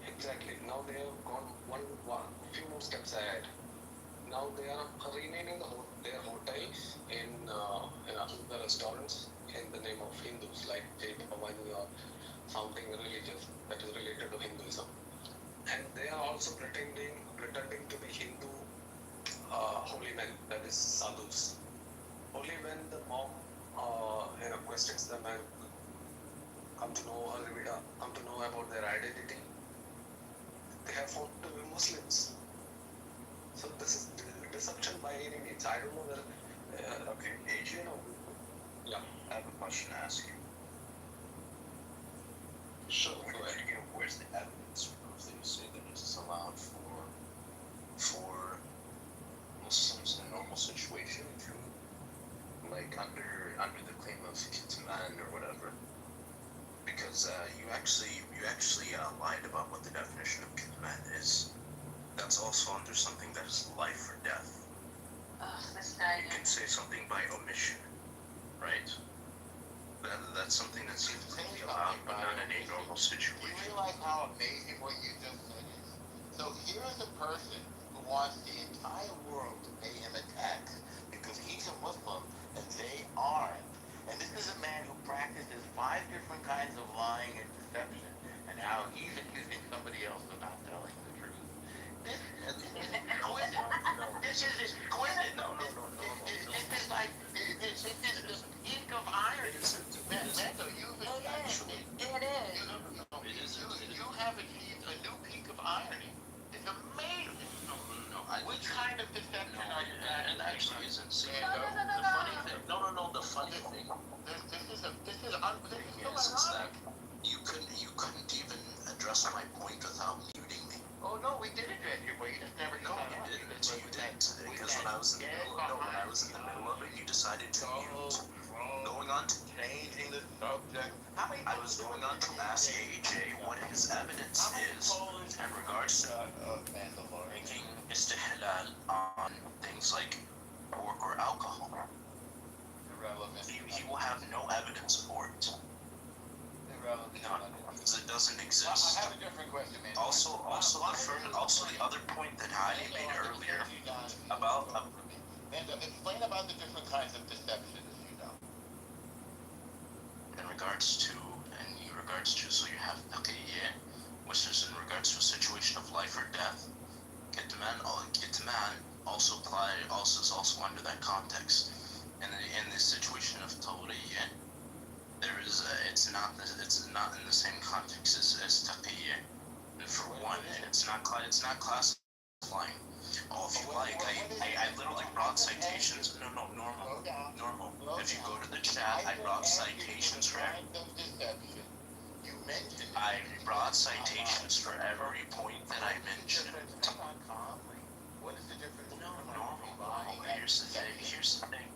Exactly. Now they have gone one few more steps ahead. Now they are renaming their hotel in the restaurants in the name of Hindus, like Jai Bhavani or something religious that is related to Hinduism. And they are also pretending to be Hindu holy men, that is sadhus. Only when the mom questions them and come to know come to know about their identity, they have found to be Muslims. So this is deception by any means. I don't know whether. Okay, AJ, Yeah. I have a question to ask you. Sure. Go ahead. Where's the evidence proof that you say that it's allowed for Muslims in a normal situation to, like, under the claim of kitman or whatever? Because you actually lied about what the definition of kitman is. That's also under something that is life or death. This guy. You can say something by omission, right? That's something that's completely allowed, but not in a normal situation. You realize how amazing what you just said is? So here's a person who wants the entire world to pay him a tax because he's a Muslim and they aren't. And this is a man who practices 5 different kinds of lying and deception, and how he's accusing somebody else of not telling the truth. This is exquisite. This is exquisite. This is like, this is the peak of irony. Mento, you've actually... It is. You have achieved a new peak of irony. It's amazing. No. Which kind of deception are you And actually isn't. See, No. the funny thing. No. The funny thing. This is so Is ironic. that you couldn't even address my point without muting me. Oh no, we did address you, but you just never No, you didn't. You didn't. Because when I was in the middle of it, you decided to mute. Going on to changing the subject. I was going on to ask AJ what his evidence is in regards to making istihlal on things like pork or alcohol. Irrelevant. He will have no evidence for it. Irrelevant. None. Because it doesn't I exist. have a different question, man. Also the other point that Heidi made earlier about And explain about the different kinds of deception, as you know. in regards to so you have taqiyya, which is in regards to a situation of life or death. Kitman is also under that context. And in the situation of tawriyya, it's not in the same context as taqiyya. And for one, it's not classifying. Oh, if you like, I literally brought citations. No, normal. If you go to the chat, I brought citations for I brought citations for every point that I mentioned. What is the difference? No. Here's the thing.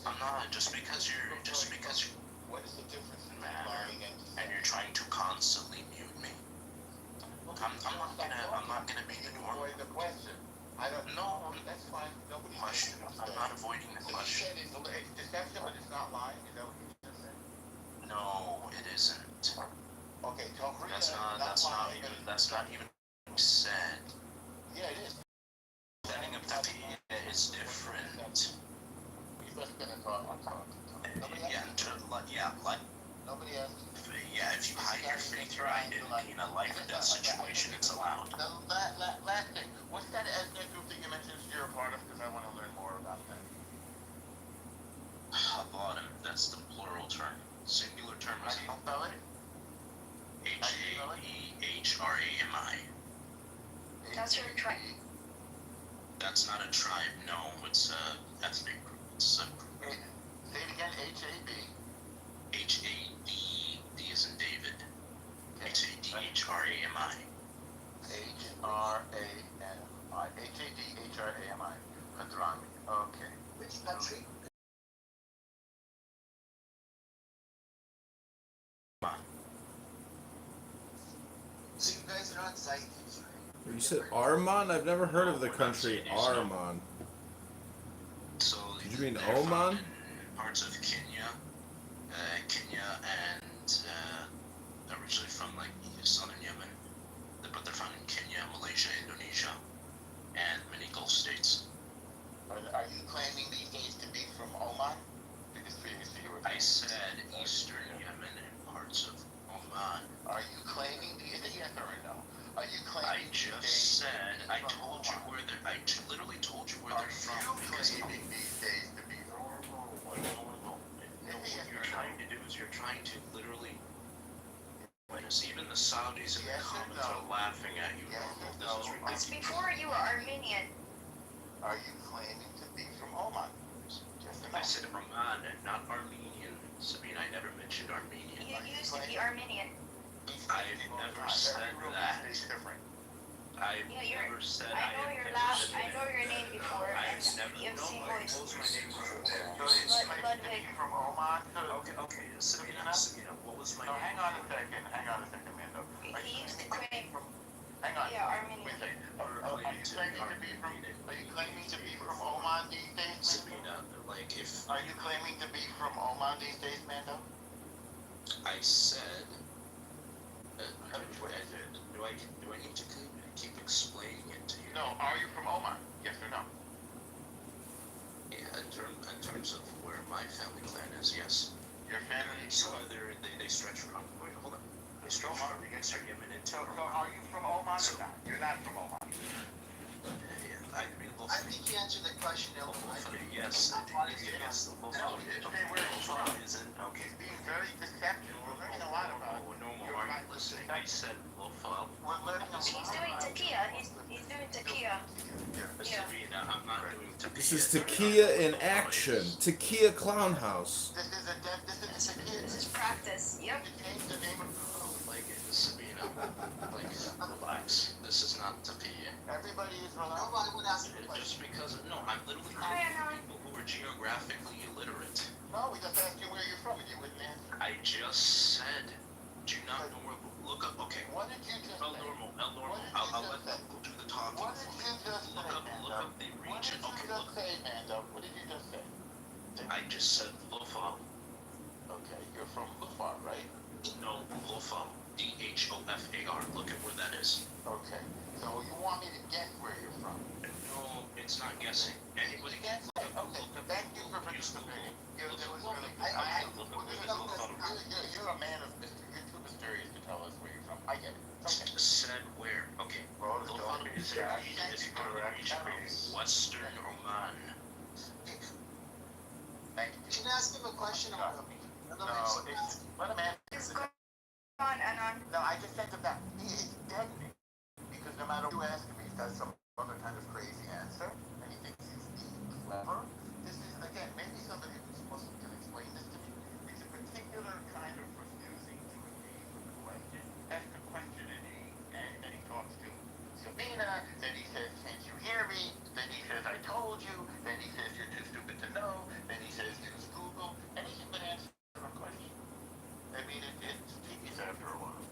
I'm not just because you're What is the difference in mad lying and you're trying to constantly mute me. I'm not gonna be the normal. Avoid the question. I don't No, That's fine. Nobody question. I'm not avoiding the So you question. said it's deception, but it's not lying. Is that what you just said? No, it isn't. Okay, Tawriyya That's not even said. Yeah, it is. Setting up taqiyya is different. You're just gonna talk. Nobody else. If you hide your faith or identity in a life or death situation, it's allowed. Last thing. What's that ethnic group that you mentioned you're a part of? Because I want to learn more about that. Bottom, that's the plural term. Singular term is How do you spell it? H-A-E-H-R-A-M-I. That's your tribe. That's not a tribe, no. It's a ethnic group. It's a group. Say it again. H-A-B. H-A-D, D is in David. H-A-D-H-R-A-M-I. H-R-A-M-I. H-A-D-H-R-A-M-I. Hadrami. Okay. Which country? So you guys are on site teaching. You said Arman? I've never heard of the country Arman. So Did you mean they're found Oman? in parts of Kenya and originally trying to literally witness. Even the Saudis in the Yes or comments no? are laughing at you. Yes or This no? is It's ridiculous. before you were Armenian. Are you claiming to be from Oman? Yes or no? I said Oman and not Armenian. Sabine, I never mentioned Armenian. You used to be Armenian. I never said that. It's different. I Yeah, you're. never said I know had your ever last. said I know your name before, I and never you've no, seen what voice. was my name before? So he's claiming to be from Oman? Okay, Sabina, what was my No, name? hang on a second, Mando. He used to claim. Hang on. Yeah, Armenian. Wait a second. Are you claiming to be from Oman these days, Mando? Sabina, like if Are you claiming to be from Oman these days, Mando? I said, do I need to keep explaining it to you? No, are you from Oman? Yes or no? Yeah, in terms of where my family clan is, yes. Your family is So they stretch from. Wait, hold on. They stretch from Yemen into. So are you from Oman or not? You're not from Oman. Yeah, I mean, I think you answered the question, Yes, yes. yes, the No, just say where you're from. isn't okay. He's being very deceptive. We're learning a lot about Normal. your Are you life. listening? I said Lofal. We're learning a lot. He's doing tequila. He's doing tequila. Yeah. Sabina, I'm not doing tequila. This is Takia in action. Takia Clown House. This is a kid. This is practice. Yep. You changed the name of Like, Sabina, like, relax. This is not tequila. everybody is relaxed. Nobody would ask the question. Just because, no, I'm literally Oh, yeah, no. people who are geographically illiterate. No, we just asked you where you're from and you wouldn't answer. I just said, do you not know where, look up, okay. What did you just El say? Normal. What did you I'll just let say? them go do the talking. What did you just say, Look Mando? up the What did region. you Okay, just look. say, Mando? What did you just say? I just said Lofal. Okay, you're from Lufar, right? No, Lofal. Dhofar. Look at where that is. Okay. So you want me to guess where you're from? No, it's not guessing. Anybody can Guess it. Okay, so thank you for participating. It was really good. You're a man of mystery. You're too mysterious to tell us where you're from. I get it. Okay. Said where? Okay. Well, the Lofal dog is is in back. Western Oman. Thank you. Should I ask him a question or no? No, it's, let him answer. It's going on and on. No, I just sent him back. He is deadening. Because no matter who you ask him, he's got some other kind of crazy answer. And he thinks he's being clever. This is, again, maybe somebody who's supposed to can explain this to me. It's a particular kind of refusing to engage with the question. That's the question and he talks to Sabina. Then he says, can't you hear me? Then he says, I told you. Then he says, you're too stupid to know. Then he says, use Google. And he can answer a question. I mean, it's tedious after a while.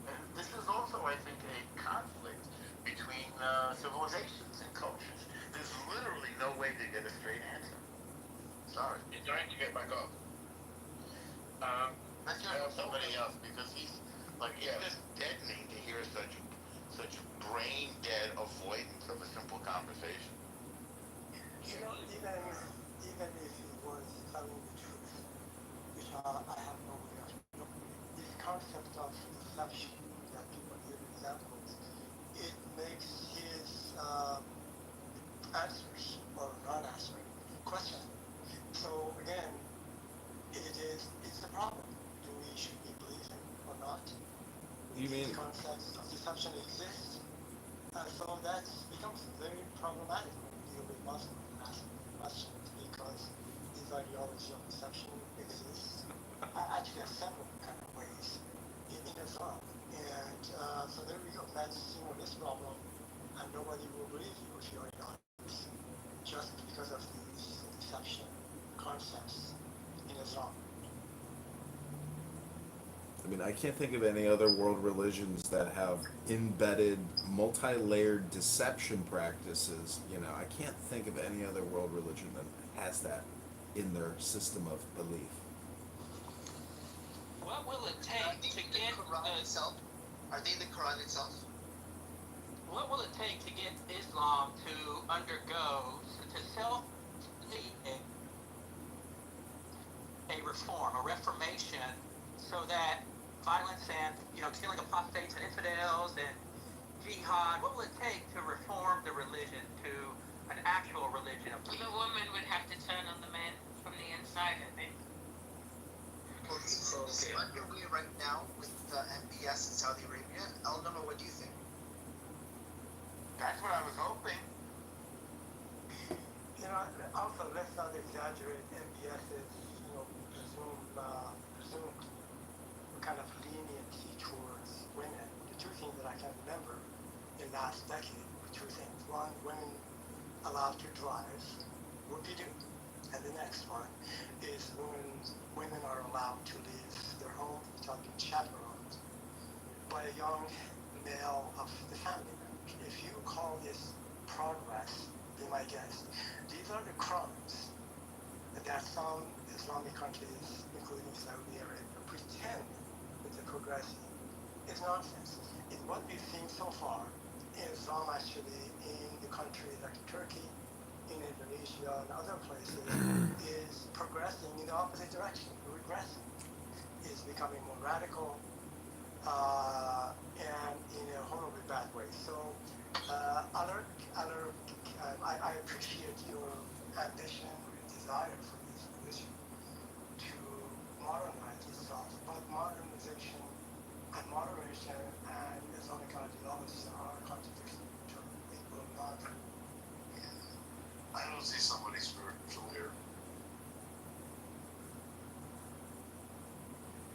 And this is also, I think, a conflict between civilizations and cultures. There's literally no way to get a straight answer. Sorry. You're trying to get back up. Let's hear from somebody else because he's like it's just deadening to hear such brain dead avoidance of a simple conversation. You know, even if he was telling the truth, which I have no way of knowing, this concept of deception that people give examples, it makes his answers or non-answering questionable. So again, it's the problem. Do we should we believe him or not? You mean- These concepts of deception exist, and so that becomes very problematic when we deal with Muslims and asking questions because this ideology of deception exists. Actually, in several kind of ways in Islam, and so there we go. That's this problem, and nobody will believe you if you're honest, just because of these deception concepts in Islam. I mean, I can't think of any other world religions that have embedded, multi-layered deception practices. You know, I can't think of any other world religion that has that in their system of belief. What will it Are take they to the get Quran itself? Are they the Quran itself? what will it take to get Islam to undergo to self-lead a reform, a reformation, so that violence and killing apostates and infidels and jihad, what will it take to reform the religion to an actual religion of peace? The woman would have to turn on the man from the inside, I think. Okay, so it's underway right now with MBS in Saudi Arabia. Eldama, what do you think? That's what I was hoping. You know, also let's not exaggerate MBS's, presumed kind of leniency towards women. The two things that I can remember in last decade were two things. One, women allowed to drive, whoopie-doo. And the next one is women are allowed to leave their home without being chaperoned by a young male of the family. If you call this progress, be my guest. These are the crumbs that some Islamic countries, including Saudi Arabia, pretend that they're progressing. It's nonsense. It's what we've seen so far in Islam actually in the countries like Turkey, in Indonesia and other places is progressing in the opposite direction, regressing. Is becoming more radical and in a horribly bad way. So I appreciate your ambition, your desire for this position to modernize itself, but modernization and moderation and Islamic ideology are contradictory in terms. It will not. I don't see somebody spiritual here.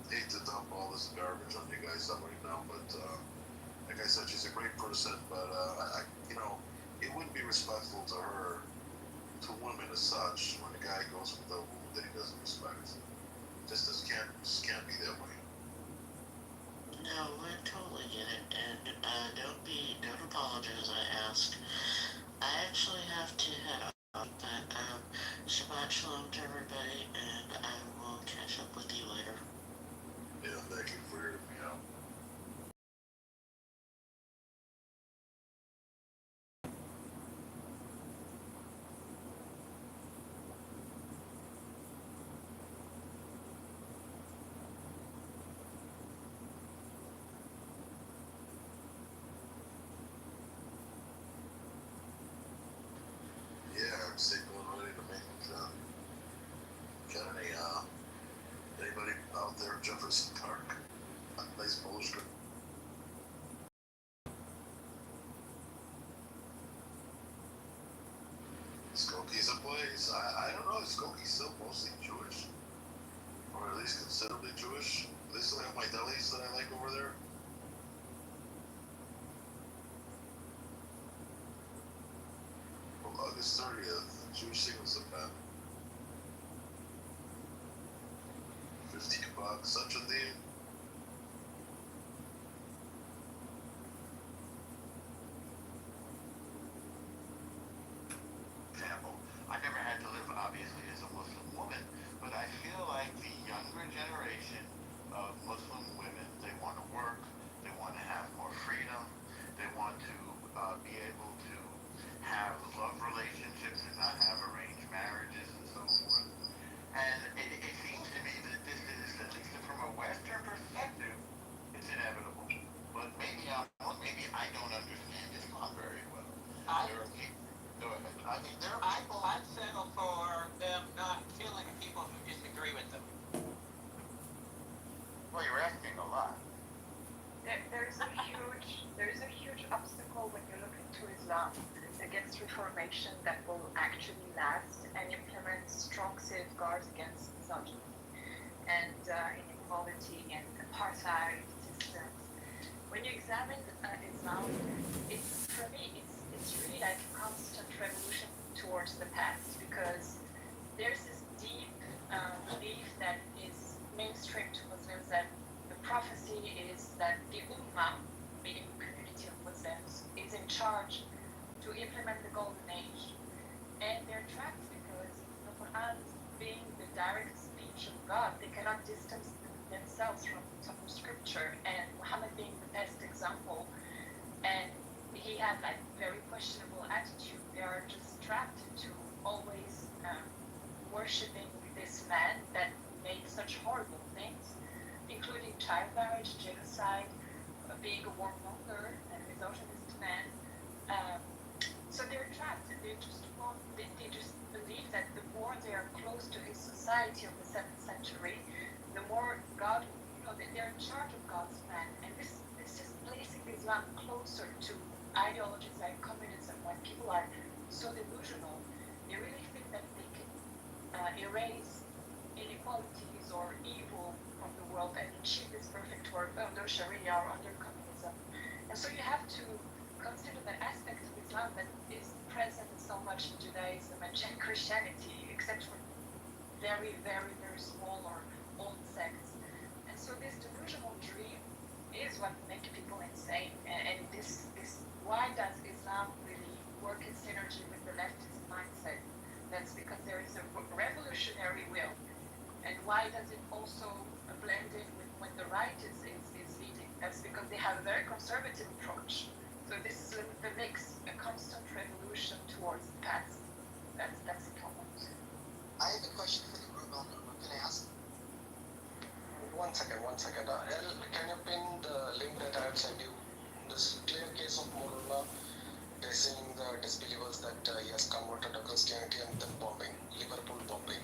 Hate to dump all this garbage on you guys right now, but like I said, she's a great person, but it wouldn't be respectful to her, to women as such, when a guy goes with a woman that he doesn't respect. Just can't be that way. No, I totally get it, and don't apologize. I asked. I actually have to head off, but Shabbat Shalom to everybody, and I will catch up with you later. Yeah, thank you for hearing me out. Yeah, I'm single and ready to make it. Got anybody out there in Jefferson Park? A nice Polish girl. Skoki's a place. I don't know. Is Skokie still mostly Jewish? Or at least considerably Jewish? They still have my delis that I like over there? Well, August 30th, Jewish Singles event. $15, such a deal. Example, I never had to live obviously as a Muslim woman, but I feel like the younger generation of Muslim women, they want to work, they want to have more freedom, they want to be able to have love relationships and not have arranged marriages and so forth. And it seems to me that this is, at least from a Western perspective, it's inevitable. But maybe I don't understand Islam very well. There are people. Go ahead. I mean, there are people. I'd settle for them not killing people who disagree with them. Well, you're asking a lot. There's a huge obstacle when you look into Islam against reformation that will actually last and implement strong safeguards against misogyny and inequality and apartheid systems. When you examine Islam, for me it's really like a constant revolution towards the past, because there's this deep belief that is mainstream to Muslims, that the prophecy is that the Ummah, meaning the community of Muslims, is in charge to implement the Golden Age. And they're trapped because the Quran being the direct speech of God, they cannot distance themselves from scripture, and Muhammad being the best example, and he had like very questionable attitude. They are just trapped into always worshipping this man that made such horrible things, including child marriage, genocide, being a warmonger and misogynist man. So they're trapped. They just believe that the more they are close to his society of the 7th century, the more God, they're in charge of God's plan, and this is placing Islam closer to ideologies like communism. When people are so delusional, they really think that they can erase inequalities or evil from the world and achieve this perfect world under Sharia or under communism. And so you have to consider the aspect of Islam that is present so much in Judaism and Christianity, except for very, very, very small or old sects. And so this delusional dream is what makes people insane. And why does Islam really work in synergy with the leftist mindset? That's because there is a revolutionary will. And why does it also blend in with when the right is leading? That's because they have a very conservative approach. So this is the mix, a constant revolution towards the past. That's the problem. I have a question for the group. Can I ask? One second. El, can you pin the link that I have sent you? This clear case of Morula facing the disbelievers that he has converted to Christianity and then bombing, Liverpool bombing.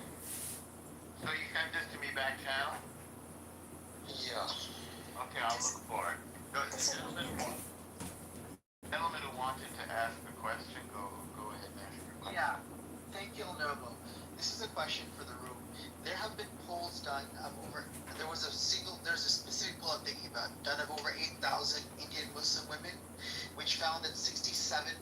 So you sent this to me back channel? Yeah. Okay, I'll look for it. Gentleman who wanted to ask a question, go ahead and ask your question. Yeah. Thank you, Honorable. This is a question for the room. There have been polls done of there's a specific poll I'm thinking about, done of over 8,000 Indian Muslim women, which found that 67%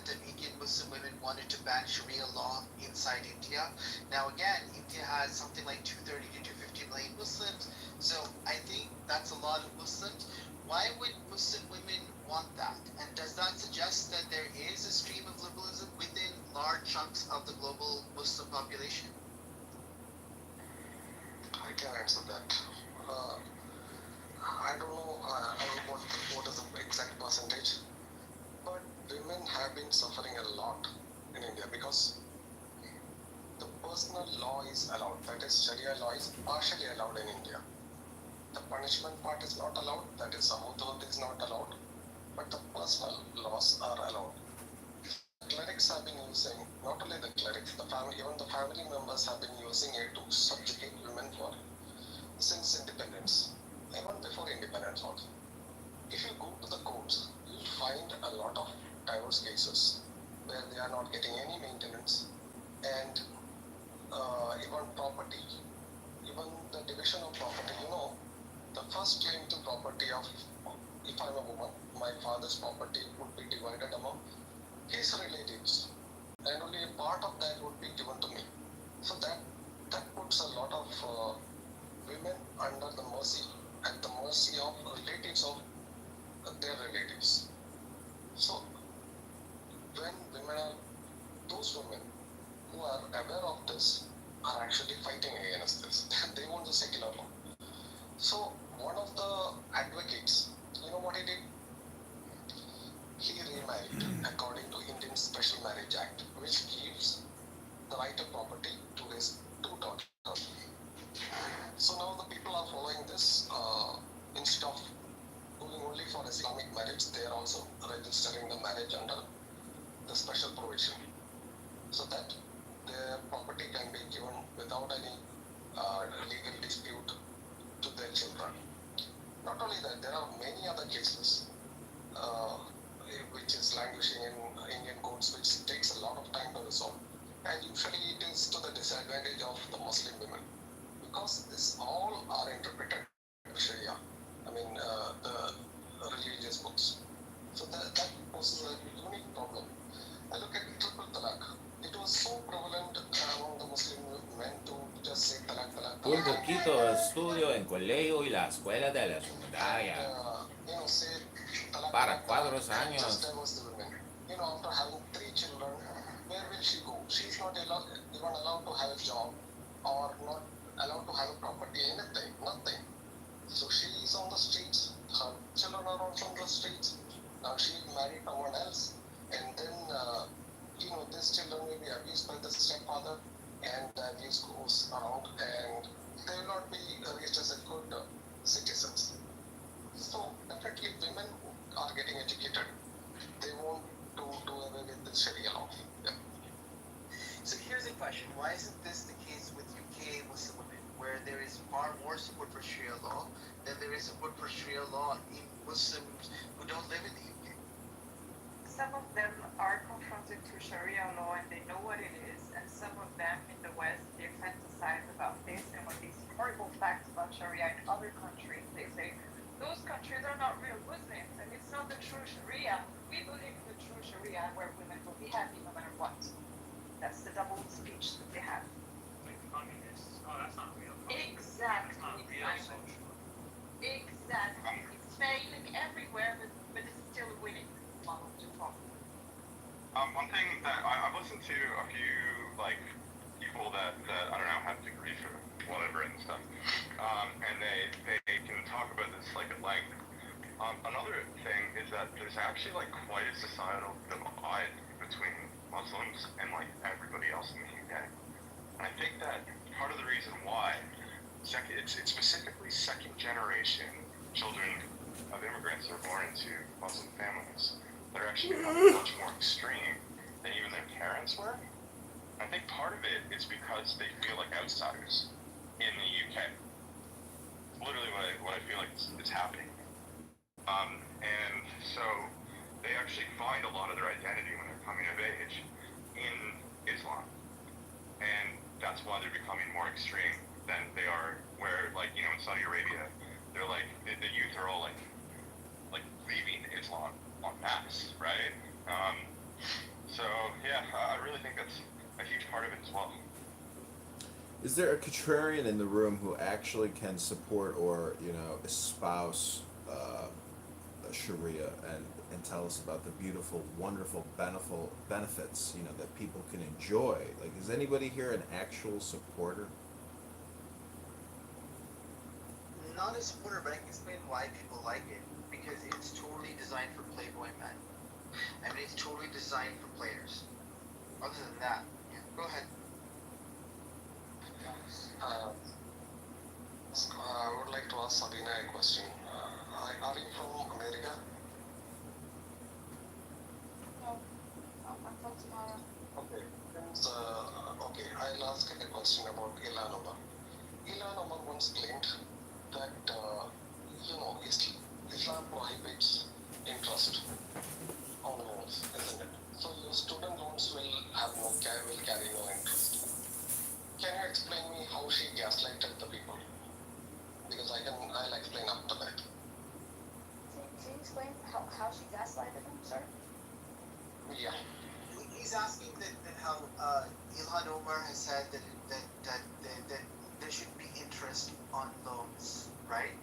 of Indian Muslim women wanted to ban Sharia law inside India. Now again, India has something like 230 to 250 million Muslims, so I think that's a lot of Muslims. Why would Muslim women want that? And does that suggest that there is a stream of liberalism within large chunks of the global Muslim population? I can answer that. I don't know what is the exact percentage, but women have been suffering a lot in India because the personal law is allowed, that is Sharia law is partially allowed in India. The punishment part is not allowed, that is Samudra is not allowed, but the personal laws are allowed. Clerics have been using, not only the clerics, even the family members have been using it to subjugate women since independence, even before independence also. If you go to the courts, you'll find a lot of divorce cases where they are not getting any maintenance, and even property, even the division of property, the first claim to property of, if I'm a woman, my father's property would be divided among his relatives, and only a part of that would be given to me. So that puts a lot of women under the mercy, at the mercy of relatives of their relatives. So when those women who are aware of this are actually fighting against this. They want the secular law. So one of the advocates, you know what he did? He remarried according to Indian Special Marriage Act, which gives the right of property to his two daughters. So now the people are following this. Instead of going only for Islamic marriage, they are also registering the marriage under the special provision, so that their property can be given without any legal dispute to their children. Not only that, there are many other cases which is languishing in Indian courts, which takes a lot of time to resolve. And usually it is to the disadvantage of the Muslim women, because this all are interpreted Sharia. I mean, the religious books. So that poses a unique problem. I look at triple talaq. It was so prevalent among the Muslim men to just say talaq, talaq, Un talaq. poquito de estudio en colegio y la escuela de la secundaria. Say talaq, Para talaq, 4 talaq, and años. just divorce the women. After having 3 children, where will she go? She's not even allowed to have a job, or not allowed to have a property, anything, nothing. So she is on the streets. Her children are also on the streets. Now she married someone else, and then these children will be abused by the stepfather, and the abuse goes around, and they will not be raised as a good citizens. So definitely, women are getting educated. They want to do away with the Sharia law. Yeah. So here's a question. Why isn't this the case with UK Muslim women, where there is far more support support for Sharia law in Muslims who don't live in the UK? Some of them are confronted to Sharia law and they know what it is, and some of them in the West, they fantasize about this, and when they see horrible facts about Sharia in other countries, they say, those countries are not real Muslims, and it's not the true Sharia. We believe in the true Sharia where women will be happy no matter what. That's the double speech that they have. Like communists. Oh, that's not real. Exactly. That's not real Exactly. socialism. Exactly. It's failing everywhere, but it's still winning model to talk. One thing that I've listened to a few like people that I don't know have degrees or whatever and stuff, and they can talk about this like at length. Another thing is that there's actually like quite a societal divide between Muslims and like everybody else in the UK. And I think that part of the reason why it's specifically second generation children of immigrants that are born into Muslim families that are actually becoming much more extreme than even their parents were. I think part of it is because they feel like outsiders in the UK. It's literally what I feel like is happening. And so they actually find a lot of their identity when they're coming of age in Islam. And that's why they're becoming more extreme than they are where, like, you know, in Saudi Arabia, they're like, the youth are all like leaving Islam en masse, right? So yeah, I really think that's a huge part of it as well. Is there a contrarian in the room who actually can support or, you know, espouse Sharia and tell us about the beautiful, wonderful benefits, you know, that people can enjoy? Like, is anybody here an actual supporter? Not a supporter, but I can explain why people like it. Because it's totally designed for Playboy men. I mean, it's totally designed for players. Other than that, yeah, go ahead. I would like to ask Sabina a question. Are you from America? No, I'm from tomorrow. Okay. So, okay, I'll ask a question about Ilhan Omar. Ilhan Omar once claimed that, Islam prohibits interest on loans, isn't it? So your student loans will carry no interest. Can you explain me how she gaslighted the people? Because I'll explain after that. Can you explain how she gaslighted them, sir? Yeah. He's asking that how Ilhan Omar has said that there should be interest on loans, right?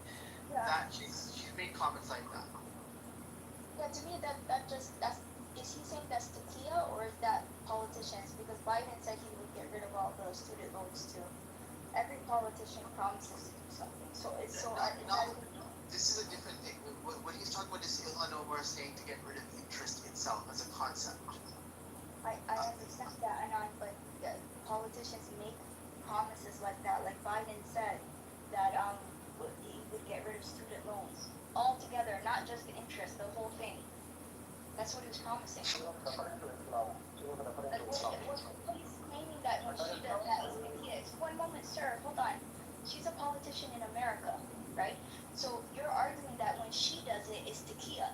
Yeah. That she's made comments like that. Yeah, to me that's is he saying that's tequila or is that politicians? Because Biden said he would get rid of all those student loans too. Every politician promises to do something. So it's so This is a different thing. What he's talking about is Ilhan Omar saying to get rid of interest itself as a concept. I understand that, but politicians make promises like that. Like Biden said that he would get rid of student loans altogether, not just the interest, the whole thing. That's what he was promising. He's claiming that when she does that, yes. One moment, sir, hold on. She's a politician in America, right? So you're arguing that when she does it, it's tequila.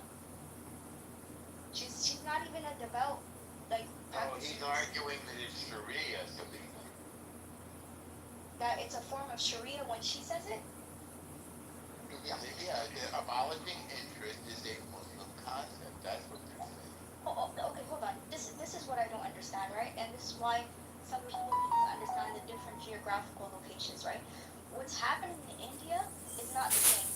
She's not even a devout, like, Oh, he's arguing that it's Sharia, Sabina. that it's a form of Sharia when she says it? Yeah, abolishing interest is a Muslim concept. That's what they're saying. Oh, okay, hold on. This is what I don't understand, right? And this is why some people need to understand the different geographical locations, right? What's happening in India is not the same.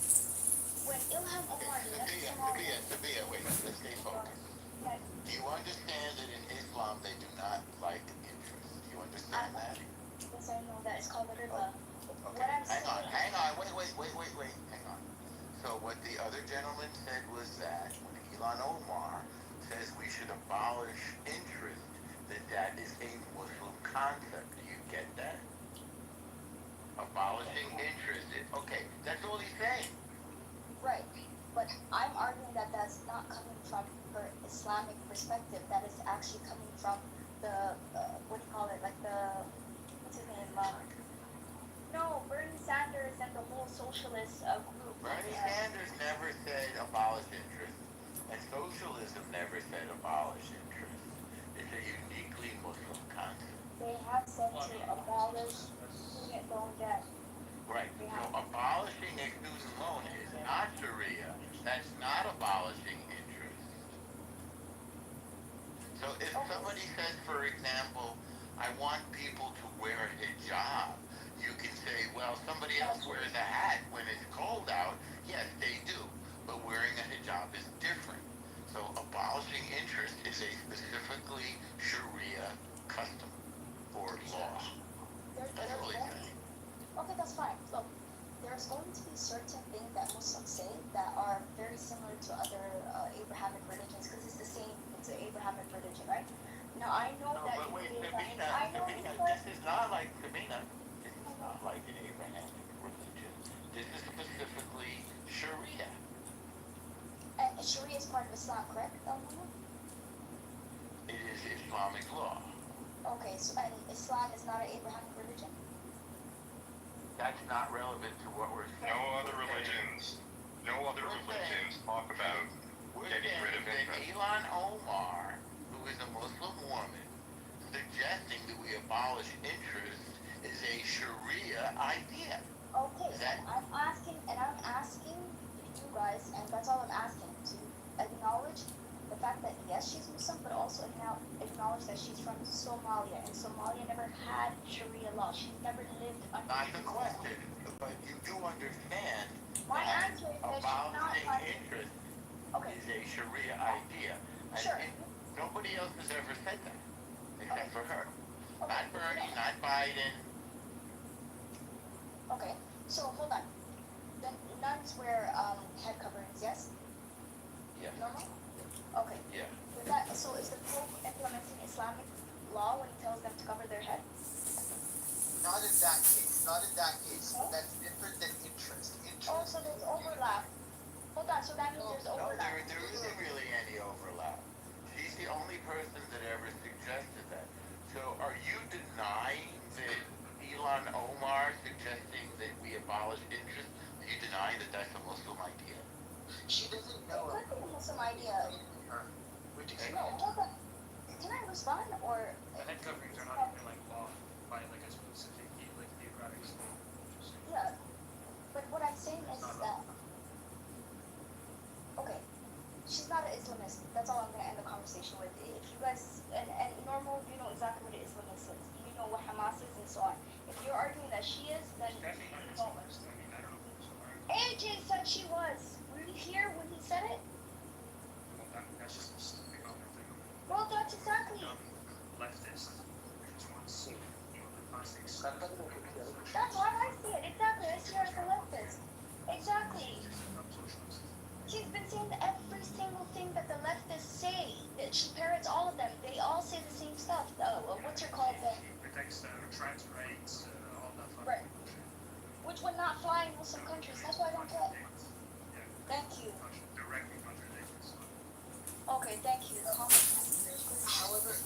When Ilham Omar left Somalia, Sabina, wait, let's stay focused. yeah, Do you understand that in Islam they do not like interest? Do you understand that? yes, I know that it's called the riba. Okay, What I'm hang on, saying- hang on. So what the other gentleman said was that when Ilhan Omar says we should abolish interest, that is a Muslim concept. Do you get that? Abolishing interest. Okay, that's all he's saying. Right, but I'm arguing that that's not coming from her Islamic perspective. That is actually coming from the what do you call it? Like what's his name? No, Bernie Sanders and the whole socialist group. Bernie Yeah. Muslim never said abolish interest. It's a uniquely Muslim concept. They have said to abolish student loan debt. Right. So abolishing a student loan is not Sharia. That's not abolishing interest. So if somebody says, for example, I want people to wear a hijab, you can say, well, somebody else wears a hat when it's cold out. Yes, they do. But wearing a hijab is different. So abolishing interest is a specifically Sharia custom or law. That's all he's saying. Okay, that's fine. Look, there's going to be certain things that Muslims say that are very similar to other Abrahamic religions because it's the same. It's an Abrahamic religion, right? Now I know No, that. but wait, Sabina, this is not like Sabina. This is not like an Abrahamic religion. This is specifically Sharia. And Sharia is part of Islam, correct? It is Islamic law. Okay, so and Islam is not an Abrahamic religion? That's not relevant to what we're saying. No other religions talk about getting rid of interest. Elon Omar, who is a Muslim woman, suggesting that we abolish interest is a Sharia idea. Okay, so I'm asking you guys, and that's all I'm asking, to acknowledge the fact that yes, she's Muslim, but also acknowledge that she's from Somalia, and Somalia never had Sharia law. She's never lived under. Not the question, but you do understand My that answer is that she's not abolishing under. interest Okay. is a Sharia idea. Sure. Nobody else has ever said that, except for her. Okay. Not Bernie, not Biden. Okay, so hold on. The nuns wear head coverings, yes? Yeah. Normal? Okay. Yeah. So is the Pope implementing Islamic law when he tells them to cover their head? Not in that case. Not in that case. No? That's different than interest. Oh, so there's overlap. Hold on, so that means there's No, overlap. there isn't really any overlap. She's the only person that ever suggested that. So are you denying that Elon Omar suggesting that we abolish interest? Are you denying that that's a Muslim idea? She doesn't know. It could be a Muslim idea. Which is No, hold on. Can I respond or? The head coverings are not even like law by like a specific like theocratic state. Yeah, but what I'm saying is that, okay, she's not an Islamist. That's all I'm gonna end the conversation with. If you guys, and normal, you know exactly what an Islamist is. You know what Hamas is and so on. If you're arguing that she is, then Definitely not Islamist. I mean, I don't know if it's alright. AJ said she was. Were you here when he said it? Well, that's just a stupid comment thing. Well, that's exactly. Leftist. Which wants, you know, the classics. That's how I see it. Exactly. I see her as a leftist. Exactly. She's been saying every single thing that the leftists say. That she parrots all of them. They all say the same stuff. What's her called? Protects trans rights, all that fun. Right. Which would not fly in Muslim countries. That's why I don't get. Thank you. Directly contradicts. Okay, thank you. However,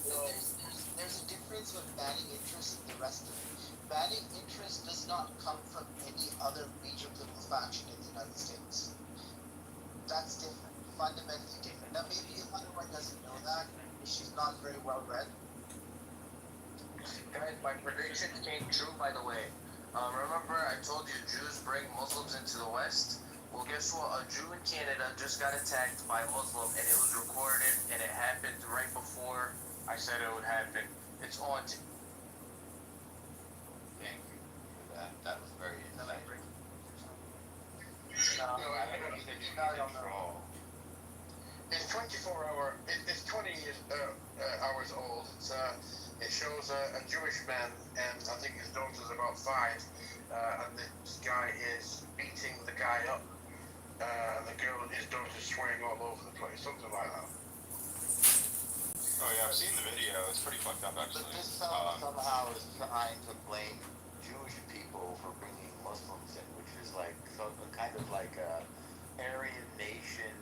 there's a difference with banning interest and the rest of it. Banning interest does not come from any other major political faction in the United States. That's different, fundamentally different. Now maybe everyone doesn't know that, she's not very well read. Guys, my prediction came true, by the way. Remember I told you Jews bring Muslims into the West? Well, guess what? A Jew in Canada just got attacked by a Muslim, and it was recorded, and it happened right before I said it would happen. It's on. Thank you for that. That was very insightful. No, I think it's control. It's 24-hour. It's 20 hours old. It shows a Jewish man, and I think his daughter's about 5, and this guy is beating the guy up, and the girl, his daughter's swearing all over the place, something like that. Oh yeah, I've seen the video. It's pretty fucked up actually. But this fellow somehow is trying to blame Jewish people for bringing Muslims in, which is like kind of like a Aryan nation,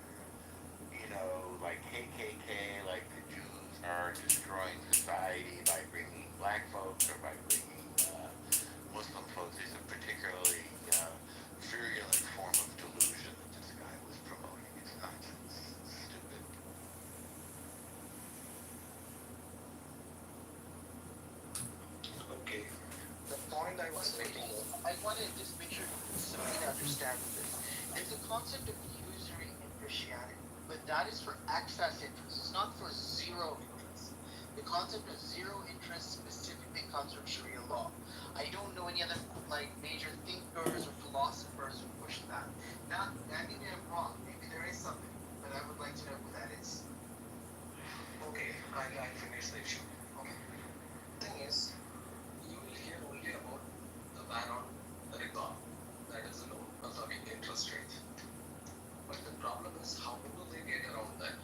you know, like KKK, like the Jews are destroying society by bringing black folks or by bringing Muslim folks. Is a particularly virulent form of delusion that this guy was promoting. It's nonsense. Stupid. it's making more. I want to just make sure somebody understands this. There's a concept of usury in Christianity, but that is for excess interest. It's not for zero interest. The concept of zero interest specifically comes from Sharia law. I don't know any other like major thinkers or philosophers who push that. Now, maybe I'm wrong. Maybe there is something, but I would like to know who that is. Okay, I'll finish the issue. Okay. Thing is, you will hear only about the ban on riba, that is the loan, interest rate. But the problem is, how do they get around that?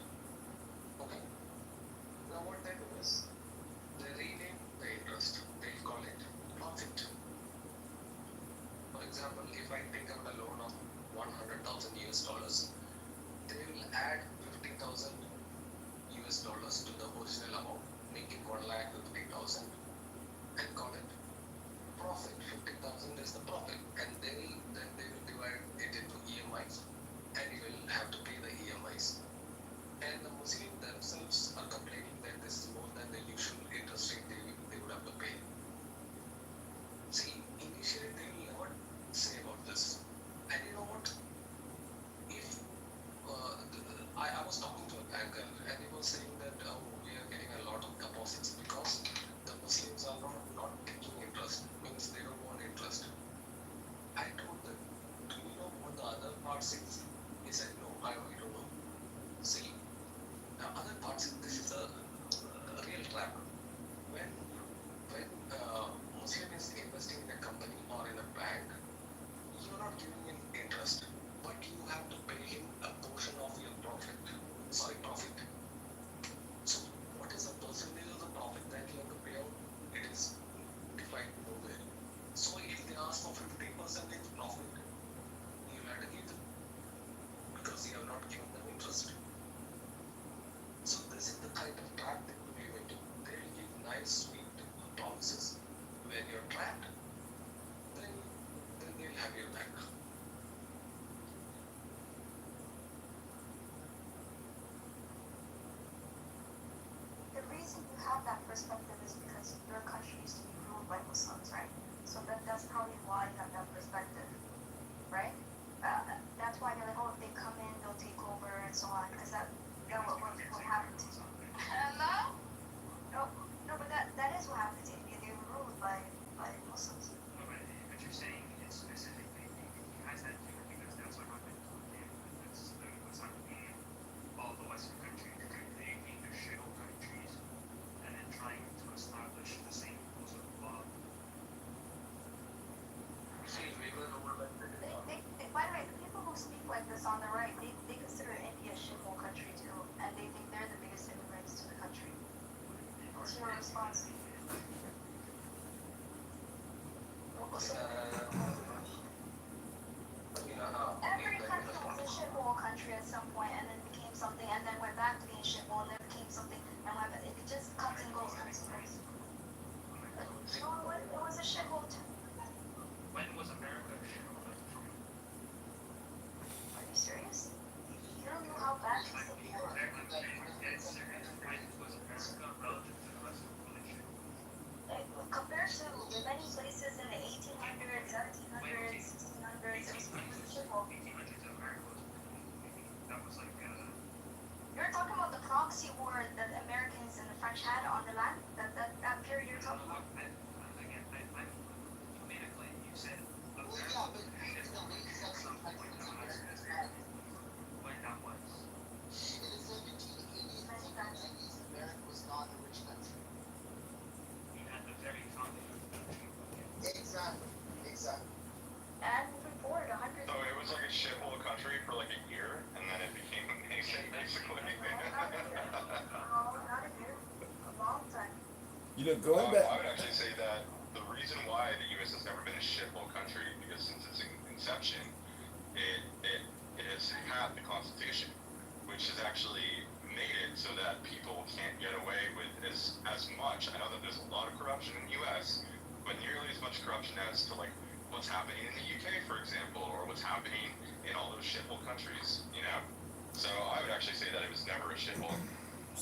Okay. Now what they do is, they rename the interest. They call it profit. For example, if I take out a loan of 100,000 US dollars, they will add 50,000 US dollars to the original amount, making 1,50,000 and call it profit. 50,000 is the profit, and then they will divide it into EMIs, and you will have to pay the EMIs. And the Muslims themselves are complaining that this is more than the usual interest rate they would have to pay. See, initially they will never say about this. And you know what? If I was talking to a banker and he was saying that we are getting a lot of deposits because the Muslims are not taking interest, means they don't want interest. I told them, do you know what the other part says? He said, no, I don't know. See, the other part says this is a real trap. When Muslim is investing in a company or in a bank, you're not giving him interest, but you have to pay him a portion of your profit. So, what is the percentage of the profit that you have to pay out? It is defined nowhere. So, if they ask for 50% profit, you have to give them because you have not given them interest. So, this is the kind of trap they will give into. They will give nice, sweet promises. When you're trapped, then they'll have your back. The reason you have that perspective is because your country used to be ruled by Muslims, right? So that's probably why you have that perspective, right? That's why they're like, oh, if they come in, they'll take over and so on, because that what happened to you. Hello? No, but that is what happened to India. They were ruled by Muslims. No, but you're saying it's specifically has that to do because that's what happened to them. That's what's happening in all the Western countries. They being their shithole countries and then trying to establish the same rules of law. See, we were ruled by the By the way, the people who speak like this on the right, they consider India a shithole country too, and they think they're the biggest immigrants to the country. What's your response? Every country was a shithole country at some point, and then became something, and then went back to being shithole, and then became something, and went back. It just comes and goes, comes and goes. You know what? It was a shithole too. When was America a shithole? Are you serious? You don't know how bad this thing was. When was America relative to the rest of the world a shithole? Compared to many places in the 1800s, 1700s, 1600s, it was a shithole. 1800s in America was that was like You're talking about the proxy war that the Americans and the French had on the land? That period you're talking about? Again, you made a claim. You said Well, yeah, but it's the late 1700s. when that was. In the 1780s, 1790s, America was not a rich country. You had the very founding of the country. Exactly. And moving forward, 100 So it was like a shithole country for like a year, and then it became amazing, basically. not a year, a long time. You know, going back. I would actually say that the reason why the U.S. has never been a shithole country, because since its inception, it has had the Constitution, which has actually made it so that people can't get away with as much. I know that there's a lot of corruption in the U.S., but nearly as much corruption as to like what's happening in the UK, for example, or what's happening in all those shithole countries, you know? So I would actually say that it was never a shithole.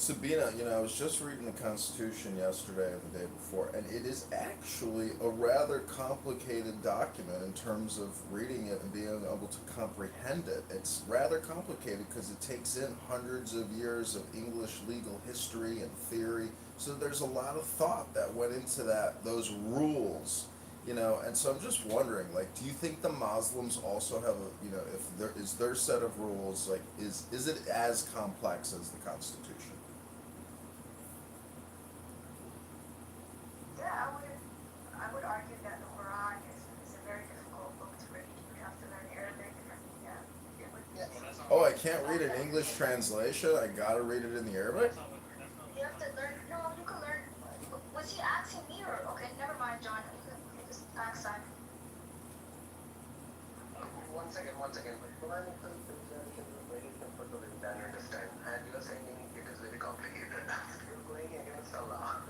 Sabina, I was just reading the Constitution yesterday or the day before, and it is actually a rather complicated document in terms of reading it and being able to comprehend it. It's rather complicated because it takes in hundreds of years of English legal history and theory. So there's a lot of thought that went into those rules. And so I'm just wondering, like, do you think the Muslims also have if there is their set of rules, like, is it as complex as the Constitution? Yeah, I would argue that the Quran is a very difficult book to read. You have to learn Arabic and yeah, it would. Oh, I can't read an English translation. I gotta read it in the Arabic. You have to learn. No, you can learn. Was he asking me or okay? Never mind, John. You can just ask Simon. One second. Quran itself is very simple to read and understand, and you are saying it is very complicated. You're going against Allah.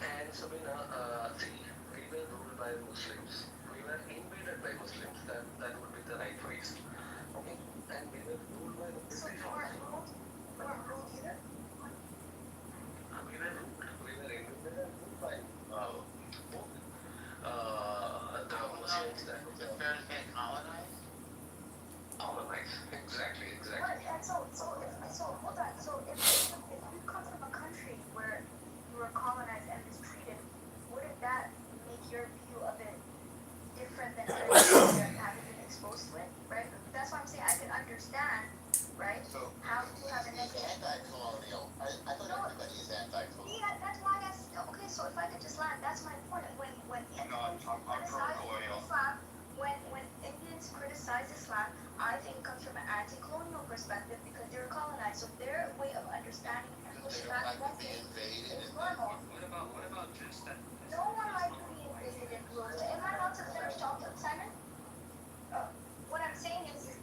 And Sabrina, see, we were ruled by Muslims. We were invaded by Muslims. That would be the right phrase. Okay? And we were ruled by the So British you weren't ruled? You weren't ruled either? We were ruled. We were invaded and ruled by both the Muslims that Is it fair to say colonized? colonized. Exactly. Right, and so hold on. So if you come from a country where you were colonized and mistreated, wouldn't that make your view of it different than other countries that haven't been exposed to it, right? That's why I'm saying I can understand, right? So How you have a he's negative. anti-colonial. I thought No. everybody is anti-colonial. Yeah, that's why I said, okay, so if I could just land, that's my point. When I'm pro-colonial. Islam, when Indians criticize Islam, I think it comes from an anti-colonial perspective because they were colonized. So their way of understanding and Because pushing they don't back like to be against it invaded is and normal. What about just that? No one likes to be invaded and ruled. Am I allowed to finish talking, Simon? What I'm saying is,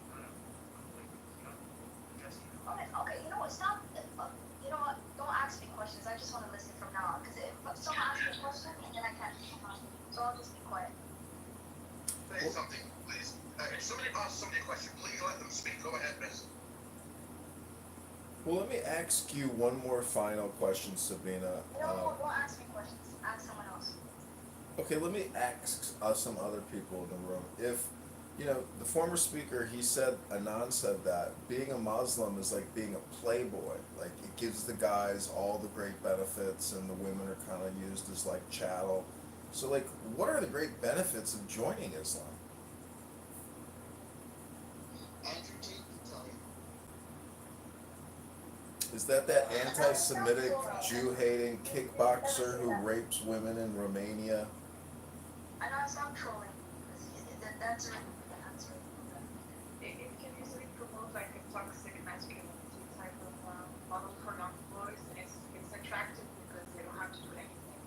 okay, you know what? Stop. You know what? Don't ask me questions. I just want to listen from now on. Because if someone asks me a question, then I can't respond. So I'll just be quiet. Say something, please. If somebody asks somebody a question, please let them speak. Go ahead, miss. Well, let me ask you one more final question, Sabina. No, don't ask me questions. Ask someone else. Okay, let me ask some other people in the room. If, the former speaker, Anand said that being a Muslim is like being a playboy. Like, it gives the guys all the great benefits and the women are kind of used as like chattel. So, like, what are the great benefits of joining Islam? Andrew Tate can tell you. Is that anti-Semitic, Jew-hating kickboxer who rapes women in Romania? I know it's not trolling. That's right. That's right. It can easily promote like a toxic masculinity type of model for young boys, and it's attractive because they don't have to do anything.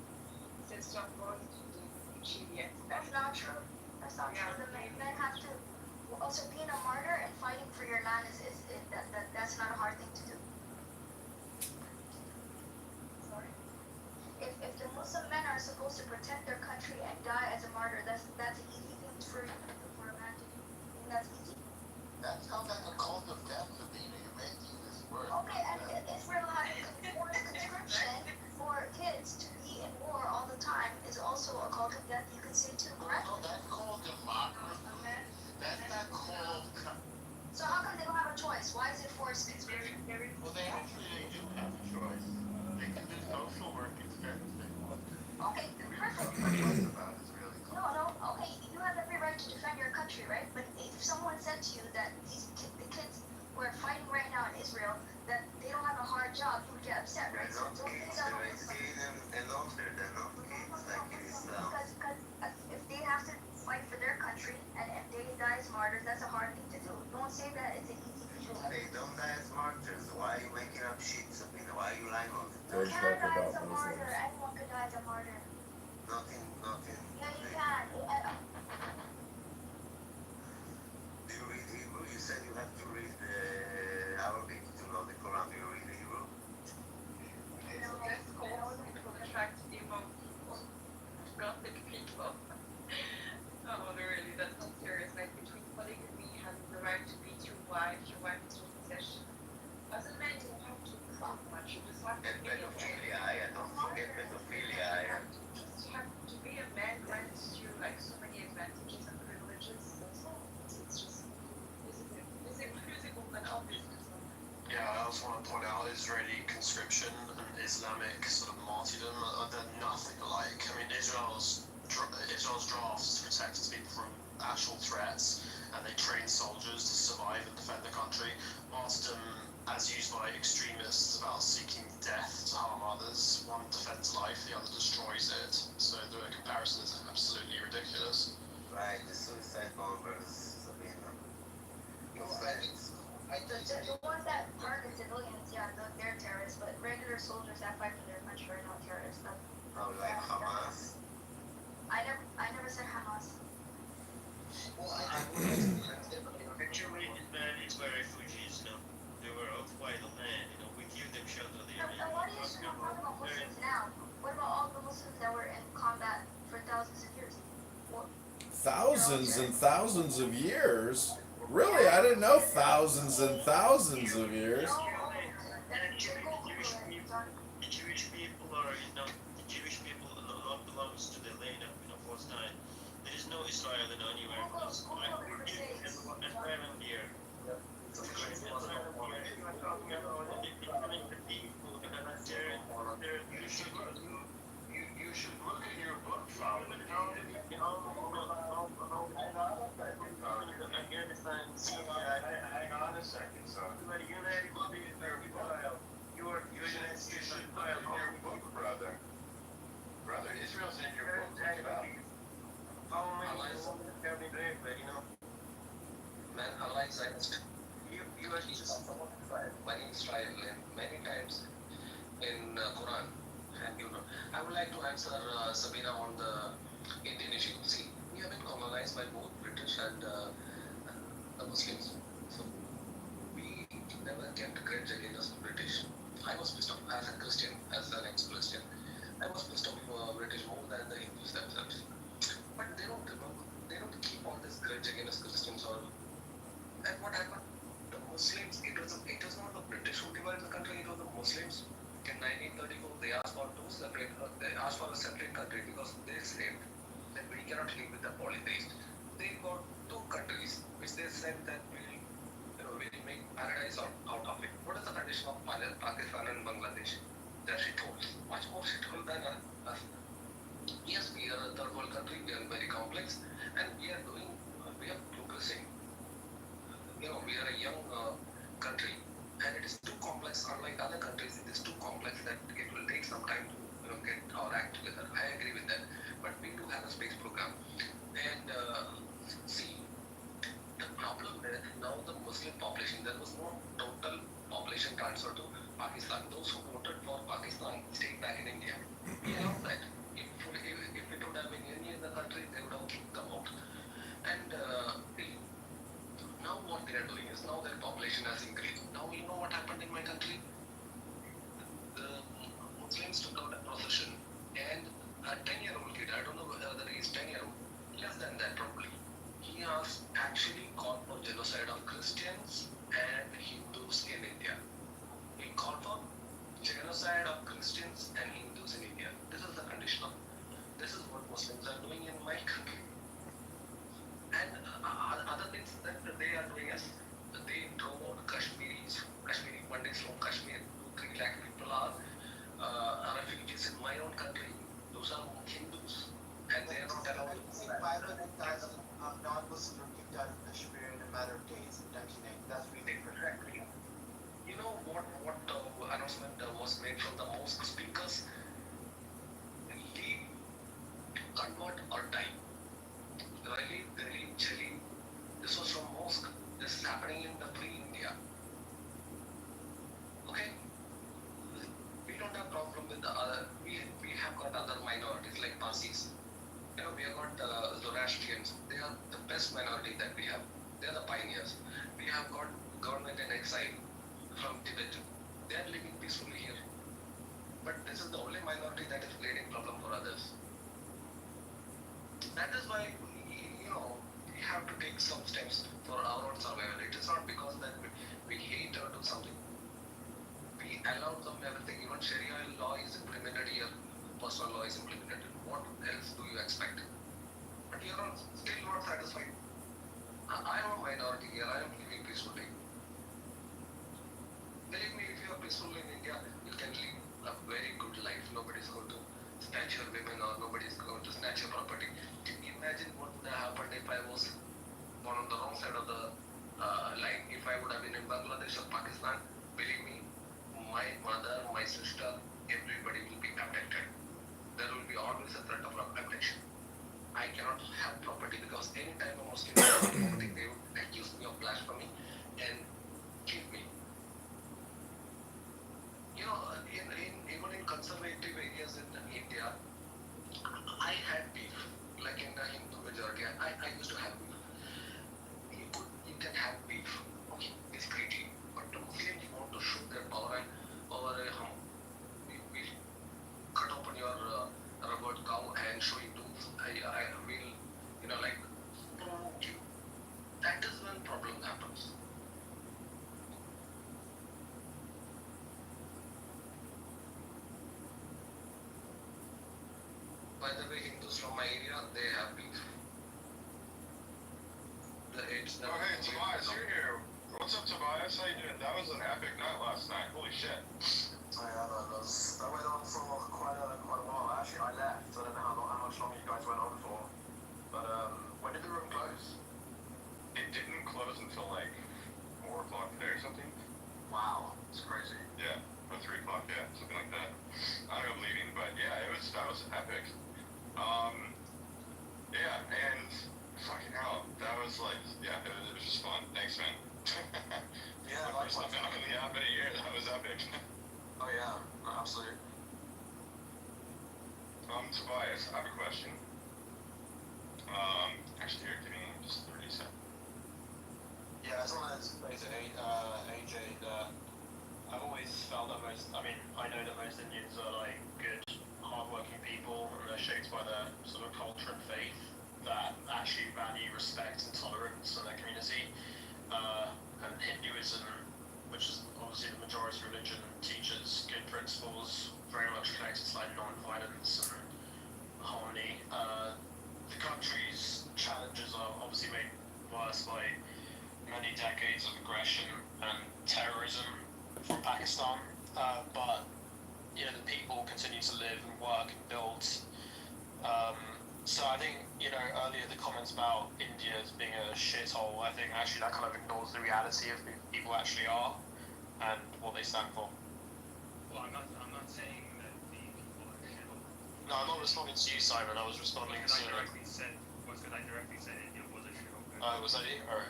Since young boys do cheating, That's not true. That's not true. The men have to. Also, being a martyr and fighting for your land that's not a hard thing to do. sorry. If the Muslim men are supposed to protect their country and die as a martyr, that's an easy thing for a man to do. You think that's easy? That sounds like a cult of death, Sabina. You're making this word. Okay, and Israel having forced conscription for kids to be in war all the time is also a cult of death, you could say too, correct? No, that's called democracy. That's not called. So how come they don't have a choice? Why is it forced conscription? Well, they do have a choice. They can do social work instead of things. Okay, perfect. What's about is really cool. No, okay, you have every right to defend your country, right? But if someone said to you that the kids who are fighting right now in Israel, that they don't have a hard job, you would get upset, right? So don't think that because if they have to fight for their country and if they die as martyrs, that's a hard thing to do. Don't say that it's an easy thing to do. They don't die as martyrs. Why are you making up shit, Sabina? Why are you lying on it? Don't You talk can die as about a martyr. Muslims. Anyone could die as a martyr. Nothing. Yeah, you can. Do you read Hebrew? You said you have to read Arabic to know the Quran. Do you read Hebrew? It's called to attract evil people. And pedophilia, don't forget pedophilia. Just have to be a man grants you like so many advantages and privileges. It's just physical and obvious. Yeah, I also want to point out Israeli conscription and Islamic sort of martyrdom they're nothing alike. I mean, Israel's drafts protects people from actual threats, and they train soldiers to survive and defend the country, whilst as used by extremists about seeking death to harm others, one defends life, the other destroys it. So the comparison is absolutely ridiculous. Right, the suicide bombers, Sabina. Those guys. The ones that target civilians, yeah, they're terrorists, but regular soldiers that fight for their country are not terrorists. Oh, like Hamas? I never said Hamas. Well, Actually, in Mali's were refugees, they were occupied the land, we give them shelter there. And why do you talk about Muslims now? What about all the Muslims that were in combat for thousands of years? Thousands and thousands of years? Really? I didn't know thousands and thousands of years. The Jewish people are, the Jewish people not belongs to the land of, Palestine. There is no Israel anywhere. Asylum here. You should look in your book, Father. Hang on a second, son. You should look in your book, brother. Brother, Israel's in your book. Look it up. Man, unlike Zionist, you are just many Israel and many times in Quran. And I would like to answer Sabina on the Indian issue. See, we have been colonized by both British and the Muslims. So we never kept grudge against the British. I was pissed off as a Christian, as an ex-Christian. I was pissed off British more than the Hindus themselves. But they don't keep all this grudge against Christians or. And what happened? The Muslims. It was not the British who divided the country. It was the Muslims. In 1934, they asked for a separate country because they said that we cannot live with the polytheists. They got two countries which they said that we'll make paradise out of it. What is the condition of Pakistan and Bangladesh? They're shitholes, much more shithole than us. Yes, we are a third world country. We are very complex, and we are progressing. We are a young country, and it is too complex. Unlike other countries, it is too complex that it will take some time to get our act together. I agree with that, but we do have a space program, and see, the problem is now the Muslim population. There was no total population transfer to Pakistan. Those who voted for Pakistan stayed back in India. We allowed that. If it would have been any other country, they would have kicked them out. And now what they are doing is now their population has increased. Now you know what happened in my country? The Muslims took out a procession, and a 10-year-old kid, I don't know whether he is 10-year-old, less than that probably, he has actually called for genocide of Christians and Hindus in India. He called for genocide of Christians and Hindus in India. This is the condition of. This is what Muslims are doing in my country. And other things that they are doing is they drove out Kashmiri Pandits from Kashmir. 2-3 lakh people are refugees in my own country. Those are Hindus, and they are not allowed to. 500,000 non-Muslims were kicked out of Kashmir in a matter of days in 1990. That's ridiculous. Exactly. You know what announcement was made from the mosque speakers? Leave, convert or die. Really, Delhi, Delhi. This was from mosque. This is happening in the pre-India. Okay? We don't have problem with the other. We have got other minorities like Parsis. We have got Zoroastrians. They are the best minority that we have. They are the pioneers. We have got government in exile from Tibet. They are living peacefully here. But this is the only minority that is creating problem for others. That is why we have to take some steps for our own survival. It is not because that we hate or do something. We allow them everything. Even Sharia law is implemented here, personal law is implemented. What else do you expect? But you are still not satisfied. I am a minority here. I am living peacefully. Believe me, if you are peaceful in India, you can live a very good life. Nobody is going to snatch your women or nobody is going to snatch your property. Can you imagine what would have happened if I was born on the wrong side of the line? If I would have been in Bangladesh or Pakistan, believe me, my mother, my sister, everybody will be abducted. There will be always a threat of abduction. I cannot have property because anytime a Muslim has property, they would accuse me of blasphemy and kill me. You know, even in conservative areas in India, I had beef. Like in the Hindu majority, I used to have beef. You can have beef, okay, discreetly. But the Muslims want to show their power and over we cut open your rubbered cow and show it to I will, you know, like provoke you. That is when problem happens. By the way, Hindus from my area, they have beef. It's the Oh, hey, Tobias, you're here. What's up, Tobias? How you doing? That was an epic night last night. Holy shit. Yeah, that went on for quite a while. Actually, I left. I don't know how much longer you guys went on for. But when did the room close? It didn't close until like 4 o'clock today or something. Wow, it's crazy. Yeah, or 3 o'clock, yeah, something like that. I don't know, bleeding, but yeah, that was epic. Yeah, and fucking hell, that was like, yeah, it was just fun. Thanks, man. Yeah, the first time I've been on the app in a year, that was epic. Oh yeah, no, absolutely. Tobias, I have a question. Actually, here, give me just 30 seconds. Yeah, as long as basically, AJ, that I've always felt that I know that most Indians are like good, hardworking people, and they're shaped by their sort of culture and faith that actually value respect and tolerance in their community. And Hinduism, which is obviously the majority religion, teaches good principles, very much connected to like non-violence and harmony. The country's challenges are obviously made worse by many decades of aggression and terrorism from Pakistan, but you know the people continue to live and work and build. So I think earlier the comments about India as being a shithole, I think actually that kind of ignores the reality of who people actually are and what they stand for. Well, I'm not saying that the people are shithole. No, I'm not responding to you, Simon. I was responding to. Because I directly said India was a shithole. Was that you? Alright.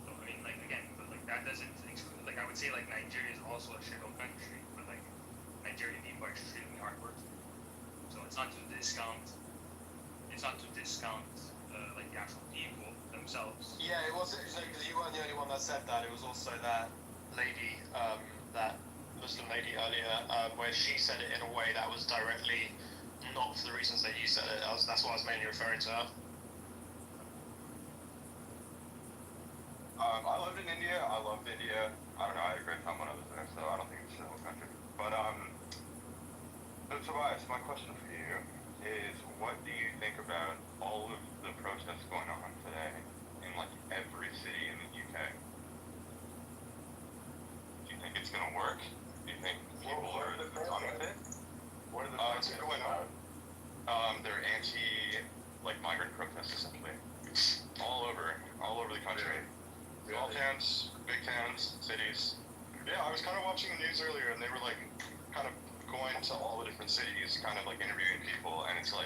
So I mean, like again, but like that doesn't exclude. Like I would say, like Nigeria is also a shithole country, but like Nigerian people are extremely hardworking. So it's not to discount. Like the actual people themselves. Yeah, it wasn't because you weren't the only one that said that. It was also that lady, that Muslim lady earlier, where she said it in a way that was directly not for the reasons that you said it. That's what I was mainly referring to her. I lived in India. I loved India. I don't know. I had a great time when I was there, so I don't think it's a whole country. But so Tobias, my question for you is, what do you think about all of the protests going on today in like every city in the UK? Do you think it's gonna work? Do you think people are done with it? What are the It's going on. They're migrant protests essentially, all over the country. Small towns, big towns, cities. Yeah, I was kind of watching the news earlier, and they were like kind of going to all the different cities, kind of like interviewing people, and it's in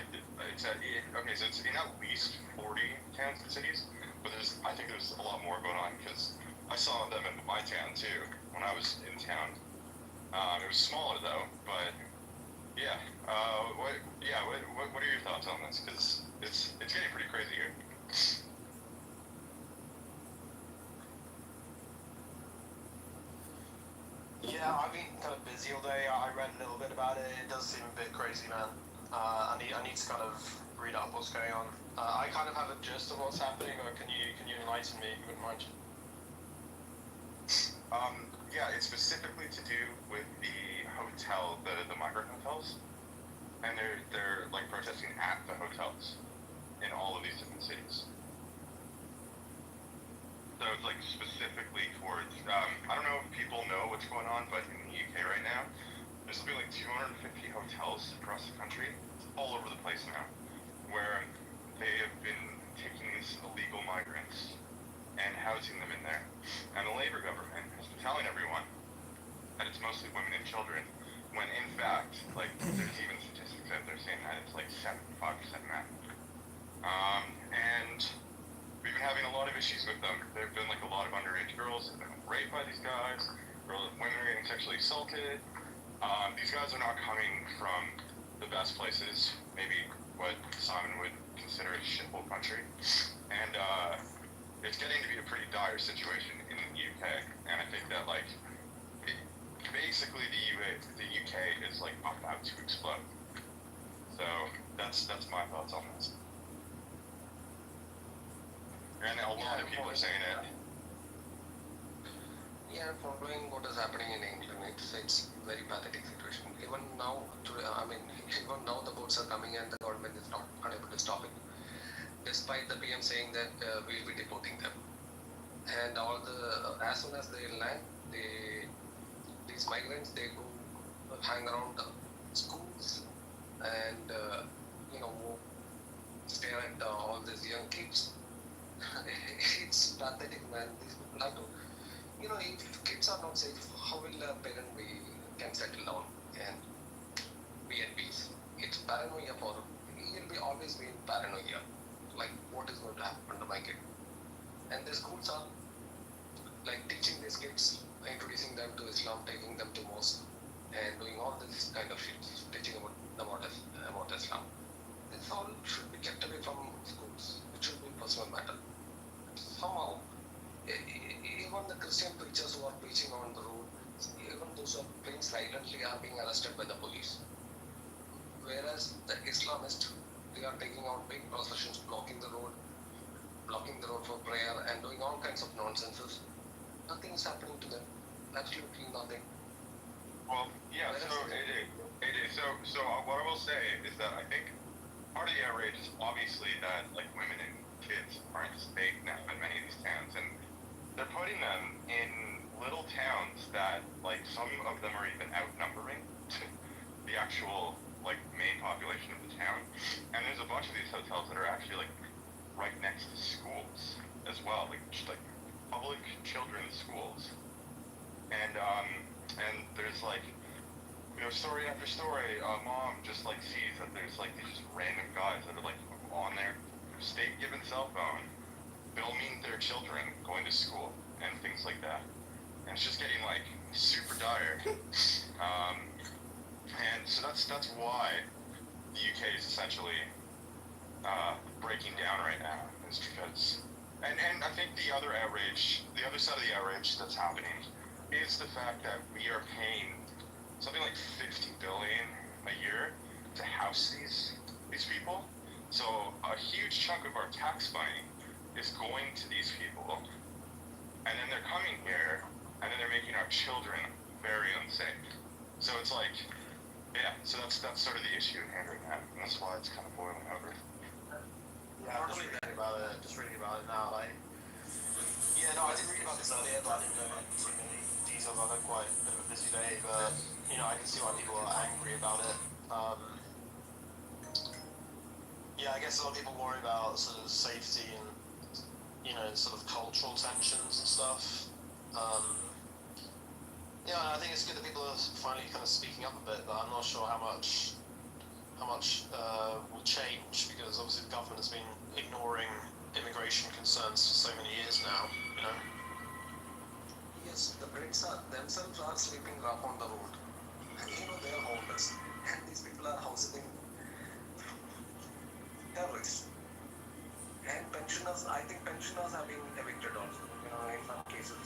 at least 40 towns and cities, but I think there's a lot more going on because I saw them in my town too when I was in town. It was smaller though, but yeah. What are your thoughts on this? Because it's getting pretty crazy here. Yeah, I've been kind of busy all day. I read a little bit about it. It does seem a bit crazy, man. I need to kind of read up what's going on. I kind of have a gist of what's happening, or can you enlighten me if you wouldn't mind? Yeah, it's specifically to do with the hotels, and they're like protesting at the hotels in all of these different cities. So it's like specifically towards, I don't know if people know what's going on, but in the UK right now, there's something like 250 hotels across the country, all over the place now, where they have been taking these illegal migrants and housing them in there. And the Labour government has been telling everyone that it's mostly women and children, when in fact, like, there's even statistics out there saying that it's like 75% men. And we've been having a lot of issues with them. There have been like a lot of underage girls that have been raped by these guys, women are getting sexually assaulted. These guys are not coming from the best places, maybe what Simon would consider a shithole country. And it's getting to be a pretty dire situation in the UK. And I think that like, basically the UK is like about to explode. So that's my thoughts on this. And a lot of people are saying it. Yeah, following what is happening in England, it's very pathetic situation. Even now, even now the boats are coming and the government is not unable to stop it, despite the PM saying that we'll be deporting them. And as soon as they land, these migrants, they go hang around the schools and stare at all these young kids. It's pathetic, man. These people have to, if kids are not safe, how will a parent can settle down and be at peace? It's paranoia he'll be always be in paranoia, like what is going to happen to my kid. And the schools are like teaching these kids, introducing them to Islam, taking them to mosque, and doing all this kind of shit, teaching about Islam. This all should be kept away from schools. It should be personal matter. Somehow, even the Christian preachers who are preaching on the road, even those who are praying silently are being arrested by the police. Whereas the Islamists, they are taking out big processions, blocking the road for prayer and doing all kinds of nonsenses. Nothing is happening to them. Absolutely nothing. Well, yeah, so so what I will say is that I think part of the outrage is obviously that like women and kids aren't safe now in many of these towns, and they're putting them in little towns that like some of them are even outnumbering the actual like main population of the town. And there's a bunch of these hotels that are actually like right next to schools as well, like just like public children's schools. And there's like, story after story, mom just like sees that there's like these just random guys that are like on their state-given cell phone filming their children going to school and things like that. And it's just getting like super dire. And so that's why the UK is essentially breaking down right now, is because, and I think the other side of the outrage that's happening is the fact that we are paying something like $50 billion a year to house these people. So a huge chunk of our tax money is going to these people, and then they're coming here, and then they're making our children very unsafe. So it's like, yeah, so that's sort of the issue in hand right now, and that's why it's kind of boiling over. Yeah, I'm just reading about it now, like, yeah, no, I did read about this earlier, but I didn't know too many details. I've had quite a bit of a busy day, but, I can see why people are angry about it. Yeah, I guess a lot of people worry about sort of safety and, sort of cultural tensions and stuff. Yeah, I think it's good that people are finally kind of speaking up a bit, but I'm not sure how much will change, because obviously the government has been ignoring immigration concerns for so many years now, Yes, the Brits themselves are sleeping rough on the road. And they are homeless. And these people are housing terrorists. And pensioners, I think pensioners have been evicted also, in some cases.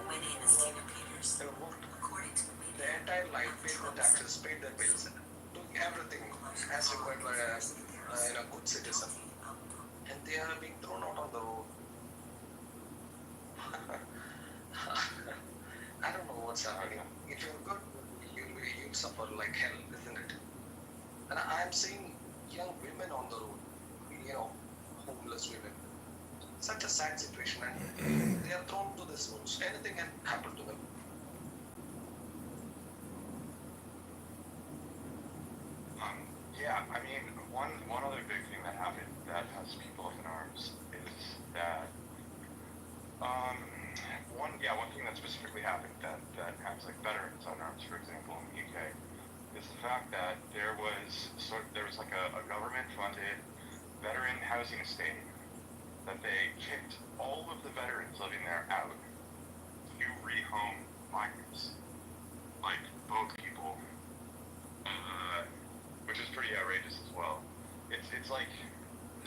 My name is Tina Peters. They worked According to the media, their entire life, paid their taxes, paid their bills, doing everything as required by a good citizen. And they are being thrown out on the road. I don't know what's happening. If you're good, you'll suffer like hell, isn't it? And I'm seeing young women on the road, you know, homeless women. Such a sad situation, and they are thrown to this roads. Anything can happen to them. Yeah, I mean, one other big thing that happened that has people up in arms is that one thing that specifically happened that has like veterans on arms, for example, in the UK, is the fact that there was like a government funded veteran housing estate that they kicked all of the veterans living there out to rehome migrants, like boat people, which is pretty outrageous as well. It's like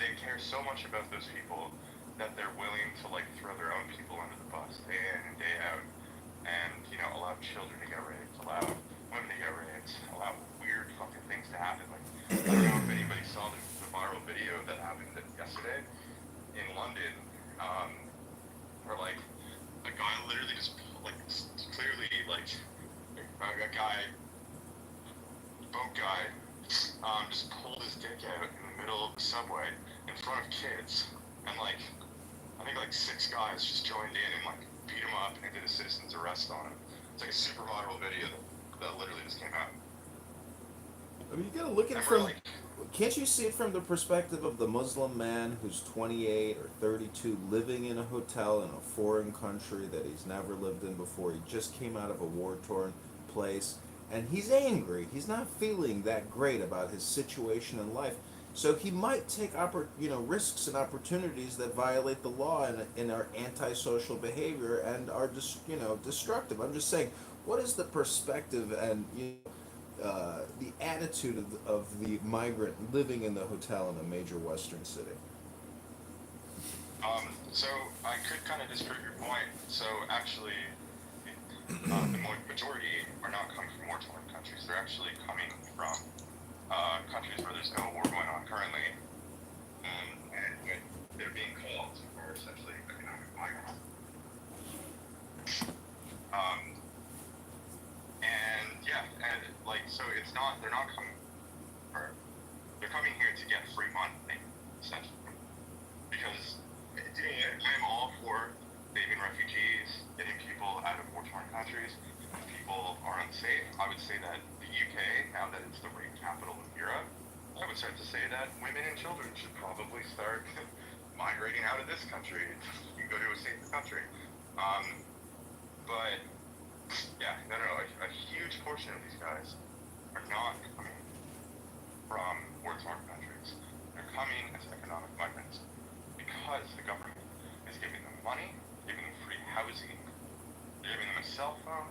they care so much about those people that they're willing to like throw their own people under the bus day in and day out, and allow children to get raped, allow women to get raped, allow weird fucking things to happen. Like I don't know if anybody saw the viral video that happened yesterday in London, where like a guy literally just like clearly like a guy boat guy just pulled his dick out in the middle of the subway in front of kids, and like I think like 6 guys just joined in and like beat him up and did a citizen's arrest on him. It's like a super viral video that literally just came out. I mean, you gotta look at it from. Can't you see it from the perspective of the Muslim man who's 28 or 32, living in a hotel in a foreign country that he's never lived in before? He just came out of a war-torn place, and he's angry. He's not feeling that great about his situation in life. So he might take risks and opportunities that violate the law and are antisocial behavior and are destructive. I'm just saying, what is the perspective and the attitude of the migrant living in the hotel in a major Western city? So I could kind of disprove your point. So actually, the majority are not coming from war-torn countries. They're actually coming from countries where there's no war going on currently, and they're being called for essentially economic migrants. So they're not coming, or they're coming here to get free money, essentially, because I'm all for saving refugees, getting people out of war-torn countries. If people are unsafe, I would say that the UK, now that it's the rape capital of Europe, I would start to say that women and children should probably start migrating out of this country. You go to a safer country. But yeah, no, a huge portion of these guys are not coming from war-torn countries. They're coming as economic migrants because the government is giving them money, giving them free housing, they're giving them a cell phone,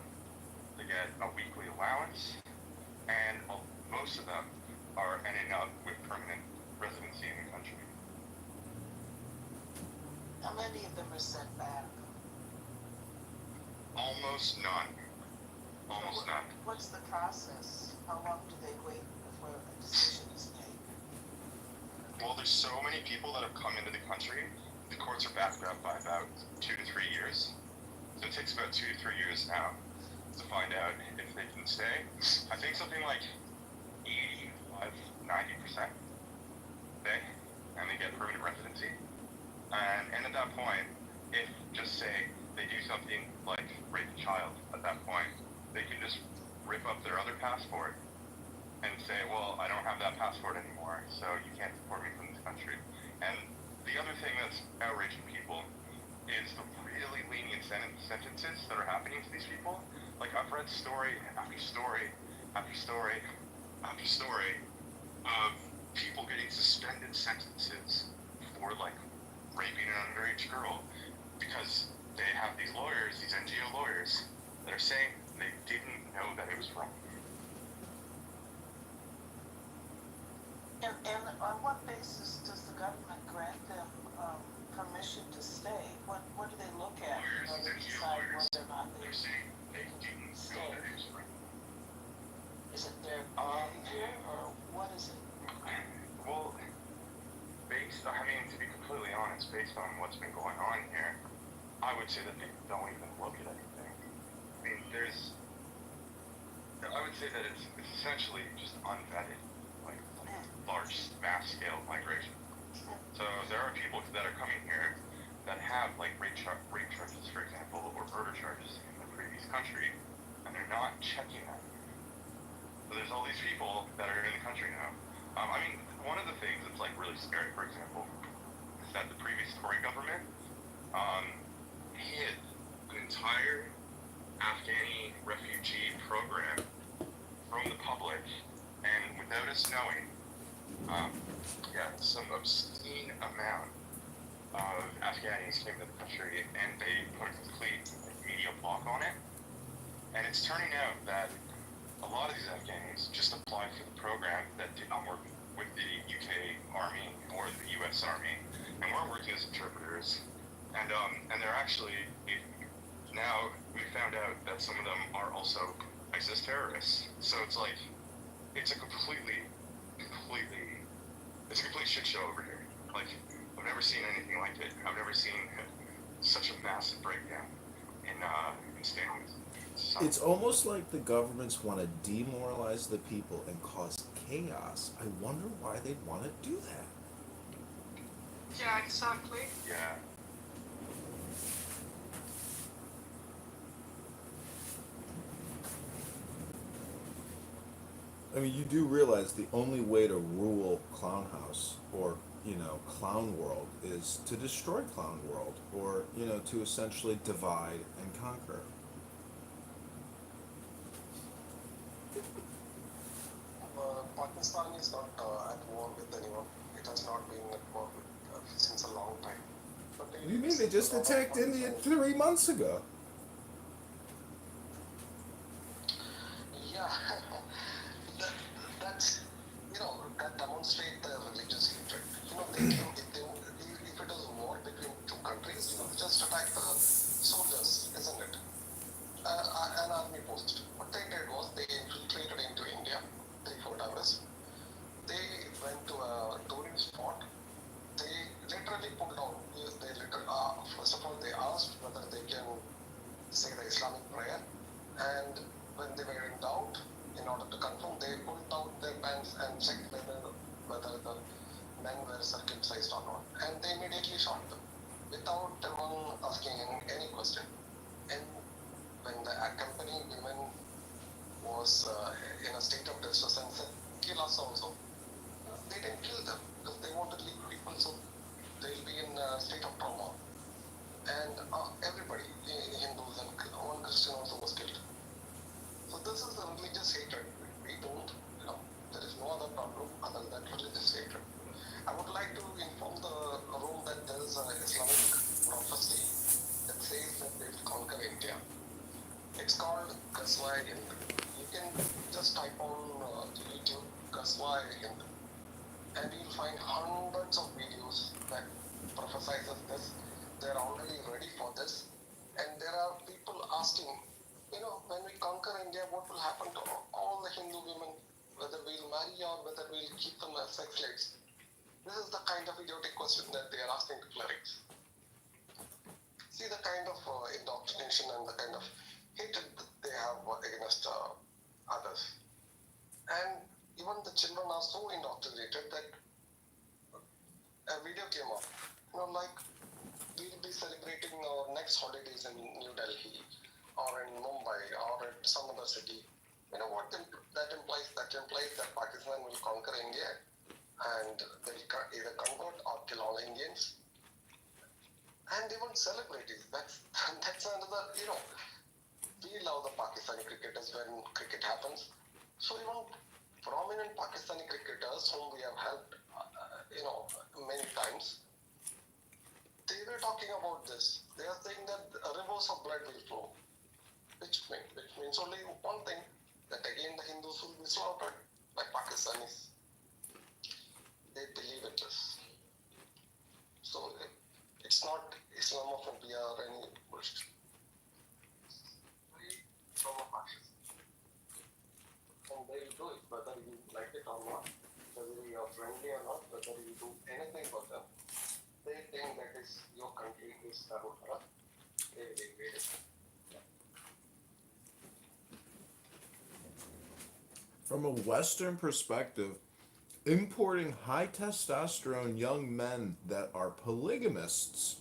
they get a weekly allowance, and most of them are ending up with permanent residency in the country. How many of them are sent back? Almost none. Almost none. What's the process? How long do they wait before a decision is made? Well, there's so many people that have come into the country, the courts are backed up by about 2 to 3 years. So it takes about 2 to 3 years now to find out if they can stay. I think something like 85-90% stay, and they get permanent residency. And at that point, if just say they do something like rape a child, at that point, they can just rip up their other passport and say, well, I don't have that passport anymore, so you can't deport me from this country. And the other thing that's outraging people is the really lenient sentences that are happening to these people. Like, I've read story after story after story after story of people getting suspended sentences for, like, raping an underage girl because they have these lawyers, these NGO lawyers, that are saying they didn't know that it was wrong. And on what basis does the government grant them permission to stay? What do they look at in order to decide whether or not they can stay? Is it their behavior, or what is it? Well, to be completely honest, based on what's been going on here, I would say that they don't even look at anything. I mean, I would say that it's essentially just unvetted. Like, large, mass-scale migration. So there are people that are coming here that have like rape charges, for example, or murder charges in the previous country, and they're not checking that. So there's all these people that are in the country now. I mean, one of the things that's like really scary, for example, is that the previous Tory government hid an entire Afghani refugee program from the public, and without us knowing, some obscene amount of Afghanis came to the country, and they put a complete media block on it. And it's turning out that a lot of these Afghanis just applied for the program that did not work with the UK Army or the US Army, and we're working as interpreters. And they're actually, now we found out that some of them are also ISIS terrorists. So it's like, it's a complete shit show over here. Like, I've never seen anything like it. I've never seen such a massive breakdown in standings. It's almost like the governments want to demoralize the people and cause chaos. I wonder why they'd want to do that. Yeah, exactly. Yeah. I mean, you do realize the only way to rule Clown House or, Clown World is to destroy Clown World or, to essentially divide and conquer. Pakistan is not at war with anyone. It has not been at war since a long time. But What do you mean? They just attacked India 3 months ago. Yeah, that's that demonstrates the religious hatred. If it is a war between two countries, just attack the soldiers, isn't it? An army post. What they did was they infiltrated into India, 3-4 hours. They went to a touring spot. They literally pulled out. First of all, they asked whether they can say the Islamic prayer, and when they were in doubt, in order to confirm, they pulled out their pants and checked whether the men were circumcised or not, and they immediately shot them without even asking any question. And when the accompanying women was in a state of distress and said, "Kill us also," they didn't kill them because they wanted to leave people, so they'll be in a state of trauma. And everybody, Hindus and one Christian also was killed. So this is the religious hatred. We don't, there is no other problem other than religious hatred. I would like to inform the room that there is an Islamic prophecy that says that they will conquer India. It's called Ghazwa Hind. You can just type on YouTube Ghazwa Hind, and you'll find hundreds of videos that prophesizes this. They're already ready for this, and there are people asking, when we conquer India, what will happen to all the Hindu women, whether we'll marry or whether we'll keep them as sex slaves? This is the kind of idiotic question that they are asking to clerics. See the kind of indoctrination and the kind of hatred that they have against others. And even the children are so indoctrinated that a video came up, like we'll be celebrating our next holidays in New Delhi or in Mumbai or in some other city. What that implies? That implies that Pakistan will conquer India and they will either convert or kill all Indians. And even celebrities, that's another, we love the Pakistani cricketers when cricket happens. So even prominent Pakistani cricketers whom we have helped, many times, they were talking about this. They are saying that rivers of blood will flow, which means only one thing, that again the Hindus will be slaughtered by Pakistanis. They believe it is. So it's not Islamophobia or any bullshit. From a fascist. And they will do it, whether you like it or not, whether you are friendly or not, whether you do anything for them. They think that is your country is Darul. They will invade it. From a Western perspective, importing high testosterone young men that are polygamists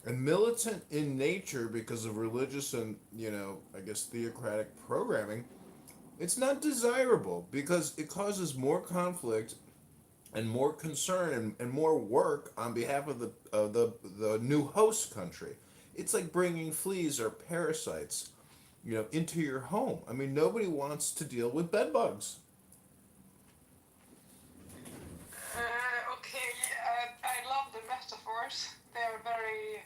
and militant in nature because of religious and, I guess theocratic programming, it's not desirable because it causes more conflict and more concern and more work on behalf of the new host country. It's like bringing fleas or parasites, into your home. I mean, nobody wants to deal with bed bugs. Okay, I love the metaphors. They're very.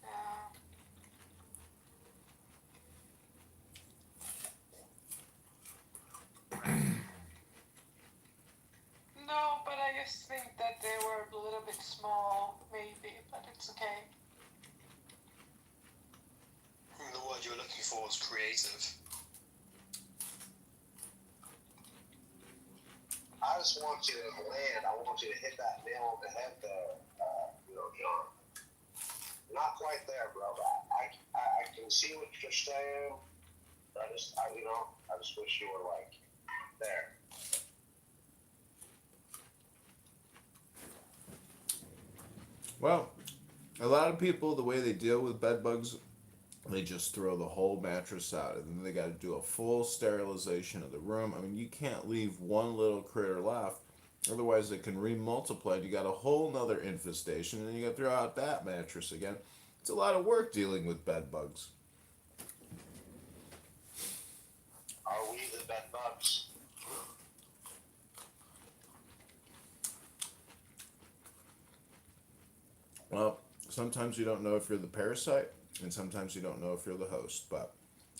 Uh, no, but I just think that they were a little bit small, maybe, but it's okay. The word you were looking for was creative. I just want you to land. I want you to hit that nail on the head there, John. Not quite there, bro. I can see what you're saying. I just wish you were like there. Well, a lot of people, the way they deal with bed bugs, they just throw the whole mattress out and then they got to do a full sterilization of the room. I mean, you can't leave one little critter left, otherwise they can remultiply. You got a whole nother infestation and then you got to throw out that mattress again. It's a lot of work dealing with bed bugs. Are we the bed bugs? Well, sometimes you don't know if you're the parasite and sometimes you don't know if you're the host, but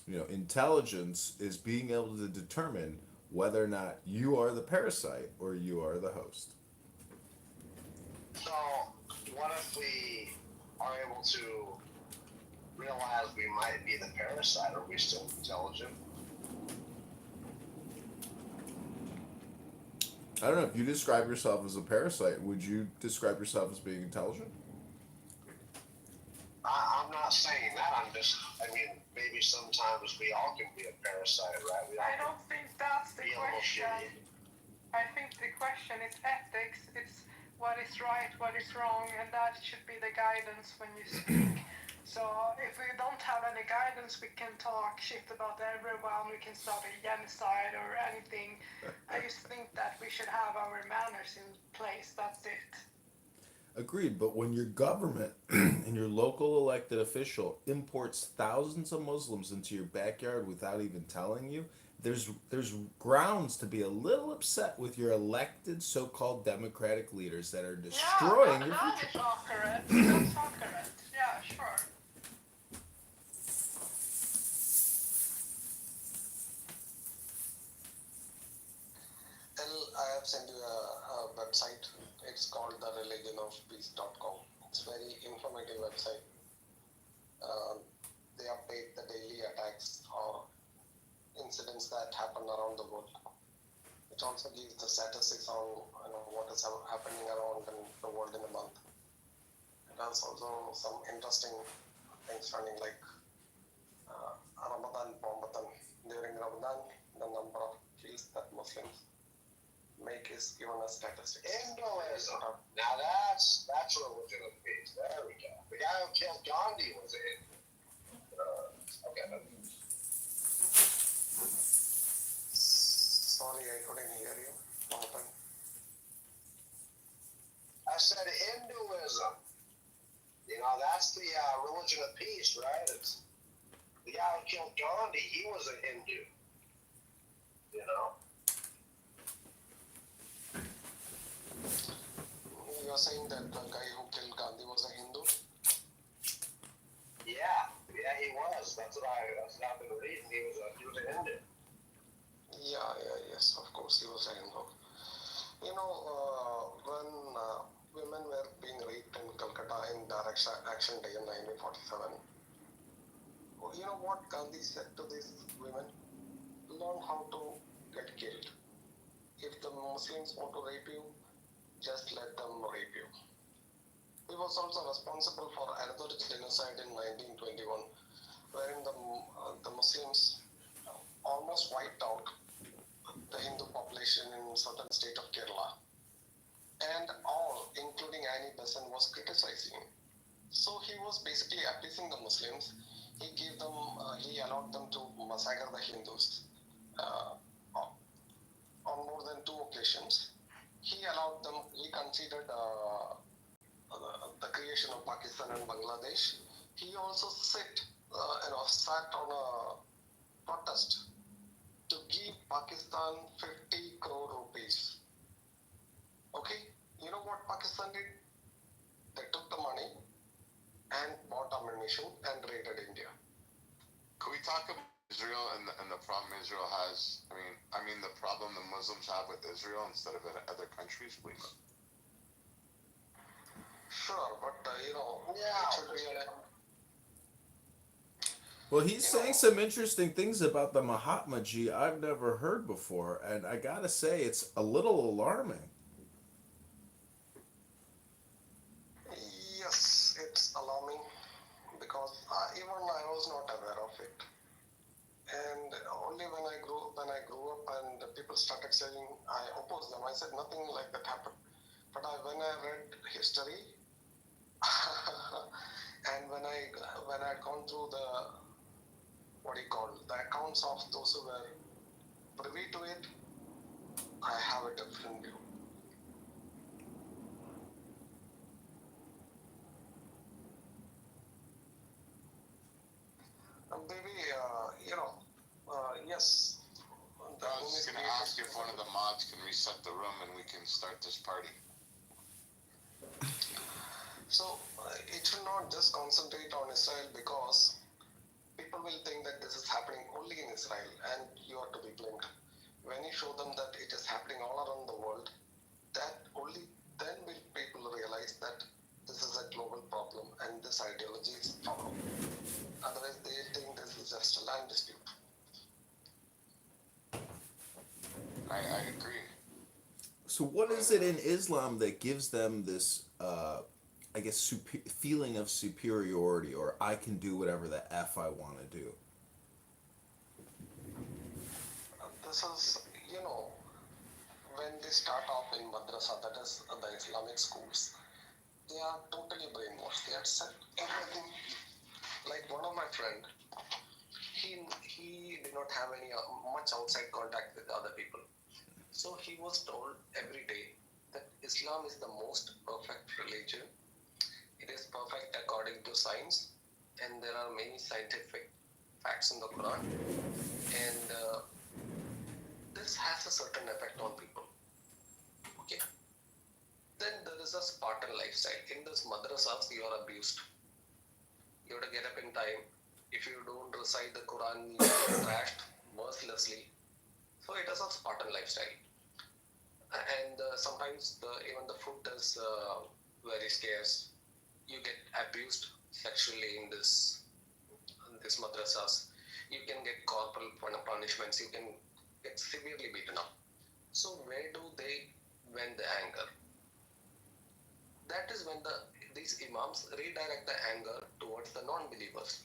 intelligence is being able to determine whether or not you are the parasite or you are the host. So, what if we are able to realize we might be the parasite? Are we still intelligent? I don't know, if you describe yourself as a parasite, would you describe yourself as being intelligent? I'm not saying that. Maybe sometimes we all can be a parasite, right? I don't think that's the question. I think the question is ethics. It's what is right, what is wrong, and that should be the guidance when you speak. So if we don't have any guidance, we can talk shit about everyone, we can start a genocide or anything. I just think that we should have our manners in place, that's it. Agreed, but when your government and your local elected official imports thousands of Muslims into your backyard without even telling you, there's grounds to be a little upset with your elected so-called democratic leaders that are destroying your that future. is accurate. That's accurate. Yeah, sure. I have sent you a website. It's called thereligionofpeace.com. It's very informative website. They update the daily attacks or incidents that happen around the world. It also gives the statistics on what is happening around in the world in a month. It has also some interesting things running like Ramadan bombathon. During Ramadan, the number of kills that Muslims make is given a statistic. Hinduism. Now that's religion of peace. There we go. The guy who killed Gandhi was a Hindu. Okay. Sorry, I couldn't hear you. I said Hinduism. That's the religion of peace, right? It's the guy who killed Gandhi. He was a Hindu. You are saying that the guy who killed Gandhi was a Hindu? Yeah, he was. That's what I've been reading. He was a Hindu. Yes, of course, he was a Hindu. When women were being raped in Calcutta in Direct Action Day in 1947, you know what Gandhi said to these women? Learn how to get killed. If the Muslims want to rape you, just let them rape you. He was also responsible for another genocide in 1921, wherein the Muslims almost wiped out the Hindu population in certain state of Kerala. appeasing the Muslims, he allowed them to massacre the Hindus on more than two occasions. He considered the creation of Pakistan and Bangladesh. He also sat on a protest to give Pakistan 50 crore rupees. Okay, you know what Pakistan did? They took the money and bought ammunition and raided India. Could we talk about Israel and the problem Israel has? I mean the problem the Muslims have with Israel instead of in other countries, please. Sure, but Yeah. it should be Well, he's saying some interesting things about the Mahatma Ji I've never heard before, and I gotta say it's a little alarming. Yes, it's alarming because even I was not aware of it, and only when I grew up and the people started saying I opposed them. I said nothing like that happened, but when I read history, and when I had gone through the accounts of those who were privy to it, I have a different view. Maybe, yes. I was just going to ask if one of the mods can reset the room and we can start this party. So, it should not just concentrate on Israel because people will think that this is happening only in Israel and you are to be blamed. When you show them that it is happening all around the world, that only then will people realize that this is a global problem and this ideology is a problem. Otherwise, they think this is just a land dispute. I agree. So, what is it in Islam that gives them this, I guess, feeling of superiority, or I can do whatever the F I want to do? This is, when they start off in madrasa, that is the Islamic schools, they are totally brainwashed. They are set everything. Like one of my friend, he did not have any much outside contact with other people. So he was told every day that Islam is the most perfect religion. It is perfect according to science, and there are many scientific facts in the Quran. And this has a certain effect on people. Okay. Then there is a Spartan lifestyle. In this madrasas, you are abused. You have to get up in time. If you don't recite the Quran, you are trashed mercilessly. So it is a Spartan lifestyle. And sometimes even the food is very scarce. You get abused sexually in this madrasas. You can get corporal punishments. You can get severely beaten up. So where do they vent the anger? That is when these imams redirect the anger towards the non-believers.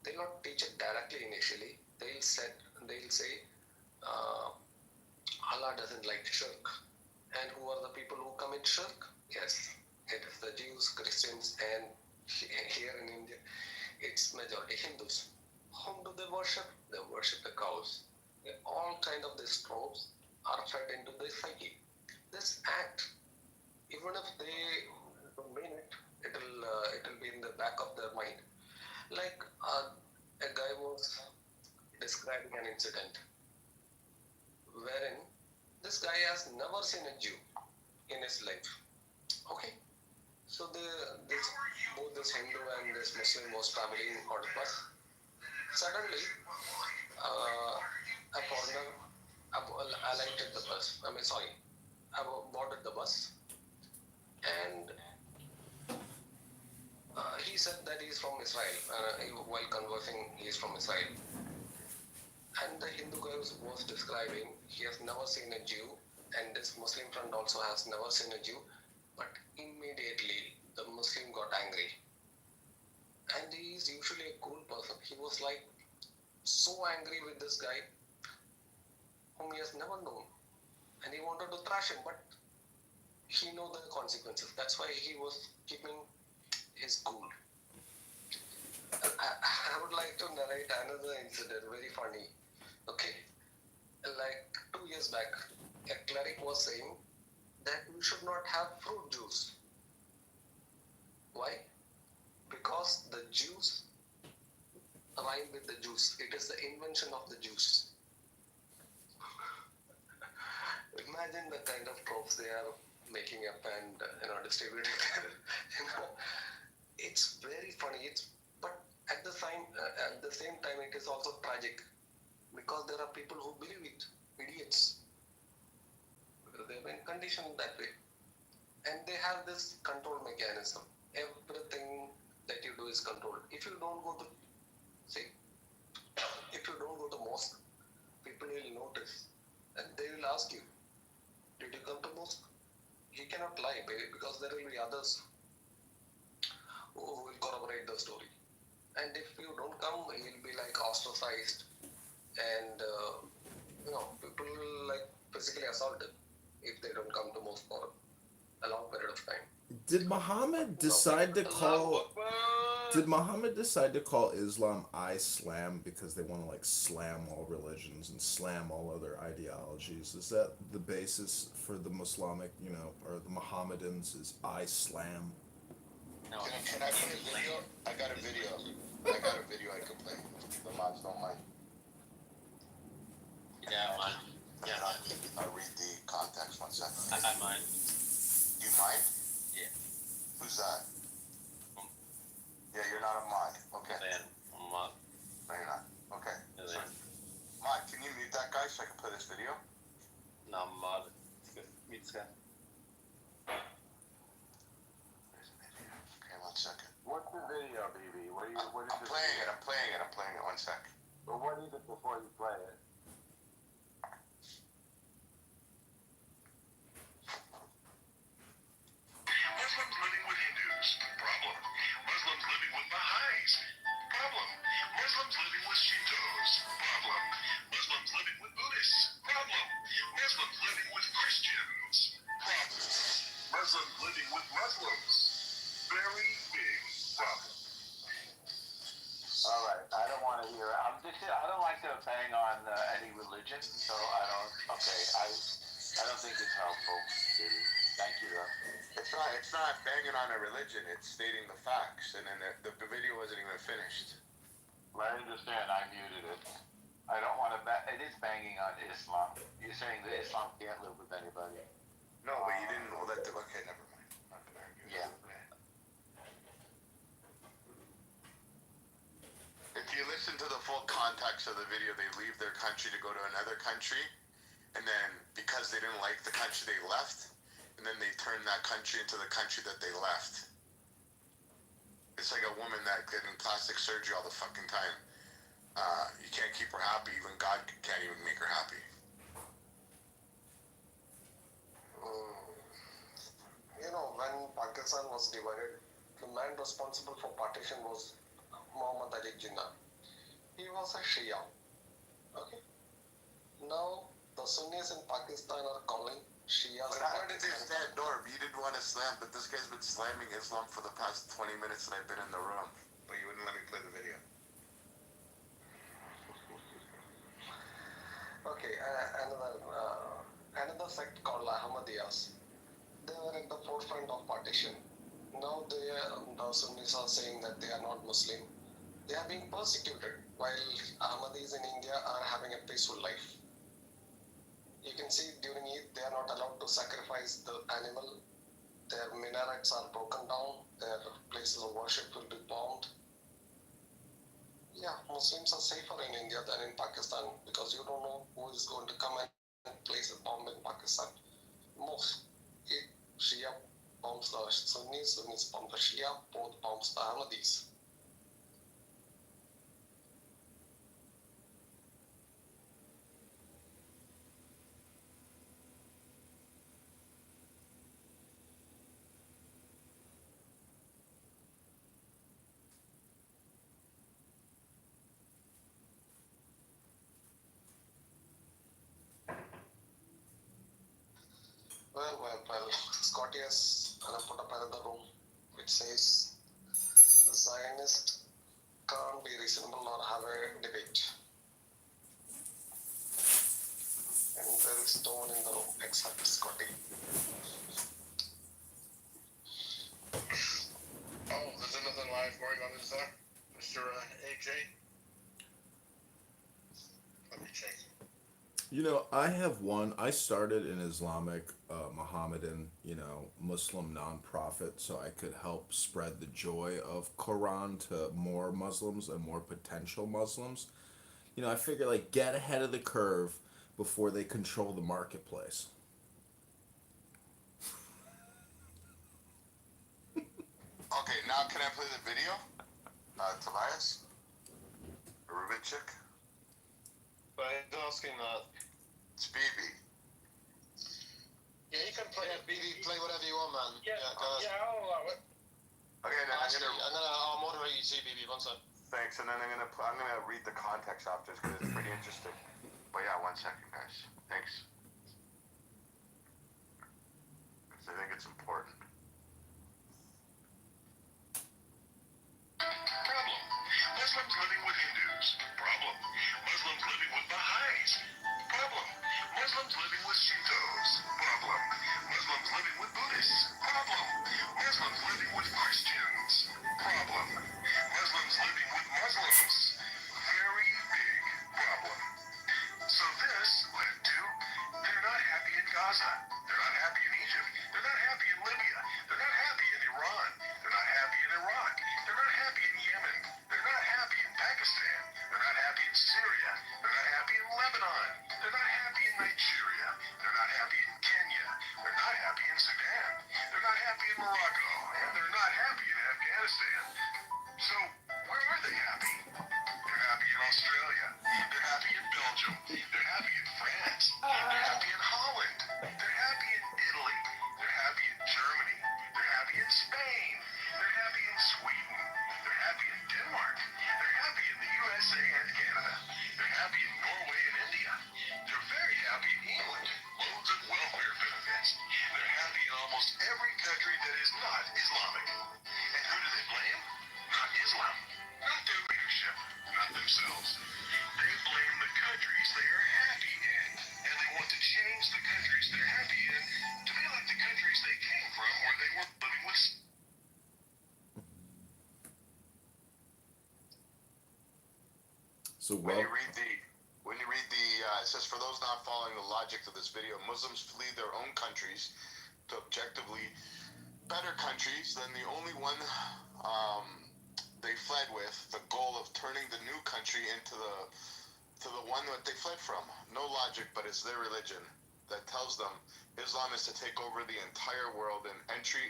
They'll not teach it directly initially. They'll say, Allah doesn't like shirk. And who are the people who commit shirk? Yes, it is the Jews, Christians, and here in India, it's majority Hindus. Whom do they worship? They worship the cows. All kind of these tropes are fed into their psyche. This act, even if they don't mean it, it'll be in the back of their mind. Like a guy was describing an incident wherein this guy has never seen a Jew in his life. Okay, so both this Hindu and this Muslim was traveling on a bus. Suddenly, a foreigner alighted the bus. I boarded the bus, and he said that he is from Israel. While conversing, he is from Israel. And the Hindu guy was describing he has never seen a Jew, and this Muslim friend also has never seen a Jew. But immediately the Muslim got angry. And he is usually a cool person. He was like so angry with this guy whom he has never known. And he wanted to thrash him, but he knew the consequences. That's why he was keeping his cool. I would like to narrate another incident, very funny. Okay, like 2 years back, a cleric was saying that we should not have fruit juice. Why? Because the juice rhyme with the juice. It is the invention of the juice. Imagine the kind of tropes they are making up and distributing. you know, it's very funny. But at the same time, it is also tragic because there are people who believe it, idiots, because they've been conditioned that way, and they have this control mechanism. Everything that you do is controlled. If you don't go to say, if you don't go to mosque, people will notice and they will ask you, "Did you come to mosque?" He cannot lie because there will be others who will corroborate the story. And if you don't come, he will be like ostracized, and people will like physically assaulted if they don't come to mosque for a long period of time. Did Muhammad decide to call? Did Muhammad decide to call Islam Islam because they want to like slam all religions and slam all other ideologies? Is that the basis for the Muslimic, or the Mohammedans is Islam? No, Can I play a video? I got a video. I can play. The mods don't mind. yeah, mine. Yeah, I'll read the context 1 second. I mind. You mind? Yeah. Who's that? Yeah, you're not a mod. Okay. Then, mod. No, you're not. Okay. And then, Mod, can you mute that guy so I can play this video? no, mod. It's good. Okay, 1 second. What's the video, BB? I'm playing it. 1 sec. But what is it before you play it? Muslims living with Hindus. Problem. Muslims living with Baha'is. Problem. Muslims living with Shintos. Problem. Muslims living with Buddhists. Problem. Muslims living with Christians. Problem. Muslims living with Muslims. Very big problem. All right, I don't want to hear. I don't like to bang on any religion, so I don't. Okay, I don't think it's helpful. BB. Thank you, though. It's not banging on a religion. It's stating the facts, and then the video wasn't even finished. I understand. I muted it. I don't want to. It is banging on Islam. You're saying that Islam can't live with anybody. No, but you didn't know that. Okay, never mind. I'm not gonna argue. Yeah. If you listen to the full context of the video, they leave their country to go to another country, and then because they didn't like the country they left, and then they turn that country into the country that they left. It's like a woman that getting plastic surgery all the fucking time. You can't keep her happy. Even God can't even make her happy. When Pakistan was divided, the man responsible for partition was Muhammad Ali Jinnah. He was a Shia. Okay. Now the Sunnis in Pakistan are calling Shia. But I heard it is that door. You didn't want to slam, but this guy's been slamming Islam for the past 20 minutes that I've been in the room. But you wouldn't let me play the video. Okay, another sect called Ahmadiyas. They were at the forefront of partition. Now the Sunnis are saying that they are not Muslim. They are being persecuted, while Ahmadis in India are having a peaceful life. You can see during Eid, they are not allowed to sacrifice the animal. Their minarets are broken down. Their places of worship will be bombed. Yeah, Muslims are safer in India than in Pakistan because you don't know who is going to come and place a bomb in Pakistan. Most Shia bombs the Sunnis, Sunnis bomb the Shia, both bombs the Ahmadis. Well, Scotty has put up another room which says the Zionist can't be reasonable or have a debate. And there is tone in the room, except Scotty. Oh, there's another live going on, is there? Mr. AJ? Let me check. You know, I have one. I started an Islamic, Mohammedan, Muslim nonprofit so I could help spread the joy of Quran to more Muslims and more potential Muslims. I figure like get ahead of the curve before they control the marketplace. Okay, now can I play the video? Tobias? Ruben chick? But he's asking that. It's BB. Yeah, you can play it. BB, play whatever you want, man. Yeah, I'll allow it. Okay, then I'll moderate you too, BB, one second. Thanks, and then I'm gonna read the context after because it's pretty interesting. But yeah, 1 second, guys. Thanks. Because I think it's important. Problem. Muslims living with Hindus. Problem. Muslims living with Baha'is. Problem. Muslims living with Shintos. Problem. Muslims living with Buddhists. Problem. Muslims living with Christians. Problem. Muslims living with Muslims. Very big problem. So this led to they're not happy in Gaza. They're not happy in Egypt. They're not happy in Libya. They're not happy in Iran. They're not happy in Iraq. They're not happy in Yemen. They're not happy in Pakistan. They're not happy in Syria. They're not happy in Lebanon. They're not happy in Nigeria. They're not happy in Kenya. They're not happy in Sudan. They're not happy in Morocco. And they're not happy in Afghanistan. So, where are they happy? They're happy in Australia. They're happy in Belgium. They're happy in France. They're happy in Holland. They're happy in Italy. They're happy in Germany. They're happy in Spain. They're happy in Sweden. They're happy in Denmark. They're happy in the USA and Canada. They're happy in Norway and India. They're very happy in England. Loads of welfare benefits. They're happy in almost every country that is not Islamic. And who do they blame? Not Islam. Not their leadership. Not themselves. They blame the countries they are happy in. And they want to change the countries they're happy in to be like the countries they came from where they were living with. So When you read the, it says, for those not following the logic of this video, Muslims flee their own countries to objectively better countries than the only one they fled with, the goal of turning the new country into the one that they fled from. No logic, but it's their religion that tells them Islam is to take over the entire world and enter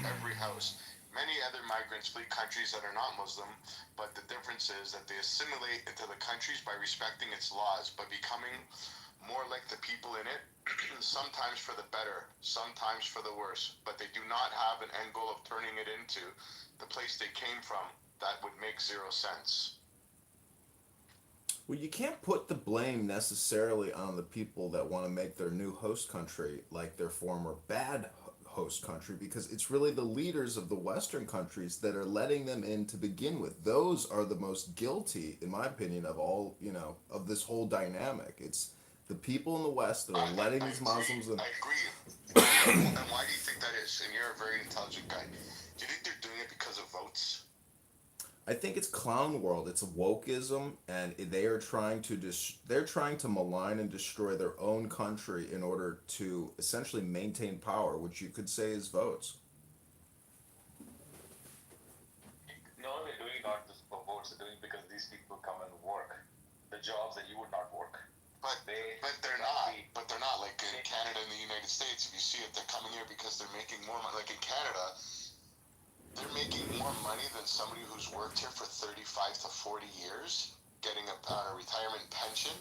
every house. Many other migrants flee countries that are not Muslim, but the difference is that they assimilate into the countries by respecting its laws, but becoming more like the people in it, sometimes for the better, sometimes for the worse, but they do not have an end goal of turning it into the place they came from. That would make zero sense. Well, you can't put the blame necessarily on the people that want to make their new host country like their former bad host country, because it's really the leaders of the Western countries that are letting them in to begin with. Those are the most guilty, in my opinion, of all, of this whole dynamic. It's the people in the West that are letting these Muslims in. I agree. And why do you think that is? And you're a very intelligent guy. Do you think they're doing it because of votes? I think it's clown world. It's wokeism, and they are trying to they're trying to malign and destroy their own country in order to essentially maintain power, which you could say is votes. No, they're doing not just for votes. They're doing because these people come and work the jobs that you would not work. But they're not. But they're not like in Canada and the United States. If you see it, they're coming here because they're making more money. Like in Canada, they're making more money than somebody who's worked here for 35 to 40 years, getting a retirement pension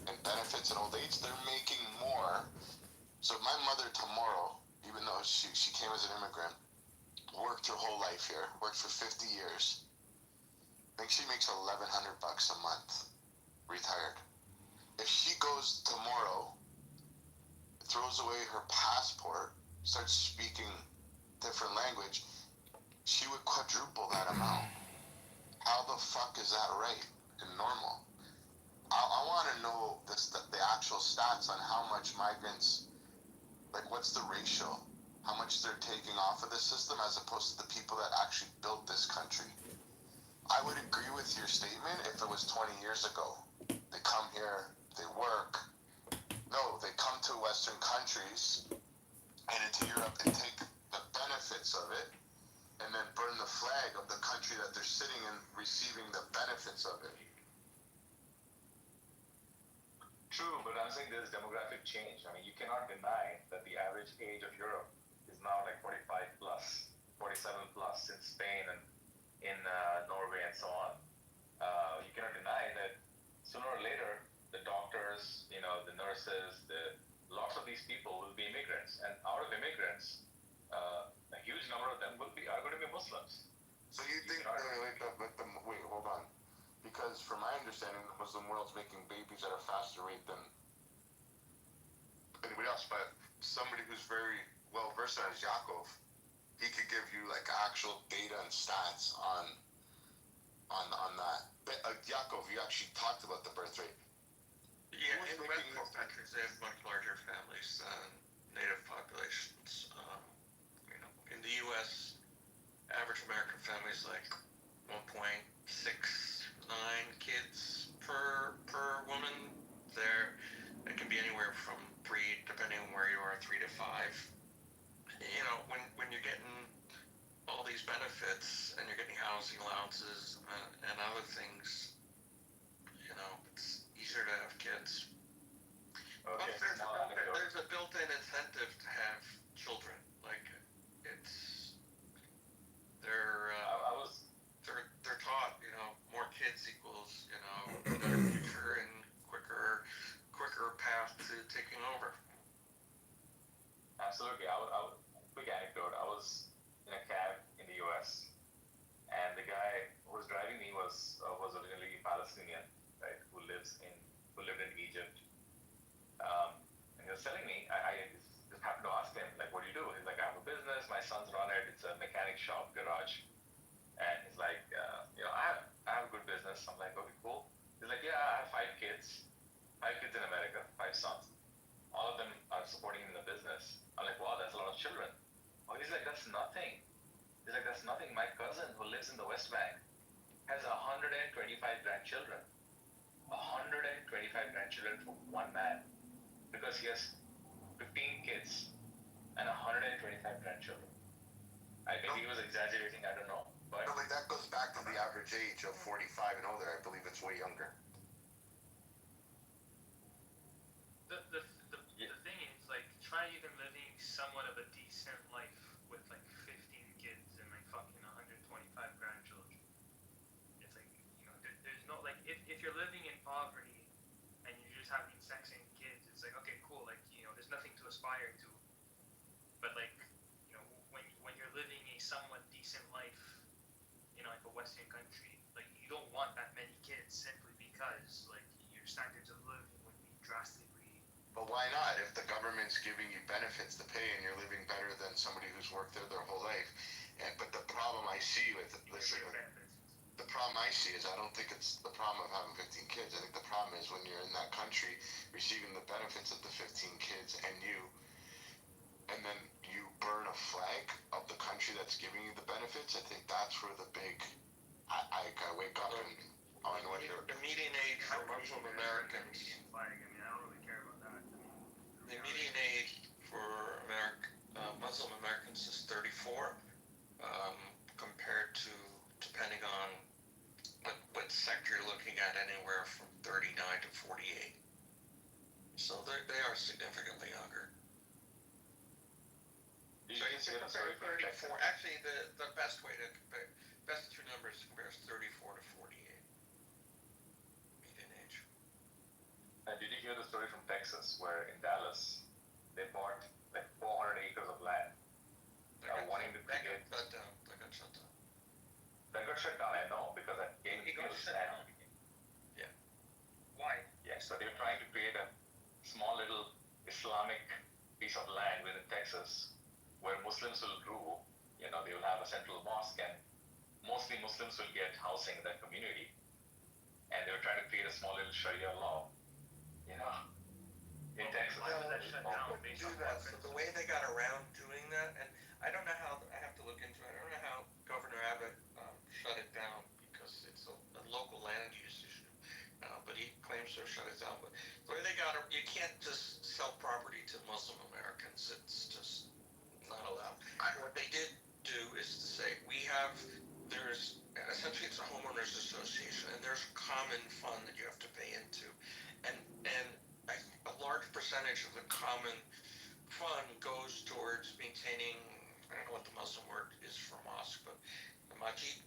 and benefits and old age. They're making more. So my mother tomorrow, even though she came as an immigrant, worked her whole life here, worked for 50 years. I think she makes $1,100 a month, retired. If she goes tomorrow, throws away her passport, starts speaking different language, she would quadruple that amount. How the fuck is that right and normal? I want to know the actual stats on how much migrants, like what's the ratio, how much they're taking off of the system as opposed to the people that actually built this country. I would agree with your statement if it was 20 years ago. They come here, they work. No, they come to Western countries and into Europe and take the benefits of it and then burn the flag of the country that they're sitting in receiving the benefits of it. True, but I'm saying there's demographic change. I mean, you cannot deny that the average age of Europe is now like 45 plus, 47 plus in Spain and in Norway and so on. You cannot deny that sooner or later, the doctors, the nurses, lots of these people will be immigrants. And out of immigrants, a huge number of them are going to be Muslims. So you think, wait, hold on. Because from my understanding, the Muslim world's making babies at a faster rate than anybody else. But somebody who's very well versed on Yaakov, he could give you like actual data and stats on that. But, Yaakov, you actually talked about the birth rate. Yeah, in Western countries, they have much larger families than native populations. In the U.S., average American family is like 1.69 kids per woman. It can be anywhere from 3, depending on where you are, 3 to 5. When you're getting all these benefits and you're getting housing allowances and other things, it's easier to have kids. Okay, But there's a built-in incentive to have children. Like they're taught, more kids equals, better future and quicker path to taking over. Absolutely. Quick anecdote. I was in a cab in the U.S. and the guy who was driving me was originally Palestinian, right? Who lived in Egypt. And he was telling me, I just happened to ask him, like, what do you do? He's like, I have a business. My sons run it. It's a mechanic shop, garage. And he's like, I have a good business. I'm like, okay, cool. He's like, yeah, I have 5 kids. 5 kids in America, 5 sons. All of them are supporting him in the business. I'm like, wow, that's a lot of children. Oh, he's like, that's nothing. He's like, that's nothing. My cousin who lives in the West Bank has 125 grandchildren. 125 grandchildren for one man. Because he has 15 kids and 125 grandchildren. Maybe he was exaggerating, I don't know. But no, that goes back to the average age of 45 and older. I believe it's way younger. The thing is, like, try even living somewhat of a decent life with like 15 kids and like fucking 125 grandchildren. It's like, there's no, like, if you're living in poverty and you're just having sex and kids, it's like, okay, cool, like, there's nothing to aspire to. But like, when you're living a somewhat decent life in like a Western country, like, you don't want that many kids simply because like your standards of living would be drastically. But why not? If the government's giving you benefits to pay and you're living better than somebody who's worked there their whole life. But the problem I see with the problem I see is I don't think it's the problem of having 15 kids. I think the problem is when you're in that country receiving the benefits of the 15 kids and then you burn a flag of the country that's giving you the benefits. I think that's where the big I wake up and I know what the median age for Muslim Americans. The median age for Muslim Americans is 34, compared to, depending on what sector you're looking at, anywhere from 39 to 48. So they are significantly younger. So you can compare 34. Actually, the best way to compare, best two numbers to compare is 34 to 48 median age. Did you hear the story from Texas where in Dallas they bought like 400 acres of land, wanting to create? That got shut down. That got shut down. I know because that game got shut down. Yeah. Why? Yeah. So they're trying to create a small little Islamic piece of land within Texas where Muslims will rule. They will have a central mosque and mostly Muslims will get housing in that community, and they were trying to create a small little Sharia law, you know, in Texas. Why would they do that? So the way they got around doing that, and I don't know how, I have to look into it, I don't know how Governor Abbott shut it down, because it's a local land use issue, but he claims to have shut it down. But the way they got it, you can't just sell property to Muslim Americans, it's just not allowed. What they did do is to say, there's, essentially it's a homeowners association, and there's a common fund that you have to pay into, and a large percentage of the common fund goes towards maintaining, I don't know what the Muslim word is for mosque, but the masjid,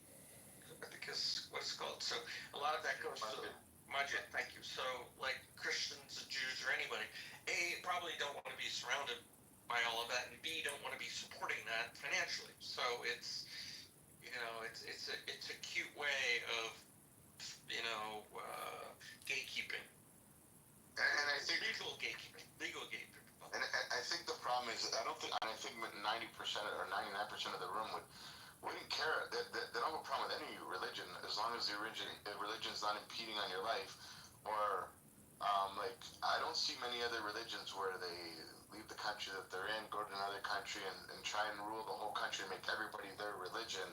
I think is what it's called. So a lot of that goes to masjid, thank you. So like Christians, Jews, or anybody, A, probably don't want to be surrounded by all of that, and B, don't want to be supporting that financially. So it's, it's a cute way of, gatekeeping. And I think legal gatekeeping. And I think the problem is, I think 90% or 99% of the room wouldn't care. They don't have a problem with any religion as long as the religion's not impeding on your life. Or, I don't see many other religions where they leave the country that they're in, go to another country, and try and rule the whole country and make everybody their religion,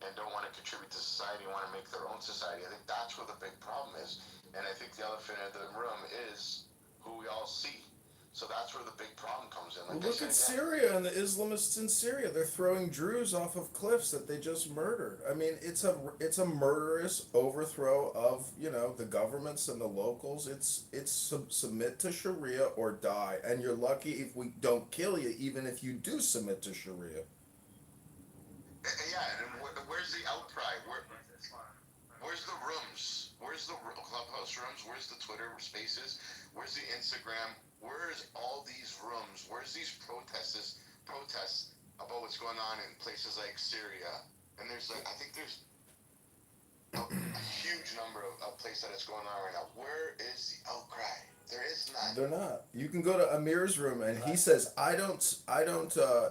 and don't want to contribute to society, want to make their own society. I think that's where the big problem is. And I think the elephant in the room is who we all see. So that's where the big problem comes in. Look at Syria and the Islamists in Syria. They're throwing Druze off of cliffs that they just murdered. I mean, it's a murderous overthrow of the governments and the locals. It's submit to Sharia or die, and you're lucky if we don't kill you, even if you do submit to Sharia. Yeah, and where's the outcry? Where's the rooms? Where's the clubhouse rooms? Where's the Twitter spaces? Where's the Instagram? Where's all these rooms? Where's these protests about what's going on in places like Syria? And I think there's a huge number of places that it's going on right now. Where is the outcry? There is none. They're not. You can go to Amir's room, and he says, "I don't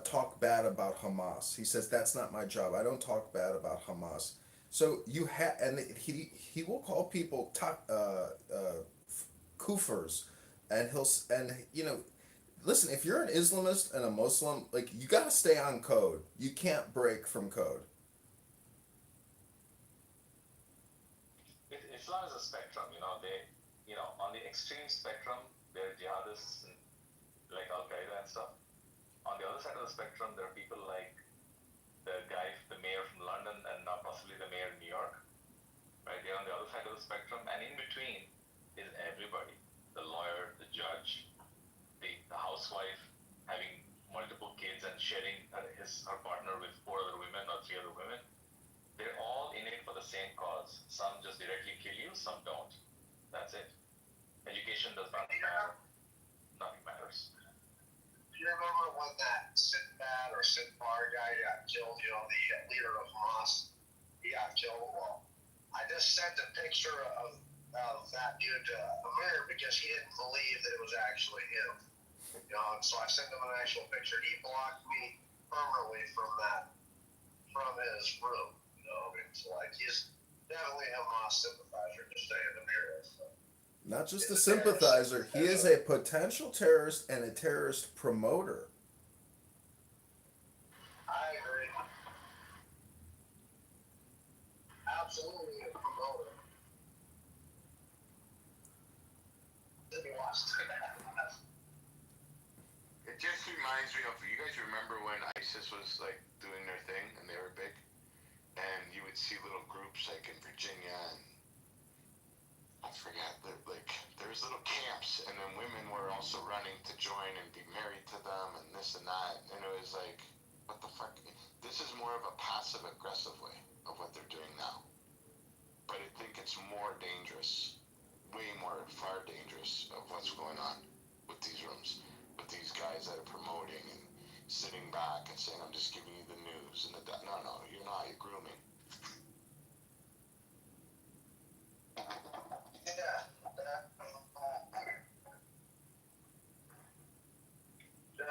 talk bad about Hamas." He says that's not my job. I don't talk bad about Hamas. So and he will call people kufirs, and listen. If you're an Islamist and a Muslim, you gotta stay on code. You can't break from code. Islam is a spectrum, on the extreme spectrum, there are jihadists like Al Qaeda and stuff. On the other side of the spectrum, there are people like the mayor from London, and now possibly the mayor in New York. Right? They're on the other side of the spectrum, and in between is everybody: the lawyer, the judge, the housewife having multiple kids and sharing her partner with 4 other women or 3 other women. They're all in it for the same cause. Some just directly kill you, some don't. That's it. Education does not matter. Nothing matters. Do you remember when that Sinbad or Sinbar guy got killed? The leader of Hamas, he got killed. Well, I just sent a picture of that dude to Amir because he didn't believe that it was actually him. So I sent him an actual picture. He blocked me permanently from his room. It's like he's definitely a Hamas sympathizer, just saying Amir is. Not just a sympathizer, he is a potential terrorist and a terrorist promoter. I agree. Absolutely a promoter. To be lost. It just reminds me of, you guys remember when ISIS was doing their thing and they were big? And you would see little groups in Virginia and I forget, there was little camps, and then women were also running to join and be married to them and this and that, and it was what the fuck? This is more of a passive-aggressive way of what they're doing now. But I think it's more dangerous, far dangerous of what's going on with these rooms, with these guys that are promoting and sitting back and saying, I'm just giving you the news, and no, you're not, you're grooming. Yeah.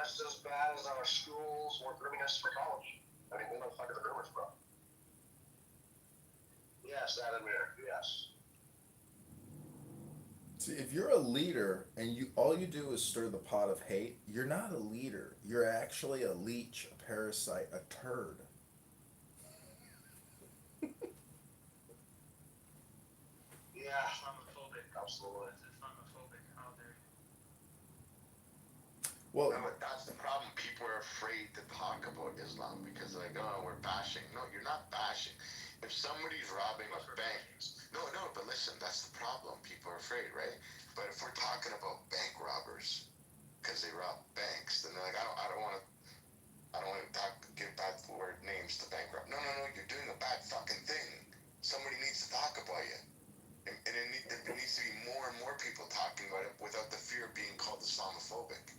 Just as bad as our schools were grooming us for college. I mean, who the fuck are the groomers, bro? Yes, Adamir, yes. See, if you're a leader and you all you do is stir the pot of hate, you're not a leader. You're actually a leech, a parasite, a turd. Yeah, Islamophobic. absolutely. It's Islamophobic how they're Well, No, but that's the problem. People are afraid to talk about Islam because they're like, oh, we're bashing. No, you're not bashing. If somebody's robbing a bank, no, but listen, that's the problem. People are afraid, right? But if we're talking about bank robbers because they rob banks, then they're like, I don't want to give bad word names to bank rob. No, you're doing a bad fucking thing. Somebody needs to talk about you. And there needs to be more and more people talking about it without the fear of being called Islamophobic.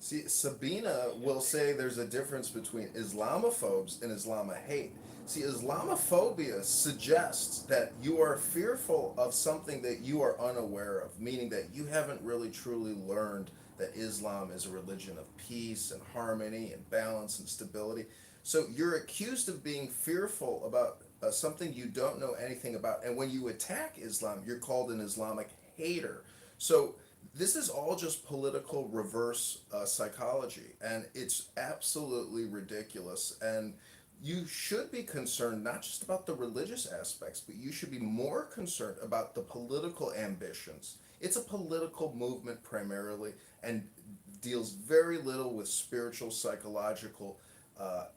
see, Sabina will say there's a difference between Islamophobes and Islama hate. See, Islamophobia suggests that you are fearful of something that you are unaware of, meaning that you haven't really truly learned that Islam is a religion of peace and harmony and balance and stability. So you're accused of being fearful about something you don't know anything about. And when you attack Islam, you're called an Islamic hater. So this is all just political reverse psychology, and it's absolutely ridiculous. And you should be concerned not just about the religious aspects, but you should be more concerned about the political ambitions. It's a political movement primarily, and deals very little with spiritual, psychological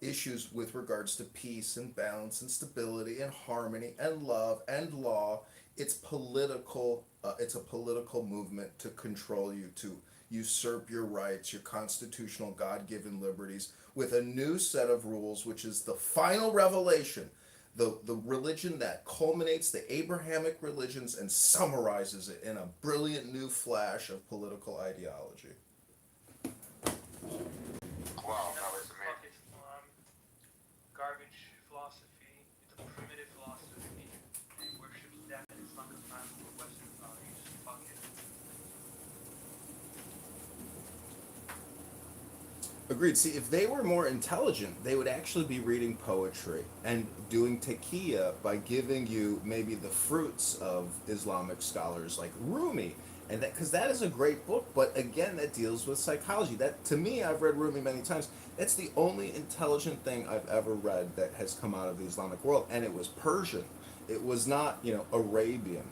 issues with regards to peace and balance and stability and harmony and love and law. It's political. It's a political movement to control you, to usurp your rights, your constitutional God-given liberties, with a new set of rules, which is the final revelation, the religion that culminates the Abrahamic religions and summarizes it in a brilliant new flash of political ideology. Wow, that that was was amazing. fucking garbage philosophy. It's a primitive philosophy, and worships that. It's not compatible with Western values. Fuck it. Agreed. See, if they were more intelligent, they would actually be reading poetry and doing taqiyya by giving you maybe the fruits of Islamic scholars like Rumi, and that because that is a great book. But again, that deals with psychology. That to me, I've read Rumi many times. That's the only intelligent thing I've ever read that has come out of the Islamic world, and it was Persian. It was not, Arabian.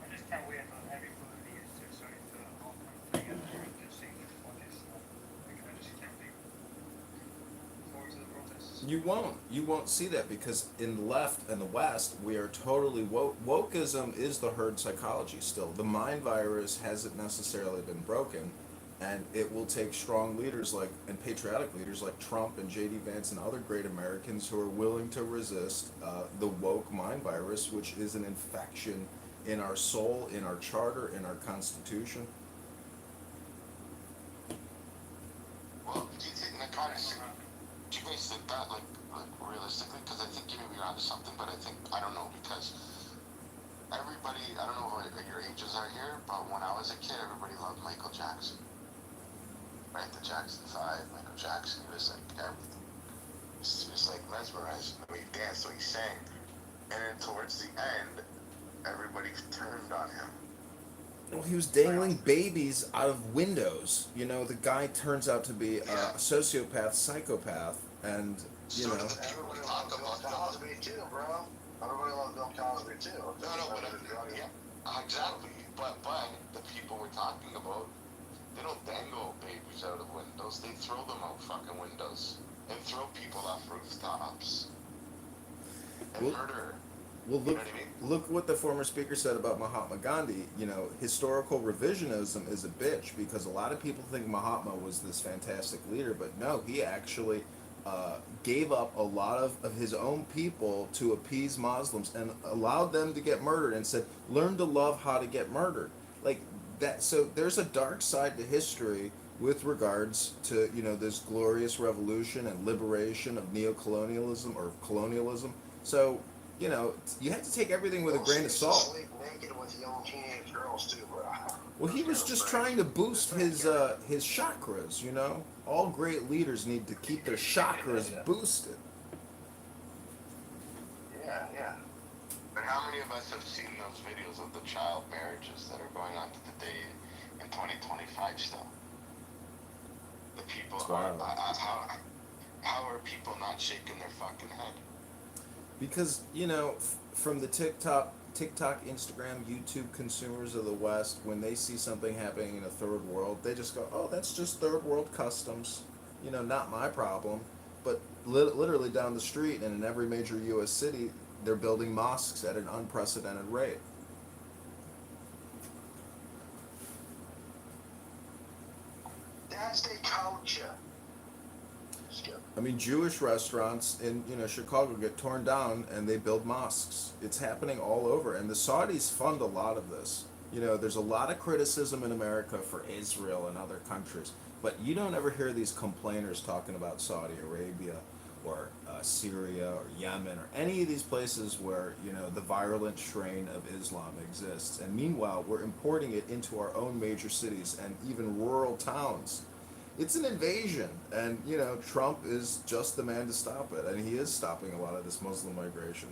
I just can't wait until everybody is just starting to all come together and just saying fuck Islam. Like I just can't wait forward to the protests. You won't see that because in the left and the West, we are totally woke. Wokeism is the herd psychology still. The mind virus hasn't necessarily been broken, and it will take strong leaders and patriotic leaders like Trump and J.D. Vance and other great Americans who are willing to resist the woke mind virus, which is an infection in our soul, in our charter, in our constitution. Well, do you think that kind of? Do you guys think that, like realistically? Because I think you may be onto something, but I don't know, because everybody, I don't know what your ages are here, but when I was a kid, everybody loved Michael Jackson. Right, the Jackson 5, Michael Jackson, he was like everything. He was like mesmerizing the way he danced, the way he sang. And then towards the end, everybody turned on him. Well, he was dangling babies out of windows. The guy turns out to be a sociopath, psychopath, and Everybody loved Bill Cosby too, bro. Everybody loved Bill Cosby too. No, but exactly. But the people we're talking about, they don't dangle babies out of windows. They throw them out fucking windows and throw people off rooftops and murder. Well, You know what I mean? look what the former speaker said about Mahatma Gandhi. Historical revisionism is a bitch because a lot of people think Mahatma was this fantastic leader, but no, he actually gave up a lot of his own people to appease Muslims and allowed them to get murdered and said, learn to love how to get murdered. Like that. So there's a dark side to history with regards to, this glorious revolution and liberation of neocolonialism or colonialism. So you know, you have to take everything with a Those grain of chicks salt. sleep naked with young teenage girls too, bro. Well, he was just trying to boost his chakras. You know, all great leaders need to keep their chakras boosted. Yeah, yeah. But how many of us have seen those videos of the child marriages that are going on today in 2025 still? The people are, how are people not shaking their fucking head? Because you know, from the TikTok, Instagram, YouTube consumers of the West, when they see something happening in a third world, they just go, "Oh, that's just third world customs." You know, not my problem. But literally down the street and in every major U.S. city, they're building mosques at an unprecedented rate. That's their culture. I mean, Jewish restaurants in Chicago get torn down and they build mosques. It's happening all over, and the Saudis fund a lot of this. You know, there's a lot of criticism in America for Israel and other countries, but you don't ever hear these complainers talking about Saudi Arabia or Syria or Yemen or any of these places where the virulent strain of Islam exists. And meanwhile, we're importing it into our own major cities and even rural towns. It's an invasion, and Trump is just the man to stop it, and he is stopping a lot of this Muslim migration.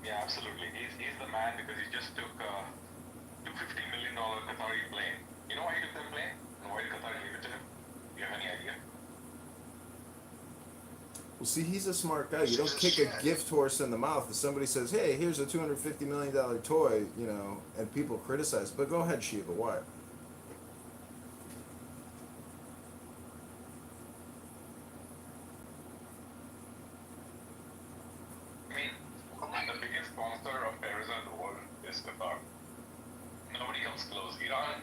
Yeah, absolutely. He's the man because he just took $250 million Qatari plane. You know why he took that plane? And why did Qatar give it to him? Do you have any idea? Well, see, he's a smart guy. You don't kick a gift horse in the mouth. If somebody says, "Hey, here's a $250 million toy," and people criticize, but go ahead, Shiva, why? The biggest sponsor of terrorism in the world is Qatar. Nobody comes close. Iran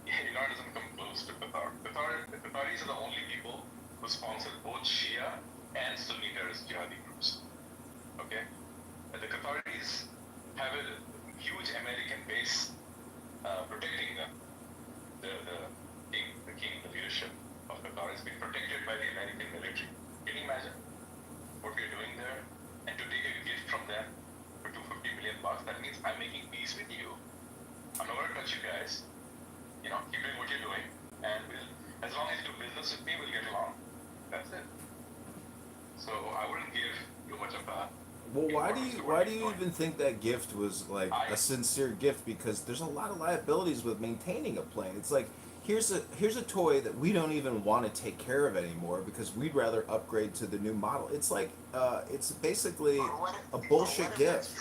doesn't come close to Qatar. The Qataris are the only people who sponsor both Shia and Sunni terrorist jihadi groups. Okay? The Qataris have a huge American base protecting them. The king, the leadership of Qatar is being protected by the American military. Can you imagine what we're doing there? And to take a gift from them for $250 million, that means I'm making peace with you. I'm not going to touch you guys. Keep doing what you're doing, and as long as you do business with me, we'll get along. That's it. So I wouldn't give too much of that. Well, why do you even think that gift was like a sincere gift? Because there's a lot of liabilities with maintaining a plane. It's like here's a toy that we don't even want to take care of anymore because we'd rather upgrade to the new model. It's like it's basically a bullshit gift.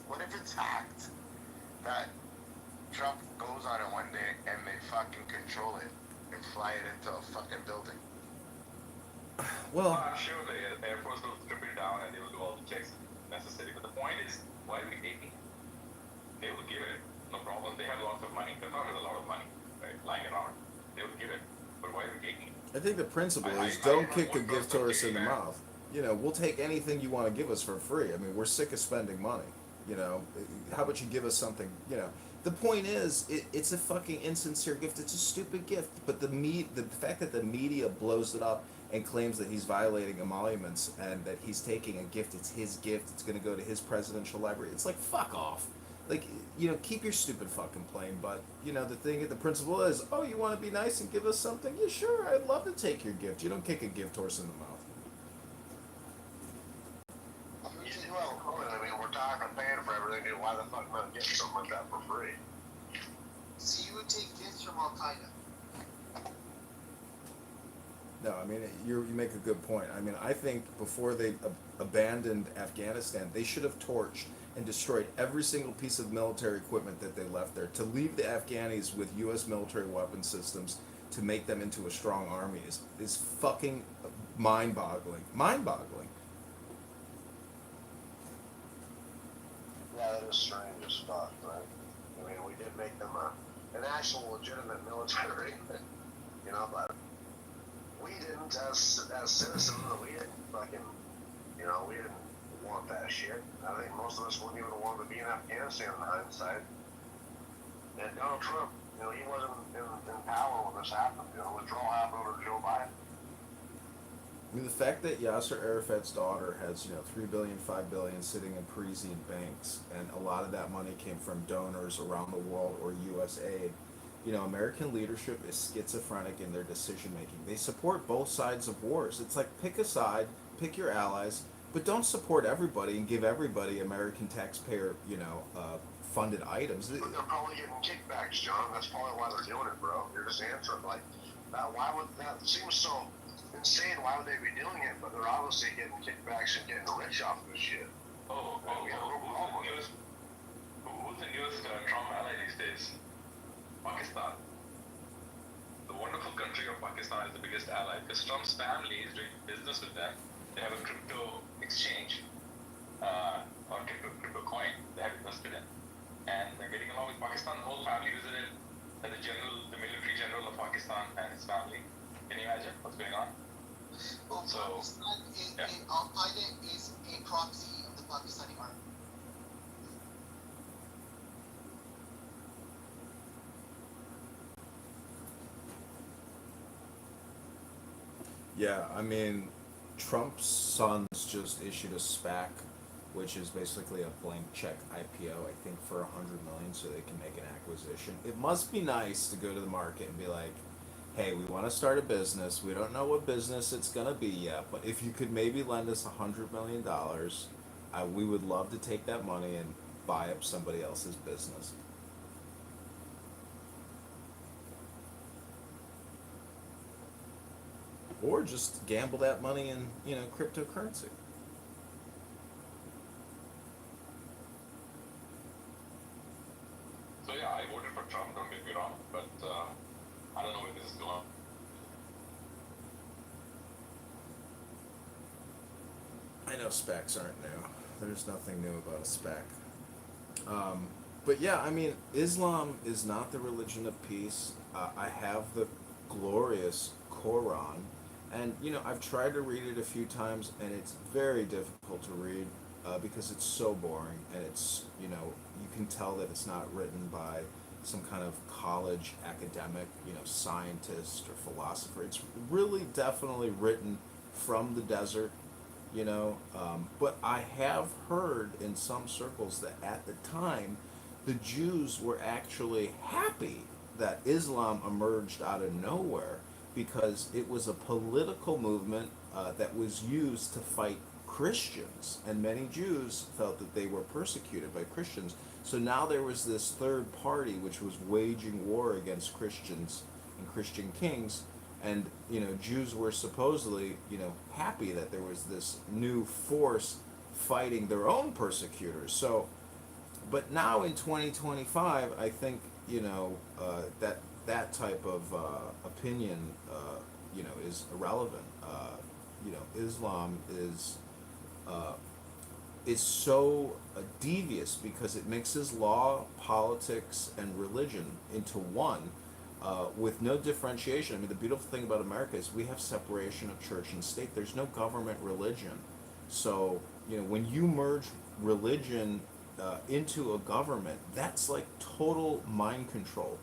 What if it's hacked? That Trump goes on it one day and they fucking control it and fly it into a fucking building. Well, I'm sure the Air Force will strip it down and they will do all the checks necessary. But the point is, why are we taking it? They will give it, no problem. They have lots of money. Qatar has a lot of money, right, lying around. They will give it. But why are we taking it? I think the principle is don't kick a gift horse in the mouth. We'll take anything you want to give us for free. I mean, we're sick of spending money. How about you give us something? The point is, it's a fucking insincere gift. It's a stupid gift. But the fact that the media blows it up and claims that he's violating emoluments and that he's taking a gift, it's his gift, it's going to go to his presidential library. It's like, fuck off. Like, keep your stupid fucking plane. But, the principle is, oh, you want to be nice and give us something? Yeah, sure, I'd love to take your gift. You don't kick a gift horse in the mouth. Well, I mean, we're talking paying for everything, dude. Why the fuck not get something like that for free? So you would take gifts from Al Qaeda? No, I mean, you make a good point. I mean, I think before they abandoned Afghanistan, they should have torched and destroyed every single piece of military equipment that they left there. To leave the Afghanis with U.S. military weapon systems to make them into a strong army is fucking mind-boggling. Mind-boggling. Yeah, that is strange as fuck, right? I mean, we did make them an actual legitimate military, but we didn't, as citizens, we didn't fucking, we didn't want that shit. I think most of us wouldn't even want to be in Afghanistan in hindsight. And Donald Trump, he wasn't in power when this happened. Withdrawal happened under Joe Biden. I mean, the fact that Yasser Arafat's daughter has, 3 billion, 5 billion sitting in Parisian banks, and a lot of that money came from donors around the world or U.S. aid. American leadership is schizophrenic in their decision making. They support both sides of wars. It's like pick a side, pick your allies, but don't support everybody and give everybody American taxpayer, funded items. But they're probably getting kickbacks, John. That's probably why they're doing it, bro. You're just answering like, why would that seems so insane? Why would they be doing it? But they're obviously getting kickbacks and getting rich off of this shit. We have a real problem with this. Who's the newest Trump ally these days? Pakistan. The wonderful country of Pakistan is the biggest ally because Trump's family is doing business with them. They have a crypto exchange or crypto coin they have invested in. And they're getting along with Pakistan. The whole family visited the military general of Pakistan and his family. Can you imagine what's going on? Well, So, Al-Qaeda is a proxy of the Pakistani army. Yeah, I mean, Trump's sons just issued a SPAC, which is basically a blank check IPO, I think, for 100 million, so they can make an acquisition. It must be nice to go to the market and be like, "Hey, we want to start a business. We don't know what business it's gonna be yet, but if you could maybe lend us $100 million, we would love to take that money and buy up somebody else's business." Or just gamble that money in, cryptocurrency. so yeah, I voted for Trump. Don't get me wrong, but I don't know where this is going. I know specs aren't new. There's nothing new about a spec. But yeah, I mean, Islam is not the religion of peace. I have the glorious Quran, and I've tried to read it a few times, and it's very difficult to read because it's so boring, and it's you can tell that it's not written by some kind of college academic, scientist or philosopher. It's really definitely written from the desert, but I have heard in some circles that at the time, the Jews were actually happy that Islam emerged out of nowhere because it was a political movement that was used to fight Christians, and many Jews felt that they were persecuted by Christians. So now there was this third party which was waging war against Christians and Christian kings, and Jews were supposedly happy that there was this new force fighting their own persecutors. So but now in 2025, I think that type of opinion is irrelevant. Islam is so devious because it mixes law, politics, and religion into one. With no differentiation. I mean, the beautiful thing about America is we have separation of church and state. There's no government religion. So, when you merge religion into a government, that's like total mind control.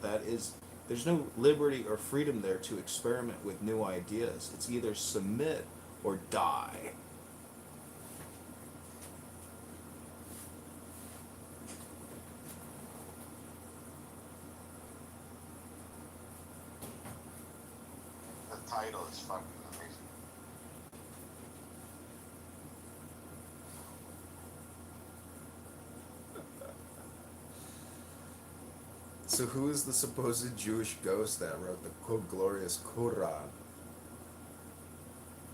There's no liberty or freedom there to experiment with new ideas. It's either submit or die. The title is fucking amazing. So who is the supposed Jewish ghost that wrote the glorious Quran?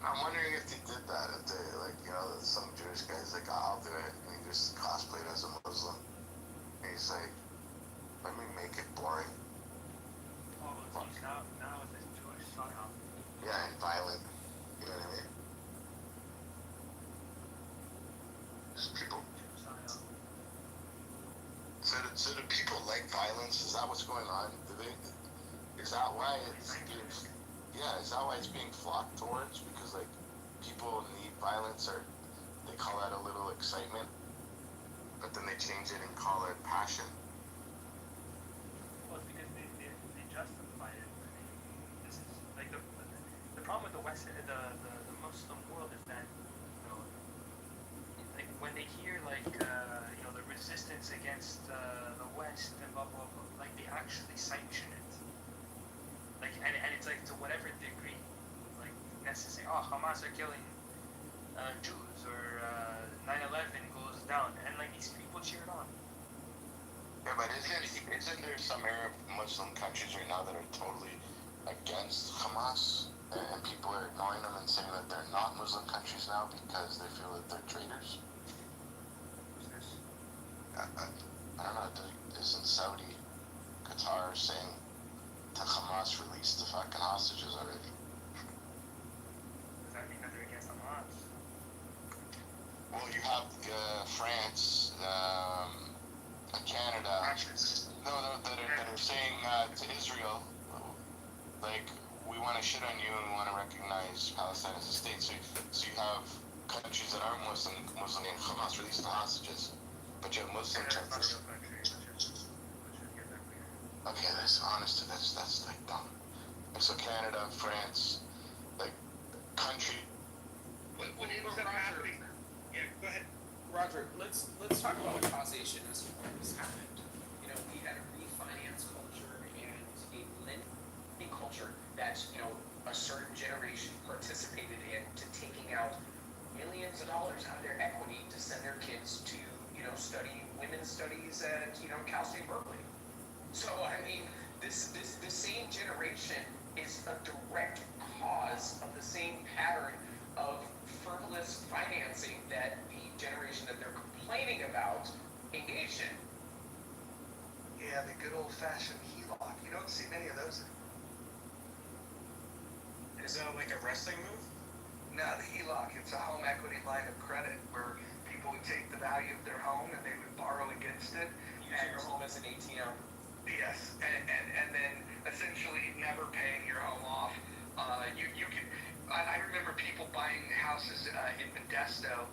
I'm wondering if they did that, if they, like, some Jewish guy's like, I'll do it, and he just cosplayed as a Muslim. And he's like, let me make it boring. Oh, geez, now it's a Jewish psyop. Yeah, and violent. You know what I mean? Just people. So do people like violence? Is that what's going on? Is that why it's being, is that why it's being flocked towards? Because like people need violence, or they call that a little excitement, but then they change it and call it passion. Well, it's because they justify it. I mean, this is like the problem with the West, the Muslim world is that, like when they hear the resistance against the West and blah blah blah, like they actually sanction it. Like and it's like to whatever degree, like necessary. Oh, Hamas are killing Jews, or 9/11 goes down, and like these people cheered on. Yeah, but isn't there some Arab Muslim countries right now that are totally against Hamas, and people are ignoring them and saying that they're not Muslim countries now because they feel that they're traitors? Who's this? I don't know. Isn't Saudi, Qatar saying to Hamas, release the fucking hostages already? Does that mean that they're against Hamas? Well, you have France, Canada, that are saying to Israel, like, we want to shit on you and we want to recognize Palestine as a state. So you have countries that aren't Muslim and Hamas release the hostages, but you have Muslim countries. Okay, that's honest. That's like dumb. Like, so Canada, France, like country. When it was happening. Yeah, go ahead. Roger, let's talk about what causation is and what has happened. We had a refinance culture and a lending culture that, a certain generation participated in, to taking out millions of dollars out of their equity to send their kids to, study women's studies at, Cal State Berkeley. So, I mean, this same generation is a direct cause of the same pattern of frivolous financing that the generation that they're complaining about engaged in. Yeah, the good old-fashioned HELOC. You don't see many of those anymore. Is that like a wrestling move? No, the HELOC, it's a home equity line of credit where people would take the value of their home and they would borrow against it. Using your home as an ATM. Yes, and then essentially never paying your home off. You can. I remember people buying houses in Modesto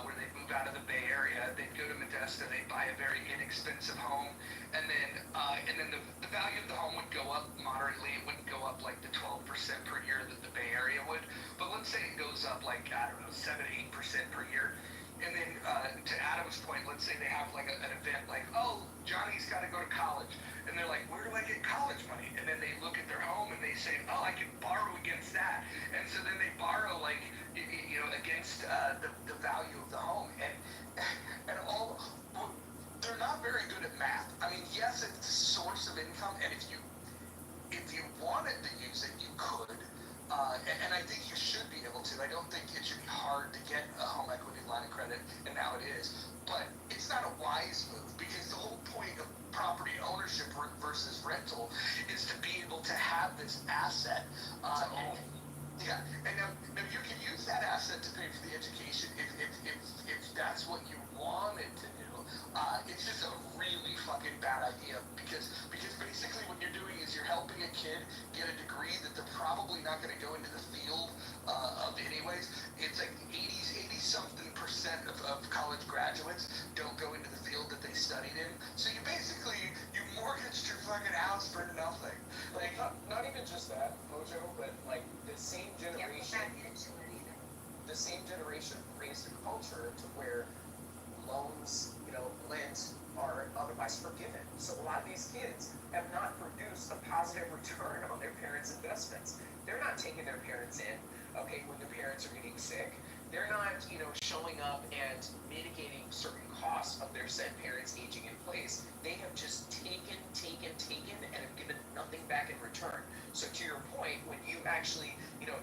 where they move out of the Bay Area. They'd go to Modesto, they'd buy a very inexpensive home, and then the value of the home would go up moderately. It wouldn't go up like the 12% per year that the Bay Area would, but let's say it goes up like, I don't know, 7-8% per year. And then to Adam's point, let's say they have like an event like, oh, Johnny's got to go to college. And they're like, where do I get college money? And then they look at their home and they say, oh, I can borrow against that. And so then they borrow like, against the value of the home. And they're not very good at math. I mean, yes, it's a source of income. And if you wanted to use it, you could. And I think you should be able to. I don't think it should be hard to get a home equity line of credit, and now it is. But it's not a wise move, because the whole point of property ownership versus rental is to be able to have this asset. And now you can use that asset to pay for the education if that's what you wanted to do. It's just a really fucking bad idea, because basically what you're doing is you're helping a kid get a degree that they're probably not going to go into the field of anyways. It's like 80-something% of college graduates don't go into the field that they studied in. So you mortgaged your fucking house for nothing. Like, not even just that, Mojo, but like the same generation raised a culture to where loans, lent are otherwise forgiven. So a lot of these kids have not produced a positive return on their parents' investments. They're not taking their parents in, when the parents are getting sick. They're not, showing up and mitigating certain costs of their said parents aging in place. They have just taken, and have given nothing back in return. So to your point, when you actually,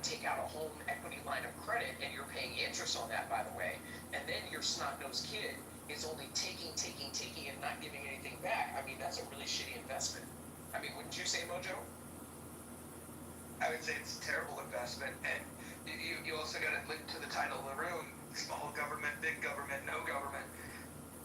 take out a home equity line of credit, and you're paying interest on that, by the way, and then your snot-nosed kid is only taking, and not giving anything back, I mean, that's a really shitty investment. I mean, wouldn't you say, Mojo? I would say it's a terrible investment, and you also got to link to the title of the room: small government, big government, no government.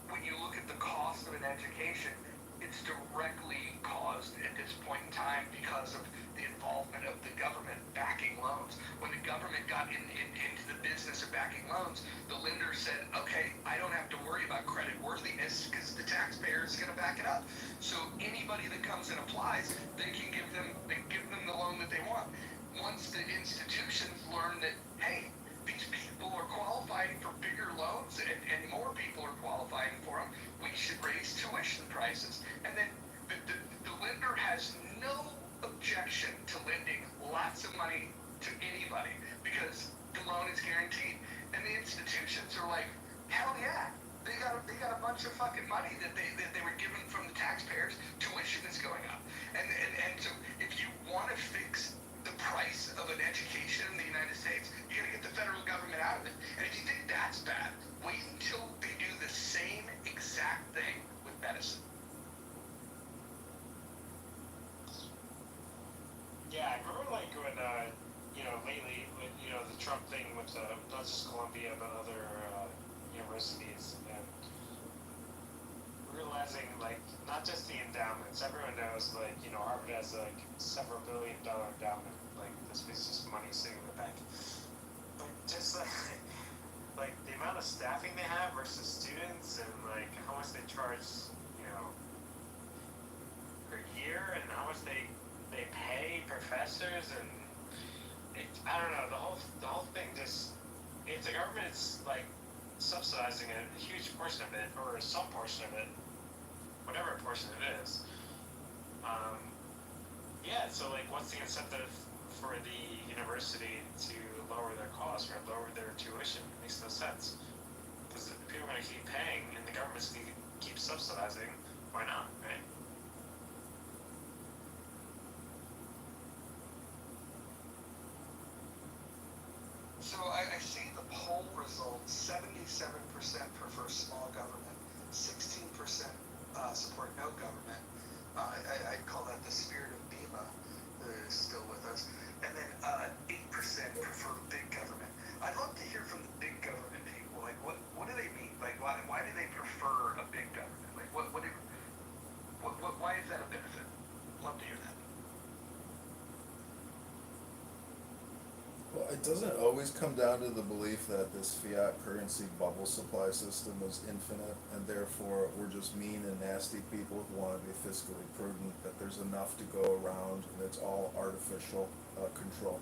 When you look at the cost of an education, it's directly caused at this point in time because of the involvement of the government backing loans. When the government got into the business of backing loans, the lender said, okay, I don't have to worry about credit worthiness because the taxpayer is going to back it up. So anybody that comes and applies, they can give them the loan that they want. Once the institutions learn that, hey, these people are qualifying for bigger loans and more people are qualifying for them. We should raise tuition prices. And then the lender has no objection to lending lots of money to anybody because the loan is guaranteed. And the institutions are like, hell yeah. They got a bunch of fucking money that they were given from the taxpayers. Tuition is going up. And so if you want to fix the price of an education in the United States, you got to get the federal government out of it. And if you think that's bad, wait until they do the same exact thing with medicine. Yeah, I remember like when lately with the Trump thing with not just Columbia but other universities, and realizing like not just the endowments. Everyone knows like Harvard has like several $billion endowment. Like this is just money sitting in the bank. But just like the amount of staffing they have versus students, and like how much they charge per year, and how much they pay professors, and I don't know, the whole thing just, if the government's like subsidizing a huge portion of it, or some portion of it, whatever portion it is, so like what's the incentive for the university to lower their costs or lower their tuition? It makes no sense. Because people are going to keep paying and the government's going to keep subsidizing. Why not, right? So I see the poll results, 77% prefer small government, 16% support no government. I call that the spirit of Bima, that is still with us. And then 8% prefer big government. I'd love to hear from the big government people. Like, what do they mean? Like, why do they prefer a big government? Like, why is that a benefit? Love to hear that. Well, it doesn't always come down to the belief that this fiat currency bubble supply system is infinite, and therefore we're just mean and nasty people who want to be fiscally prudent, that there's enough to go around, and it's all artificial control.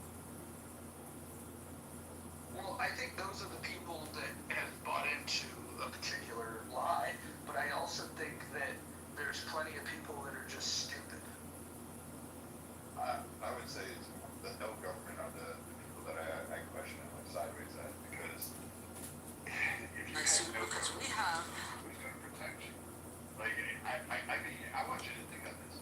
Well, I think those are the people that have bought into a particular lie, but I also think that there's plenty of people that are just stupid. I would say the no government are the people that I question and look sideways at, because if you have no government, who's going to protect you? Like, I mean, I want you to think of this.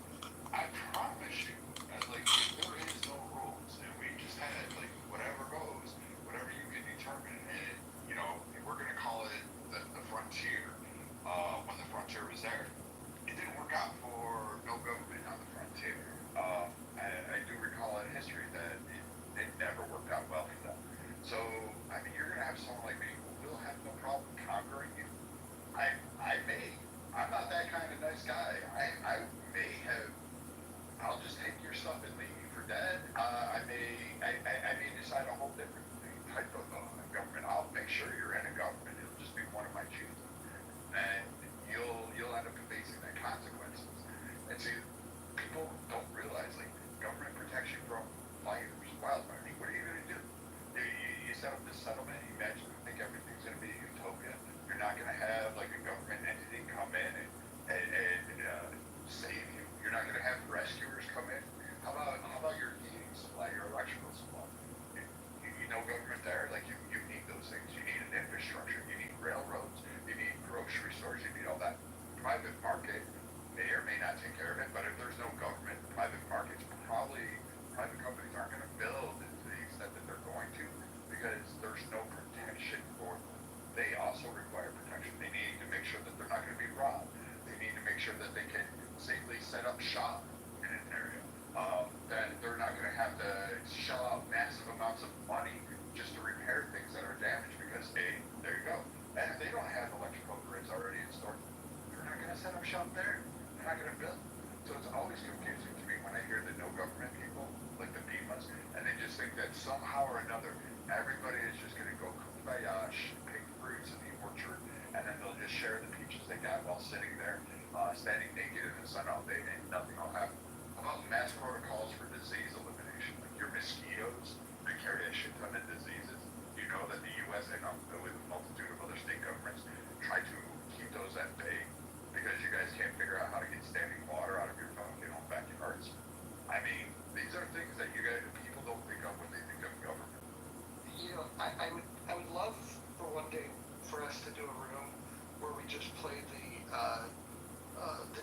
I promise you, that, like, if there is no rules, and we just had, like, whatever goes, whatever you can determine, and, we're going to call it the frontier, when the frontier was there. It didn't work out for no government on the frontier. I do recall in history that it never worked out well for them. So, I mean, you're going to have someone like me who will have no problem conquering you. I'm not that kind of nice guy. I may have, I'll just take your stuff and leave you for dead. I may decide a whole different type of government. I'll make sure you're in a government. It'll just be one of my choosing. And you'll end up facing the consequences. And see, people don't realize, like, government protects you from fires, wildfire. I mean, what are you going to do? You set up this settlement, you imagine, you think everything's going to be a utopia. You're not going to have, like, a government entity come in and save you. You're not going to have rescuers come in. How about your heating supply, your electrical supply? You know government there, like, you need those things. You need an infrastructure. You need railroads. You need grocery stores. You need all that. Private market may or may not take care of it, but if there's no government, private companies aren't going to build to the extent that they're going to, because there's no protection for them. They also require protection. They need to make sure that they're not going to be robbed. They need to make sure that they can safely set up shop in an area. That they're not going to have to shell out massive amounts of money just to repair things that are damaged, because, hey, there you go. And if they don't have electrical grids already installed, they're not going to set up shop there. They're not going to build. So it's always confusing to me when I hear the no government people, like the Bimas, and they just think that somehow or another, everybody is just going to go kumbaya, pick fruits in the orchard, and then they'll just share the peaches they got while sitting there, standing naked in the sun all day, and nothing will happen. How about mass protocols for disease elimination? Like, your mosquitoes, they carry a shit ton of diseases. You you know that the U.S. and with a multitude of other state governments try to keep those at bay because you guys can't figure out how to get standing water out of your backyards? I mean, these are things that people don't think of when they think of government. I would love for one day for us to do a room where we just play the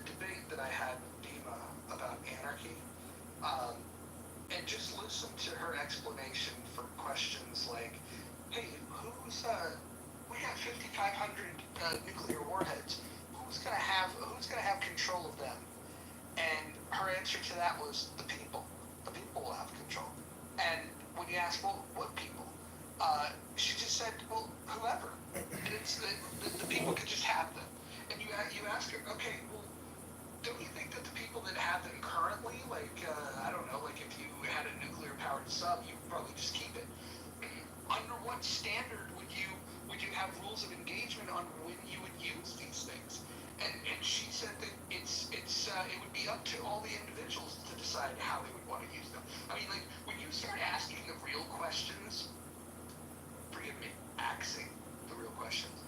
debate that I had with Dima about anarchy, and just listen to her explanation for questions like, hey, we have 5,500 nuclear warheads. Who's gonna have control of them? And her answer to that was the people. The people will have control. And when you ask, well, what people? She just said, well, whoever. It's the people could just have them. And you ask her, okay, well, don't you think that the people that have them currently, like, I don't know, like if you had a nuclear-powered sub, you'd probably just keep it. Under what standard would you have rules of engagement on when you would use these things? And she said that it would be up to all the individuals to decide how they would want to use them. I mean, like, when you start asking the real questions, forgive me, axing the real questions,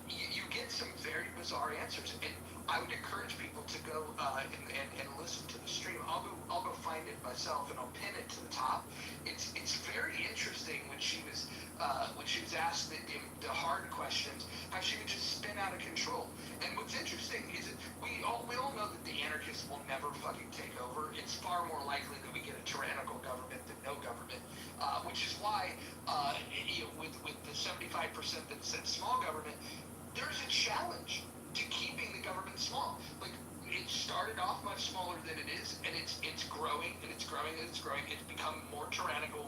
you get some very bizarre answers. And I would encourage people to go and listen to the stream. I'll go find it myself and I'll pin it to the top. It's very interesting when she was asked the hard questions, how she would just spin out of control. And what's interesting is that we all know that the anarchists will never fucking take over. It's far more likely that we get a tyrannical government than no government, which is why with the 75% that said small government, there's a challenge to keeping the government small. Like, it started off much smaller than it is, and it's growing and it's growing and it's growing. It's become more tyrannical,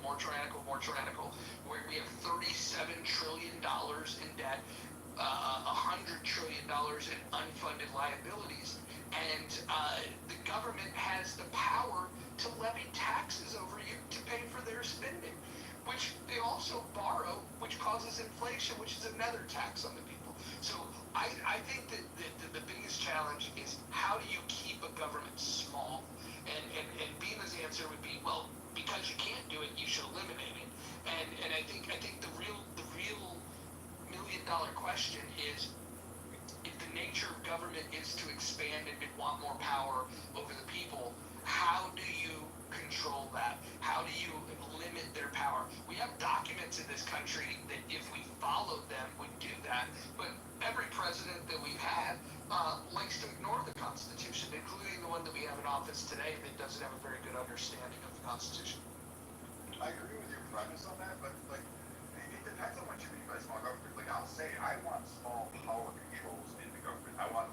where we have $37 trillion in debt, $100 trillion in unfunded liabilities, and the government has the power to levy taxes over you to pay for their spending, which they also borrow, which causes inflation, which is another tax on the people. So I think that the biggest challenge is how do you keep a government small? And Bima's answer would be, well, because you can't do it, you should eliminate it. And I think the real $1 million question is, if the nature of government is to expand and want more power over the people, how do you control that? How do you limit their power? We have documents in this country that, if we followed them, would do that. But every president that we've had likes to ignore the Constitution, including the one that we have in office today that doesn't have a very good understanding of the Constitution. I agree with your premise on that, but like, it depends on what you mean by small government. Like, I'll say I want small power controls in the government. I want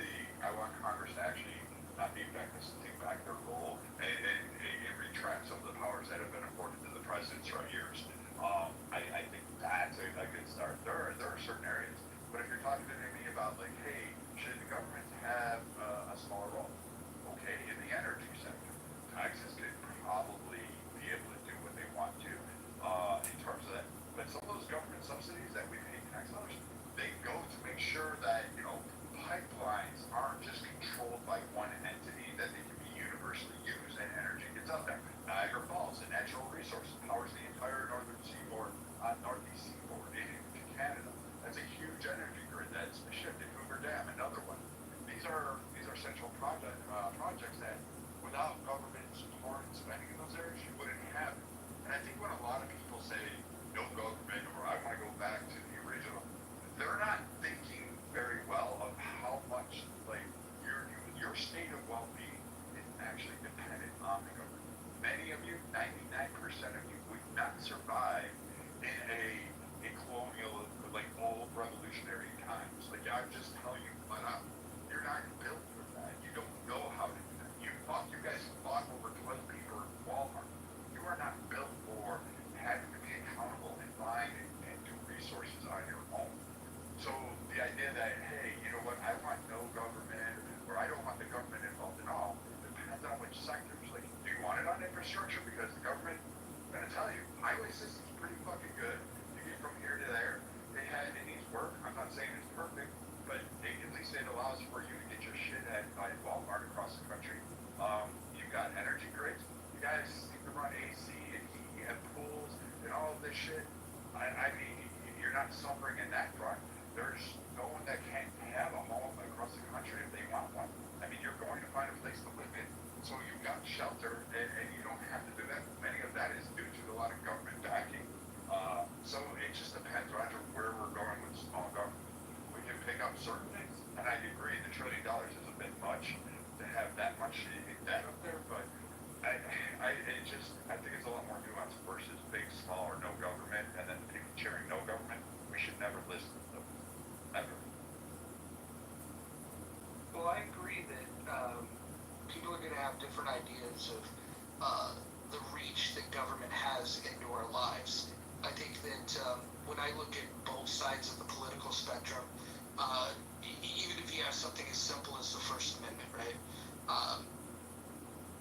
Congress to actually not be effective, to take back their role and retract some of the powers that have been afforded to the presidents throughout years. I think that's a good start. There are certain areas, but if you're talking to me about, like, hey, should the government have a smaller role? Okay, in the energy sector, taxes could probably be able to do what they want to in terms of that. But some of those government subsidies that we pay tax dollars, they go to make sure that, pipelines aren't just controlled by one entity, that they can be universally used and energy gets out there. Niagara Falls, a natural resource, powers the entire northern seaboard, northeast seaboard into Canada. That's a huge energy grid that's shifted. Hoover Dam, another one. These are central projects that, without government support and spending in those areas, you wouldn't have it. And I think when a lot of people say no government, or I want to go back to the original, they're not thinking very well of how much, like, your state of well-being is actually dependent on the government. Many of you, 99% of you, would not survive in a colonial, like, old revolutionary times. Like, I'm just telling you flat out, you're not built for that. You don't know how to do that. You guys fought over toilet paper at Walmart. You are not built for having to be accountable and find and do resources on your own. So the idea that, hey, you know what, I want no government, or I don't want the government involved at all, depends on which sectors. Like, do you want it on infrastructure? Because the government, I'm gonna tell you, highway system's pretty fucking good. You get from here to there. It needs work. I'm not saying it's perfect, but at least it allows for you to get your shit at Walmart across the country. You've got energy grids. You guys seem to run AC and heat and pools and all of this shit. I mean, you're not suffering in that front. There's no one that can't have a home across the country if they want one. I mean, you're going to find a place to live in. So you've got shelter, and you don't have to do that. Many of that is due to a lot of government backing. So it just depends, Roger, where we're going with small government. We can pick up certain things, and I agree, the $1 trillion is a bit much to have that much debt up there, but I think it's a lot more nuanced versus big, small, or no government, and then the people cheering no government. We should never listen to them. Ever. Well, I agree that people are going to have different ideas of the reach that government has into our lives. I think that when I look at both sides of the political spectrum, even if you have something as simple as the First Amendment, right?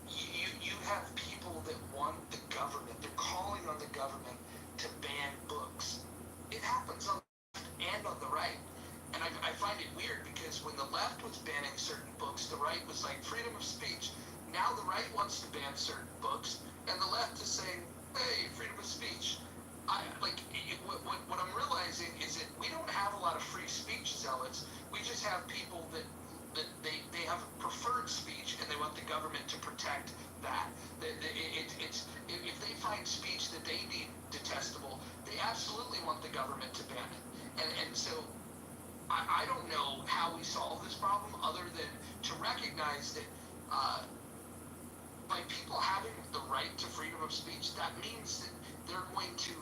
You have people that want the government, they're calling on the government to ban books. It happens on the left and on the right. And I find it weird because when the left was banning certain books, the right was like freedom of speech. Now the right wants to ban certain books, and the left is saying, hey, freedom of speech. What I'm realizing is that we don't have a lot of free speech zealots. We just have people that they have preferred speech and they want the government to protect that. If they find speech that they deem detestable, they absolutely want the government to ban it. And so I don't know how we solve this problem other than to recognize that by people having the right to freedom of speech, that means that they're going to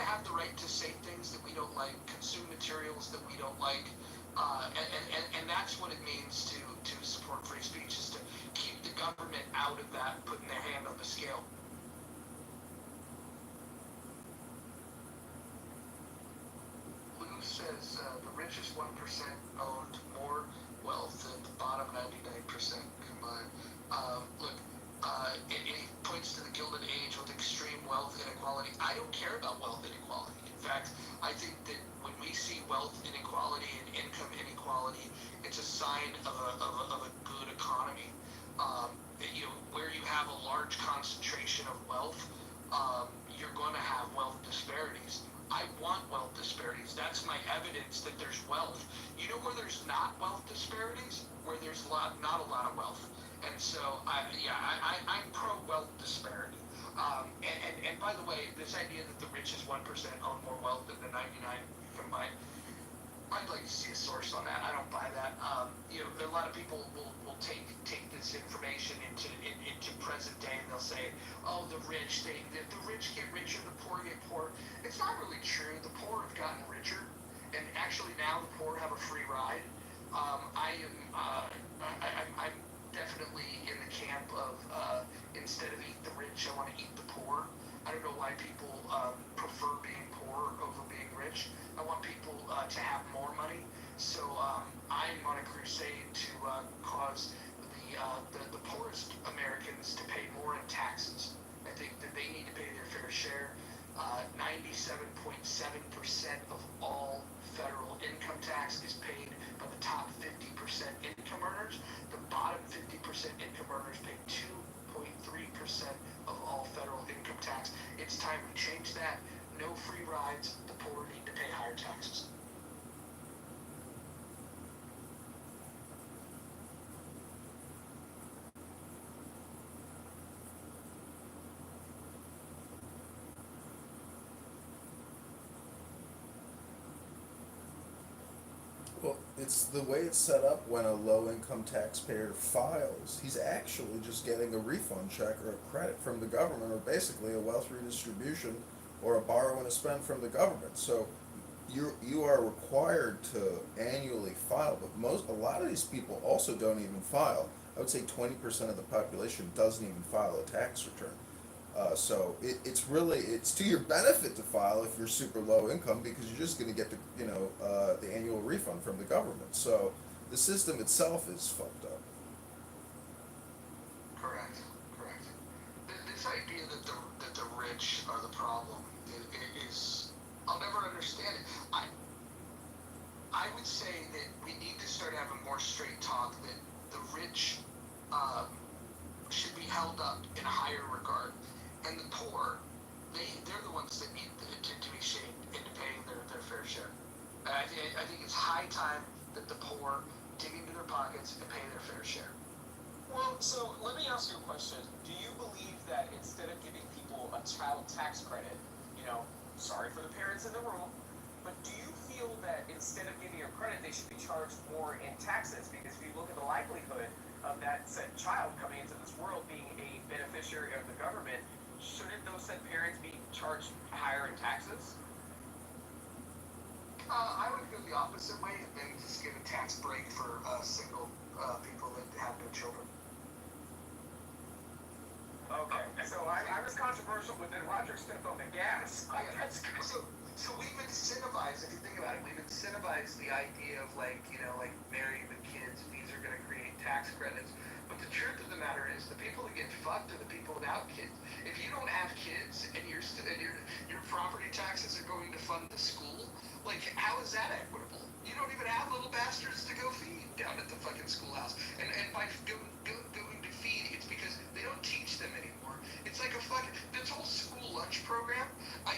have the right to say things that we don't like, consume materials that we don't like, and that's what it means to support free speech, is to keep the government out of that, putting their hand on the scale. Lou says the richest 1% owned more wealth than the bottom 99% combined. And he points to the Gilded Age with extreme wealth inequality. I don't care about wealth inequality. In fact, I think that when we see wealth inequality and income inequality, it's a sign of a good economy. Where you have a large concentration of wealth, you're going to have wealth disparities. I want wealth disparities. That's my evidence that there's wealth. You know where there's not wealth disparities? Where there's not a lot of wealth. And so, I'm pro-wealth disparity. And by the way, this idea that the richest 1% own more wealth than the 99 combined, I'd like to see a source on that. I don't buy that. A lot of people will take this information into present day, and they'll say, oh, the rich get richer, the poor get poorer. It's not really true. The poor have gotten richer, and actually now the poor have a free ride. I'm definitely in the camp of instead of eat the rich, I want to eat the poor. I don't know why people prefer being poor over being rich. I want people to have more money. So I'm on a crusade to cause the poorest Americans to pay more in taxes. I think that they need to pay their fair share. 97.7% of all federal income tax is paid by the top 50% income earners. The bottom 50% income earners pay 2.3% of all federal income tax. It's time we change that. No free rides. The poor need to pay higher taxes. Well, it's the way it's set up when a low income taxpayer files. He's actually just getting a refund check or a credit from the government, or basically a wealth redistribution or a borrow and a spend from the government. So you are required to annually file, but a lot of these people also don't even file. I would say 20% of the population doesn't even file a tax return. So it's to your benefit to file if you're super low income, because you're just going to get the annual refund from the government. So the system itself is fucked up. Correct. This idea that the rich are the problem is I'll never understand it. I would say that we need to start having more straight talk, that the rich should be held up in a higher regard, and the poor they're the ones that need to be shamed into paying their fair share. And I think it's high time that the poor dig into their pockets and pay their fair share. Well, so let me ask you a question. Do you believe that instead of giving people a child tax credit, sorry for the parents in the room, but do you feel that instead of giving a credit, they should be charged more in taxes? Because if you look at the likelihood of that said child coming into this world being a beneficiary of the government, shouldn't those said parents be charged higher in taxes? I would go the opposite way and then just give a tax break for single people that have no children. Okay, so I was controversial, but then Roger stepped on the gas. So we've incentivized, if you think about it, we've incentivized the idea of like marrying with kids, these are going to create tax credits. But the truth of the matter is the people that get fucked are the people without kids. If you don't have kids and your property taxes are going to fund the school, like how is that equitable? You don't even have little bastards to go feed down at the fucking schoolhouse. And by going to feed, it's because they don't teach them anymore. It's like a fucking, this whole school lunch program,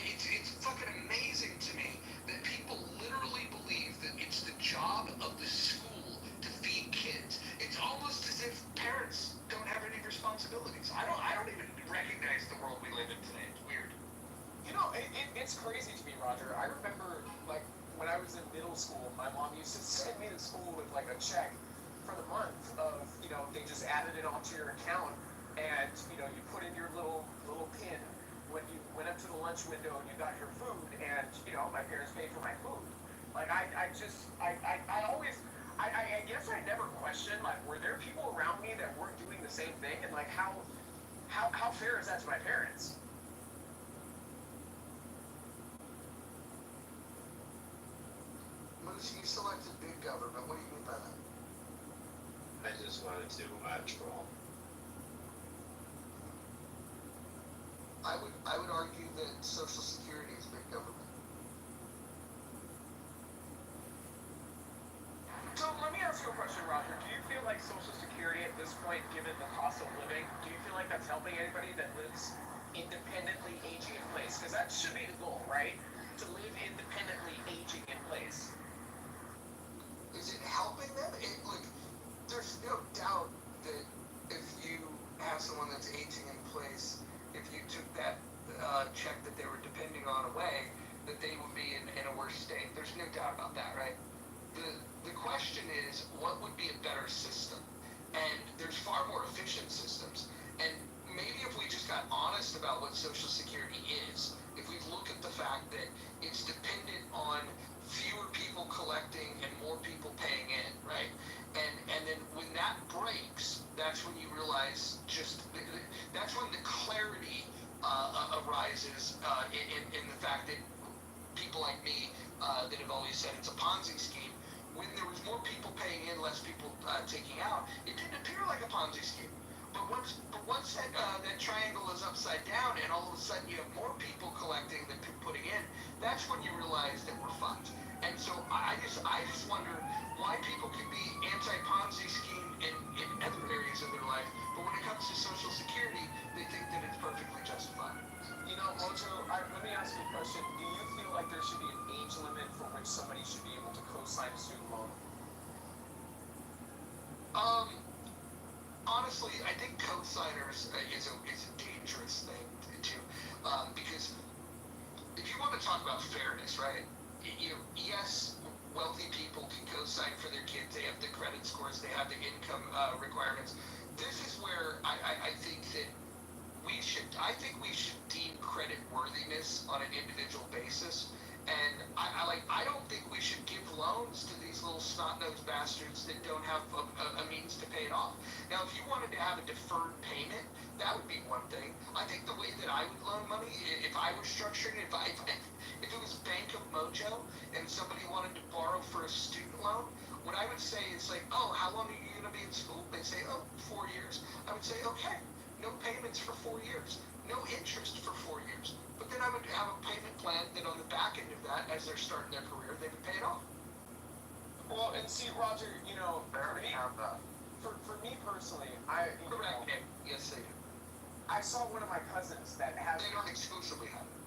it's fucking amazing to me that people literally believe that it's the job of the school to feed kids. It's almost as if parents don't have any responsibilities. I don't even recognize the world we live in today. It's weird. It's crazy to me, Roger. I remember, like, when I was in middle school, my mom used to send me to school with, like, a check for the month of, they just added it onto your account, and, you put in your little pin when you went up to the lunch window and you got your food, and, my parents paid for my food. Like, I guess I never questioned, like, were there people around me that weren't doing the same thing, and, like, how fair is that to my parents? You selected big government. What do you mean by that? I just wanted to troll. I would argue that Social Security is big government. So let me ask you a question, Roger. Do you feel like Social Security at this point, given the cost of living, do you feel like that's helping anybody that lives independently aging in place? Because that should be the goal, right? To live independently aging in place. Is it helping them? There's no doubt that if you have someone that's aging in place, if you took that check that they were depending on away, that they would be in a worse state. There's no doubt about that, right? The question is, what would be a better system? And there's far more efficient systems. And maybe if we just got honest about what Social Security is, if we look at the fact that it's dependent on fewer people collecting and more people paying in, right? And then when that breaks, that's when you realize that's when the clarity arises in the fact that people like me that have always said it's a Ponzi scheme, when there was more people paying in, less people taking out, it didn't appear like a Ponzi scheme. But once that triangle is upside down and all of a sudden you have more people collecting than putting in, that's when you realize that we're fucked. And so I just wonder why people can be anti-Ponzi scheme in other areas of their life, but when it comes to Social Security, they think that it's perfectly justified. Mojo, let me ask you a question. Do you feel like there should be an age limit for which somebody should be able to co-sign a student loan? Honestly, I think co-signers is a dangerous thing to because if you want to talk about fairness, right? Yes, wealthy people can co-sign for their kids. They have the credit scores. They have the income requirements. This is where I think that I think we should deem credit worthiness on an individual basis. And I don't think we should give loans to these little snot-nosed bastards that don't have a means to pay it off. Now, if you wanted to have a deferred payment, that would be one thing. I think the way that I would loan money, if I was structuring it, if it was Bank of Mojo and somebody wanted to borrow for a student loan, what I would say is like, oh, how long are you going to be in school? They'd say, oh, 4 years. I would say, okay, no payments for 4 years, no interest for 4 years. But then I would have a payment plan that on the back end of that, as they're starting their career, they would pay it off. Well, and see, Roger, for me personally, Correct, Nick. Yes, they do. I saw one of my cousins that has. They don't exclusively have it.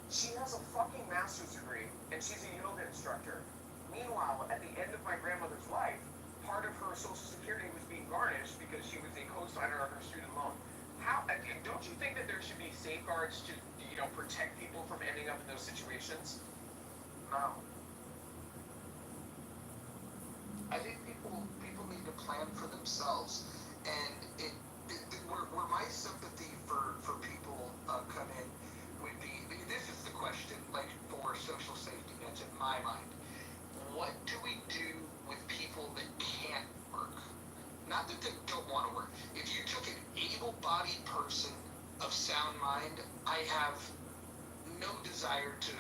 She has a fucking master's degree, and she's a yoga instructor. Meanwhile, at the end of my grandmother's life, part of her Social Security was being garnished because she was a co-signer on her student loan. How? Don't you think that there should be safeguards to, protect people from ending up in those situations? No. I think people need to plan for themselves, and where my sympathy for people come in would be, this is the question, like, for social safety nets in my mind. What do we do with people that can't work? Not that they don't want to work. If you took an able-bodied person of sound mind, I have no desire to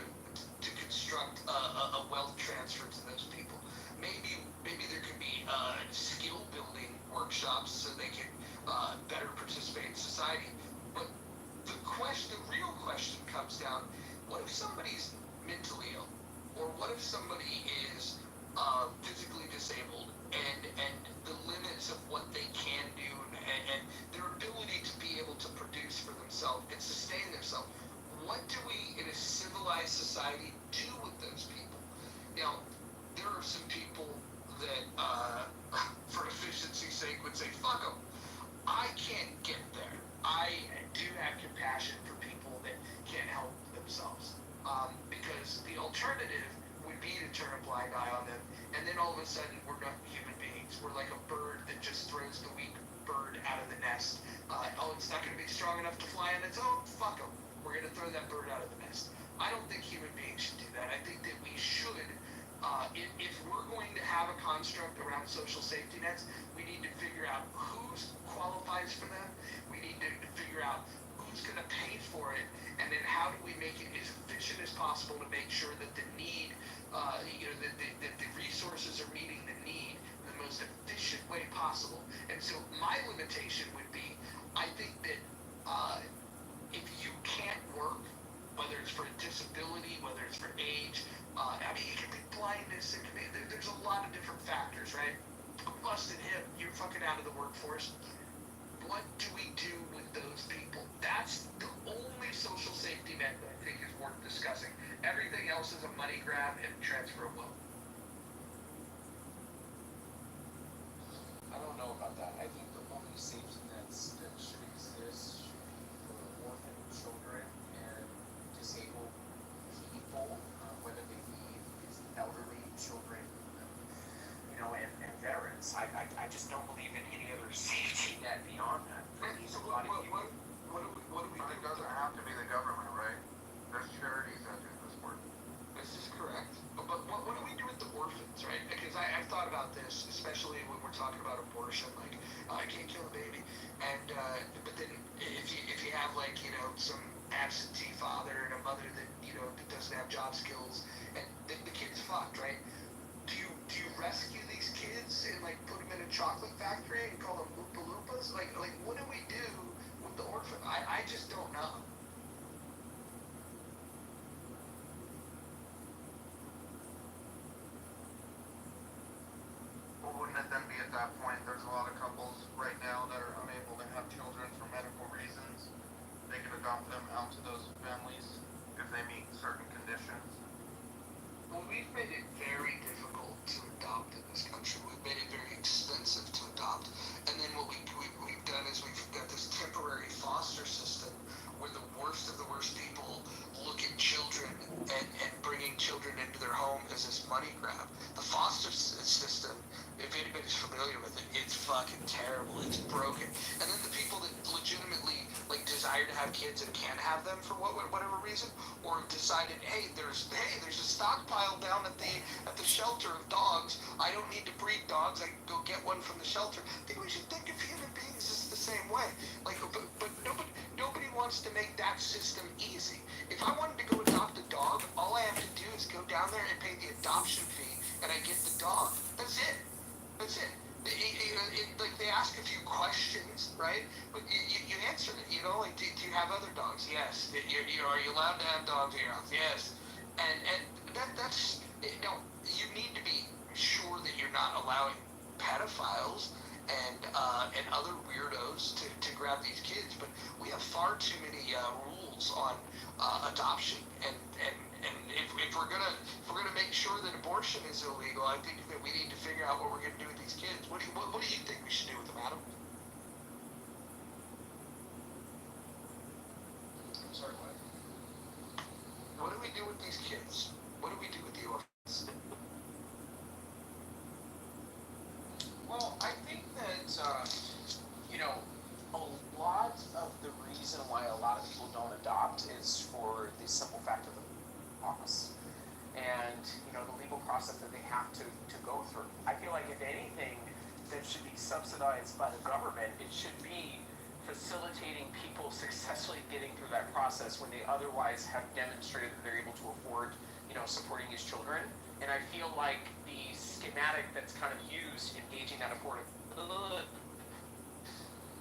construct a wealth transfer to those people. Maybe there could be skill building workshops so they can better participate in society. But the real question comes down: what if somebody's mentally ill, or what if somebody is physically disabled, and the limits of what they can do and their ability to be able to produce for themselves and sustain themselves? What do we, in a civilized society, do with those people? Now, there are some people that, for efficiency's sake, would say, fuck them. I can't get there. I do have compassion for people that can't help themselves. Because the alternative would be to turn a blind eye on them, and then all of a sudden we're not human beings. We're like a bird that just throws the weak bird out of the nest. It's not going to be strong enough to fly on its own? Fuck them. We're going to throw that bird out of the nest. I don't think human beings should do that. I think that we should, if we're going to have a construct around social safety nets, we need to figure out who qualifies for them. We need to figure out who's going to pay for it, and then how do we make it as efficient as possible to make sure that the need, that the resources are meeting the need in the most efficient way possible. And so my limitation would be, I think that if you can't work, whether it's for a disability, whether it's for age, it could be blindness, it could be, there's a lot of different factors, right? A busted hip, you're fucking out of the workforce. What do we do with those people? That's the only social safety net that I think is worth discussing. Everything else is a money grab and transfer of wealth. I don't know about that. I think the only safety nets that should exist should be for orphan children and disabled people, whether they be elderly children, and veterans. I just don't believe in any other safety net beyond that. So what do we do? It doesn't have to be the government, right? There's charities that do this work. This is correct. But what do we do with the orphans, right? Because I've thought about this, especially when we're talking about abortion. Like, I can't kill a baby, and but then if you have some absentee father and a mother that that doesn't have job skills, and the kid's fucked, right? Do you rescue these kids and put them in a chocolate factory and call them Loompa Loompas? Like what do we do with the orphan? I just don't know. Well, wouldn't it then be at that point, there's a lot of couples right now that are unable to have children for medical reasons. They can adopt them out to those families if they meet certain conditions. Well, we've made it very difficult to adopt in this country. We've made it very expensive to adopt. And then what we've done is we've got this temporary foster system where the worst of the worst people look at children and bringing children into their home as this money grab. The foster system, if anybody's familiar with it, it's fucking terrible. It's broken. And then the people that legitimately desire to have kids and can't have them for whatever reason, or have decided, hey, there's a stockpile down at the shelter of dogs. I don't need to breed dogs. I can go get one from the shelter. I think we should think of human beings as the same way. But nobody wants to make that system easy. If I wanted to go adopt a dog, all I have to do is go down there and pay the adoption fee, and I get the dog. That's it. That's it. They ask a few questions, right? But you answer it, do you have other dogs? Yes. Are you allowed to have dogs in your house? Yes. And that's, you need to be sure that you're not allowing pedophiles and other weirdos to grab these kids. But we have far too many rules on adoption, and if we're gonna make sure that abortion is illegal, I think that we need to figure out what we're gonna do with these kids. What do you think we should do with them, Adam? I'm sorry, what? What do we do with these kids? What do we do with the orphans? Well, I think that, a lot of the reason why a lot of people don't adopt is for the simple fact of the costs and, the legal process that they have to go through. I feel like if anything that should be subsidized by the government, it should be facilitating people successfully getting through that process when they otherwise have demonstrated that they're able to afford, supporting these children. And I feel like the schematic that's kind of used in gauging that affordability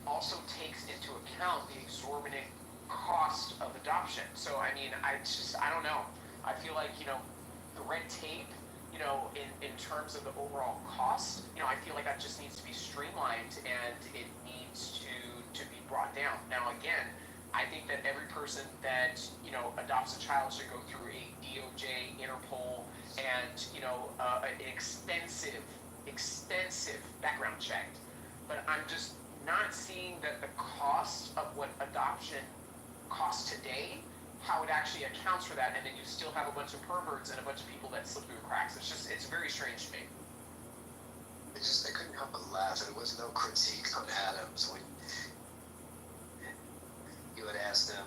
also takes into account the exorbitant cost of adoption. So, I don't know. I feel like, the red tape, in terms of the overall cost, I feel like that just needs to be streamlined and it needs to be brought down. Now, again, I think that every person that, adopts a child should go through a DOJ, Interpol, and, an extensive background check. But I'm just not seeing that the cost of what adoption costs today, how it actually accounts for that, and then you still have a bunch of perverts and a bunch of people that slip through the cracks. It's very strange to me. I couldn't help but laugh. It was no critique on Adams when you would ask them,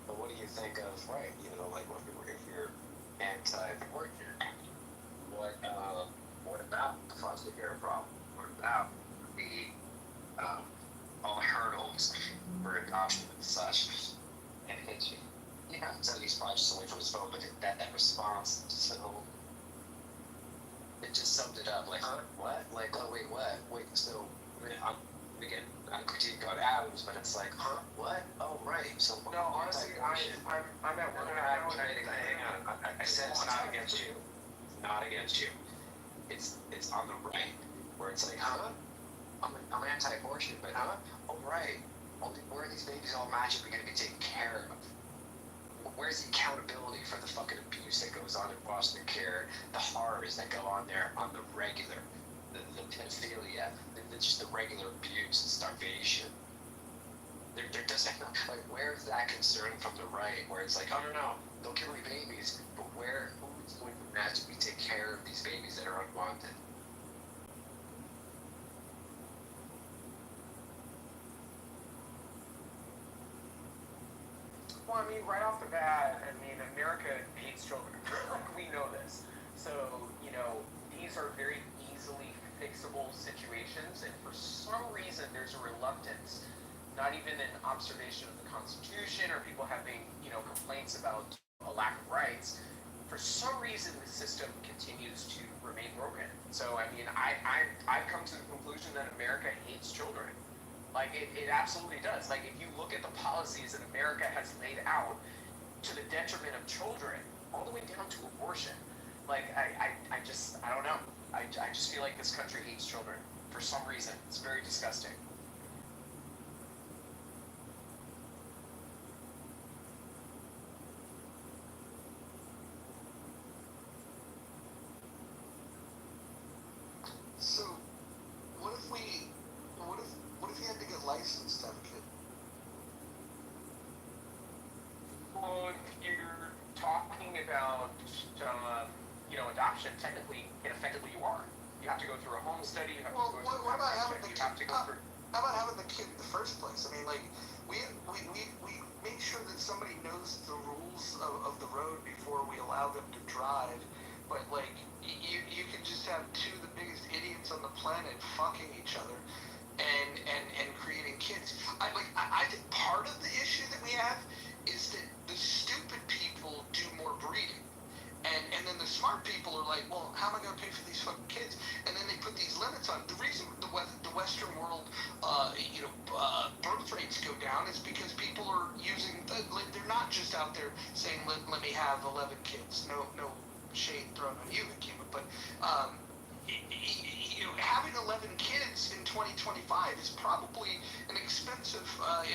well, what do you think of, right, if you're anti-abortion, what about the foster care problem? What about the, all the hurdles for adoption and such? And it's, so he's probably just away from his phone, but that response, so, it just summed it up, like, huh, what? Like, oh, wait, what? Wait, so, I'm critiquing on Adams, but it's like, huh, what? Oh, right, so. No, honestly, I'm at work right now. Hang on, I said it's not against you. Not against you. It's on the right, where it's like, huh? I'm anti-abortion, but huh? Oh, right. Where are these babies all magically going to be taken care of? Where's the accountability for the fucking abuse that goes on in foster care, the horrors that go on there on the regular, the pedophilia, just the regular abuse and starvation? There doesn't, like, where's that concern from the right, where it's like, oh, no, don't kill any babies, but who's going to magically take care of these babies that are unwanted? Well, right off the bat, America hates children. We know this. So, these are very easily fixable situations, and for some reason there's a reluctance, not even an observation of the Constitution or people having, complaints about a lack of rights. For some reason, the system continues to remain broken. So, I've come to the conclusion that America hates children. Like, it absolutely does. Like, if you look at the policies that America has laid out to the detriment of children, all the way down to abortion, like, I don't know. I just feel like this country hates children for some reason. It's very disgusting. So, what if you had to get licensed to have a kid? Well, if you're talking about, adoption, technically and effectively you are. You have to go through a home study, you have to go through what about having the you have to go through. How about having the kid in the first place? We make sure that somebody knows the rules of the road before we allow them to drive. But, like, you could just have two of the biggest idiots on the planet fucking each other and creating kids. I think part of the issue that we have is that the stupid people do more breeding. And then the smart people are like, well, how am I going to pay for these fucking kids? And then they put these limits on. The reason the Western world, birth rates go down is because people are using, they're not just out there saying, let me have 11 kids. No shade thrown on you, Akima, but, having 11 11 kids in 2025 is probably an expensive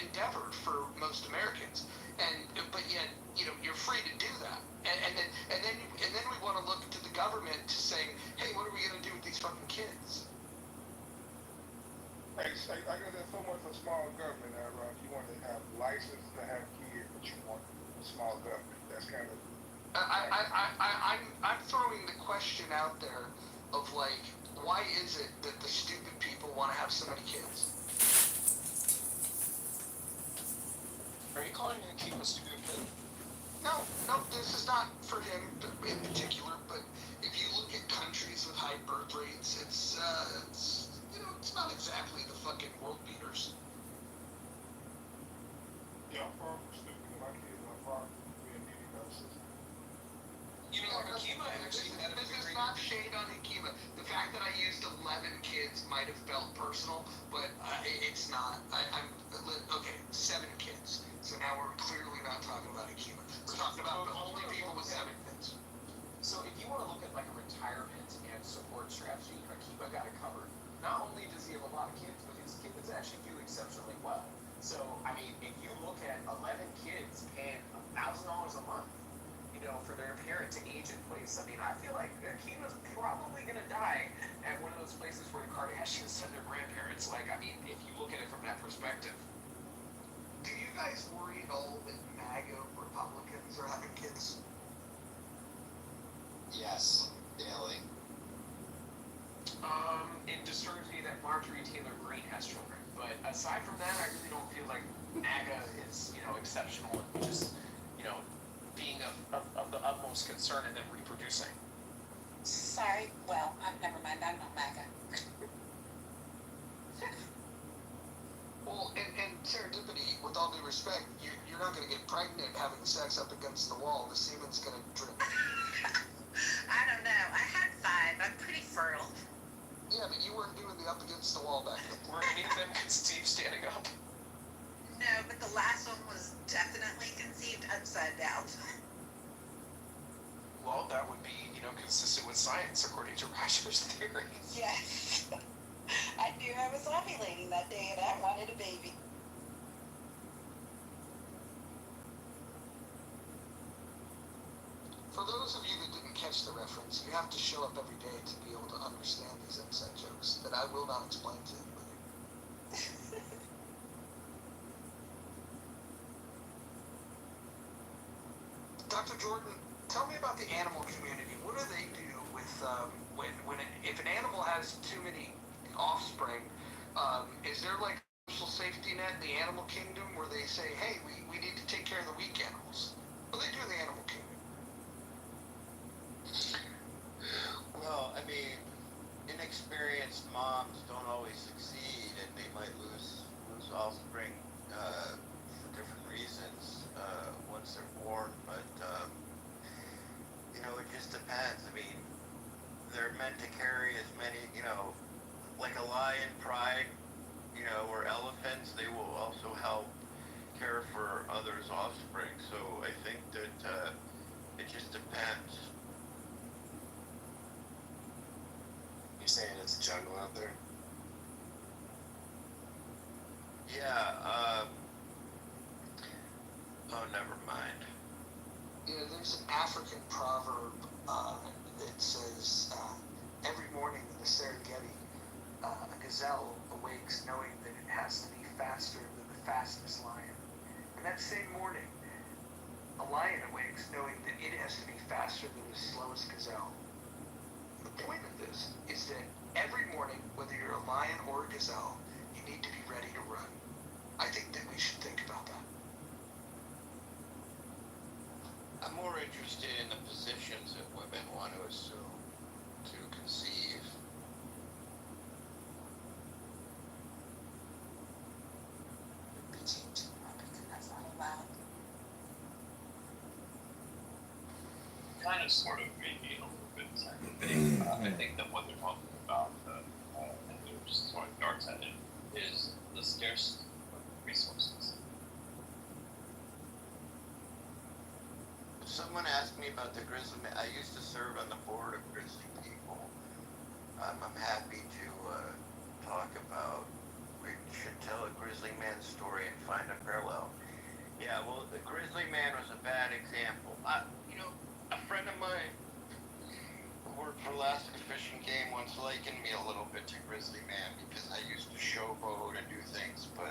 endeavor for most Americans, but yet you're free to do that, and then we want to look to the government to say, hey, what are we going to do with these fucking kids? I guess there's so much of small government now, Rob. You want to have license to have kids, but you want a small government. That's kind of. I'm throwing the question out there of like, why is it that the stupid people want to have so many kids? Are you calling Akiva stupid? No, this is not for him in particular, but if you look at countries with high birth rates, it's not exactly the fucking world beaters. Yeah, far from stupid. My kids are far from being needy nurses. You know, Akiva actually had a This is degree. not shade on Akiva. The fact that I used 11 kids might have felt personal, but it's not. Okay, 7 kids. So now we're clearly not talking about Akiva. We're talking about the only people with 7 kids. So if you want to look at like a retirement and support strategy, Akiva got it covered. Not only does he have a lot of kids, but his kids actually do exceptionally well. So, I mean, if you look at 11 kids paying $1,000 a month, for their parent to age in place, I mean, I feel like Akiva's probably going to die at one of those places where the Kardashians send their grandparents. Like, I mean, if you look at it from that perspective. Do you guys worry at all that MAGA Republicans are having kids? Yes, daily. It disturbs me that Marjorie Taylor Greene has children, but aside from that, I really don't feel like MAGA is, exceptional and just, being of the utmost concern and then reproducing. Sorry, well, never mind, I'm not MAGA. Well, and serendipity, with all due respect, you're not going to get pregnant having sex up against the wall. The semen's going to drip. I don't know, I had 5, I'm pretty fertile. Yeah, but you weren't doing the up against the wall back then. Were any of them conceived standing up? No, but the last one was definitely conceived upside down. Well, that would be, consistent with science according to Roger's theory. Yes. I knew I was ovulating that day and I wanted a baby. For those of you that didn't catch the reference, you have to show up every day to be able to understand these inside jokes that I will not explain to anybody. Dr. Jordan, tell me about the animal community. What do they do with if an animal has too many offspring? Is there like a social safety net in the animal kingdom where they say, hey, we need to take care of the weak animals? What do they do in the animal kingdom? Well, I mean, inexperienced moms don't always succeed, and they might lose offspring for different reasons once they're born. But it just depends. I mean, they're meant to carry as many, like a lion pride, or elephants. They will also help care for others' offspring. So I think that it just depends. You're saying it's a jungle out there? Yeah, oh, never mind. Yeah, there's an African proverb that says, every morning in the Serengeti, a gazelle awakes knowing that it has to be faster than the fastest lion. And that same morning, a lion awakes knowing that it has to be faster than the slowest gazelle. The point of this is that every morning, whether you're a lion or a gazelle, you need to be ready to run. I think that we should think about that. I'm more interested in the positions that women want to assume to conceive. That's not allowed. Kind of, sort of, maybe a little bit technically. I think that what they're talking about, and they're just throwing darts at it, is the scarcity of resources. Someone asked me about the grizzly. I used to serve on the board of grizzly people. I'm happy to became once likened me a little bit to Grizzly Man because I used to showboat and do things, but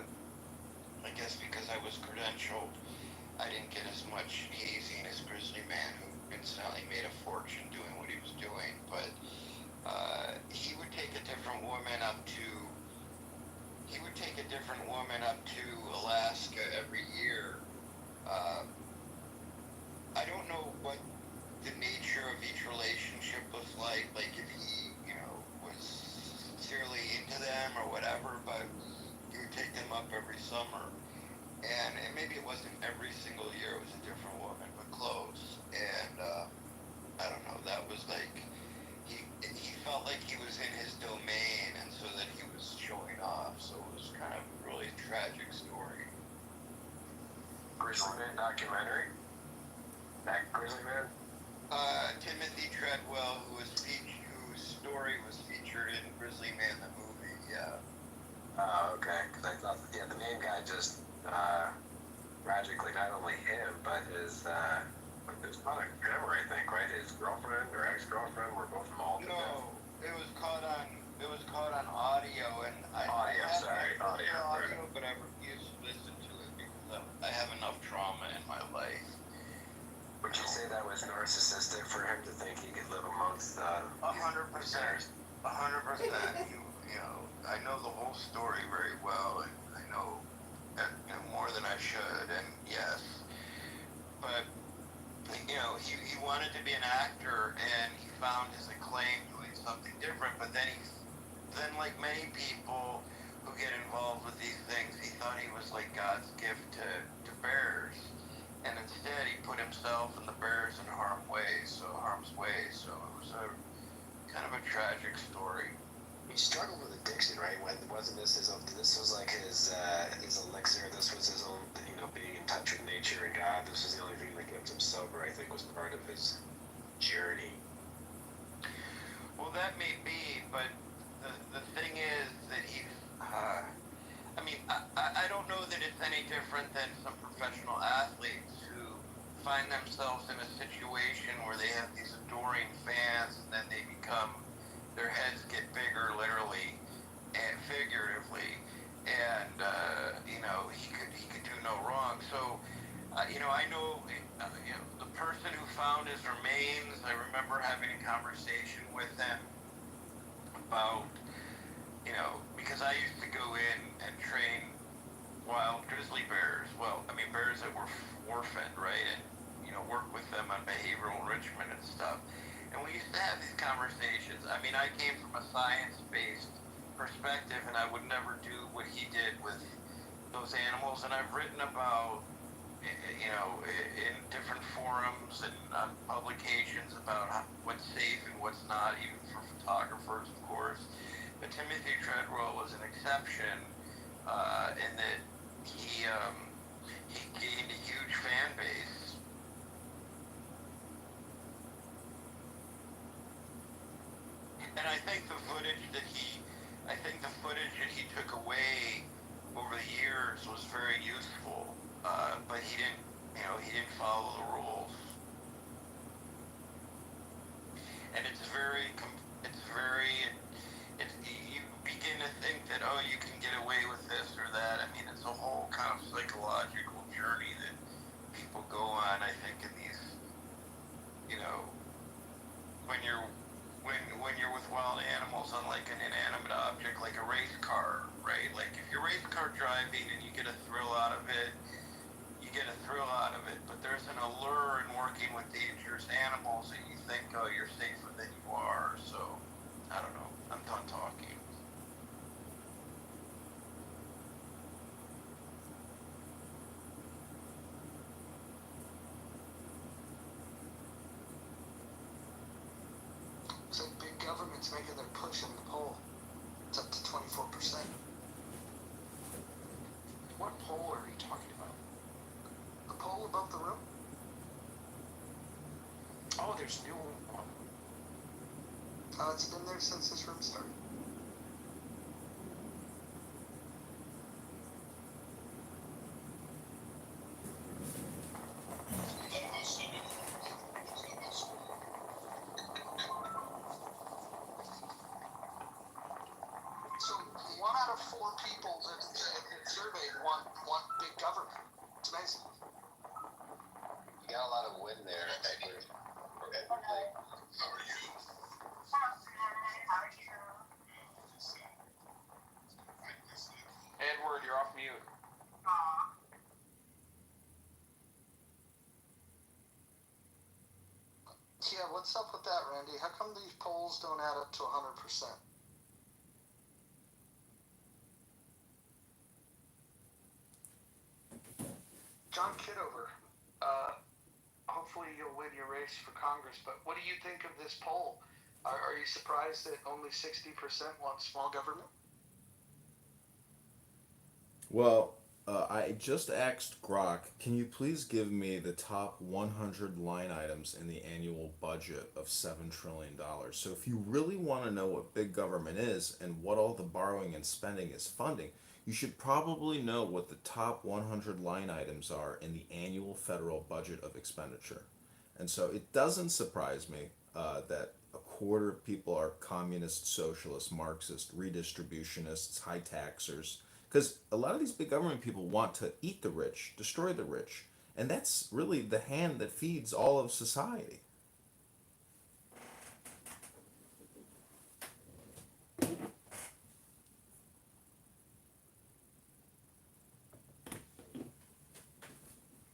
I guess because I was credentialed, I didn't get as much hazing as Grizzly Man, who incidentally made a fortune doing what he was doing. But he would take a different woman up to Alaska every year. I don't know what the nature of each relationship was like if he, was sincerely into them or whatever, but he would take them up every summer. And maybe it wasn't every single year, it was a different woman, but close. And I don't know, that was like, he felt like he was in his domain, and so that he was showing off. So it was kind of a really tragic story. Grizzly Man documentary? That Grizzly Man? Timothy Treadwell, whose story was featured in Grizzly Man the movie, yeah. Oh, okay. Because I thought, the main guy just tragically, not only him, but his not a grandma, I think, right? His girlfriend or ex-girlfriend were both mauled to death. No, it was caught on audio, and audio, but I refuse to listen to it because I have enough trauma in my life. Would you say that was narcissistic for him to think he could live amongst 100%. 100%. I know the whole story very well, and I know more than I should, and yes. But, he wanted to be an actor, and he found his acclaim doing something different, but then like many people who get involved with these things, he thought he was like God's gift to bears. And instead, he put himself and the bears in harm's way. So it was a kind of a tragic story. He struggled with addiction, right? Wasn't this his own? This was like his elixir. This was his own, being in touch with nature and God. This was the only thing that kept him sober. I think was part of his journey. Well, that may be, but the thing is that I don't know that it's any different than some professional athletes who find themselves in a situation where they have these adoring fans, and then their heads get bigger, literally and figuratively, and he could do no wrong. So I know the person who found his remains. I remember having a conversation with him about because I used to go in and train wild grizzly bears. Well, bears that were orphaned, right? And, work with them on behavioral enrichment and stuff. And we used to have these conversations. I came from a science-based perspective, and I would never do what he did with those animals. And I've written about, in different forums and on publications about what's safe and what's not, even for photographers, of course. But Timothy Treadwell was an exception in that he gained a huge fan base. And I think the footage that he took away over the years was very useful, but he didn't follow the rules. And you begin to think that, you can get away with this or that. It's a whole kind of psychological journey that people go on, I think, in these, when you're with wild animals on like an inanimate object, like a race car, right? Like if you're race car driving and you get a thrill out of it, but there's an allure in working with dangerous animals that you think, you're safer than you are. So, I don't know. I'm done talking. So big government's making their push in the poll. It's up to 24%. What poll are you talking about? The poll above the room? Oh, there's new one. It's been there since this room started. people that surveyed want big government. It's amazing. You got a lot of win there, Edward. For everything. How are you? Edward, you're off mute. Yeah, what's up with that, Randy? How come these polls don't add up to 100%? John Kitover, hopefully you'll win your race for Congress, but what do you think of this poll? Are you surprised that only 60% want small government? Well, I just asked Grok, can you please give me the top 100 line items in the annual budget of $7 trillion? So if you really want to know what big government is and what all the borrowing and spending is funding, you should probably know what the top 100 line items are in the annual federal budget of expenditure. And so it doesn't surprise me that a quarter of people are communist, socialist, Marxist, redistributionists, high taxers, because a lot of these big government people want to eat the rich, destroy the rich, and that's really the hand that feeds all of society.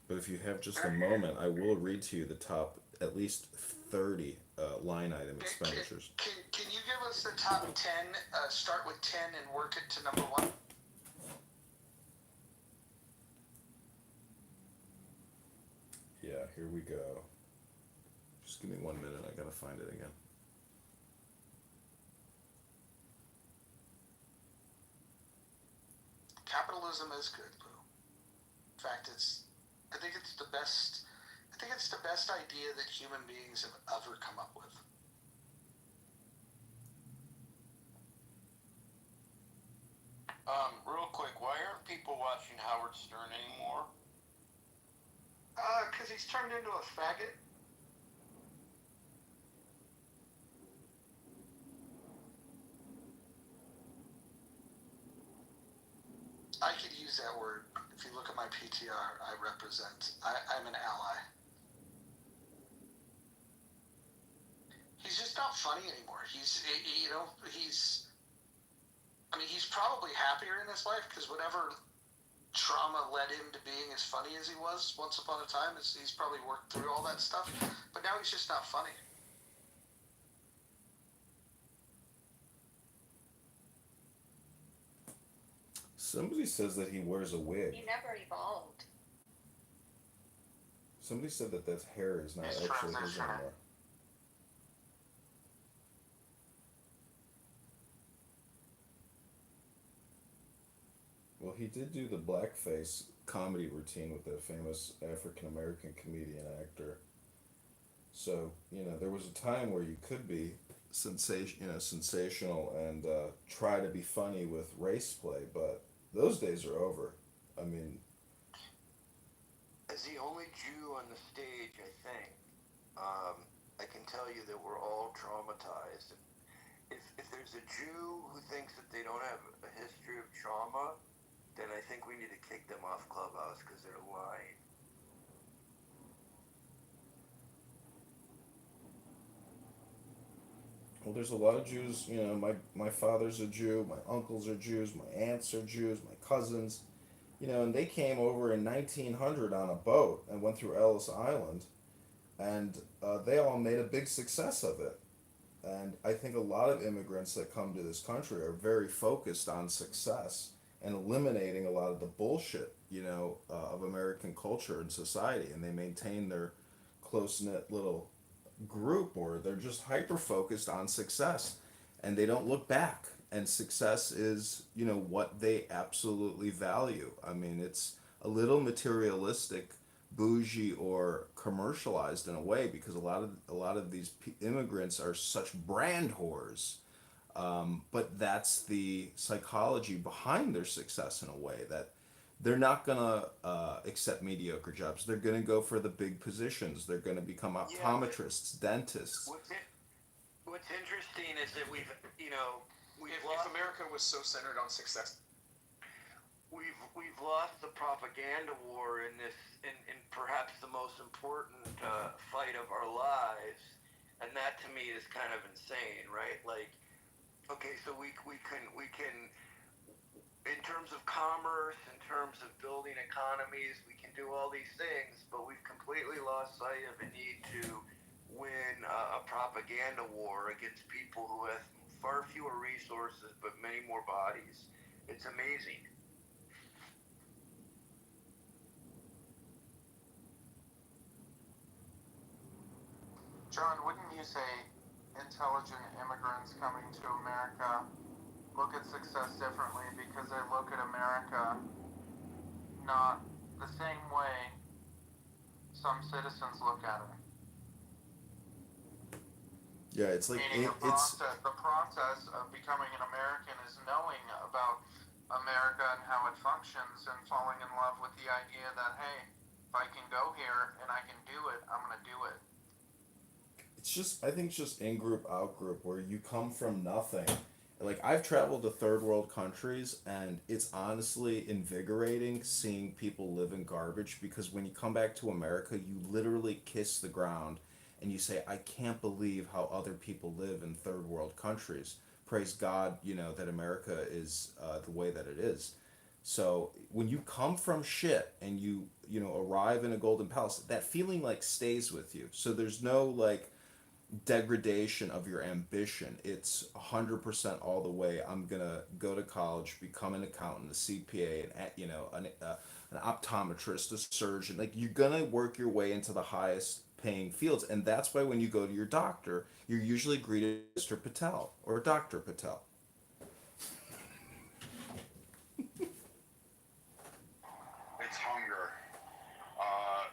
But if you have just a moment, I will read to you the top at least 30 line item expenditures. Can you give us the top 10, start with 10 and work it to number 1? Yeah, here we go. Just give me 1 minute, I gotta find it again. Capitalism is good, Lou. In fact, I think it's the best idea that human beings have ever come up with. Real quick, why aren't people watching Howard Stern anymore? Because he's turned into a faggot. I could use that word. If you look at my PTR, I'm an ally. He's just not funny anymore. He's probably happier in his life because whatever trauma led him to being as funny as he was once upon a time, he's probably worked through all that stuff. But now he's just not funny. Somebody says that he wears a wig. He never evolved. Somebody said that that hair is not actually his anymore. Well, he did do the blackface comedy routine with a famous African American comedian actor. So, there was a time where you could be sensational and try to be funny with race play, but those days are over. I mean, as the only Jew on the stage, I think, I can tell you that we're all traumatized. If there's a Jew who thinks that they don't have a history of trauma, then I think we need to kick them off Clubhouse because they're lying. well, there's a lot of Jews, my father's a Jew, my uncles are Jews, my aunts are Jews, my cousins, and they came over in 1900 on a boat and went through Ellis Island, and they all made a big success of it. And I think a lot of immigrants that come to this country are very focused on success and eliminating a lot of the bullshit, of American culture and society, and they maintain their close-knit little group, or they're just hyper-focused on success, and they don't look back. And success is, what they absolutely value. I mean, it's a little materialistic, bougie, or commercialized in a way because a lot of these immigrants are such brand whores. But that's the psychology behind their success in a way, that they're not gonna accept mediocre jobs. They're gonna go for the big positions. They're gonna become optometrists, dentists. What's interesting is that we've if America was so centered on success, we've lost the propaganda war in this in perhaps the most important fight of our lives, and that to me is kind of insane, right? Like, okay, so we can in terms of commerce, in terms of building economies, we can do all these things, but we've completely lost sight of the need to win a propaganda war against people who have far fewer resources but many more bodies. It's amazing. John, wouldn't you say intelligent immigrants coming to America look at success differently because they look at America not the same way some citizens look at it? Yeah, it's like Meaning it's the process of becoming an American is knowing about America and how it functions and falling in love with the idea that, hey, if I can go here and I can do it, I'm going to do it. it's just I think it's just in group out group where you come from nothing. Like I've traveled to third world countries and it's honestly invigorating seeing people live in garbage because when you come back to America you literally kiss the ground and you say I can't believe how other people live in third world countries. Praise God, that America is the way that it is. So when you come from shit and arrive in a golden palace, that feeling like stays with you. So there's no like degradation of your ambition. It's 100% all the way. I'm gonna go to college, become an accountant, a CPA, an optometrist, a surgeon. Like you're gonna work your way into the highest paying fields, and that's why when you go to your doctor, you're usually greeted as Mr. Patel or Dr. Patel. It's hunger.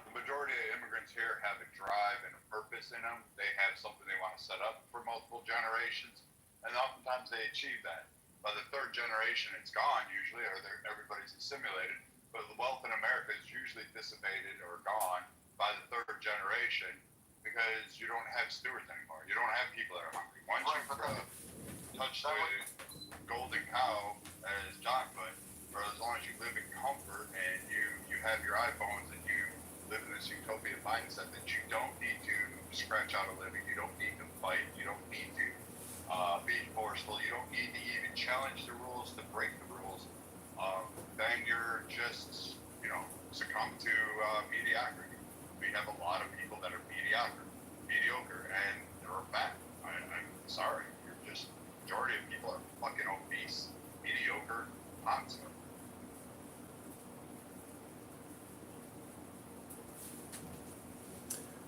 The majority of immigrants here have a drive and a purpose in them. They have something they want to set up for multiple generations, and oftentimes they achieve that. By the third generation, it's gone usually, or everybody's assimilated. But the wealth in America is usually dissipated or gone by the third generation because you don't have stewards anymore. You don't have people that are hungry. Once you touch the golden cow, as John put, for as long as you live in comfort and you have your iPhones and you live in this utopian mindset that you don't need to scratch out a living, you don't need to fight, you don't need to be forceful, you don't need to even challenge the rules to break the rules, then you're just, succumb to mediocrity. We have a lot of people that are mediocre, and they're a fact. I'm sorry, majority of people are fucking obese, mediocre, toxic.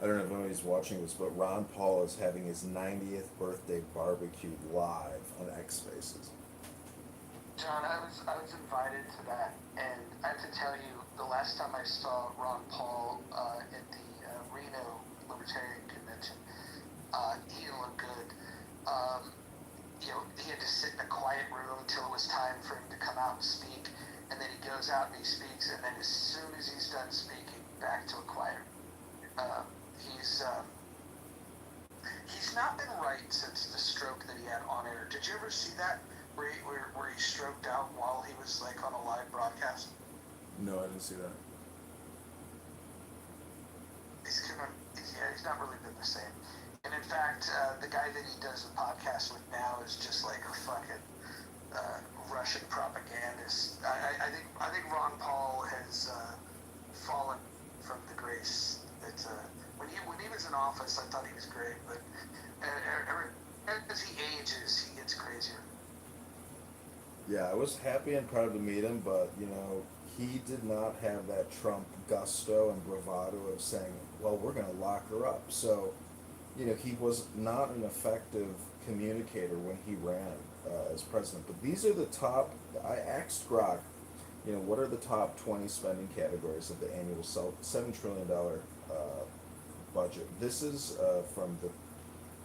I don't know if anybody's watching this, but Ron Paul is having his 90th birthday barbecue live on X Spaces. John, I was invited to that, and I have to tell you, the last time I saw Ron Paul at the Reno Libertarian Convention, he didn't look good. He had to sit in a quiet room until it was time for him to come out and speak, and then he goes out and he speaks, and then as soon as he's done speaking, back to a quiet room. He's not been right since the stroke that he had on air. Did you ever see that where he stroked out while he was like on a live broadcast? No, I didn't see that. He's not really been the same. And in fact, the guy that he does the podcast with now is just like a fucking Russian propagandist. I think Ron Paul has fallen from the grace that when he was in office, I thought he was great, but as he ages, he gets crazier. Yeah, I was happy and proud to meet him, but he did not have that Trump gusto and bravado of saying, "Well, we're going to lock her up." So, he was not an effective communicator when he ran as president. But these are the top. I asked Grok, what are the top 20 spending categories of the annual $7 trillion budget? This is from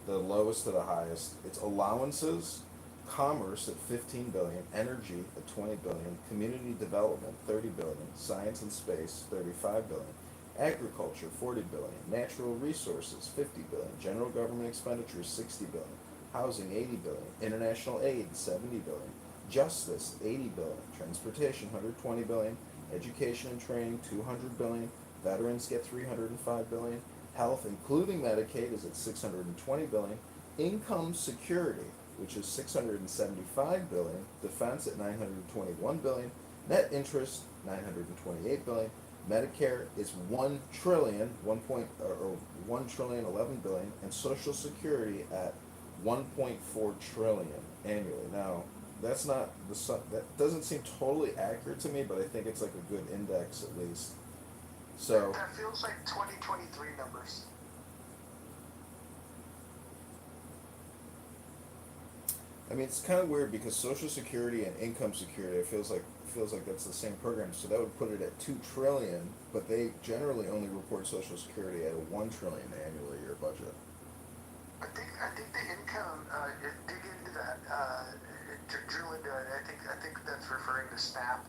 the lowest to the highest. It's allowances, commerce at 15 billion, energy at 20 billion, community development 30 billion, science and space 35 billion, agriculture 40 billion, natural resources 50 billion, general government expenditures 60 billion, housing 80 billion, international aid 70 billion, Justice, 80 billion. Transportation, 120 billion. Education and training, 200 billion. Veterans get 305 billion. Health, including Medicaid, is at 620 billion. Income security, which is 675 billion. Defense at 921 billion. Net interest, 928 billion. Medicare is 1 trillion, 1 trillion 11 billion, and Social Security at 1.4 trillion annually. Now, that's not that doesn't seem totally accurate to me, but I think it's like a good index at least. So That feels like 2023 numbers. I mean, it's kind of weird because Social Security and Income Security feels like that's the same program. So that would put it at 2 trillion, but they generally only report Social Security at a 1 trillion annual year budget. I think the income. Dig into that. Drill into it. I think that's referring to SNAP.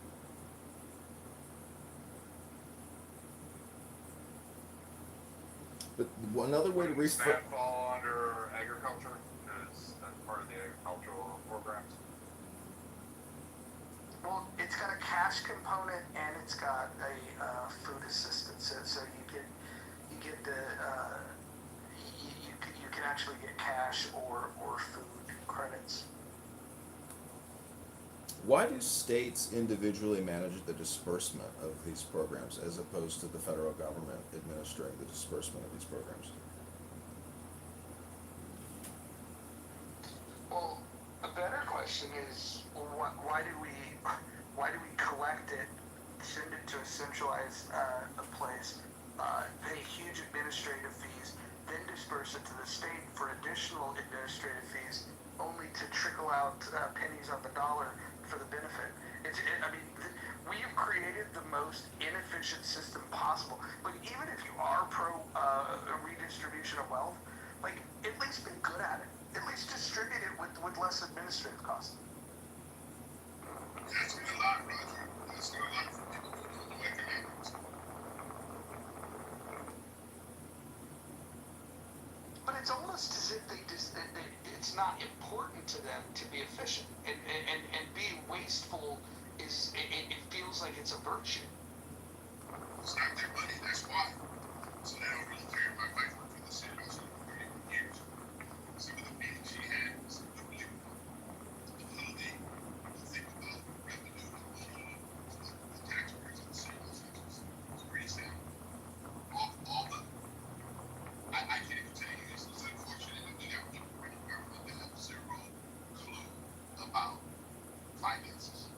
But another way to SNAP fall under agriculture as part of the agricultural programs. Well, it's got a cash component and it's got a food assistance. So you get the you can actually get cash or food credits. Why do states individually manage the disbursement of these programs as opposed to the federal government administering the disbursement of these programs? Well, a better question is why do we collect it, send it to a centralized a place, pay huge administrative fees, then disperse it to the state for additional administrative fees, only to trickle out pennies on the dollar for the benefit. We have created the most inefficient system possible. But even if you are pro redistribution of wealth, like at least be good at it. At least distribute it with less administrative costs. That's a lot, Roger. That's a lot for people who don't know economics. But it's almost as if it's not important to them to be efficient. And being wasteful it feels like it's a virtue. It's not their money, that's why. So they don't really care. My wife worked for the city council for 31 years. Some of the meetings she had was unbelievable. And how they think about revenue and money, the taxpayers and the city council was pretty sound. All the I can't even tell you this. It's unfortunate that we got people running government that have zero clue about finances.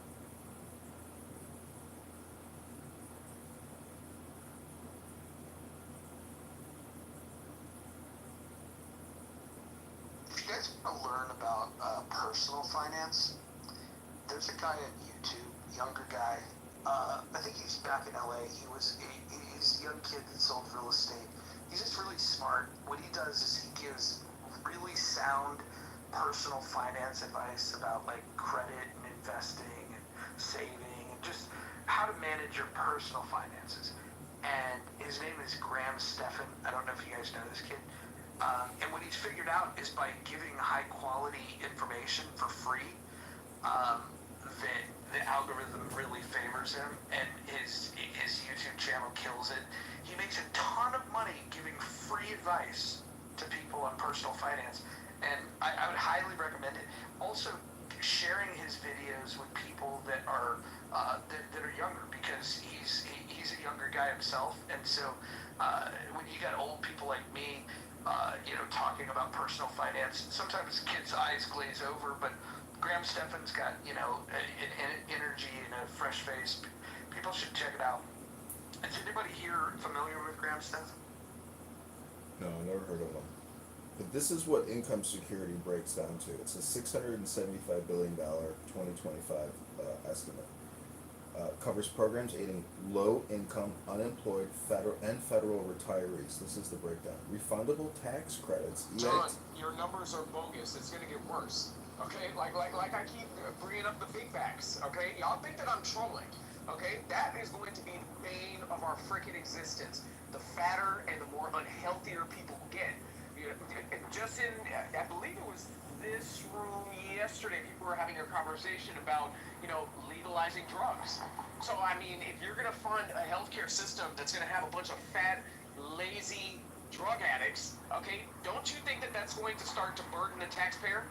If you guys want to learn about personal finance, there's a guy on YouTube, younger guy. I think he's back in LA. He's a young kid that sold real estate. He's just really smart. What he does is he gives really sound personal finance advice about like credit and investing and saving and just how to manage your personal finances. And his name is Graham Stephan. I don't know if you guys know this kid. And what he's figured out is by giving high quality information for free, that the algorithm really favors him, and his YouTube channel kills it. He makes a ton of money giving free advice to people on personal finance, and I would highly recommend it. Also, sharing his videos with people that are younger, because he's a younger guy himself, and so when you got old people like me, talking about personal finance, sometimes kids' eyes glaze over, but Graham Stephan's got, an energy and a fresh face. People should check it out. Is anybody here familiar with Graham Stephan? No, I never heard of them. But this is what income security breaks down to. It's a $675 billion 2025 estimate. Covers programs aiding low-income, unemployed, federal retirees. This is the breakdown. Refundable tax credits. John, your numbers are bogus. It's going to get worse. Okay? Like I keep bringing up the big facts. Okay? Y'all think that I'm trolling. Okay? That is going to be the bane of our freaking existence. The fatter and the more unhealthier people get. just in, I believe it was this room yesterday, people were having a conversation about, legalizing drugs. So, I mean, if you're going to fund a healthcare system that's going to have a bunch of fat, lazy drug addicts, okay, don't you think that that's going to start to burden the taxpayer?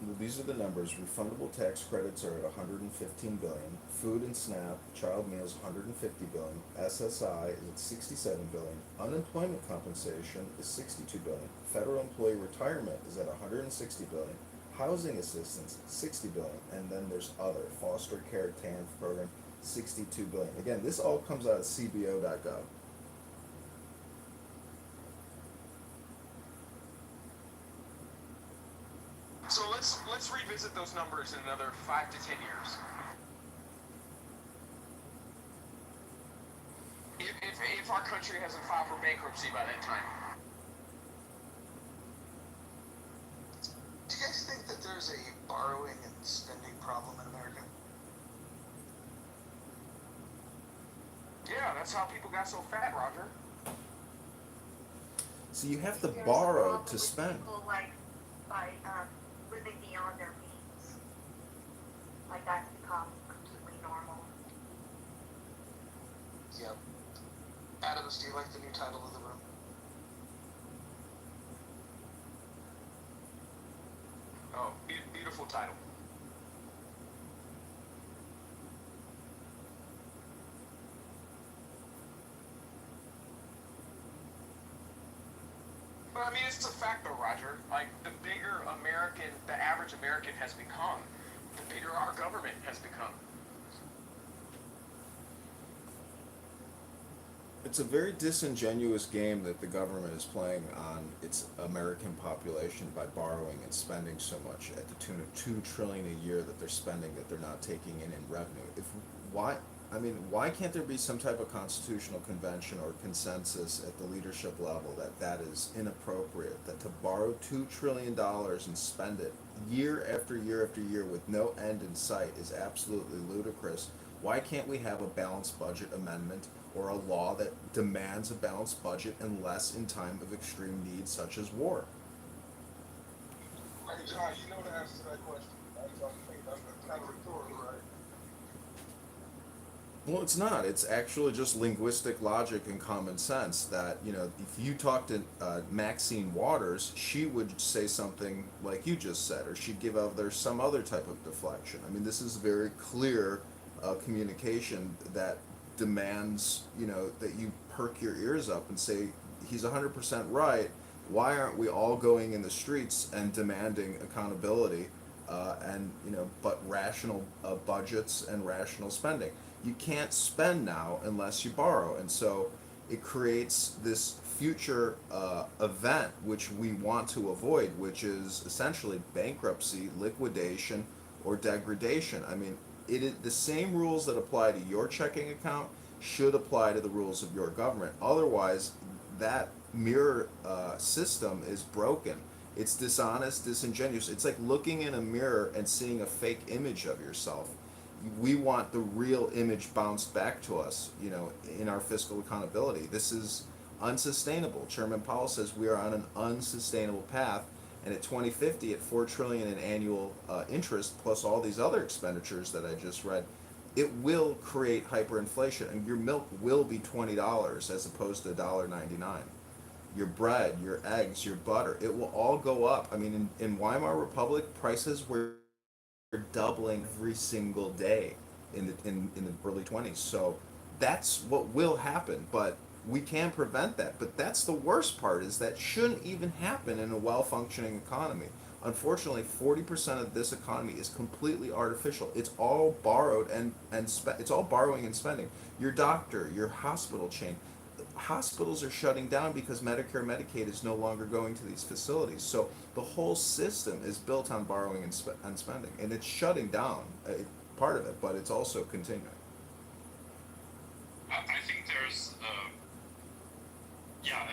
Well, these are the numbers. Refundable tax credits are at 115 billion. Food and SNAP, child meals 150 billion. SSI is at 67 billion. Unemployment compensation is 62 billion. Federal employee retirement is at 160 billion. Housing assistance 60 billion, and then there's other foster care TANF program 62 billion. Again, this all comes out of cbo.gov. So let's revisit those numbers in another 5 to 10 years. If our country hasn't filed for bankruptcy by that time. Do you guys think that there's a borrowing and spending problem in America? Yeah, that's how people got so fat, Roger. So you have to There's a borrow problem to with spend. People by living beyond their means. Like that's become completely normal. Yep. Adams, do you like the new title of the room? Oh, beautiful title. But I mean, it's a fact though, Roger. Like, the bigger the average American has become, the bigger our government has become. It's a very disingenuous game that the government is playing on its American population by borrowing and spending so much at the tune of $2 trillion a year that they're spending that they're not taking in revenue. Why can't there be some type of constitutional convention or consensus at the leadership level that is inappropriate, that to borrow $2 trillion and spend it year after year after year with no end in sight is absolutely ludicrous? Why can't we have a balanced budget amendment or a law that demands a balanced budget unless in time of extreme need such as war? Hey, John, you know the answer to that question. I think that's kind of rhetorical, right? Well, it's not. It's actually just linguistic logic and common sense that, if you talk to Maxine Waters, she would say something like you just said, or she'd give others some other type of deflection. I mean, this is very clear communication that demands, that you perk your ears up and say, he's 100% right. Why aren't we all going in the streets and demanding accountability but rational budgets and rational spending? You can't spend now unless you borrow, and so it creates this future event which we want to avoid, which is essentially bankruptcy, liquidation, or degradation. I mean, the same rules that apply to your checking account should apply to the rules of your government. Otherwise, that mirror system is broken. It's dishonest, disingenuous. It's like looking in a mirror and seeing a fake image of yourself. We want the real image bounced back to us, in our fiscal accountability. This is unsustainable. Chairman Powell says we are on an unsustainable path, and at 2050, at $4 trillion in annual interest, plus all these other expenditures that I just read, it will create hyperinflation, and your milk will be $20 as opposed to $1.99. Your bread, your eggs, your butter, it will all go up. I mean, in Weimar Republic, prices were doubling every single day in the early 20s. So that's what will happen, but we can prevent that. But that's the worst part, is that shouldn't even happen in a well-functioning economy. Unfortunately, 40% of this economy is completely artificial. It's all borrowed it's all borrowing and spending. Your doctor, your hospital chain, hospitals are shutting down because Medicare, Medicaid is no longer going to these facilities. So the whole system is built on borrowing and spending, and it's shutting down part of it, but it's also continuing. I think there's,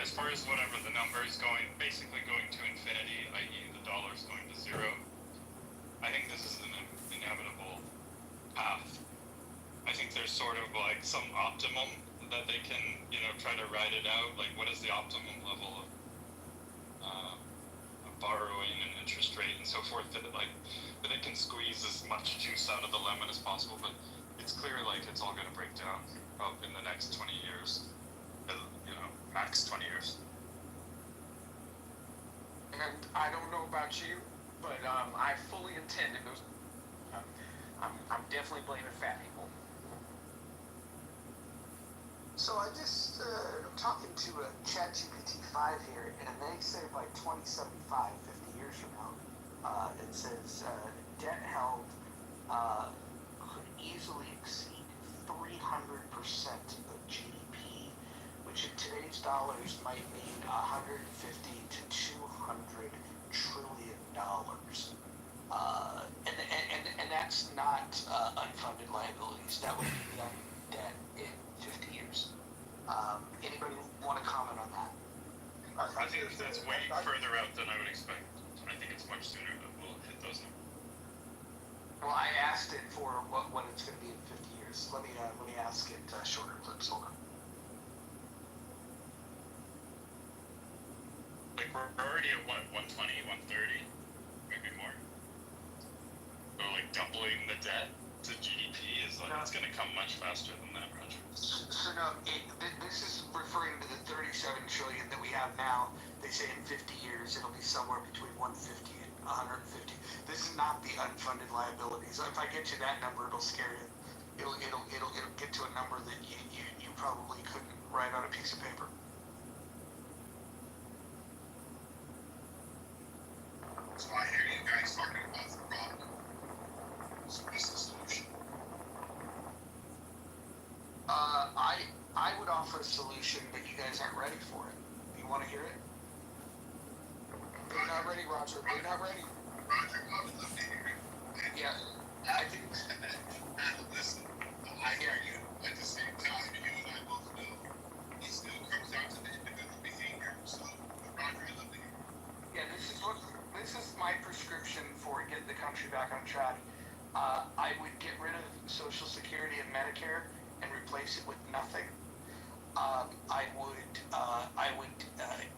as far as whatever the number is basically going to infinity, i.e. the dollar's going to zero, I think this is an inevitable path. I think there's sort of like some optimum that they can, try to ride it out? Like, what is the optimum level of borrowing and interest rate and so forth that it can squeeze as much juice out of the lemon as possible? But it's clear like it's all going to break down in the next 20 years, max 20 years. And I don't know about you, but I fully intend to go. I'm definitely blaming fat people. So I just, I'm talking to a ChatGPT 5 here, and they say by 2075, 50 years from now, it says debt held could easily exceed 300% of GDP, which in today's dollars might mean 150 to 200 trillion dollars. And that's not unfunded liabilities. That would be debt in 50 years. Anybody want to comment on that? I think that's way further out than I would expect. I think it's much sooner that we'll hit those numbers. Well, I asked it for what it's going to be in 50 years. Let me ask it shorter clips. Hold on. Like we're already at what, 120, 130, maybe more. So like doubling the debt to GDP is like, it's going to come much faster than that, Roger. So no, this is referring to the 37 trillion that we have now. They say in 50 years it'll be somewhere between 150 and 150. This is not the unfunded liabilities. If I get you that number, it'll scare you. It'll get to a number that you probably couldn't write on a piece of paper. So I hear you guys talking about the problem. So what's the solution? I would offer a solution, but you guys aren't ready for it. You want to hear it? They're not ready, Roger. They're not ready. Roger, I would love to hear it. Yeah, I think. Listen, I hear you. At the same time, you and I both know it still comes down to the individual behavior. So, Roger, I love to hear it. Yeah, this is my prescription for getting the country back on track. I would get rid of Social Security and Medicare and replace it with nothing. I would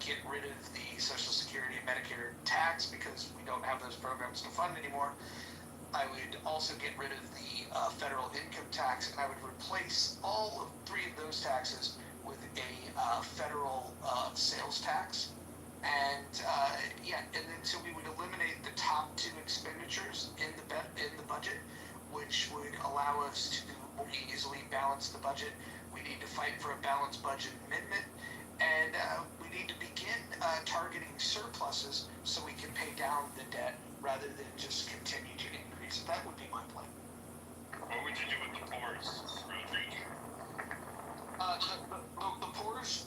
get rid of the Social Security and Medicare tax because we don't have those programs to fund anymore. I would also get rid of the federal income tax, and I would replace all of three of those taxes with a federal sales tax. And and then so we would eliminate the top two expenditures in the budget, which would allow us to more easily balance the budget. We need to fight for a balanced budget amendment, and we need to begin targeting surpluses so we can pay down the debt rather than just continue to increase. That would be my plan. What would you do with the poors, Rodrigo?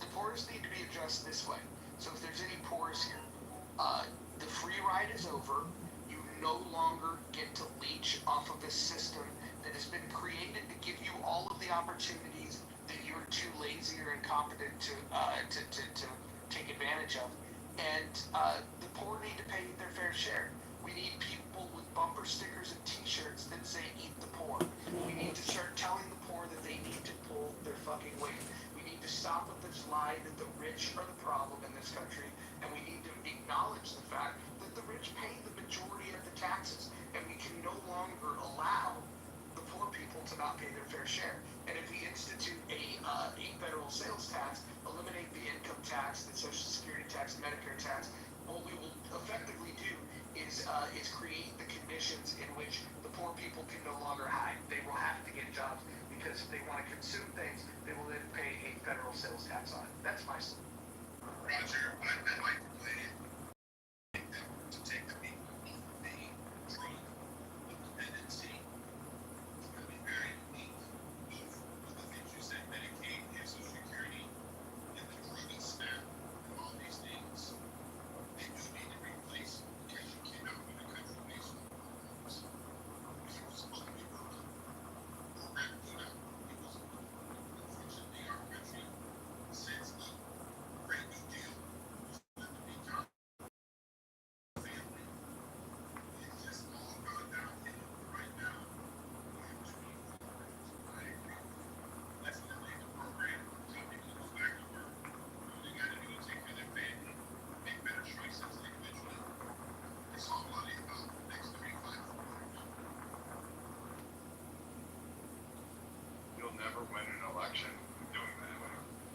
The poors need to be addressed this way. So if there's any poors here, the free ride is over. You no longer get to leech off of this system that has been created to give you all of the opportunities that you're too lazy or incompetent to take advantage of. And the poor need to pay their fair share. We need people with bumper stickers and t-shirts that say "Eat the poor." We need to start telling the poor that they need to pull their fucking weight. We need to stop with this lie that the rich are the problem in this country, and we need to acknowledge the fact that the rich pay the majority of the taxes, and we can no longer allow the poor people to not pay their fair share. And if we institute a federal sales tax, eliminate the income tax, the Social Security tax, Medicare tax, what we will effectively do is create the conditions in which the poor people can no longer hide. They will have to get jobs because if they want to consume things, they will then pay a federal sales tax on it. That's my solution. Roger, I like the plan to take the people off of the drug dependency. It's going to be very unique with the things you said, Medicaid and Social Security and the drug snap and all these things. They do need to replace because you cannot run a country based on programs. It was supposed to be program put out. It was unfortunately our country since the Great New Deal was going to be done. never win an election doing that.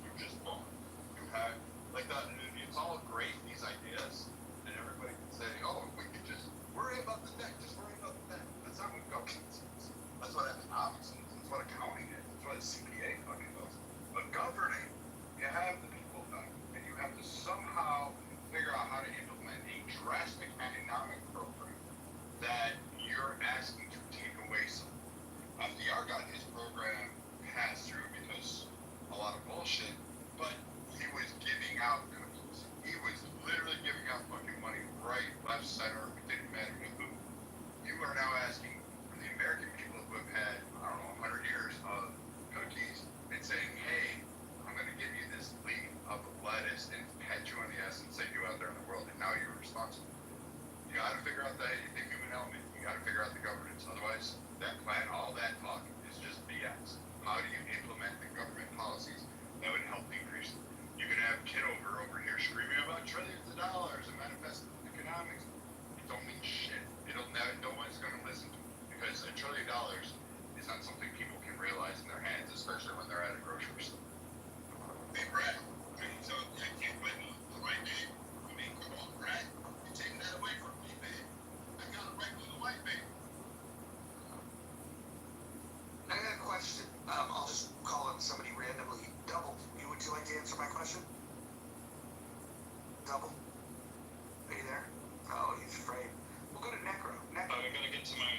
You just won't. You have, like, it's all great, these ideas, and everybody can say, oh, if we could just worry about the debt, just worry about the debt. That's not what governance is. That's what economics is. That's what accounting is. That's what a CPA fucking does. But governing, you have the people done, and you have to somehow figure out how to implement a drastic economic program that you're asking to take away some. FDR got his program passed through because a lot of bullshit, but he was giving out cookies. He was literally giving out fucking money right, left, center, it didn't matter to who. You are now asking for the American people who have had, I don't know, 100 years of cookies and saying, hey, I'm going to give you this leaf of lettuce and pat you on the ass and send you out there in the world, and now you're responsible. You got to figure out the human element. You got to figure out the governance. Otherwise, that plan, all that talk is just BS. How do you implement the government policies that would help increase? You can have Kitover over here screaming about trillions of dollars and manifest economics. It don't mean shit. No one's going to listen to it because $1 trillion is not something people can realize in their hands, especially when they're at a grocery store. Hey, Brad. I mean, so I can't win the right name. I mean, come on, Brad. You're taking that away from me, man. I got a regular white man. I got a question. I'll just call on somebody randomly. Double. Would you like to answer my question? Double? Are you there? Oh, he's afraid. We'll go to Necro. I gotta get to my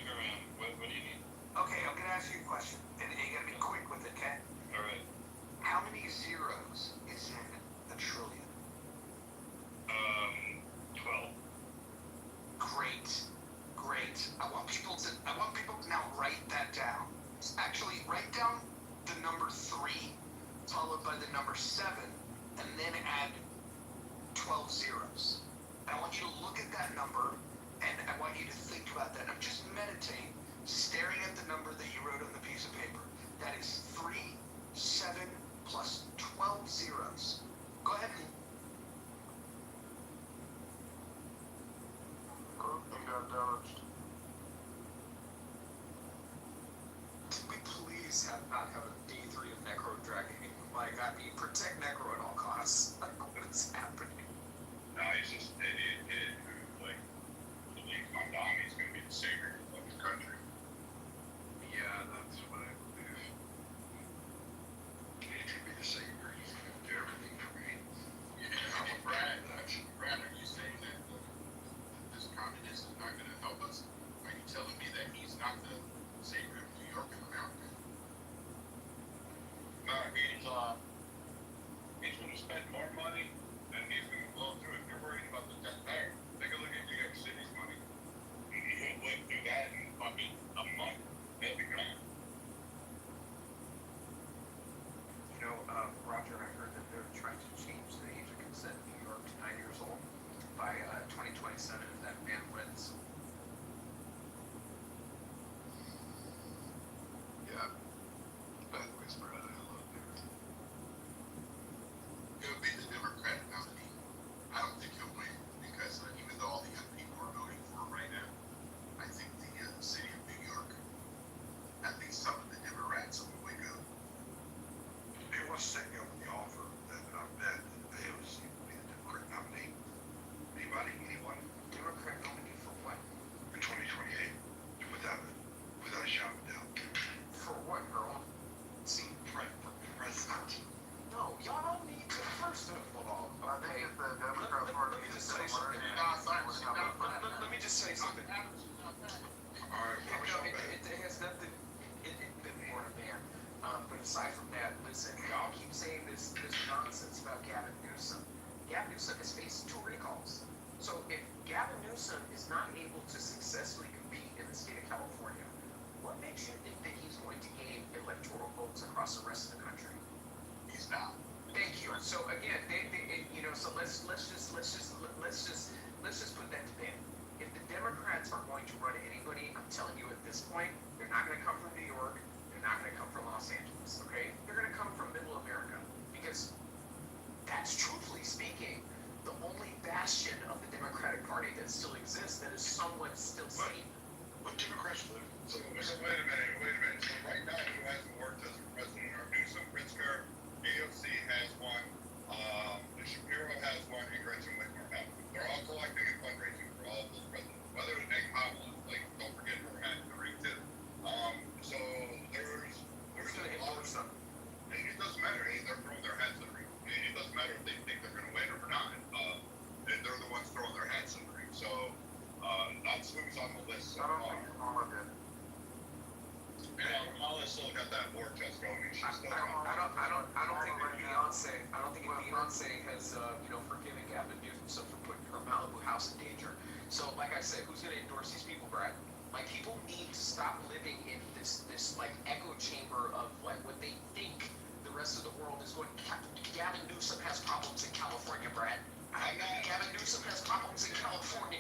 what do you need? Okay, I'm gonna ask you a question, and you gotta be quick with it, okay? All right. How many zeros is in a trillion? 12. Great. I want people to now write that down. Actually, write down the number 3, followed by the number 7, and then add 12 zeros. I want you to look at that number, and I want you to think about that. Now just meditate, staring at the number that you wrote on the piece of paper. That is 3, 7, plus 12 zeros. Go ahead and... You got dodged. Can we please not have a D3 of Necro dragging? Like, I mean, protect Necro at all costs. Like, what's happening? No, he's just an idiot who, like, believes Mondami's gonna be the savior of his country. Yeah, that's what I believe. He could be the savior. He's gonna do everything for me. Yeah, Brad, are you saying that this communist is not gonna help us? Are you telling me that he's not the savior of New York and America? No, he's gonna spend more money and he's gonna blow through it. You're worried about the debt there. Take a look at New York City's money. He'll live through that in fucking a month. They'll be gone. You know, Roger, I heard that they're trying to change the age of consent in New York to 9 years old by 2027 if that man wins. Yeah. By the way, Brad, I love you. He'll be the Democrat nominee. I don't think he'll win because even though all the young people are voting for him right now, I think the city of New York, at least some of the Democrats will wake up. Hey, what's that guy with the offer that AOC will be the Democrat nominee? Anybody? Anyone? Democrat nominee for what? In 2028, without a shot of doubt. For what, girl? See, For president. no, y'all need to first of all. I think if the Democrat Party let me is just say something. Let me just say something. All right, No, it has nothing. It been more than that. But aside from that, listen, y'all keep saying this nonsense about Gavin Newsom. Gavin Newsom has faced 2 recalls. So if Gavin Newsom is not able to successfully compete in the state of California, what makes you think that he's going to gain electoral votes across the rest of the country? He's not. Thank you. So again, so let's just put that to bed. If the Democrats are going to run anybody, I'm telling you at this point, they're not going to come from New York. They're not going to come from Los Angeles. Okay? They're going to come from Middle America because that's truthfully speaking the only bastion of the Democratic Party that still exists that is somewhat still sane. What Democrats live? So wait a minute. So right now, who hasn't worked as a president I don't think Beyonce has, forgiven Gavin Newsom for putting her Malibu house in danger. So, like I said, who's going to endorse these people, Brad? Like, people need to stop living in this like echo chamber of like what they think the rest of the world is going. Gavin Newsom has problems in California, Brad. Gavin Newsom has problems in California.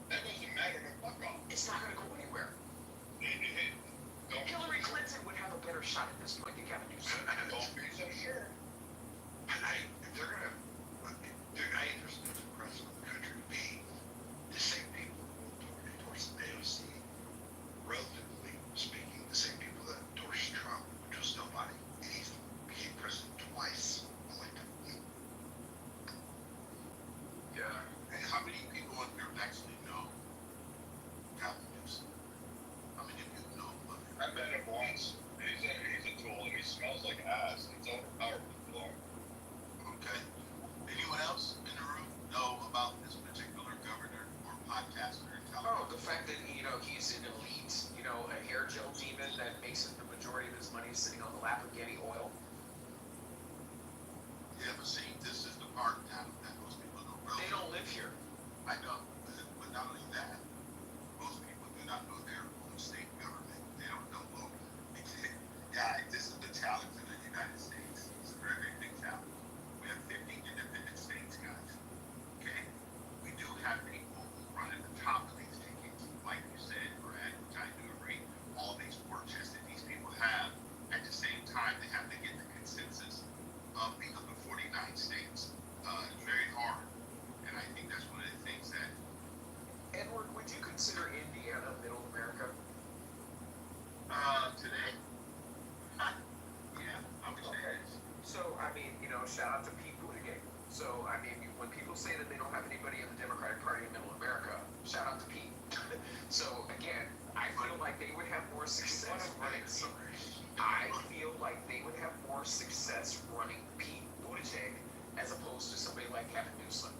That doesn't matter to fuck off. It's not going to go anywhere. Hillary Clinton would have a better shot at this point than Gavin Newsom. Don't be so sure. If they're gonna, I understand the president of the country to be the same people who endorse the AOC, relatively speaking, the same people that endorsed Trump, which was nobody, and he became president twice, elected. Yeah. And how many people up there actually know Gavin Newsom? How many people know? I met him once. He's a tool and he smells like ass. It's overpowered with long. Okay. Anyone else in the room know about this particular governor or podcaster in California? Oh, the fact that, he's an elite, a hair gel demon that makes it the majority of his money sitting on the lap of Getty Oil. Yeah, but see, this is the part now that most people don't know. They don't live here. I know, but not only that, most people do not know their own state government. They don't know local. Yeah, this is the challenge of the United States. It's a very, very big challenge. We have 50 independent states, guys. Okay? We do have people who run at the top of these tickets, like you said, Brad, which I do agree. All these war chests that these people have, at the same time, they have to get the consensus of the other 49 states. It's very hard. And I think that's one of the things that Edward, would you consider Indiana middle America? today, yeah, I would say it is. So, shout out to Pete Buttigieg. So, when people say that they don't have anybody in the Democratic Party in middle America, shout out to Pete. So, again, I feel like they would have more success running. I feel like they would have more success running Pete Buttigieg as opposed to somebody like Gavin Newsom.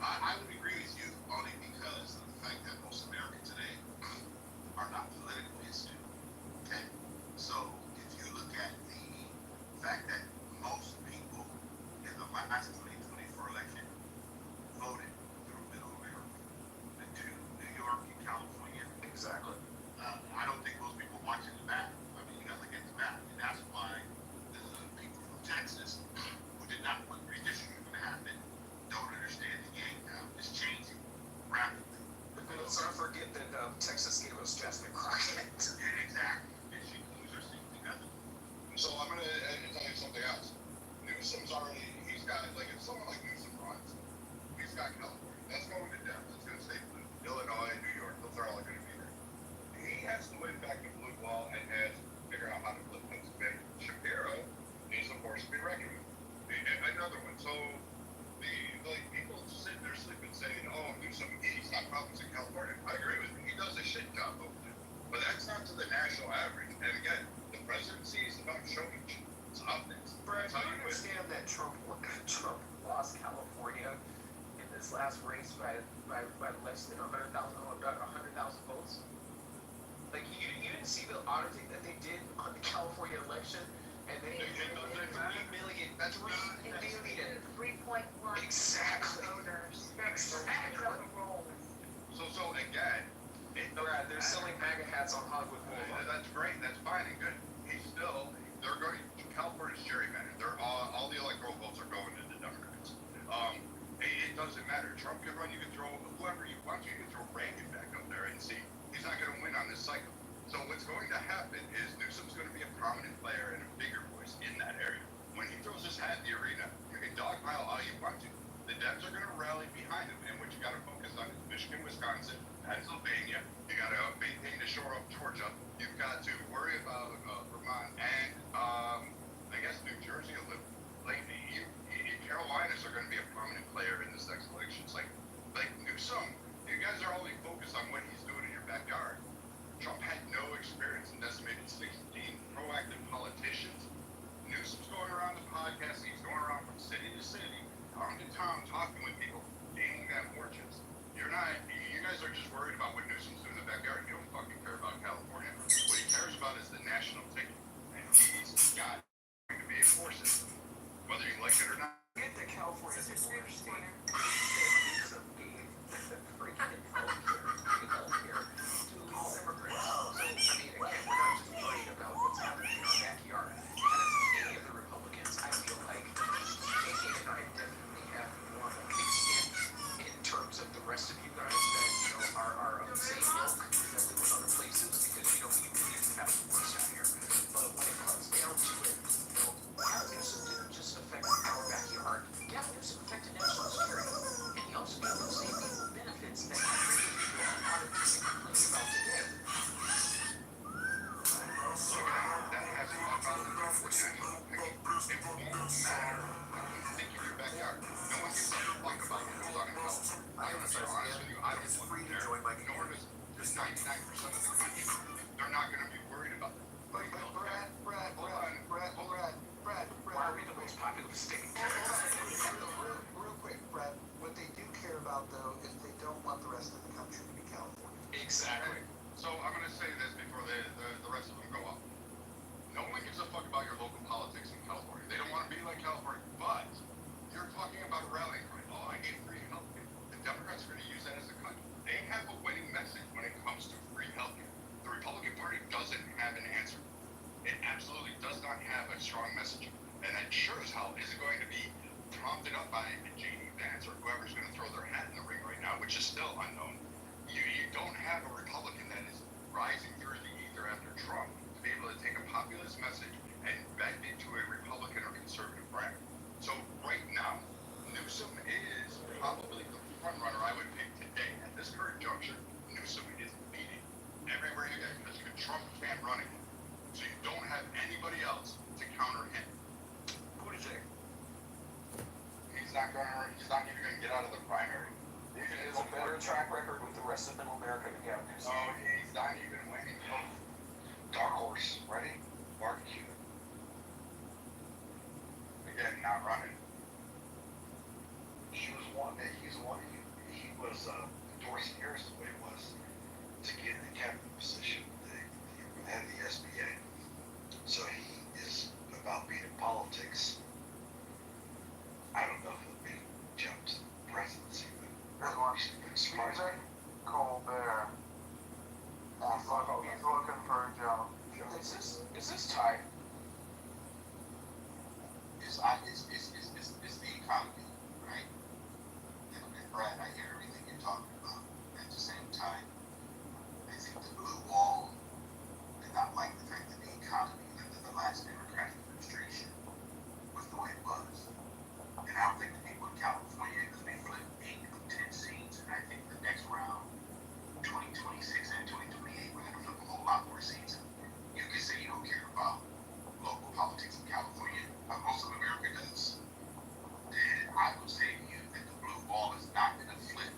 I would agree with you only because of the fact that most Americans today are not politically astute. Okay? So if you look at the fact that most people in the last 2024 election voted through middle America, the two, New York and California. Exactly. I don't think most people watching the map. You gotta look at the map, and that's why the people from Texas who did not want redistricting to happen don't understand the game now. It's changing rapidly. But let's not forget that Texas gave us Jasmine Crockett. Exactly. And she glues her things together. So I'm gonna tell you something else. Newsom's already, he's got, like, if someone like Newsom runs, he's got California. That's going to death. That's gonna stay blue. Illinois, New York, those are all gonna be there. He has to win back the blue wall and has to figure out how to flip Pennsylvania. Shapiro needs a force to be reckoned with. Another one. So people sitting there sleeping saying, oh, Newsom, he's got problems in California. I agree with him. He does a shit job over there. But that's not to the national average. And again, the presidency is about showing it's optics. Brad, do you understand that Trump lost California in this last race by less than 100,000 votes? Like, you didn't see the auditing that they did on the California election, and they had 3 million. That's 3 million. 3.1 Exactly. voters. Exactly. So again, Brad, they're selling MAGA hats on Hollywood Boulevard. That's great. That's fine and good. They're going. California's gerrymandered. They're all the electoral votes are going to the Democrats. It doesn't matter. Trump can run. You can throw whoever you want. You can throw Reagan back up there and see. He's not going to win on this cycle. So what's going to happen is Newsom's going to be a prominent player and a bigger voice in that area. When he throws his hat in the arena, you can dogpile all you want to. The Dems are going to rally behind him, and what you got to focus on is Michigan, Wisconsin, Pennsylvania. You got to maintain to shore up Georgia. You've got to worry about Vermont and I guess New Jersey a little. Like Carolinas are going to be a prominent player in this next election. It's like Newsom. You guys are only focused on what he's doing in your backyard. Trump had no experience in decimated 16 proactive politicians. Newsom's going around the podcast. He's going around from city to city, town to town, talking with people, gaining that fortunes. You guys are just worried about what Newsom's doing in the backyard. You don't fucking care about California. about, though, if they don't want the rest of the country to be California? Exactly. So I'm going to say this before the rest of them go up. No one gives a fuck about your local politics in California. They don't want to be like California, but you're talking about a rallying cry. Oh, I gave free healthcare. The Democrats are going to use that as a country. They have a winning message when it comes to free healthcare. The Republican Party doesn't have an answer. It absolutely does not have a strong message. And that sure as hell isn't going to be prompted up by J.D. Vance or whoever's going to throw their hat in the ring right now, which is still unknown. You don't have a Republican that is rising through the ether after Trump to be able to take a populist message and bend it to a Republican or conservative brand. So right now, Newsom is probably the front runner I would pick today. At this current juncture, Newsom is leading everywhere you get because Trump can't run again. So you don't have anybody else to counter him. Buttigieg. He's not even going to get out of the primary. He has a better track record with the rest of Middle America than Gavin Newsom. Oh, he's not even winning. Dark horse, ready? Barbecue. Again, not running. He was endorsing yours the way it was to get the cabinet position, the head of the SBA. So he is about being in politics. I don't know if he'll be jumped to the presidency, but Stephen Colbert. He's looking for a job. Is this tied? It's the economy, right? And Brad, I hear everything you're talking about. At the same time, I think the blue wall did not like the fact that the economy under the last Democratic administration was the way it was. And I don't think the people in California, because we flipped 8 of 10 seats, and I think the next round, 2026 and 2028, we're going to flip a whole lot more seats. You can say you don't care about local politics in California, but most of America does. And I would say to you that the blue wall is not going to flip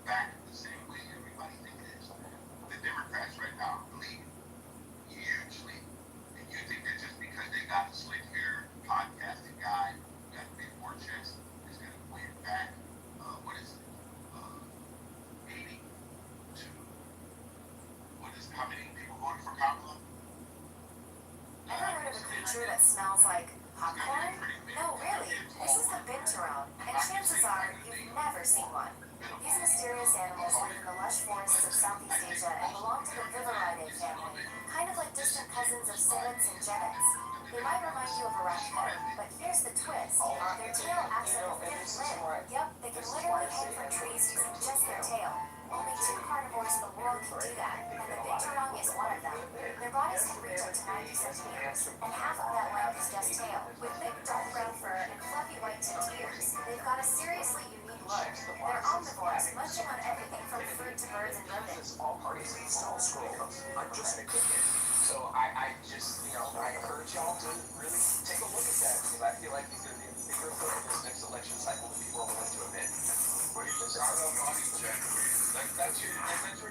back the same way everybody thinks it is. The Democrats right now are bleeding hugely. And you think that just because they got a slick hair podcasting guy, got a big war chest, is going to win back, 80 to, how many people voted for Kamala? Ever heard of a creature that smells like popcorn? No, really. This is the binturone, and chances are you've never seen one. These mysterious animals live in the lush forests of Southeast Asia and belong to the Vivaridae family, kind of like distant cousins of Syrinx and Genix. They might remind you of a raccoon, but here's the twist. Their tail acts like a fifth limb. Yep, they can literally hang from trees using just their tail. Only 2 carnivores in the world can do that, and the binturong is one of them. Their bodies can reach up to 90 centimeters, and half of that length is just tail. With thick dark brown fur and fluffy white tipped ears, they've got a seriously unique look. They're omnivores, munching on everything from fruit to birds and rodents. All parties need to scroll. I'm just a kid. So I just, I encourage y'all to really take a look at that because I feel like it's going to be a bigger thing in this next election cycle than people are willing to admit. That's where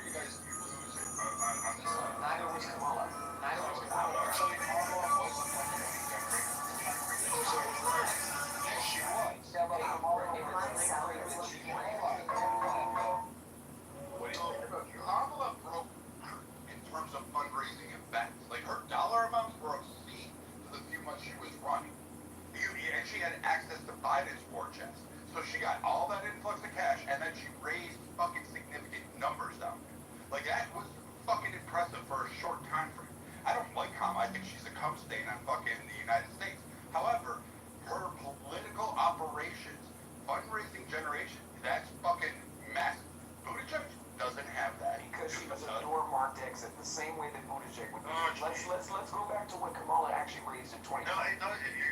you guys lose it on this one. Neither was Kamala. Neither was Kamala. Actually, Kamala wasn't fucking any Democrat. Yes, she was. Yeah, but Kamala gave her the salary that she wanted. What do you think about Kamala broke in terms of fundraising events? Like her dollar amounts were obscene for the few months she was running. And she had access to Biden's war chest. So she got all that influx of cash, and then she raised fucking significant numbers down there. Like, that was fucking impressive for a short time frame. I don't like Kamala. I think she's a cum stain on fucking the United States. However, her political operations, fundraising generation, that's fucking massive. Buttigieg doesn't have that. Because she was a door marked exit, the same way that Buttigieg would be. Let's go back to what Kamala actually raised in 2020.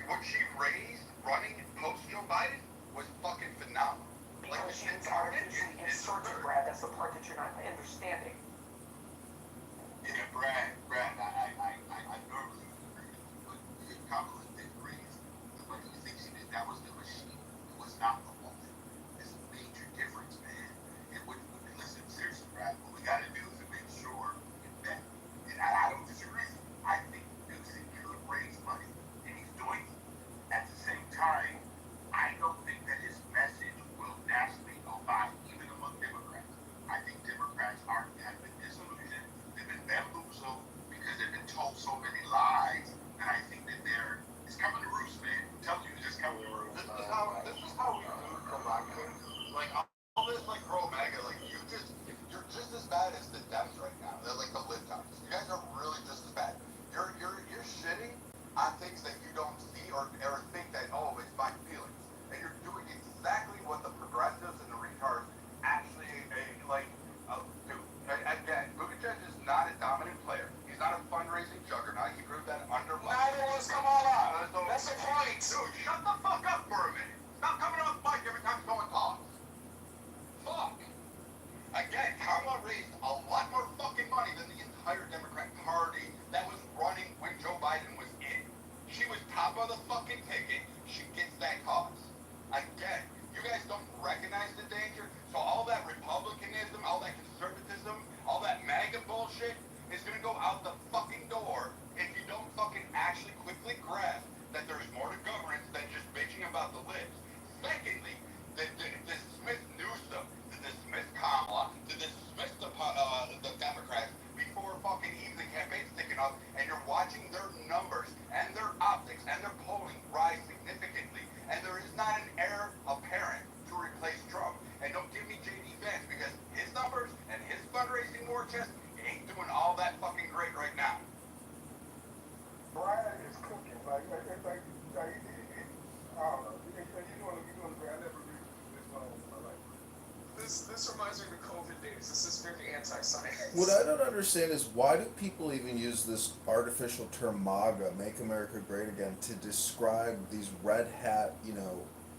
What she raised running post Joe Biden was fucking phenomenal. Because she was artificially inserted, Brad. That's the part that you're not understanding. Yeah, Brad, I normally agree with what Kamala did raise. But you think she did, that was the machine. It was not the woman. It's a major difference, man. And listen, seriously, Brad, what we gotta do is to make sure that, and I don't disagree, I think Newsom could raise money, and he's doing it. At the same time, I don't think that his message will nationally go raised a lot more fucking money than the entire Democrat Party that was running when Joe Biden was in. She was top of the fucking ticket. She gets that cause. Again, you guys don't recognize the danger, so all that Republicanism, all that conservatism, all that MAGA bullshit is gonna go out the fucking door if you don't fucking actually quickly grasp that there's more to governance than just bitching about the libs. Secondly, the dismiss Newsom, the dismiss Kamala, the dismiss the Democrats before fucking even the campaign's sticking up, and you're watching their numbers and their optics and their polling rise significantly, and there is not an heir apparent to replace Trump. And don't give me J.D. Vance, because his numbers and his fundraising war chest ain't doing all that fucking great right now. Brian is cooking. Like I don't know. You're doing great. I never read this long in my life. This reminds me of the COVID days. This is very anti-science. What I don't understand is why do people even use this artificial term MAGA, Make America Great Again, to describe these red hat,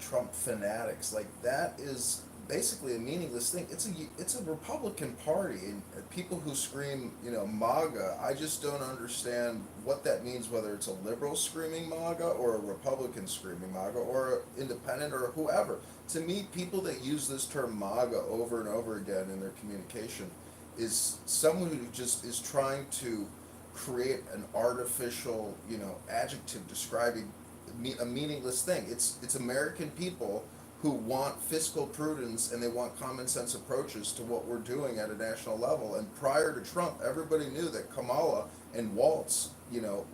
Trump fanatics? Like, that is basically a meaningless thing. It's a Republican Party, and people who scream, MAGA, I just don't understand what that means, whether it's a liberal screaming MAGA or a Republican screaming MAGA or an independent or whoever. To me, people that use this term MAGA over and over again in their communication is someone who just is trying to create an artificial, adjective describing a meaningless thing. It's American people who want fiscal prudence and they want common sense approaches to what we're doing at a national level. And prior to Trump, everybody knew that Kamala and Waltz,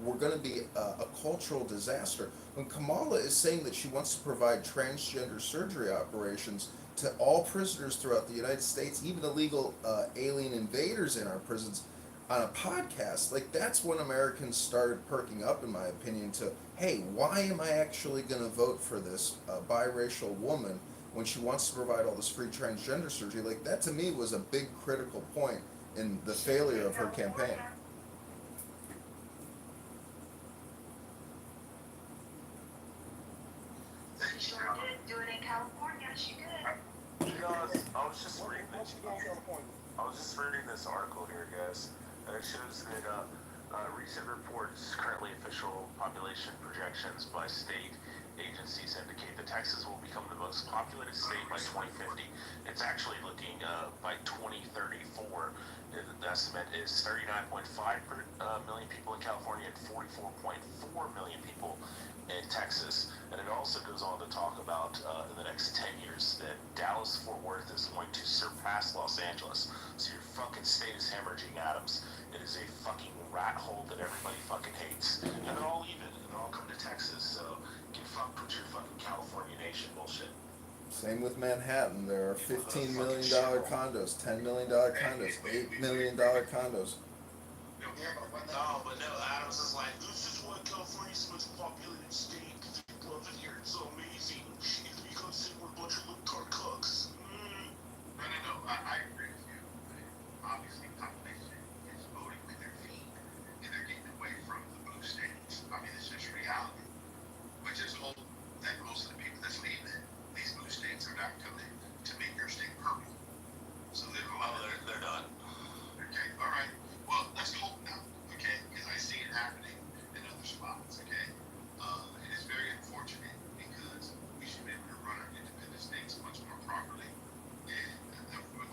were going to be a cultural disaster. When Kamala is saying that she wants to provide transgender surgery operations to all prisoners throughout the United States, even illegal alien invaders in our prisons, on a podcast, like, that's when Americans started perking up, in my opinion, to, hey, why am I actually going to vote for this biracial woman when she wants to provide all this free transgender surgery? Like, that to me was a big critical point in the failure of her campaign. She sure did do it in California. She did. I was just reading this article here, guys, and it shows that recent reports, currently official population projections by state agencies indicate that Texas will become the most populated state by 2050. It's actually looking by 2034. The estimate is 39.5 million people in California and 44.4 million people in Texas. And it also goes on to talk about in the next 10 years that Dallas-Fort Worth is going to surpass Los Angeles. So your fucking state is hemorrhaging atoms. It is a fucking rat hole that everybody fucking hates. And they're all even, and they're all coming to Texas. So get fucked with your fucking California nation bullshit. Same with Manhattan. There are $15 million condos, $10 million condos, $8 million condos. No, but no, Adams is like, this is why California's the most populated state, because people love it here, it's so amazing. It's because we're a bunch of little car cocks. No, I agree with you. Obviously, population is voting with their feet, and they're getting away from the blue states. I mean, it's just reality. Which is hope that most of the people that's leaving these blue states are not coming to make their state purple. So they're not. Okay, all right. Well, let's hope now, okay? Because I see it happening in other spots, okay? It is very unfortunate because we should be able to run our independent states much more properly. And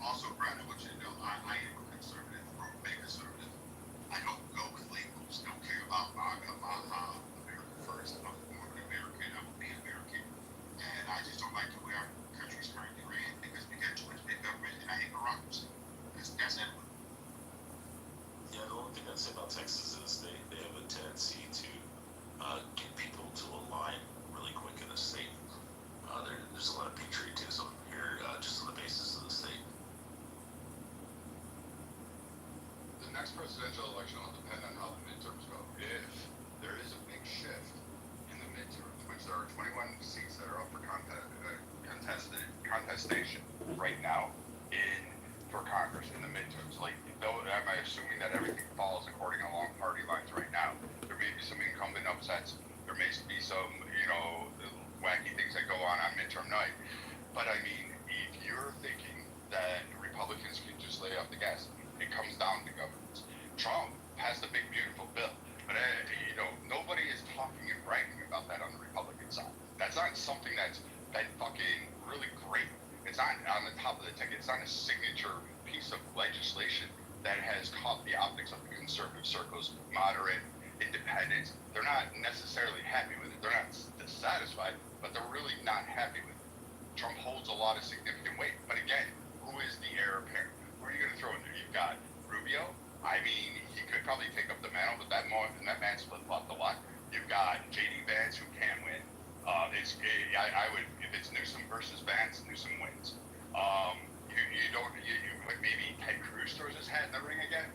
also, Brad, I want you to know I am a conservative, or a big conservative. I don't go with labels, don't care about MAGA, America first. I'm more an American, I will be American. And I just don't like the way our country's currently ran because we got too much big government and I hate bureaucracy. That's that one. Yeah, the only thing I'd say about Texas is they have a tendency to get people to align really quick in the state. There's a lot of patriotism here just on the basis of the state. The next presidential election will depend on how the midterms go. If there is a big shift in the midterms, which there are 21 seats that are up for contestation right now for Congress in the midterms. Like, though, am I assuming that everything falls according along party lines right now? There may be some incumbent upsets. There may be some, wacky things that go on midterm night. But I mean, if you're thinking that Republicans can just lay off the gas politic. It's not a signature piece of legislation that has caught the optics of the conservative circles, moderate, independents. They're not necessarily happy with it. They're not dissatisfied, but they're really not happy with it. Trump holds a lot of significant weight. But again, who is the heir apparent? Who are you going to throw in there? You've got Rubio. I mean, he could probably take up the mantle, but that man flip-flopped a lot. You've got J.D. Vance, who can win. I would, if it's Newsom versus Vance, Newsom wins. Maybe Ted Cruz throws his hat in the ring again.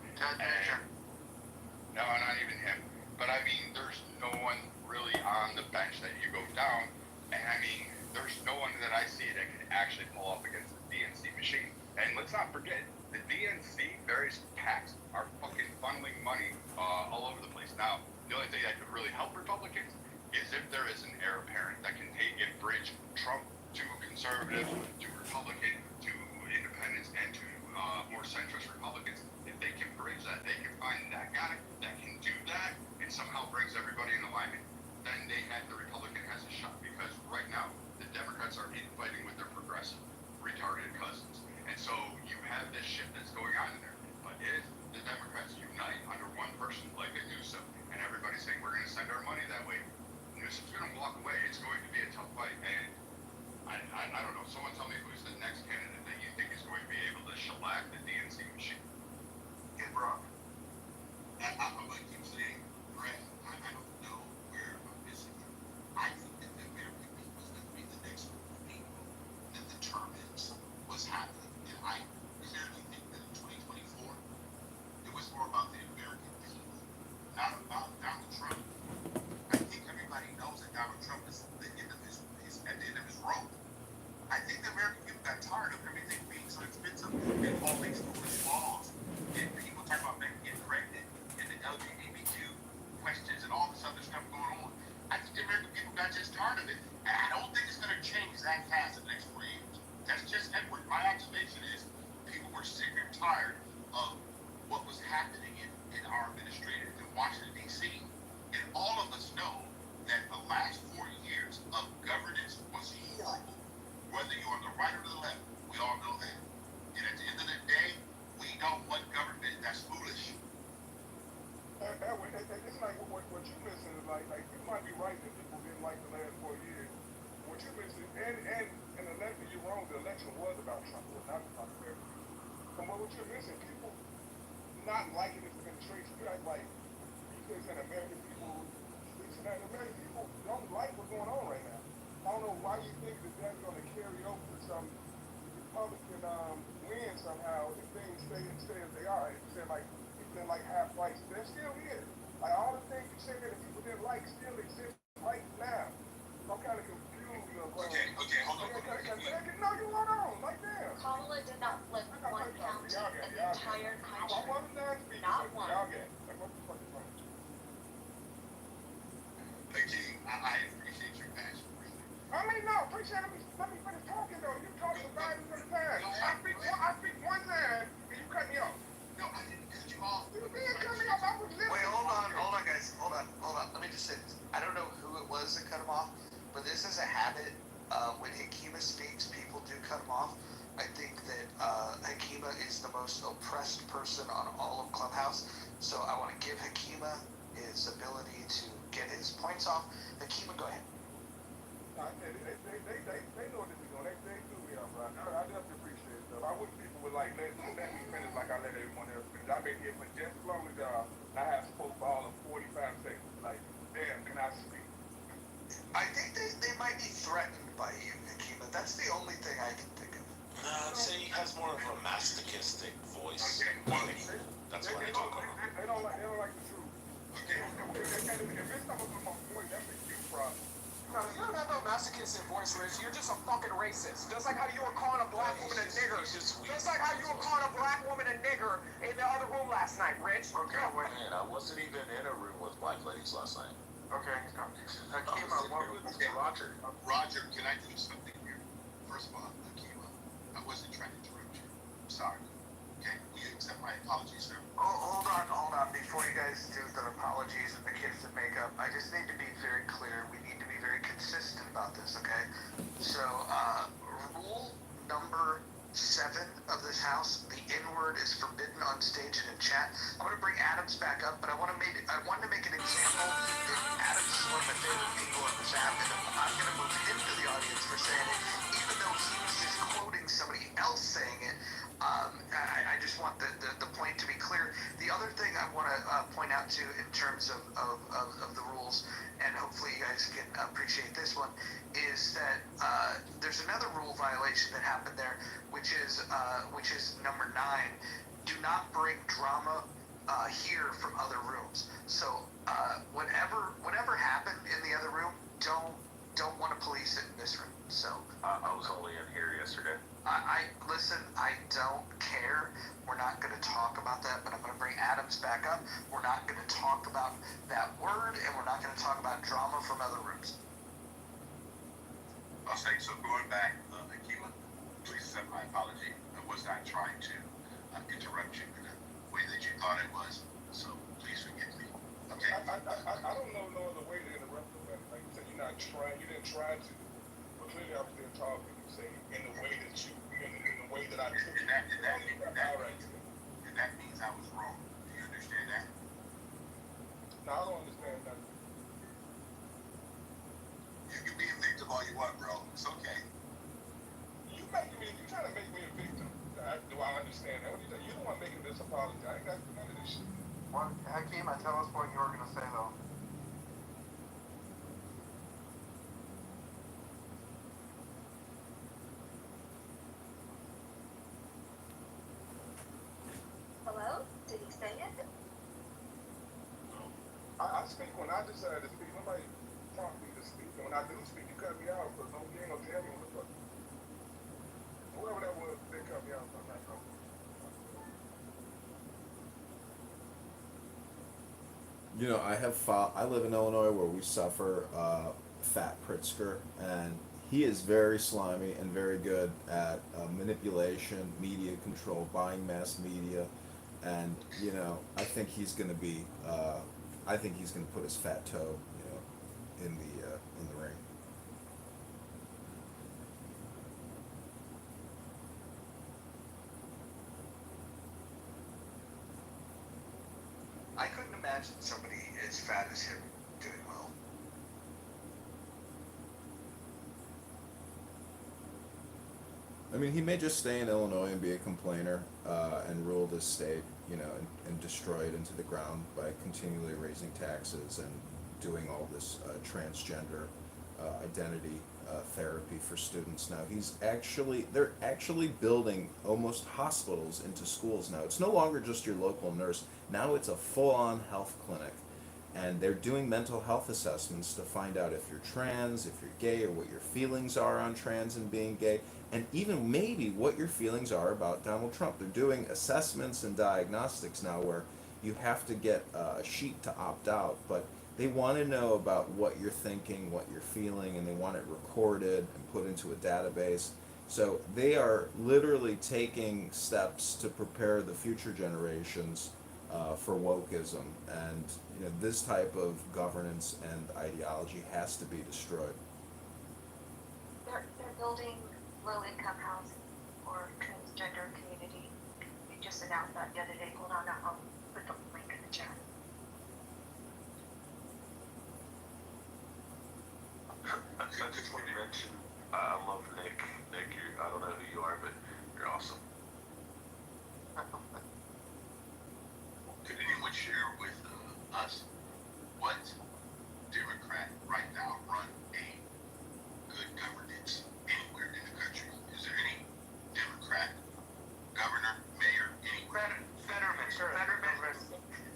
No, not even him. But I mean, there's no one really on the bench that you go down, and I mean, there's no one that I see that can actually pull up against the DNC machine. And let's not forget, the DNC, various PACs, are fucking funneling money all over the place. Now, the only thing that could really help Republicans is if there is an heir apparent that can take and bridge Trump to conservatives, to Republican, to independents, and to more centrist Republicans. If they can bridge that, they can find that guy that can do that and somehow brings everybody in alignment, then the Republican has a shot. Because right now, the Democrats are infighting with their progressive, retarded cousins. And so you have this shit that's going on in there. But if the Democrats unite under one person, like a Newsom, and everybody's saying we're going to send our money that way, Newsom's going to walk away. It's going to be a tough fight. And I don't know. Someone tell me who's the next candidate that you think is going to be able to shellac the DNC machine. Hey, Brock. I'm like you saying, Brett, I don't know where I'm missing it. I think that the American people is going to be the next group of people that determines what's happening. And I clearly think that in 2024, it was more about the American people, not about Donald Trump. I think everybody knows that Donald Trump is at the end of his rope. I think the American people got tired of everything being so expensive and all these foolish laws and people talking about getting pregnant and the LGBTQ questions and all this other stuff going on. I think the American people got just tired of it, and I don't think it's going to change that fast in the next 4 years. That's just Edward. My observation is people were sick and tired of what was happening in our administrative in Washington, D.C. And all of us know that the last 4 years of governance was horrible. Whether you're on the right or the left, we all know that. And at the end of the day, we don't want government that's foolish. It's like what you missing is like you might be right that people didn't like the last 4 years. What you missing, and the election, you're wrong, the election was about Trump, it was not about America. But what you're missing, people not liking this administration, you act like you said American people, American people don't like what's going on right now. I don't know why you think that that's going to carry over to some Republican win somehow if things stay as they are. If you said like people didn't like half prices, they're still here. Like all the things you said that people didn't like still exist right now. So I'm kind of confused. Okay, hold on. No, you hold on, like that. Kamala did not flip one county in the entire country. Not one. Again, I appreciate your passion. I mean, no, appreciate it. Let me finish talking, though. You talking about it for the time. I speak one time, and you cut me off. No, I didn't cut you off. You did cut me off. I was listening. Wait, hold on, guys. Hold on. Let me just say this. I don't know who it was that cut him off, but this is a habit. When Hakima speaks, people do cut him off. I think that Hakima is the most oppressed person on all of Clubhouse, so I want to give Hakima his ability to get his points off. Hakima, go ahead. They know what they're doing. They do me up, right? I definitely appreciate it, though. I wish people would let me finish like I let everyone else finish. I've been here for just as long as I have spoke for all of 45 seconds. Like, damn, can I speak? I think they might be threatened by you, Hakima. That's the only thing I can think of. I'd say he has more of a masochistic voice. That's why they talk about him. They don't like the truth. Okay, if it's not my point, that's a you problem. No, you don't have no masochistic voice, Rich. You're just a fucking racist. Just like how you were calling a black woman a nigger. Just like how you were calling a black woman a nigger in the other room last night, Rich. Okay, wait. Man, I wasn't even in a room with black ladies last night. Okay. Hakima, Roger. Roger, can I do something here? First of all, Hakima, I wasn't trying to interrupt you. I'm sorry. Okay, will you accept my apologies, sir? Hold on. Before you guys do the apologies and the kids that make up, I just need to be very clear. We need to be very consistent about this, okay? So, rule number 6 7 of this house, the N-word is forbidden on stage and in chat. I'm going to bring Adams back up, but I wanted to make an example. Adams is one of my favorite people on this app, and I'm going to move him to the audience for saying it, even though he was just quoting somebody else saying it. I just want the point to be clear. The other thing I want to point out to in terms of the rules, and hopefully you guys can appreciate this one, is that there's another rule violation that happened there, which is number 9. Do not bring drama here from other rooms. So whatever happened in the other room, don't want to police it in this room. So I was only in here yesterday. I listen. I don't care. We're not going to talk about that, but I'm going to bring Adams back up. We're not going to talk about that word, and we're not going to talk about drama from other rooms. I'll say, so going back, Akila, please accept my apology. I was not trying to interrupt you in the way that you thought it was, so please forgive me. Okay? I don't know no other way to interrupt you, man. Like you said, you didn't try to, but clearly I was there talking. You say in the way that I took it. And that means I was wrong. Do you understand that? No, I don't understand nothing. You can be a victim all you want, bro. It's okay. You trying to make me a victim. Do I understand that? You're the one making this apology. I ain't got to do none of this shit. What, Hakeem, tell us what you were going to say, though. Hello? Did he say it? I speak when I decide to speak. Nobody prompt me to speak. And when I do speak, you cut me out. Because you ain't going to tell me what the fuck. Whoever that was, they cut me out. I'm not going. You know, I live in Illinois where we suffer Fat Pritzker, and he is very slimy and very good at manipulation, media control, buying mass media, and you know, I think he's going to be, I think he's going to put his fat toe, you know, in the ring. I couldn't imagine somebody as fat as him doing well. I mean, he may just stay in Illinois and be a complainer and rule this state, you know, and destroy it into the ground by continually raising taxes and doing all this transgender identity therapy for students. Now they're actually building almost hospitals into schools now. It's no longer just your local nurse. Now it's a full-on health clinic, and they're doing mental health assessments to find out if you're trans, if you're gay, or what your feelings are on trans and being gay, and even maybe what your feelings are about Donald Trump. They're doing assessments and diagnostics now where you have to get a sheet to opt out, but they want to know about what you're thinking, what you're feeling, and they want it recorded and put into a database. So they are literally taking steps to prepare the future generations for wokeism, and you know, this type of governance and ideology has to be destroyed. They're building low-income housing for transgender community. They just announced that the other day. Hold on, I'll put the link in the chat. I just want to mention, I love Nick. Nick, I don't know who you are, but you're awesome. Could anyone share with us what Democrat right now run a good governance anywhere in the country? Is there any Democrat governor, mayor, anywhere?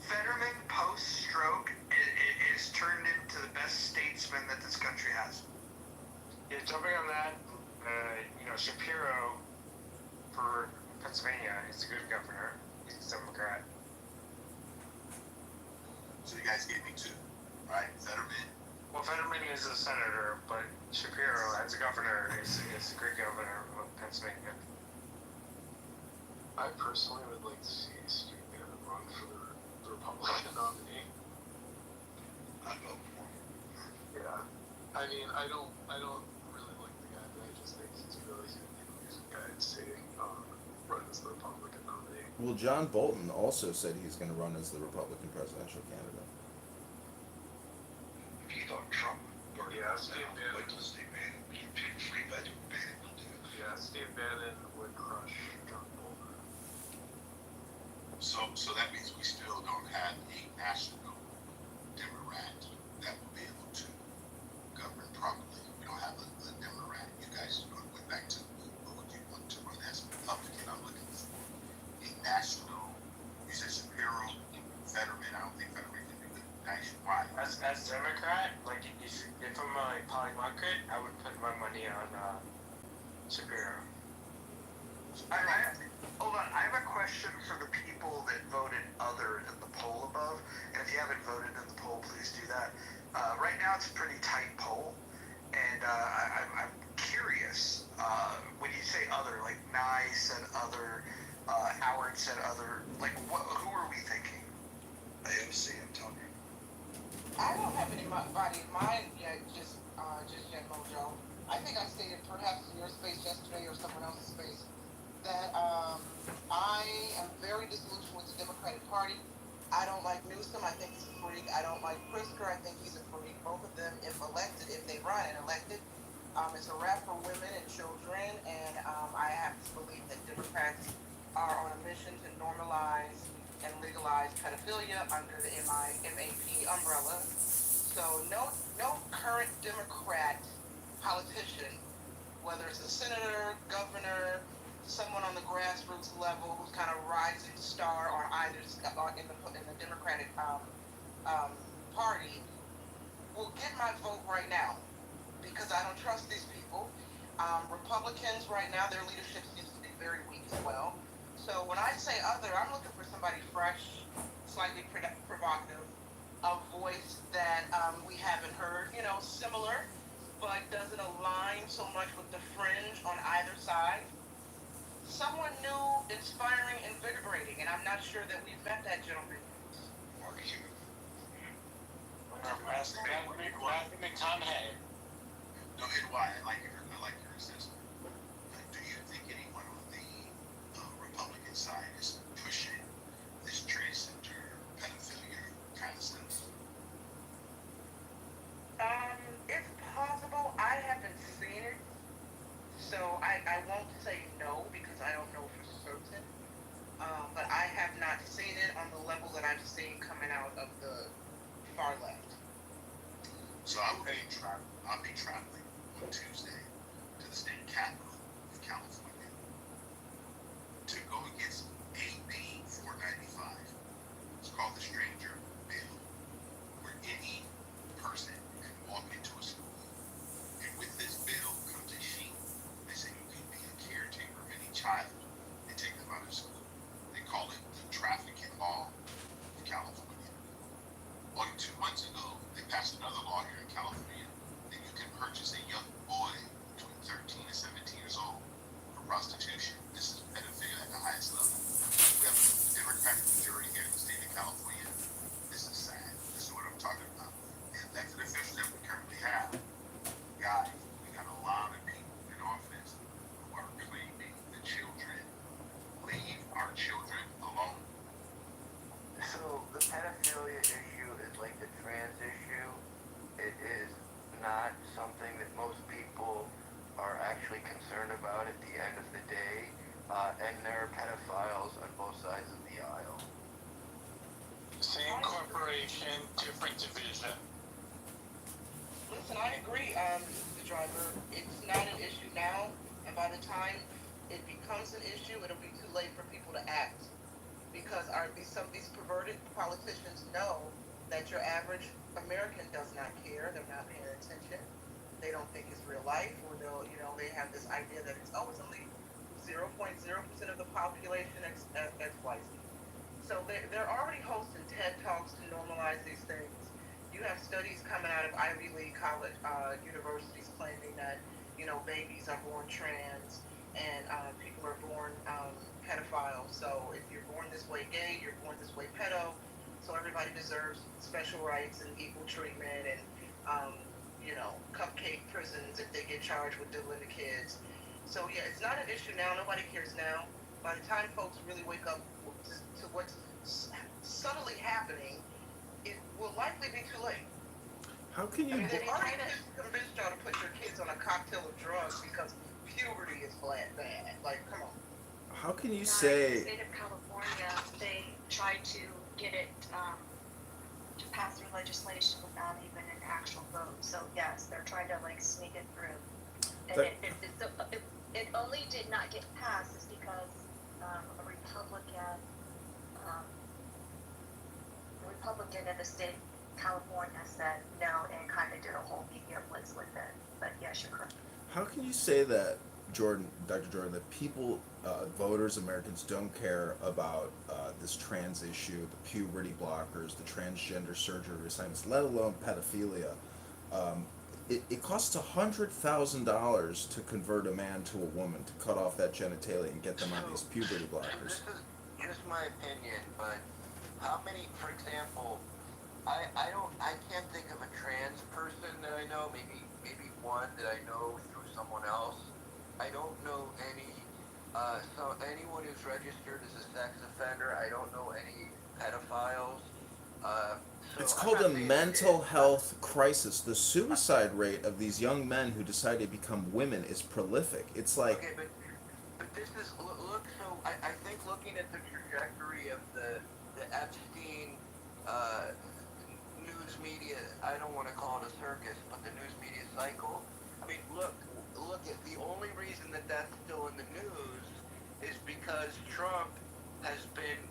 Fetterman post-stroke is turned into the best statesman that this country has. Yeah, jumping on that, Shapiro for Pennsylvania is a good governor. He's a Democrat. So you guys get me too, right? Fetterman. Well, Fetterman is a senator, but Shapiro, as a governor, is a great governor of Pennsylvania. I personally would like to see Stu Bannon run for the Republican nominee. I'd vote for him. Yeah. I mean, I don't really like the guy, but I just think he's a really good guy at stating Well, John Bolton also said he's going to run as the Republican presidential candidate. He thought Trump or Yeah, Steve Bannon. wait till Steve Bannon. Free Bannon will do. Yeah, Steve Bannon would crush John Bolton. So that means we still don't have a national Democrat that will be able to govern properly. We don't have a Democrat. You guys went back to what would you want to run as a Republican? I'm looking for a national. You said Shapiro, Fetterman. I don't think Fetterman can do it nationwide. As Democrat, like if I'm a poly market, I would put my money on Shapiro. Hold on, I have a question for the people that voted other in the poll above, and if you haven't voted in the poll, please do that. Right now it's a pretty tight poll, and I'm curious, when you say other, like Nye said other, Howard said other, like who are we thinking? AOC, I'm telling you. I don't have anybody in mind yet, just yet, Mojo. I think I stated perhaps in your space yesterday or someone else's space that I am very disillusioned with the Democratic Party. I don't like Newsom. I think he's a freak. I don't like Pritzker. I think he's a freak. Both of them, if elected, if they run and elected, it's a wrap for women and children. And I have to believe that Democrats are on a mission to normalize and legalize pedophilia under the MAP umbrella. So no current Democrat politician, whether it's a senator, governor, someone on the grassroots level who's kind of rising star on either in the Democratic Party, will get my vote right now because I don't trust these people. Republicans right now, their leadership seems to be very weak as well. So when I say other, I'm looking for somebody fresh, slightly provocative, a voice that we haven't heard, similar, but doesn't align so much with the fringe on either side. Someone new, inspiring, invigorating, and I'm not sure that we've met that gentleman. Mark Cuban. Matthew McConaughey. No, and why? I like your assessment. Do you think anyone on the Republican side is pushing this transgender pedophilia kind of stuff? It's possible. I haven't seen it, so I won't say no because I don't know for certain. But I have not seen it on the level that I've seen coming out of the far left. So I'll be traveling on Tuesday to the state capital of California to go against AB 495. It's called the Stranger Bill, where any person can walk into a school, and with this bill comes a sheet. They say you can be a caretaker of any child and take them out of school. They call it the trafficking law of California. Only 2 months ago, they passed another law here in California that you can purchase a young boy between 13 and 17 years old for prostitution. This is pedophilia at the highest level. We have a Democratic majority here in the state of California. This is sad. This is what I'm talking about. The elected officials that we currently have, guys, we got a lot of people in office who are claiming the children. Leave our children alone. So the pedophilia issue is like the trans issue. It is not something that most people are actually concerned about at the end of the day. And there are pedophiles on both sides of the aisle. Same corporation, different division. Listen, I agree, Mr. Driver. It's not an issue now, and by the time it becomes an issue, it'll be too late for people to act. Because some of these perverted politicians know that your average American does not care. They're not paying attention. They don't think it's real life, or they have this idea that it's only 0.0% of the population XYZ. So they're already hosting TED Talks to normalize these things. You have studies coming out of Ivy League college universities claiming that babies are born trans and people are born pedophiles. So if you're born this way gay, you're born this way pedo. So everybody deserves special rights and equal treatment and cupcake prisons if they get charged with diddling the kids. So yeah, it's not an issue now. Nobody cares now. by the time folks really wake up to what's subtly happening, it will likely be too late. How can I you? mean, they've already convinced y'all to put your kids on a cocktail of drugs because puberty is bad. Like, come on. How can you In the say? state of California, they tried to get it to pass through legislation without even an actual vote. So yes, they're trying to like sneak it through. And it only did not get passed is because a Republican in the state of California said no and kind of did a whole media blitz with it. But yes, you're correct. How can you say that, Dr. Jordan, that people, voters, Americans don't care about this trans issue, the puberty blockers, the transgender surgery assignments, let alone pedophilia? It costs $100,000 to convert a man to a woman, to cut off that genitalia and get them on these puberty blockers. This is just my opinion, but how many, for example, I can't think of a trans person that I know, maybe one that I know through someone else. I don't know any, so anyone who's registered as a sex offender. I don't know any pedophiles. It's called a mental health crisis. The suicide rate of these young men who decide to become women is prolific. It's like... Okay, but this is, look, so I think looking at the trajectory of the Epstein news media, I don't want to call it a circus, but the news media cycle, I mean, look at the only reason that that's still in the news is because Trump has been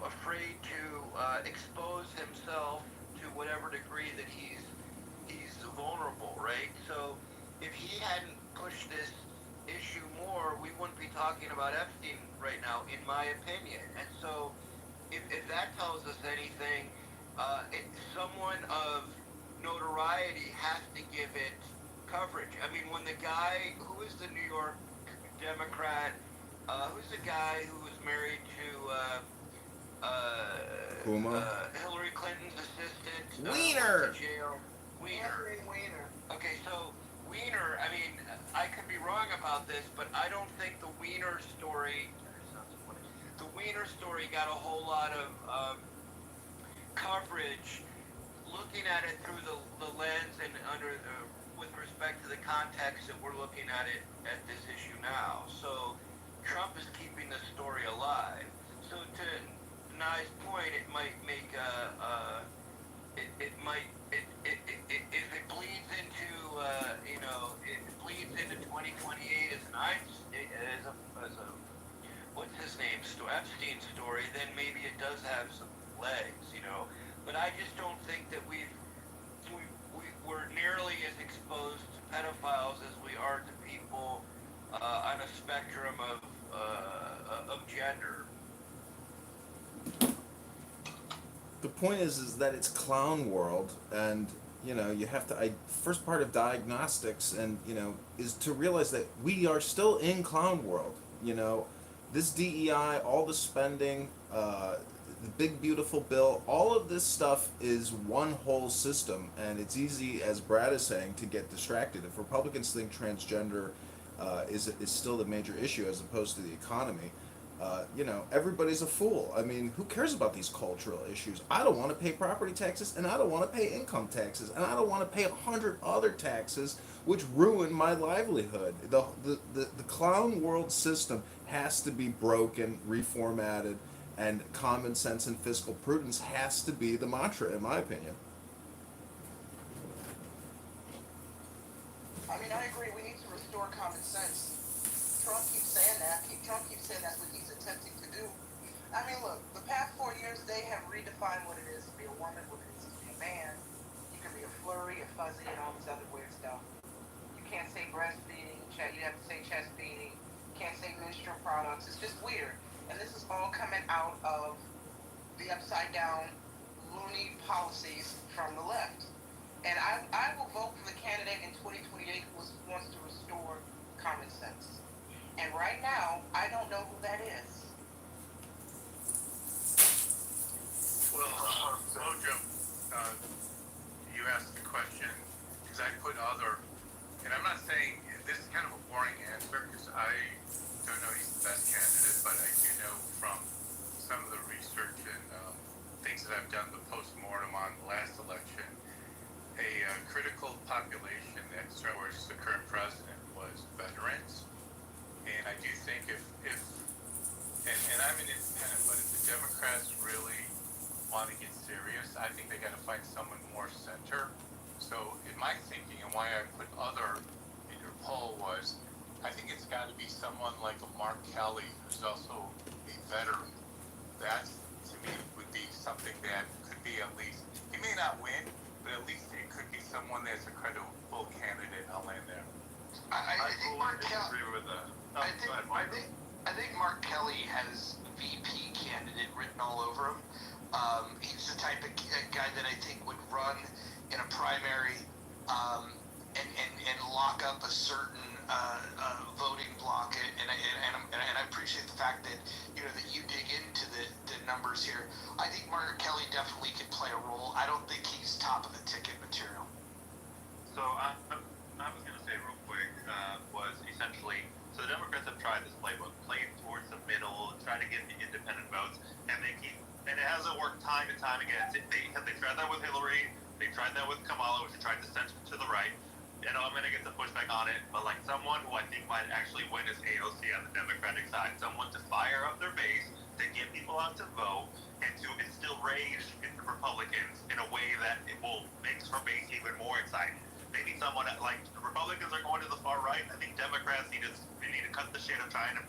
afraid to expose himself to whatever degree that he's vulnerable, right? So if he hadn't pushed this issue more, we wouldn't be talking about Epstein right now, in my opinion. And so if that tells us anything, someone of notoriety has to give it coverage. I mean, when the guy, who is the New York Democrat, who's the guy who was married to Hillary Clinton's assistant? Wiener! Went to jail. Wiener. Okay, so Wiener, I mean, I could be wrong about this, but I don't think the Wiener story got a whole lot of coverage. Looking at it through the lens and with respect to the context that we're looking at it at this issue now. So Trump is keeping the story alive. So to Nye's point, it might make if it bleeds into it bleeds into 2028 as a what's his name, Epstein story, then maybe it does have some legs, But I just don't think that we're nearly as exposed to pedophiles as we are to people on a spectrum of gender. The point is that it's clown world, and you have to. First part of diagnostics, and is to realize that we are still in clown world. This DEI, all the spending, the big beautiful bill, all of this stuff is one whole system, and it's easy, as Brad is saying, to get distracted. If Republicans think transgender is still the major issue as opposed to the economy, everybody's a fool. I mean, who cares about these cultural issues? I don't want to pay property taxes, and I don't want to pay income taxes, and I don't want to pay 100 other taxes which ruin my livelihood. The clown world system has to be broken, reformatted, and common sense and fiscal prudence has to be the mantra, in my opinion. I mean, I agree. We need to restore common sense. Trump keeps saying that. Trump keeps saying that's what he's attempting to do. I mean, look, the past 4 years, they have redefined what it is to be a woman, what it is to be a man. You can be a flurry, a fuzzy, and all this other weird stuff. You can't say breastfeeding, you have to say chest feeding, you can't say menstrual products. It's just weird. And this is all coming out of the upside down, loony policies from the left. And I will vote for the candidate in 2028 who wants to restore common sense. And right now, I don't know who that is. Well, Mojo, you asked the question, because I put other, and I'm not saying this is kind of a boring answer, because I don't know he's the best candidate but I do know from some of the research and things that I've done, the post-mortem on the last election, a critical population that supports the current president was veterans. And I do think if and I'm an independent, but if the Democrats really want to get serious, I think they got to find someone more center. So in my thinking and why I put other in your poll was, I think it's got to be someone like a Mark Kelly, who's also a veteran. That, to me, would be something that could be at least, he may not win, but at least it could be someone that's a credible candidate. I'll land there. I think Mark Kelly. Agree with that. I think Mark Kelly has VP candidate written all over him. He's the type of guy that I think would run in a primary and lock up a certain voting block. And I appreciate the fact that that you dig into the numbers here. I think Mark Kelly definitely could play a role. I don't think he's top of the ticket material. So I was going to say real quick was essentially, so the Democrats have tried this playbook, playing towards the middle, trying to get the independent votes, and and it hasn't worked time and time again. They tried that with Hillary, they tried that with Kamala, which they tried to center to the right. I know I'm going to get the pushback on it, but like someone who I think might actually win is AOC on the Democratic side, someone to fire up their base, to get people out to vote, and to instill rage into Republicans in a way that it will make her base even more exciting. They need someone that, like, the Republicans are going to the far right. I think Democrats need to cut the shit of trying to,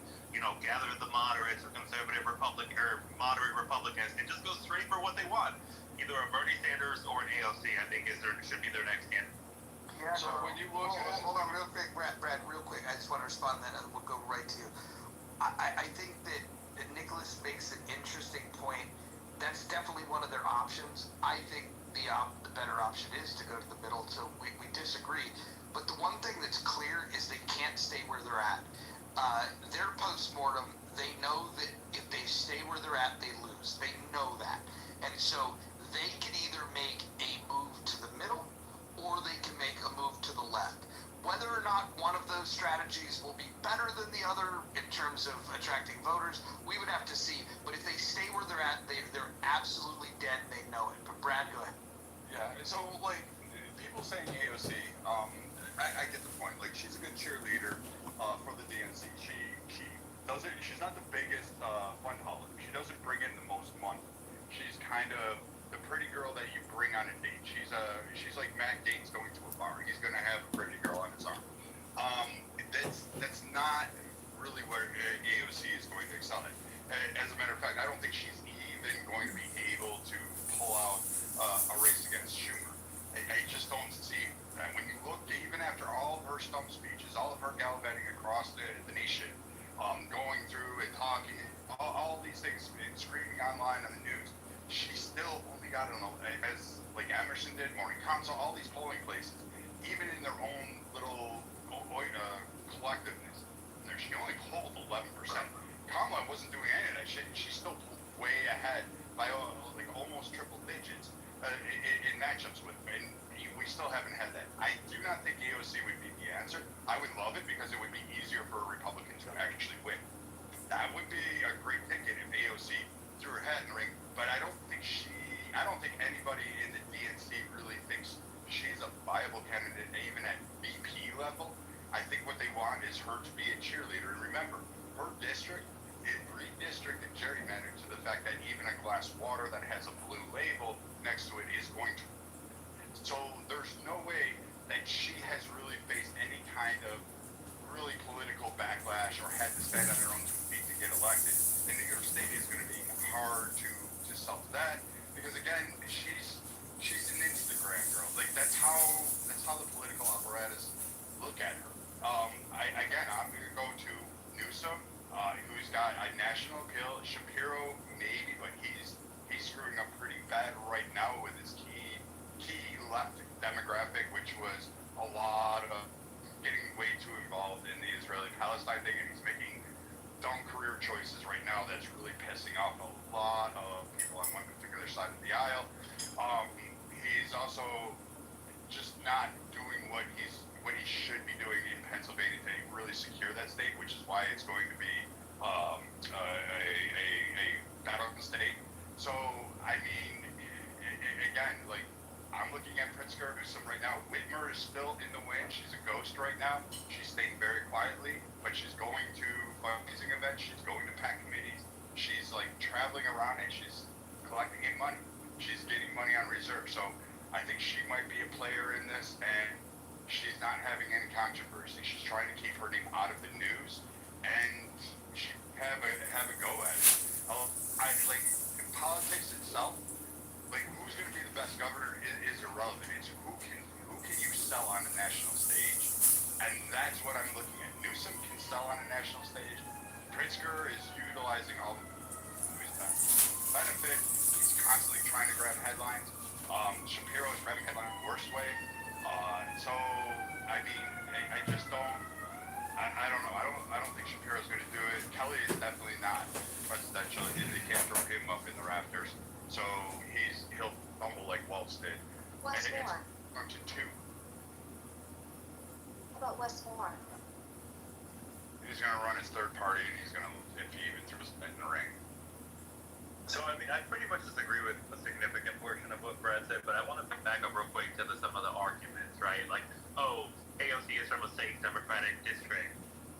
gather the moderates or conservative moderate Republicans and just go straight for what they want. Either a Bernie Sanders or an AOC, I think should be their next candidate. Yeah, so when you look at hold on real quick, Brad, real quick. I just want to respond, then we'll go right to you. I think that Nicholas makes an interesting point. That's definitely one of their options. I think the better option is to go to the middle. So we disagree. But the one thing that's clear is they can't stay where they're at. Their post-mortem, they know that if they stay where they're at, they lose. They know that. And so they can either make a move to the middle or they can make a move to the left. Whether or not one of those strategies will be better than the other in terms of attracting voters, we would have to see. But if they stay where they're at, they're absolutely dead. They know it. But Brad, go ahead. Yeah, so like people saying AOC, I get the point. Like she's a good cheerleader for the DNC. She doesn't. She's not the biggest fund hauler. She doesn't bring in the most money. She's kind of the pretty girl that you bring on a date. She's like Matt Gaines going to a bar. He's gonna have a pretty girl on his arm. That's not really where AOC is going to excel at. As a matter of fact, I don't think she's even going to be able to pull out a race against Schumer. I just don't see. And when you look, even after all of her stump speeches, all of her gallivanting across the nation, going through and talking, all these things, and screaming online on the news, she still only got as like Emerson did, Morning Consult, all these polling places, even in their own little collectiveness, she only polled 11%. Kamala wasn't doing any of that shit. She still pulled way ahead by like almost triple digits in matchups with him, and we still haven't had that. I do not think AOC would be the answer. I would love it because it would be easier for a Republican to actually win. That would be a great ticket if AOC threw her hat in the ring, but I don't think anybody in the DNC really thinks she's a viable candidate even at VP level. I think what they want is her to be a cheerleader. And remember, her district is redistricted gerrymandered to the fact that even a glass of water that has a blue label next to it is going to. So there's no way that she has really faced any kind of really political backlash or had to stand on her own 2 feet to get elected. And New York State is going to be hard to sell that because again, she's an Instagram girl. Like that's how the political apparatus look at her. I'm going to go to Newsom, who's got a national kill. Shapiro maybe, but he's screwing up pretty bad right now with his key left demographic, which was a lot of getting way too involved in the Israeli-Palestine thing, and he's making dumb career choices right now that's really pissing off a lot of people on one particular side of the aisle. He's also just not doing what he should be doing in Pennsylvania to really secure that state, which is why it's going to be out of the state. So, I mean, again, like, I'm looking at Pritzker, who's right now. Whitmer is still in the wind. She's a ghost right now. She's staying very quietly, but she's going to fundraising events. She's going to PAC committees. She's, like, traveling around and she's collecting in money. She's getting money on reserve. So, I think she might be a player in this, and she's not having any controversy. She's trying to keep her name out of the news, and she have a go at it. I like in politics itself. Like, who's going to be the best governor is irrelevant. It's who can you sell on the national stage, and that's what I'm looking at. Newsom can sell on a national stage. Pritzker is utilizing all his benefit. He's constantly trying to grab headlines. Shapiro is grabbing headlines the worst way. So I mean, I just don't. I don't know. I don't think Shapiro's going to do it. Kelly is definitely not presidential. They can't throw him up in the rafters. So he'll fumble like Welch did. Wes And Moore. it's to two. How about Wes Moore? He's going to run his third party, and he's going to, if he even throws it in the ring. So, I mean, I pretty much disagree with a significant portion of what Brad said, but I want to back up real quick to some of the arguments, right? Like, oh, AOC is from a safe Democratic district.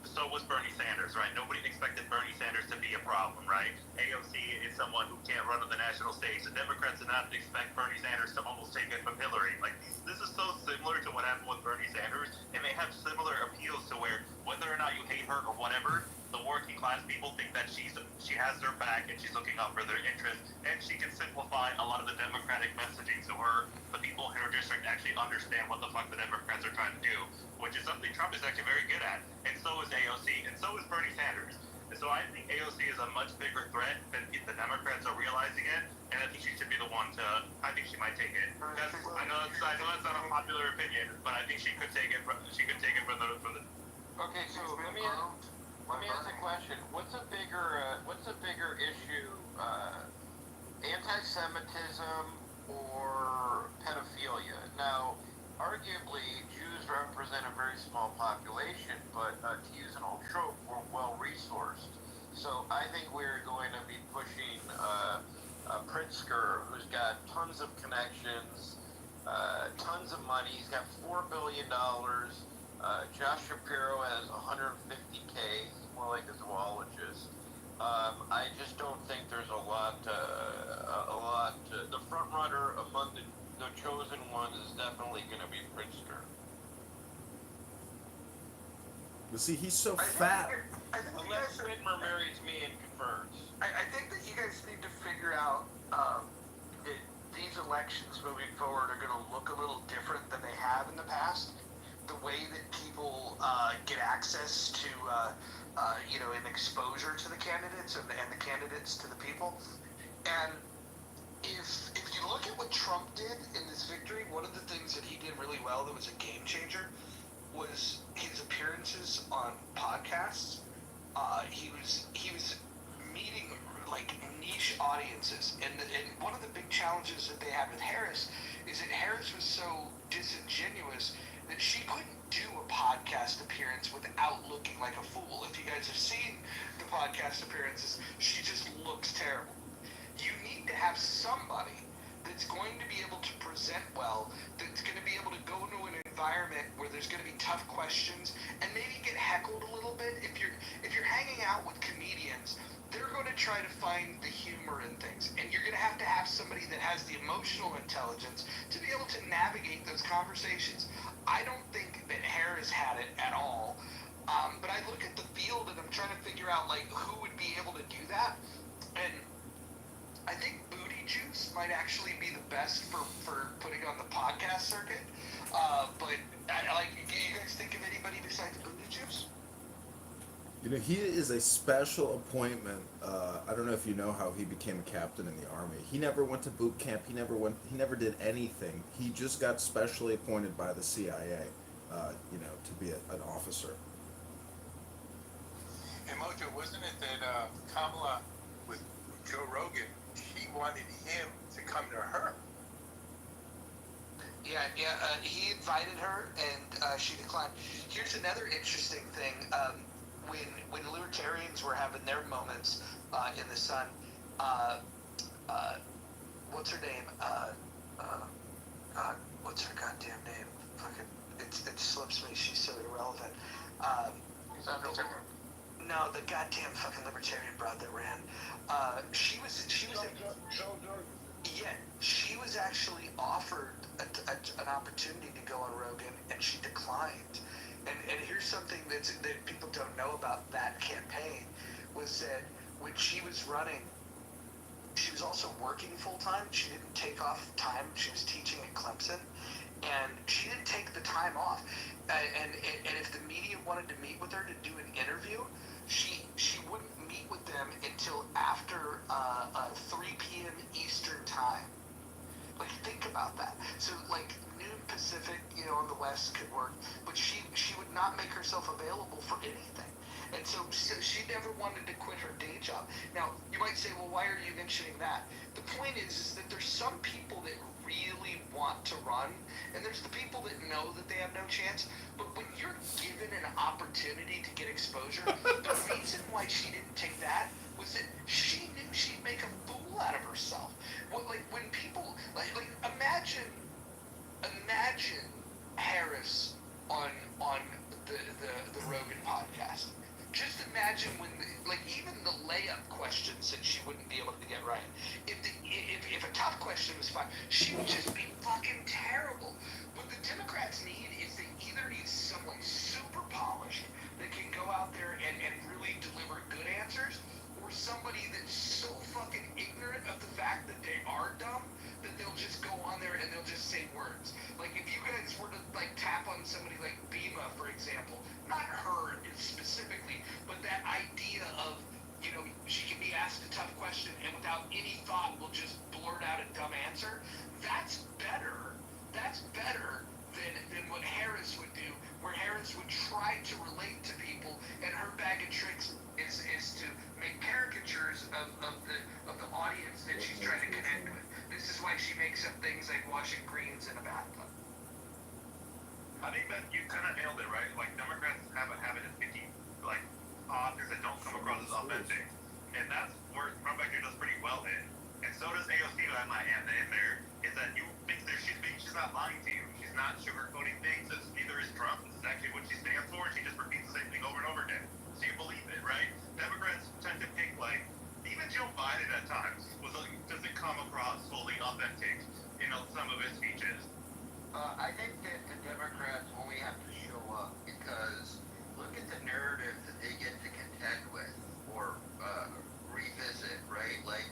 So was Bernie Sanders, right? Nobody expected Bernie Sanders to be a problem, right? AOC is someone who can't run on the national stage. The Democrats did not expect Bernie Sanders to almost take it from Hillary. Like, this is so similar to what happened with Bernie Sanders. It may have similar appeals to where, whether or not you hate her or whatever, the working class people think that she has their back and she's looking out for their interests, and she can simplify a lot of the Democratic messaging to her. The people in her district actually understand what the fuck the Democrats are trying to do, which is something Trump is actually very good at, and so is AOC, and so is Bernie Sanders. And so I think AOC is a much bigger threat than the Democrats are realizing it, and I think she should be the one to. I think she might take it. I know it's not a popular opinion, but I think she could take it. She could take it from the. Okay, so let me ask a question. What's a bigger issue, anti-Semitism or pedophilia? Now, arguably, Jews represent a very small population, but to use an old trope, we're well-resourced. So I think we're going to be pushing Pritzker, who's got tons of connections, tons of money. He's got $4 billion. Josh Shapiro has 150K. He's more like a zoologist. I just don't think there's a lot. The front runner among the chosen ones is definitely going to be Pritzker. But see, he's so fat. Unless Whitmer marries me and converts. I think that you guys need to figure out that these elections moving forward are going to look a little different than they have in the past. The way that people get access to, an exposure to the candidates and the candidates to the people. And if you look at what Trump did in this victory, one of the things that he did really well that was a game changer was his appearances on podcasts. He was meeting like niche audiences, and one of the big challenges that they had with Harris is that Harris was so disingenuous that she couldn't do a podcast appearance without looking like a fool. If you guys have seen the podcast appearances, she just looks terrible. You need to have somebody that's going to be able to present well, that's going to be able to go into an environment where there's going to be tough questions and maybe get heckled a little bit. If you're hanging out with comedians, they're going to try to find the humor in things, and you're going to have somebody that has the emotional intelligence to be able to navigate those conversations. I don't think that Harris had it at all, but I look at the field and I'm trying to figure out like who would be able to do that, and I think Booty Juice might actually be the best for putting on the podcast circuit. But do you guys think of anybody besides Booty Juice? You know, he is a special appointment. I don't know if you know how he became a captain in the Army. He never went to boot camp. He never did anything. He just got specially appointed by the CIA, to be an officer. And Mojo, wasn't it that Kamala with Joe Rogan, she wanted him to come to her? Yeah, he invited her and she declined. Here's another interesting thing. when libertarians were having their moments in the sun, what's her name? God, what's her goddamn name? Fucking, it slips me. She's so irrelevant. No, the goddamn fucking libertarian broad that ran. She was yeah, she was actually offered an opportunity to go on Rogan, and she declined. And here's something that people don't know about that campaign, was that when she was running, she was also working full time. She didn't take off time. She was teaching at Clemson, and she didn't take the time off. And if the media wanted to meet with her to do an interview, she wouldn't meet with them until after 3 p.m. Eastern time. Like, think about that. So, like, noon Pacific, on the West could work, but she would not make herself available for anything. And so she never wanted to quit her day job. Now, you might say, well, why are you mentioning that? The point is that there's some people that really want to run, and there's the people that know that they have no chance. But when you're given an opportunity to get exposure, the reason why she didn't take that was that she knew she'd make a fool out of herself. When people, imagine Harris on the Rogan podcast. Just imagine when, even the layup questions that she wouldn't be able to get right. If a tough question was fine, she would just be fucking terrible. What the Democrats need is they either need someone super polished that can go out there and really deliver good answers, or somebody that's so fucking ignorant of the fact that they are dumb that they'll just go on there and they'll just say words. Like, if you guys were to tap on somebody like Bima, for example, not her specifically, but that idea of, she can be asked a tough question and without any thought will just blurt out a dumb answer. That's better than what Harris would do, where Harris would try to relate to people, and her bag of tricks is to make caricatures of the audience that she's trying to connect with. This is why she makes up things like washing greens in a bathtub. I think that you kind of nailed it, right? Like, Democrats have a habit of picking, authors that don't come across as authentic. And that's where Trump actually does pretty well in. And so does AOC that might add in there, is that you think that she's not lying to you. She's not sugarcoating things. Neither is Trump. This is actually what she stands for. She just repeats the same thing over and over again. So you believe it, right? Democrats tend to pick, even Joe Biden at times doesn't come across fully authentic in some of his speeches. I think that the Democrats only have to show up because look at the narrative that they get to contend with or revisit, right? Like,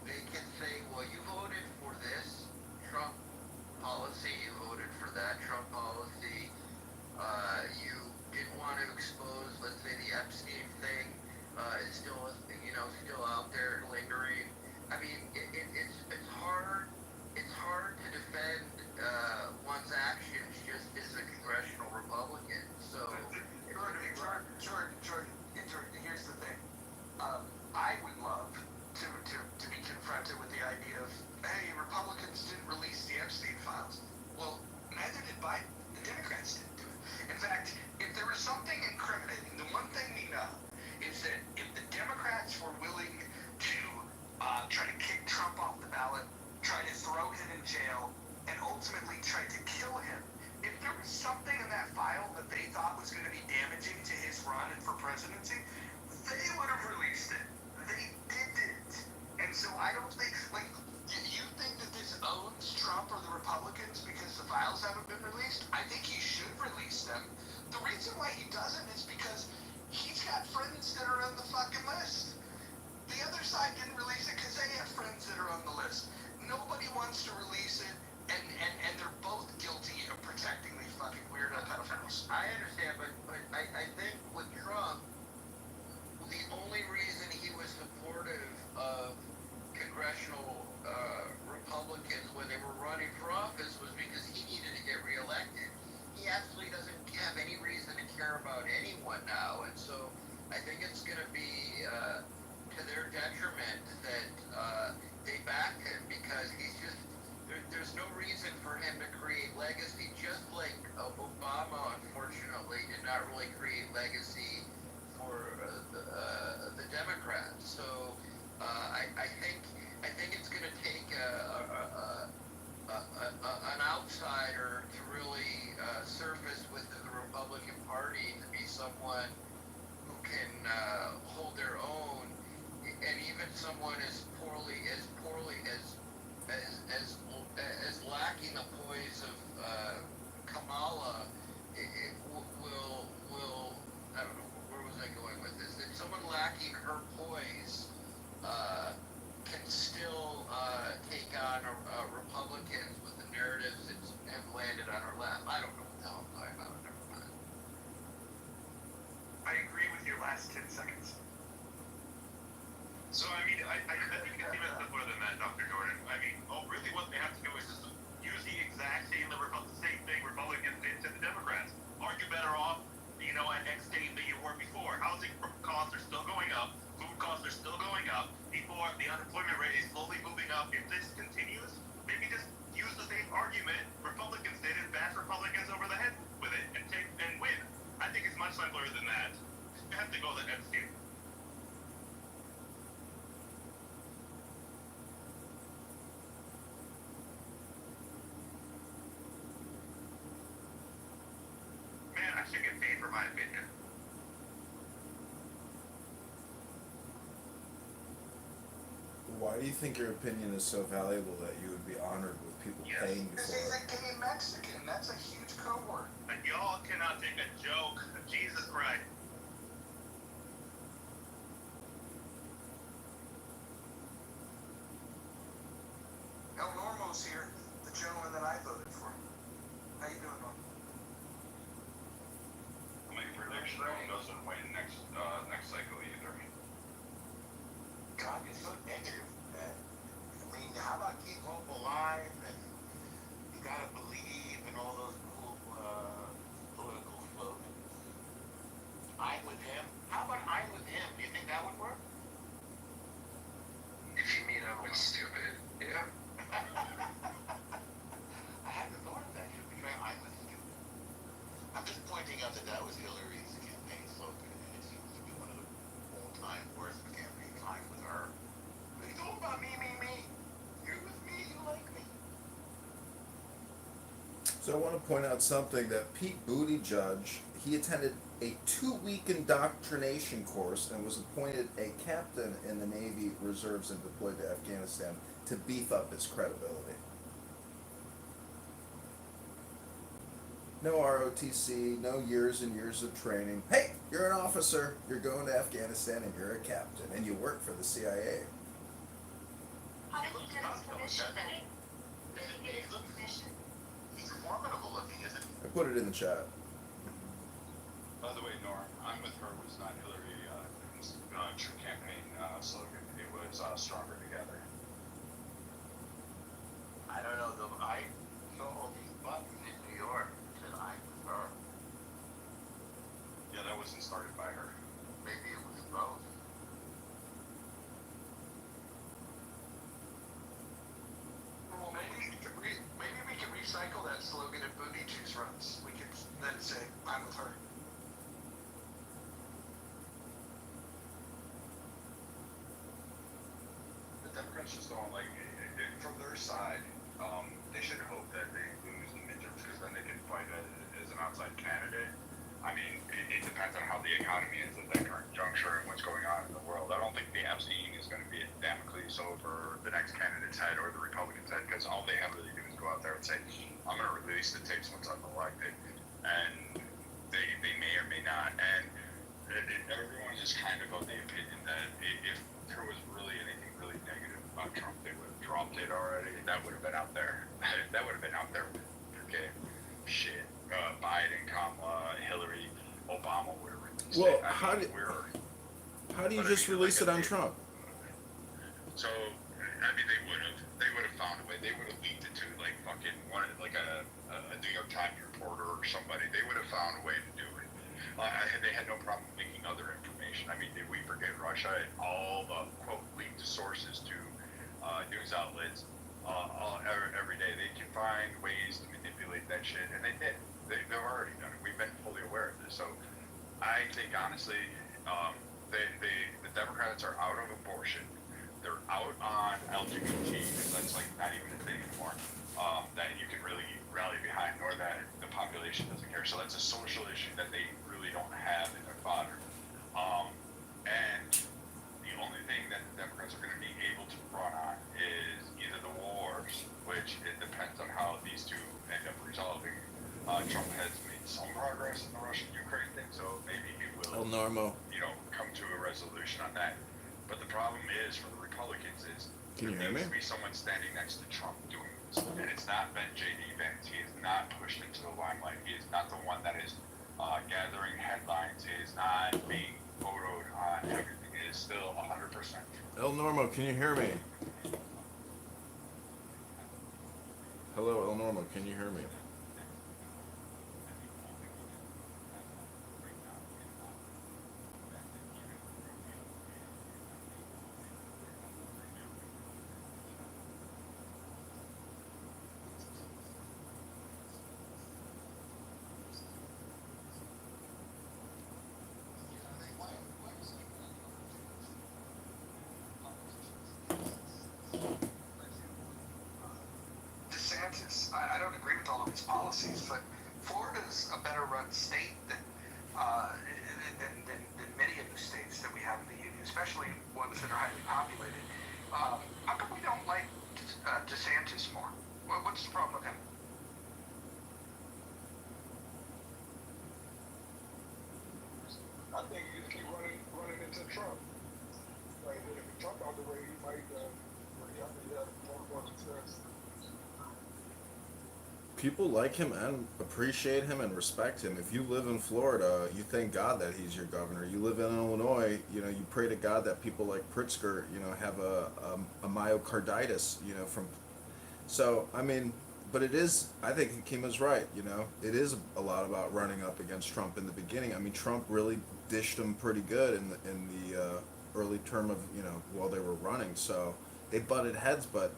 they can say, well, you voted for this Trump policy, you voted for that Trump policy, you didn't want to expose, let's say, the Epstein thing is still out there lingering. I mean, it's hard to defend one's actions just as a congressional Republican. So, Jordan, here's the thing. I would love to be confronted with the idea of, hey, Republicans didn't release the Epstein files. Well, neither did Biden. The Democrats didn't do it. In fact, if there was something incriminating, the one thing we know is that if the Democrats were willing to try to kick Trump off the ballot, try to throw him in jail, and ultimately try to kill him, if there was something in that file that they thought was going to be damaging to his run for presidency, they would have released it. They didn't. And so I don't think, you think that this owns Trump or the Republicans because the files haven't been released? I think he should release them. The reason why he doesn't is because he's got friends that are on the fucking list. The other side didn't release it because they have friends that are on the list. Nobody wants to release it, and they're both guilty of protecting these fucking weirdo pedophiles. I understand, but I think with Trump, the only reason he was supportive of congressional Republicans when they were running for office was because he needed to get reelected. He absolutely doesn't have any reason to care about anyone now, and so I think it's going to be to their detriment that they backed him because he's just there's no reason for him to create legacy, just like Obama unfortunately did not really create legacy for I think it's going to take an outsider to really surface within the Republican Party to be someone who can hold their own, and even someone as poorly as lacking the poise of Kamala, will I don't know, where was I going with this? That someone lacking her poise can still take on Republicans with the narratives that have landed on her lap. I don't know what the hell I'm talking about. Never mind. I agree with your last 10 seconds. So, I mean, I think it's even simpler than that, Dr. Jordan. I mean, really what they have to do is just use the exact same thing Republicans did to the Democrats. Are you better off, at X state than you were before? Housing costs are still going up. Food costs are still going up. The unemployment rate is slowly moving up. If this continues, maybe just use the same argument Republicans did and bash Republicans over the head with it and win. I think it's much simpler than that. You have to go to the X state. Man, I should get paid for my opinion. Why do you think your opinion is so valuable that you would be honored with people paying you Because for he's it? a gay Mexican. That's a huge code word. And y'all cannot take a joke. Jesus Christ. El Normo's here, the gentleman that I voted for. How you doing, Norm? I'll make a prediction. Doesn't win next cycle either. God, you're so negative, man. I mean, how about keep hope alive and you gotta believe in all those cool political slogans? I'm with him. How about I'm with him? Do you think that would work? If you mean I'm with stupid, yeah. I hadn't thought of that. Should be trying I'm with stupid. I'm just pointing out that was Hillary's campaign slogan, and it seems to be one of the all-time worst campaign times with her. It's all about me. You're with me, you like me. So I want to point out something that Pete Buttigieg, he attended a 2-week indoctrination course and was appointed a captain in the Navy Reserves and deployed to Afghanistan to beef up his credibility. No ROTC, no years and years of training. Hey, you're an officer, you're going to Afghanistan and you're a captain and you work for the CIA. How did he get his commission then? Did he get his commission? He's formidable looking, isn't he? I put it in the chat. By the way, Norm, I'm with her was not Hillary Clinton's true campaign slogan. It was stronger together. I don't know, though. I saw all these buttons in New York that I'm with her. Yeah, that wasn't started by her. Maybe it was both. Well, maybe we can recycle that slogan if Buttigieg runs. We could then say, I'm with her. The Democrats just don't from their side, they should hope that they lose the midterms because then they can fight as an outside candidate. I mean, it depends on how the economy is at that current juncture and what's going on in the world. I don't think the Epstein is going to be a Damocles over the next candidate's head or the Republican's head because all they have to do is go out there and say, I'm going to release the tapes once I'm elected. And they may or may not. And everyone is kind of the opinion that if there was really anything really negative about Trump, they would have dropped it already. That would have been out there. That would have been out there. Okay, shit. Biden, Kamala, Hillary, Obama would have released Well, it. how do you just release it on Trump? So, I mean, they would have found a way. They would have leaked it to a New York Times reporter or somebody. They would have found a way to do it. They had no problem leaking other information. I mean, did we forget Russia and all the quote leaked sources to news outlets every day? They can find ways to manipulate that shit, and they did. They've already done it. We've been fully aware of this. So I think honestly, the Democrats are out of abortion. They're out LGBT, because that's like not even a thing anymore, that you can really rally behind, nor that the population doesn't care. So that's a social issue that they really don't have in their fodder. And the only thing that the Democrats are going to be able to run on is either the wars, which it depends on how these two end up resolving. Trump has made some progress in the Russian-Ukraine thing, so maybe he will, El Normo. come to a resolution on that. But the problem is for the Republicans is Can you there hear me? needs to be someone standing next to Trump doing this, and it's not been J.D. Vance. He is not pushed into the limelight. He is not the one that is gathering headlines. He is not being photoed on everything. It is still 100%. El Normo, can you hear me? Hello, El Normo, can you hear me? DeSantis, I don't agree with all of his policies, but Florida's a better run state than many of the states that we have in the union, especially ones that are highly populated. How come we don't like DeSantis more? What's the problem with him? I think you just keep running into Trump. Like, if Trump out the way, he might have more success. People like him and appreciate him and respect him. If you live in Florida, you thank God that he's your governor. You live in Illinois, you pray to God that people like Pritzker, have a myocarditis, from. So, I mean, but it is, I think Kima's right, it is a lot about running up against Trump in the beginning. I mean, Trump really dished him pretty good in the early term of, while they were running. So they butted heads, but,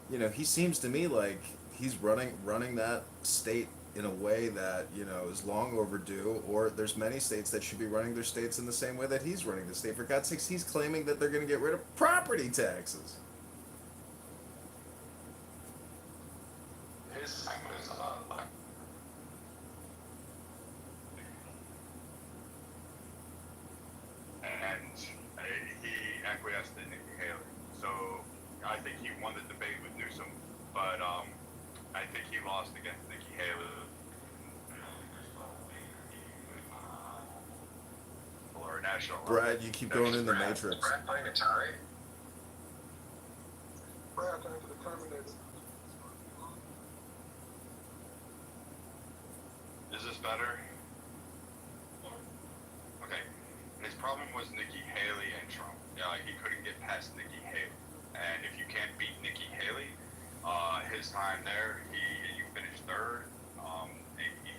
he seems to me like he's running that state in a way that, is long overdue, or there's many states that should be running their states in the same way that he's running the state. For God's sakes, he's claiming that they're going to get rid of property taxes. His segment is a lot like. And he acquiesced to Nikki Haley. So I think he won the debate with Newsom, but I think he lost against Nikki Haley. Or national. Brad, you keep going in the matrix. Brad playing Atari. Brad turned to the Terminator. Is this better? Okay. His problem was Nikki Haley and Trump. He couldn't get past Nikki Haley. And if you can't beat Nikki Haley, his time there, you finished third,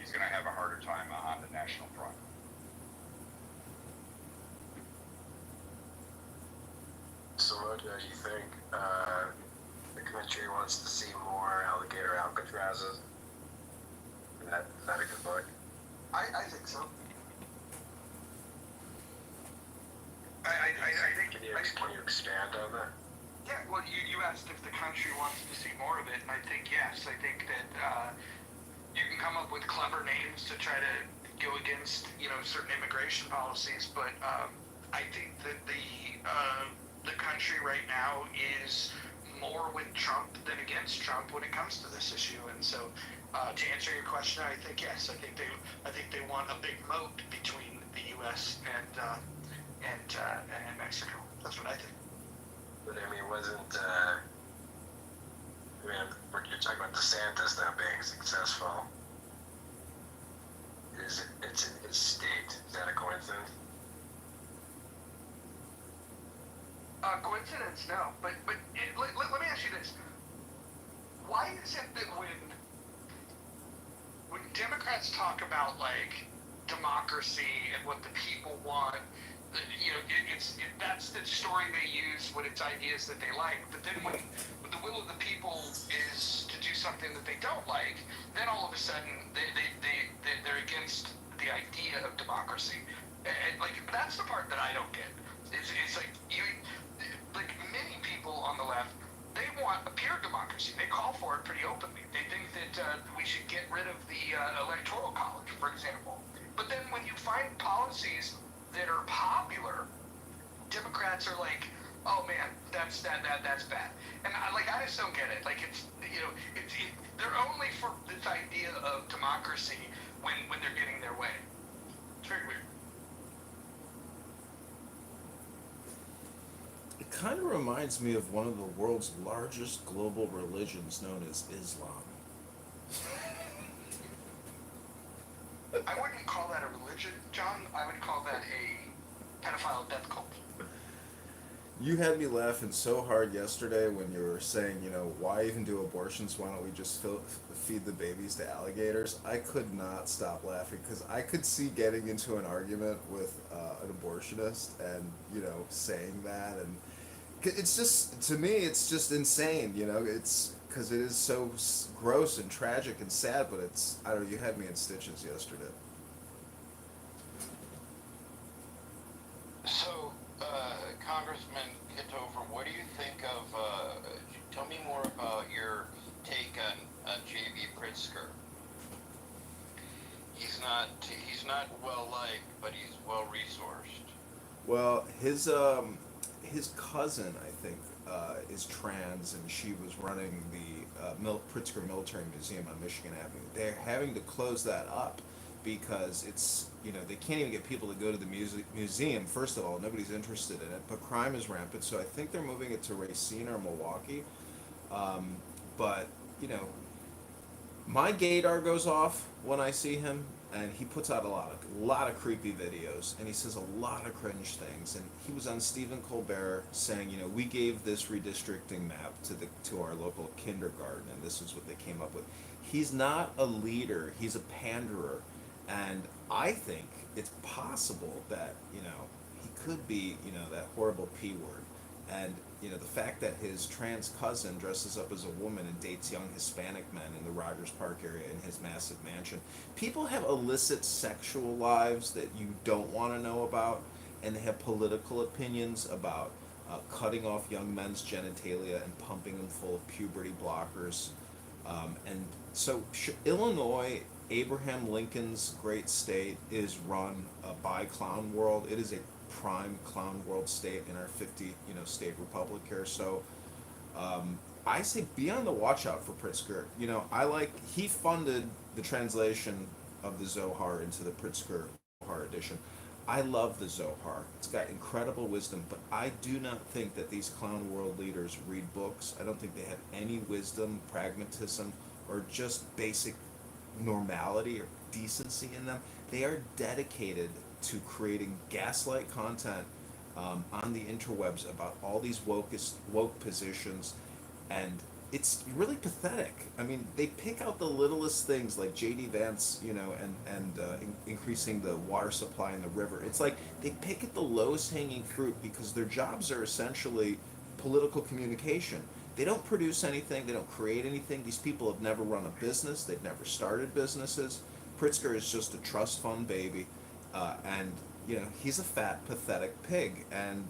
he's going to have a harder time on the national front. So what do you think? The country wants to see more alligator Alcatrazes? Is that a good book? I think so. I think. Can you expand on that? Yeah, well, you asked if the country wants to see more of it, and I think yes. I think that you can come up with clever names to try to go against, certain immigration policies, but I think that the country right now is more with Trump than against Trump when it comes to this issue, and so to answer your question, I think yes. I think they want a big moat between the U.S. and Mexico. That's what I think. But I mean, you're talking about DeSantis not being successful. It's in his state. Is that a coincidence? Coincidence? No. But let me ask you this. Why is it that when Democrats talk about, like, democracy and what the people want, that's the story they use when it's ideas that they like. But then when the will of the people is to do something that they don't like, then all of a sudden they're against the idea of democracy. And like, that's the part that I don't get. It's like many people on the left democracy. They call for it pretty openly. They think that we should get rid of the electoral college, for example. But then when you find policies that are popular, Democrats are like, oh man, that's bad. And I just don't get it. Like they're only for this idea of democracy when they're getting their way. It's very weird. It kind of reminds me of one of the world's largest global religions known as Islam. I wouldn't call that a religion, John. I would call that a pedophile death cult. You had me laughing so hard yesterday when you were saying, why even do abortions? Why don't we just feed the babies to alligators? I could not stop laughing because I could see getting into an argument with an abortionist and, saying that. And it's just, to me, it's just insane, it's because it is so gross and tragic and sad, but it's, I don't know, you had me in stitches yesterday. So, Congressman Kitover, what do you think of, tell me more about your take on J.B. Pritzker. He's not well liked, but he's well resourced. Well, his cousin, I think, is trans, and she was running the Pritzker Military Museum on Michigan Avenue. They're having to close that up because it's, they can't even get people to go to the museum. First of all, nobody's interested in it, but crime is rampant, so I think they're moving it to Racine or Milwaukee. But, my gaydar goes off when I see him, and he puts out a lot of creepy videos, and he says a lot of cringe things. And he was on Stephen Colbert saying, we gave this redistricting map to our local kindergarten, and this is what they came up with. He's not a leader; he's a panderer, and I think it's possible that he could be that horrible P word. And the fact that his trans cousin dresses up as a woman and dates young Hispanic men in the Rogers Park area in his massive mansion. People have illicit sexual lives that you don't want to know about, and they have political opinions about cutting off young men's genitalia and pumping them full of puberty blockers. And so Illinois, Abraham Lincoln's great state, is run by Clown World. It is a prime Clown World state in our 50 state republic here. So I say be on the watch out for Pritzker. He funded the translation of the Zohar into the Pritzker Zohar edition. I love the Zohar. It's got incredible wisdom, but I do not think that these Clown World leaders read books. I don't think they have any wisdom, pragmatism, or just basic normality or decency in them. They are dedicated to creating gaslight content on the interwebs about all these woke positions, and it's really pathetic. I mean, they pick out the littlest things like J.D. Vance, increasing the water supply in the river. It's like they pick at the lowest hanging fruit because their jobs are essentially political communication. They don't produce anything. They don't create anything. These people have never run a business. They've never started businesses. Pritzker is just a trust fund baby. And he's a fat, pathetic pig, and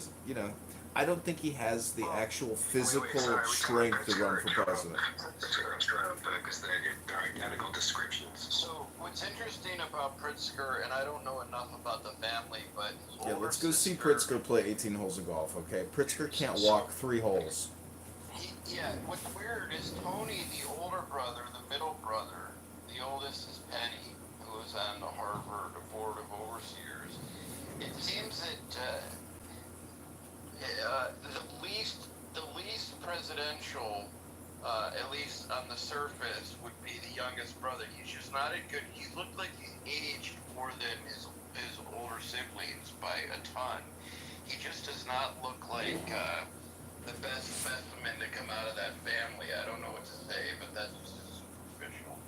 I don't think he has the actual physical strength to run for president. Because they're identical descriptions. So what's interesting about Pritzker, and I don't know enough about the family, but Let's go see Pritzker play 18 holes of golf. Okay, Pritzker can't walk 3 holes. What's weird is Tony, the older brother, the middle brother, the oldest is Penny, who is on the Harvard Board of Overseers. It seems that the least presidential, at least on the surface, would be the youngest brother. He's just not a good. He looked like he's aged more than his older siblings by a ton. He just does not look like the best specimen to come out of that family. I don't know what to say, but that's just superficial,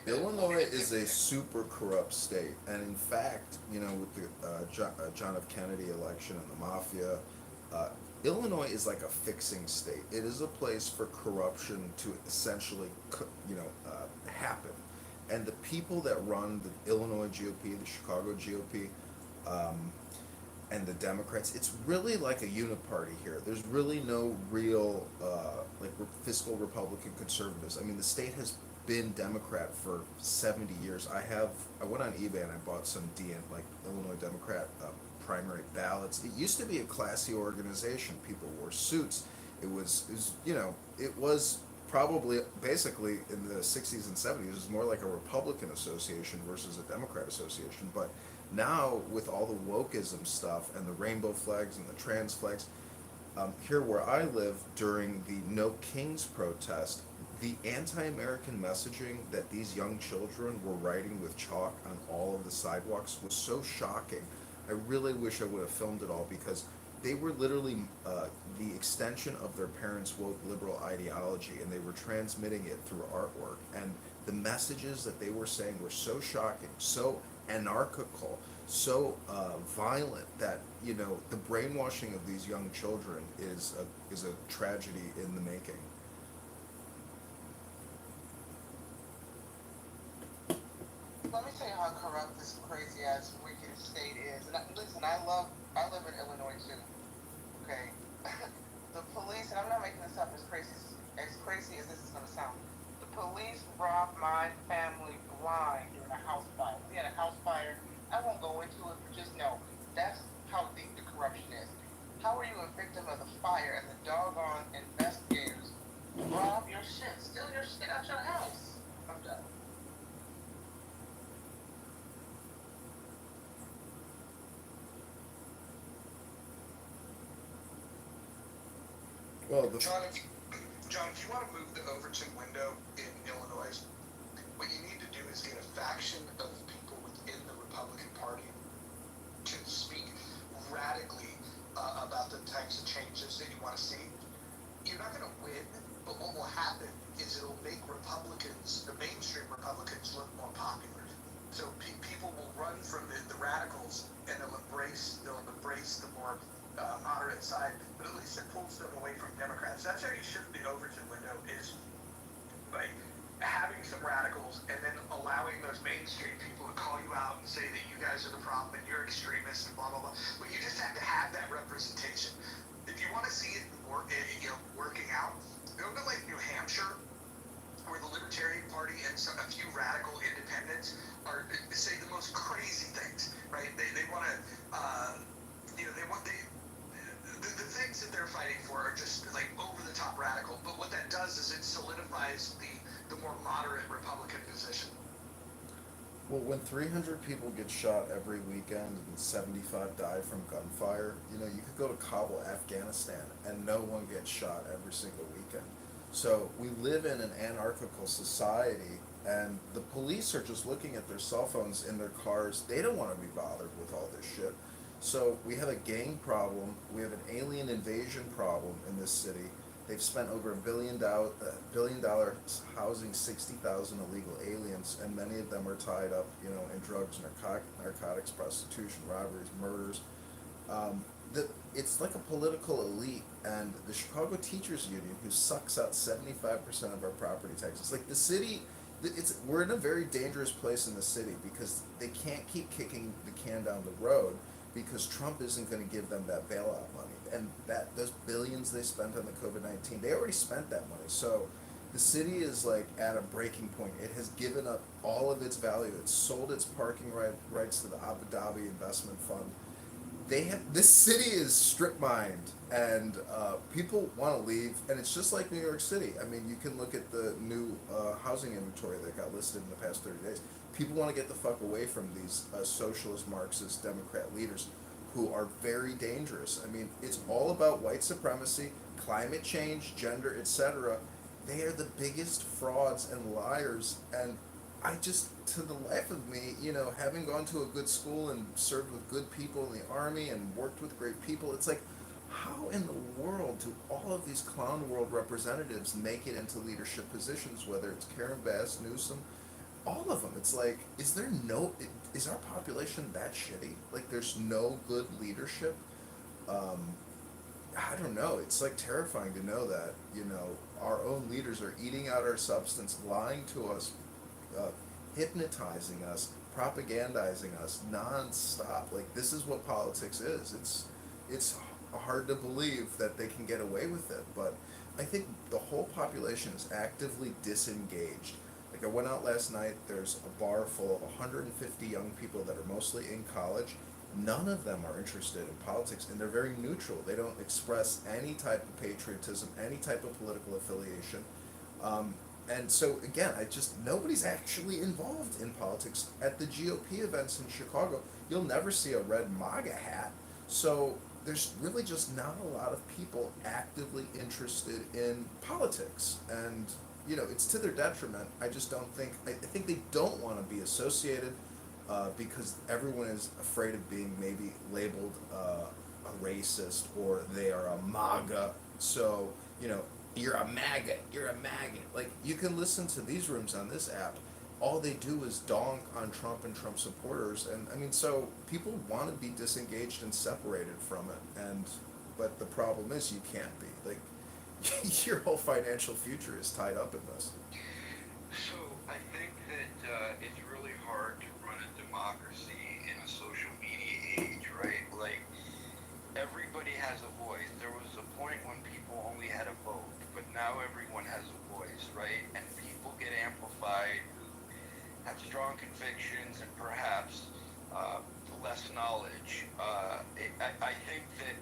Illinois is a super corrupt state, and in fact, with the John F. Kennedy election and the mafia, Illinois is like a fixing state. It is a place for corruption to essentially, happen. And the people that run the Illinois GOP, the Chicago GOP, and the Democrats, it's really like a uniparty here. There's really no real fiscal Republican conservatives. I mean, the state has been Democrat for 70 years. I went on eBay and I bought some Illinois Democrat primary ballots. It used to be a classy organization. People wore suits. It was probably basically in the 60s and 70s, it was more like a Republican association versus a Democrat association. But now, with all the wokeism stuff and the rainbow flags and the trans flags, here where I live during the No Kings protest, the anti-American messaging that these young children were writing with chalk on all of the sidewalks was so shocking. I really wish I would have filmed it all, because they were literally the extension of their parents' woke liberal ideology, and they were transmitting it through artwork. And the messages that they were saying were so shocking, so anarchical, so violent, that the brainwashing of these young children is a tragedy in the making. Let me tell you how corrupt this crazy ass wicked state is. And listen, I live in Illinois too. Okay, the police, and I'm not making this up, as crazy as this is gonna sound. The police robbed my family blind during a house fire. We had a house fire. I won't go into it, but just know that's how deep the corruption is. How are you a victim of the fire and the doggone investigators rob your shit, steal your shit out your house? I'm done. Well, John, if you want to move the Overton window in Illinois, what you need to do is get a faction of people within the Republican Party to speak radically about the types of changes that you want to see. You're not going to win, but what will happen is it'll make Republicans, the mainstream Republicans, look more popular. So people will run from the radicals, and they'll embrace the more moderate side, but at least it pulls them away from Democrats. That's how you shift the Overton window, is by having some radicals and then allowing those mainstream people to call you out and say that you guys are the problem and you're extremists and blah, blah, blah. But you just have to have that representation. If you want to see it working out, go to like New Hampshire, where the Libertarian Party and a few radical independents are say the most crazy things, right? They want to, the things that they're fighting for are just like over the top radical. But what that does is it solidifies the more moderate Republican position. Well, when 300 people get shot every weekend and 75 die from gunfire, you could go to Kabul, Afghanistan, and no one gets shot every single weekend. So we live in an anarchical society, and the police are just looking at their cell phones in their cars. They don't want to be bothered with all this shit. So we have a gang problem. We have an alien invasion problem in this city. They've spent over $1 billion housing 60,000 illegal aliens, and many of them are tied up, in drugs, narcotics, prostitution, robberies, murders. It's like a political elite, and the Chicago Teachers Union, who sucks out 75% of our property taxes. Like the city, we're in a very dangerous place in the city, because they can't keep kicking the can down the road, because Trump isn't going to give them that bailout money. And those billions they spent on the COVID-19, they already spent that money. So the city is like at a breaking point. It has given up all of its value. It's sold its parking rights to the Abu Dhabi Investment Fund. This city is strip mined, and people want to leave. And it's just like New York City. I mean, you can look at the new housing inventory that got listed in the past 30 days. People want to get the fuck away from these socialist, Marxist, Democrat leaders who are very dangerous. I mean, it's all about white supremacy, climate change, gender, etc. They are the biggest frauds and liars. And I just, to the life of me, having gone to a good school and served with good people in the Army and worked with great people, it's like, how in the world do all of these clown world representatives make it into leadership positions, whether it's Karen Bass, Newsom, all of them? It's like, is our population that shitty? Like, there's no good leadership? I don't know. It's like terrifying to know that, our own leaders are eating out our substance, lying to us, hypnotizing us, propagandizing us nonstop. Like, this is what politics is. It's hard to believe that they can get away with it, but I think the whole population is actively disengaged. Like, I went out last night, there's a bar full of 150 young people that are mostly in college. None of them are interested in politics, and they're very neutral. They don't express any type of patriotism, any type of political affiliation. And so, again, nobody's actually involved in politics. At the GOP events in Chicago, you'll never see a red MAGA hat. So there's really just not a lot of people actively interested in politics. And, it's to their detriment. I think they don't want to be associated because everyone is afraid of being maybe labeled a racist, or they are a MAGA. So, you're a MAGA, you're a MAGA. Like, you can listen to these rooms on this app. All they do is donk on Trump and Trump supporters. And I mean, so people want to be disengaged and separated from it. But the problem is you can't be. Like, your whole financial future is tied up in this. So I think that it's really hard to run a democracy in a social media age, right? Like, everybody has a voice. There was a point when people only had a vote, but now everyone has a voice, right? And people get amplified who have strong convictions and perhaps less knowledge. I think that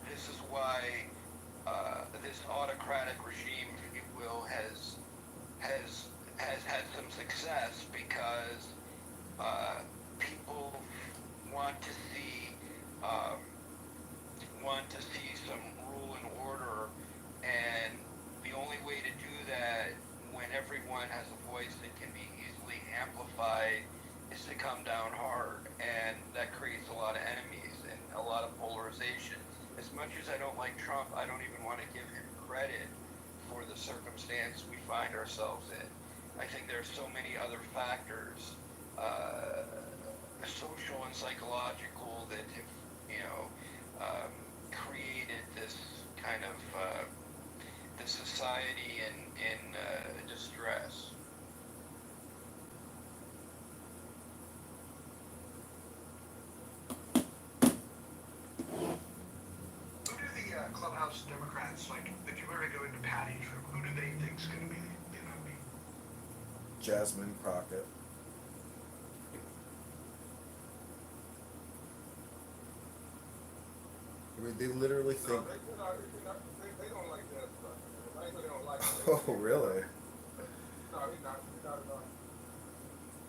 this is why this autocratic regime, if you will, has had some success, because people want to see some rule and order, and the only way to do that when everyone has a voice that can be easily amplified is to come down hard, and that creates a lot of enemies and a lot of polarization. As much as I don't like Trump, I don't even want to give him credit for the circumstance we find ourselves in. I think there's so many other factors, social and psychological, that have created this kind of this society in distress. Who do the clubhouse Democrats, like, if you were to go into Patty's room, who do they think's going to be the nominee? Jasmine Crockett. I mean, they literally think. No, they don't like that stuff. I ain't they don't like it. Oh, really? No, he's not at all.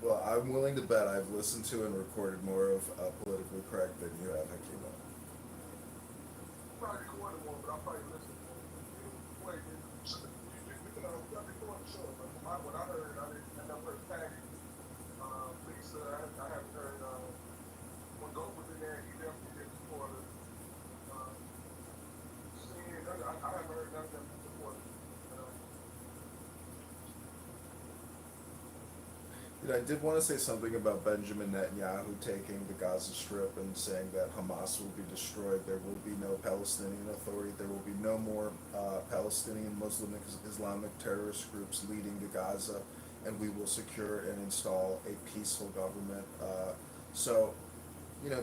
Well, I'm willing to bet I've listened to and recorded more of Politically Correct than you have, Hakima. Probably recorded more, but I'll probably listen to it. Wait, we can record the show, but from what I heard, I never heard Patty. Lisa, I haven't heard when Gold was in there, he definitely did support her. I haven't heard none of them support her. I did want to say something about Benjamin Netanyahu taking the Gaza Strip and saying that Hamas will be destroyed. There will be no Palestinian Authority. There will be no more Palestinian Muslim Islamic terrorist groups leading to Gaza, and we will secure and install a peaceful government. So,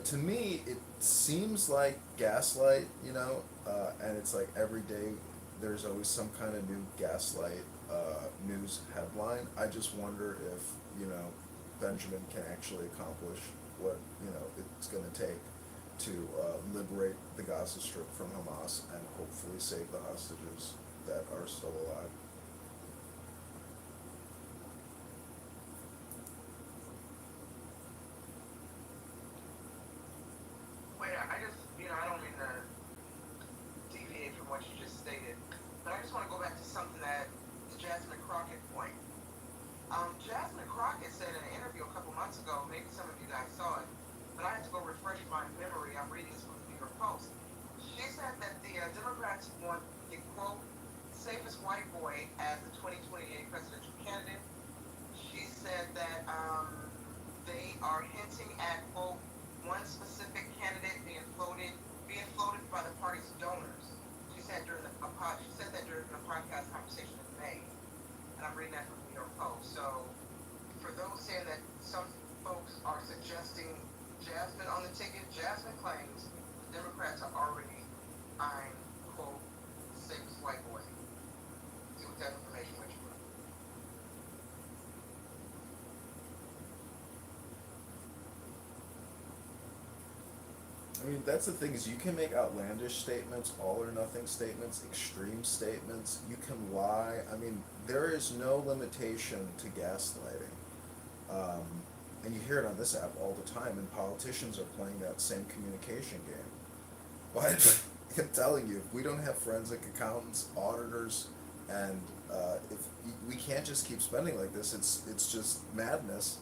to me, it seems like gaslight, and it's like every day there's always some kind of new gaslight news headline. I just wonder if, Benjamin can actually accomplish what, it's going to take to liberate the Gaza Strip from Hamas and hopefully save the hostages that are still alive. Wait, I just, I don't mean to deviate from what you just stated, but I just want to go back to something that the Jasmine Crockett point. Jasmine Crockett said in an interview a couple months ago, maybe some of you guys saw it, but I had to go refresh my memory. I'm reading this from the New York Post. She said that the Democrats want the, quote, safest white boy as the 2028 presidential candidate. She said that they are hinting at, quote, one specific candidate being floated by the party's donors. She said that during a podcast conversation in May, and I'm reading that from the New York Post. So, for those saying that some folks are suggesting Jasmine on the ticket. Jasmine claims the Democrats are already eyeing, quote, 6 white boys. See what that information went you. I mean, that's the thing is you can make outlandish statements, all or nothing statements, extreme statements. You can lie. I mean, there is no limitation to gaslighting. And you hear it on this app all the time, and politicians are playing that same communication game. But I'm telling you, if we don't have forensic accountants, auditors, and if we can't just keep spending like this, it's just madness.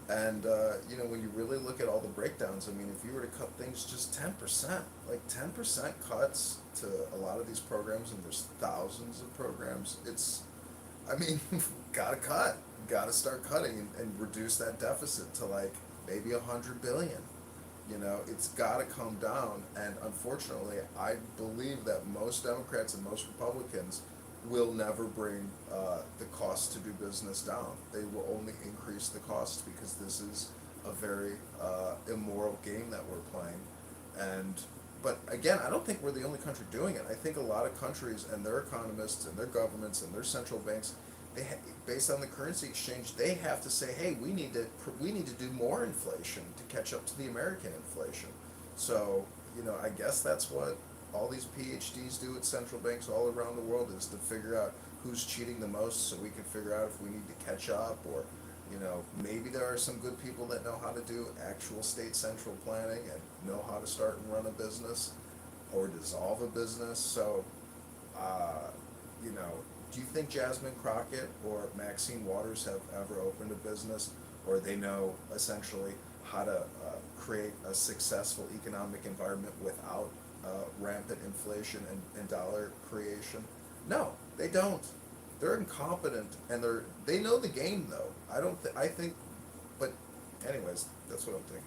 And you know, when you really look at all the breakdowns, I mean, if you were to cut things just 10%, like 10% cuts to a lot of these programs, and there's thousands of programs, it's, I mean, gotta cut, gotta start cutting and reduce that deficit to like maybe 100 billion. You know, it's gotta come down, and unfortunately, I believe that most Democrats and most Republicans will never bring the cost to do business down. They will only increase the cost because this is a very immoral game that we're playing. And but again, I don't think we're the only country doing it. I think a lot of countries and their economists and their governments and their central banks, based on the currency exchange, they have to say, hey, we need to do more inflation to catch up to the American inflation. So you know, I guess that's what all these PhDs do at central banks all around the world, is to figure out who's cheating the most, so we can figure out if we need to catch up, or you know, maybe there are some good people that know how to do actual state central planning and know how to start and run a business or dissolve a business. So you know, do you think Jasmine Crockett or Maxine Waters have ever opened a business, or they know essentially how to create a successful economic environment without rampant inflation and dollar creation? No, they don't. They're incompetent, and they know the game though. I think, but anyways, that's what I'm thinking.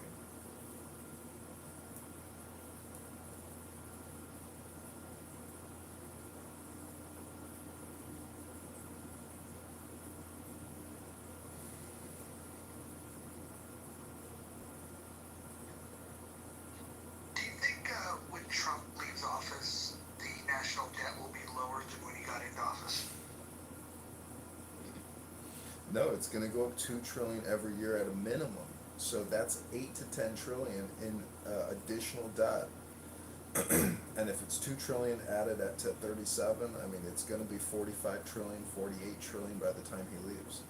Do you think when Trump leaves office, the national debt will be lower than when he got into office? No, it's going to go up 2 trillion every year at a minimum. So that's 8 to 10 trillion in additional debt. And if it's 2 trillion added to 37, I mean, it's going to be 45 trillion, 48 trillion by the time he leaves.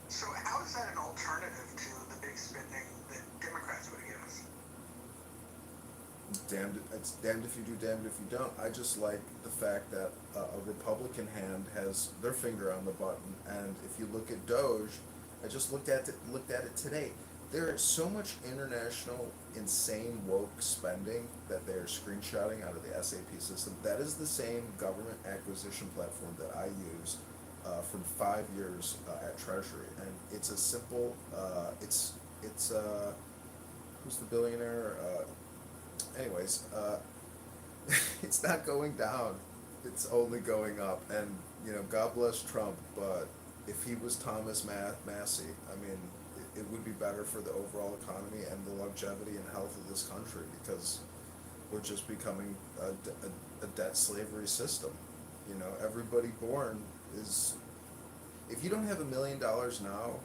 So how is that an alternative to the big spending that Democrats would give us? It's damned if you do, damned if you don't. I just like the fact that a Republican hand has their finger on the button. And if you look at Doge, I just looked at it today. There is so much international insane woke spending that they are screenshotting out of the SAP system. That is the same government acquisition platform that I used for 5 years at Treasury, and it's a simple. It's who's the billionaire? Anyways, it's not going down. It's only going up, and you know, God bless Trump, but if he was Thomas Massey, I mean, it would be better for the overall economy and the longevity and health of this country, because we're just becoming a debt slavery system. You know, everybody born is, if you don't have $1 million now,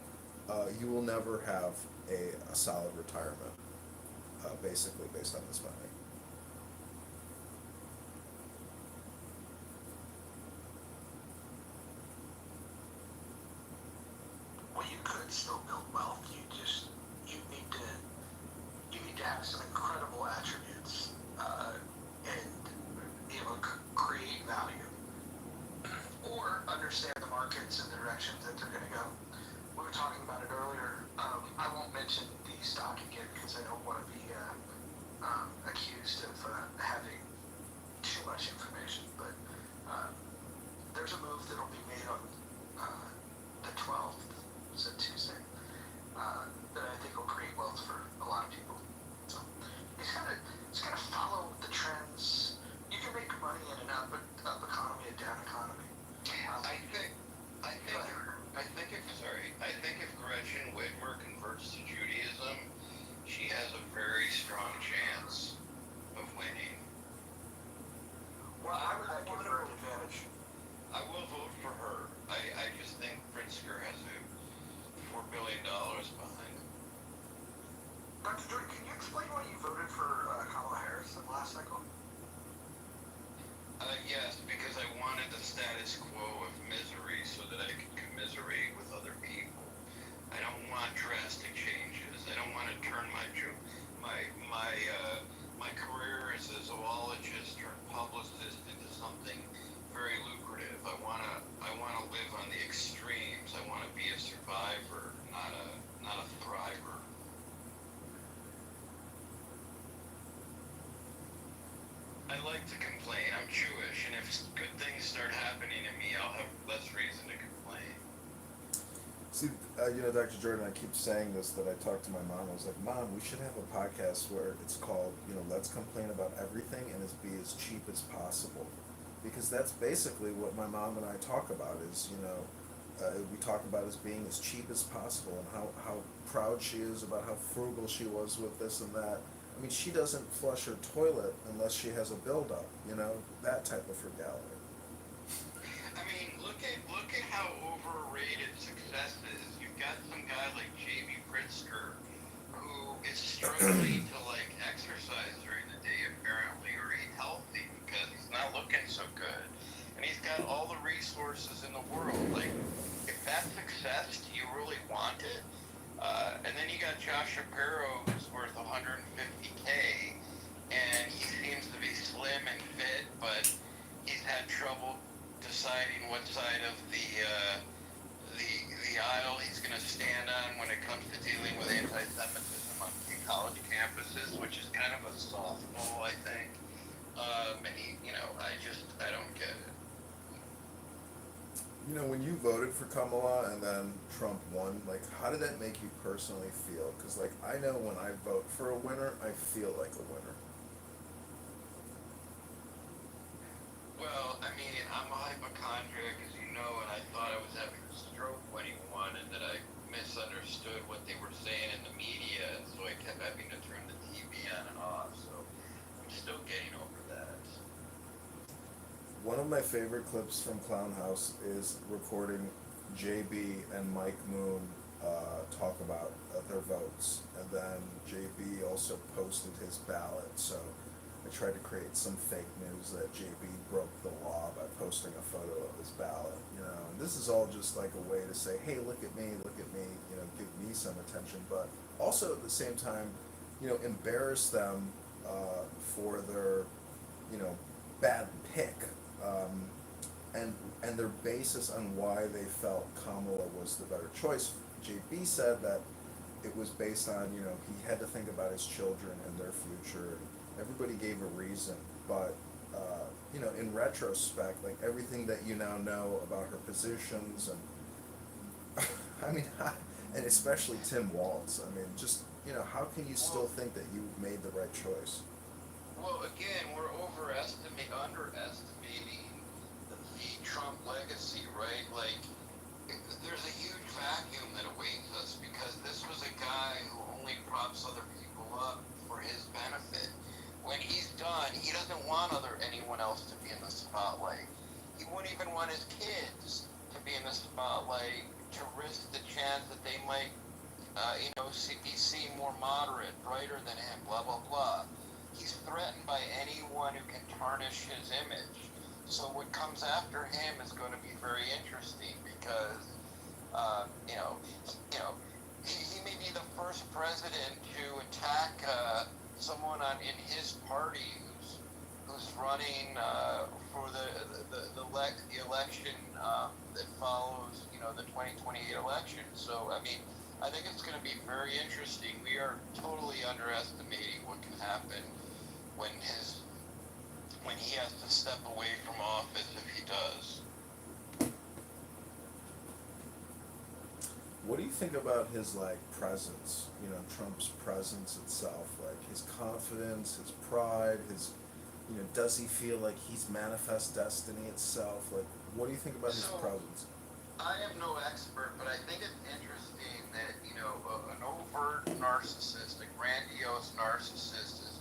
you will never have a solid retirement, basically based on this money. Well, you could still build wealth. You need to have some incredible attributes and be able to create value or understand the markets and the directions that they're going to go. We were talking about it earlier. I won't mention the stock again because I don't want to be accused of having too much information. But there's a move that'll be made on the 12th, it's a Tuesday, that I think will create wealth for a lot of people. So it's gotta follow the trends. You can make money in an up economy, a down economy. I think status quo of misery so that I can commiserate with other people. I don't want drastic changes. I don't want to turn my career as a zoologist or publicist into something very lucrative. I wanna live on the extremes. I want to be a survivor, not a thriver. I like to complain. I'm Jewish, and if good things start happening to me, I'll have less reason to complain. See, Dr. Jordan, I keep saying this, that I talked to my mom. I was like, Mom, we should have a podcast where it's called, Let's Complain About Everything and be as cheap as possible. Because that's basically what my mom and I talk about is, we talk about as being as cheap as possible and how proud she is about how frugal she was with this and that. I mean, she doesn't flush her toilet unless she has a buildup, that type of frugality. I mean, look at how overrated success is. You've got some guy like J.B. Pritzker who is struggling to exercise during the day apparently, or eat healthy because he's not looking so good, and he's got all the resources in the world. If that's success, do you really want it? And then you got Josh Shapiro, who's worth 150K, and he seems to be slim and fit, but he's had trouble deciding what side of the aisle he's going to stand on when it comes to dealing with anti-Semitism on college campuses, which is kind of a softball, I think. And I don't get it. When you voted for Kamala and then Trump won, how did that make you personally feel? Because, I know when I vote for a winner, I feel like a winner. Well, I mean, I'm a hypochondriac, as you know, and I thought I was having a stroke when he won, and that I misunderstood what they were saying in the media, and so I kept having to turn the TV on and off, so I'm still getting over that. One of my favorite clips from Clown House is recording JB and Mike Moon talk about their votes, and then JB also posted his ballot, so I tried to create some fake news that JB broke the law by posting a photo of his ballot, and this is all just like a way to say, hey, look at me, give me some attention, but also at the same time, embarrass them for their, bad pick, and their basis on why they felt Kamala was the better choice. JB said that it was based on, he had to think about his children and their future, and everybody gave a reason, but, in retrospect, everything that you now know about her positions, and, I mean, and especially Tim Walz, I mean, just, how can you still think that you made the right choice? Well, again, we're underestimating the Trump legacy, right? There's a huge vacuum that awaits us because this was a guy who only props other people up for his benefit. When he's done, he doesn't want anyone else to be in the spotlight. He wouldn't even want his kids to be in the spotlight, to risk the chance that they might, be seen more moderate, brighter than him, blah, blah, blah. He's threatened by anyone who can tarnish his image. So what comes after him is going to be very interesting because, he may be the first president to attack someone in his party who's running for the election that follows, the 2028 election. So, I mean, I think it's going to be very interesting. We are totally underestimating what can happen when he has to step away from office if he does. What do you think about his presence? Trump's presence itself, his confidence, his pride, his, does he feel like he's manifest destiny itself? What do you think about his presence? I am no expert, but I think it's interesting that an overt narcissist, a grandiose narcissist, is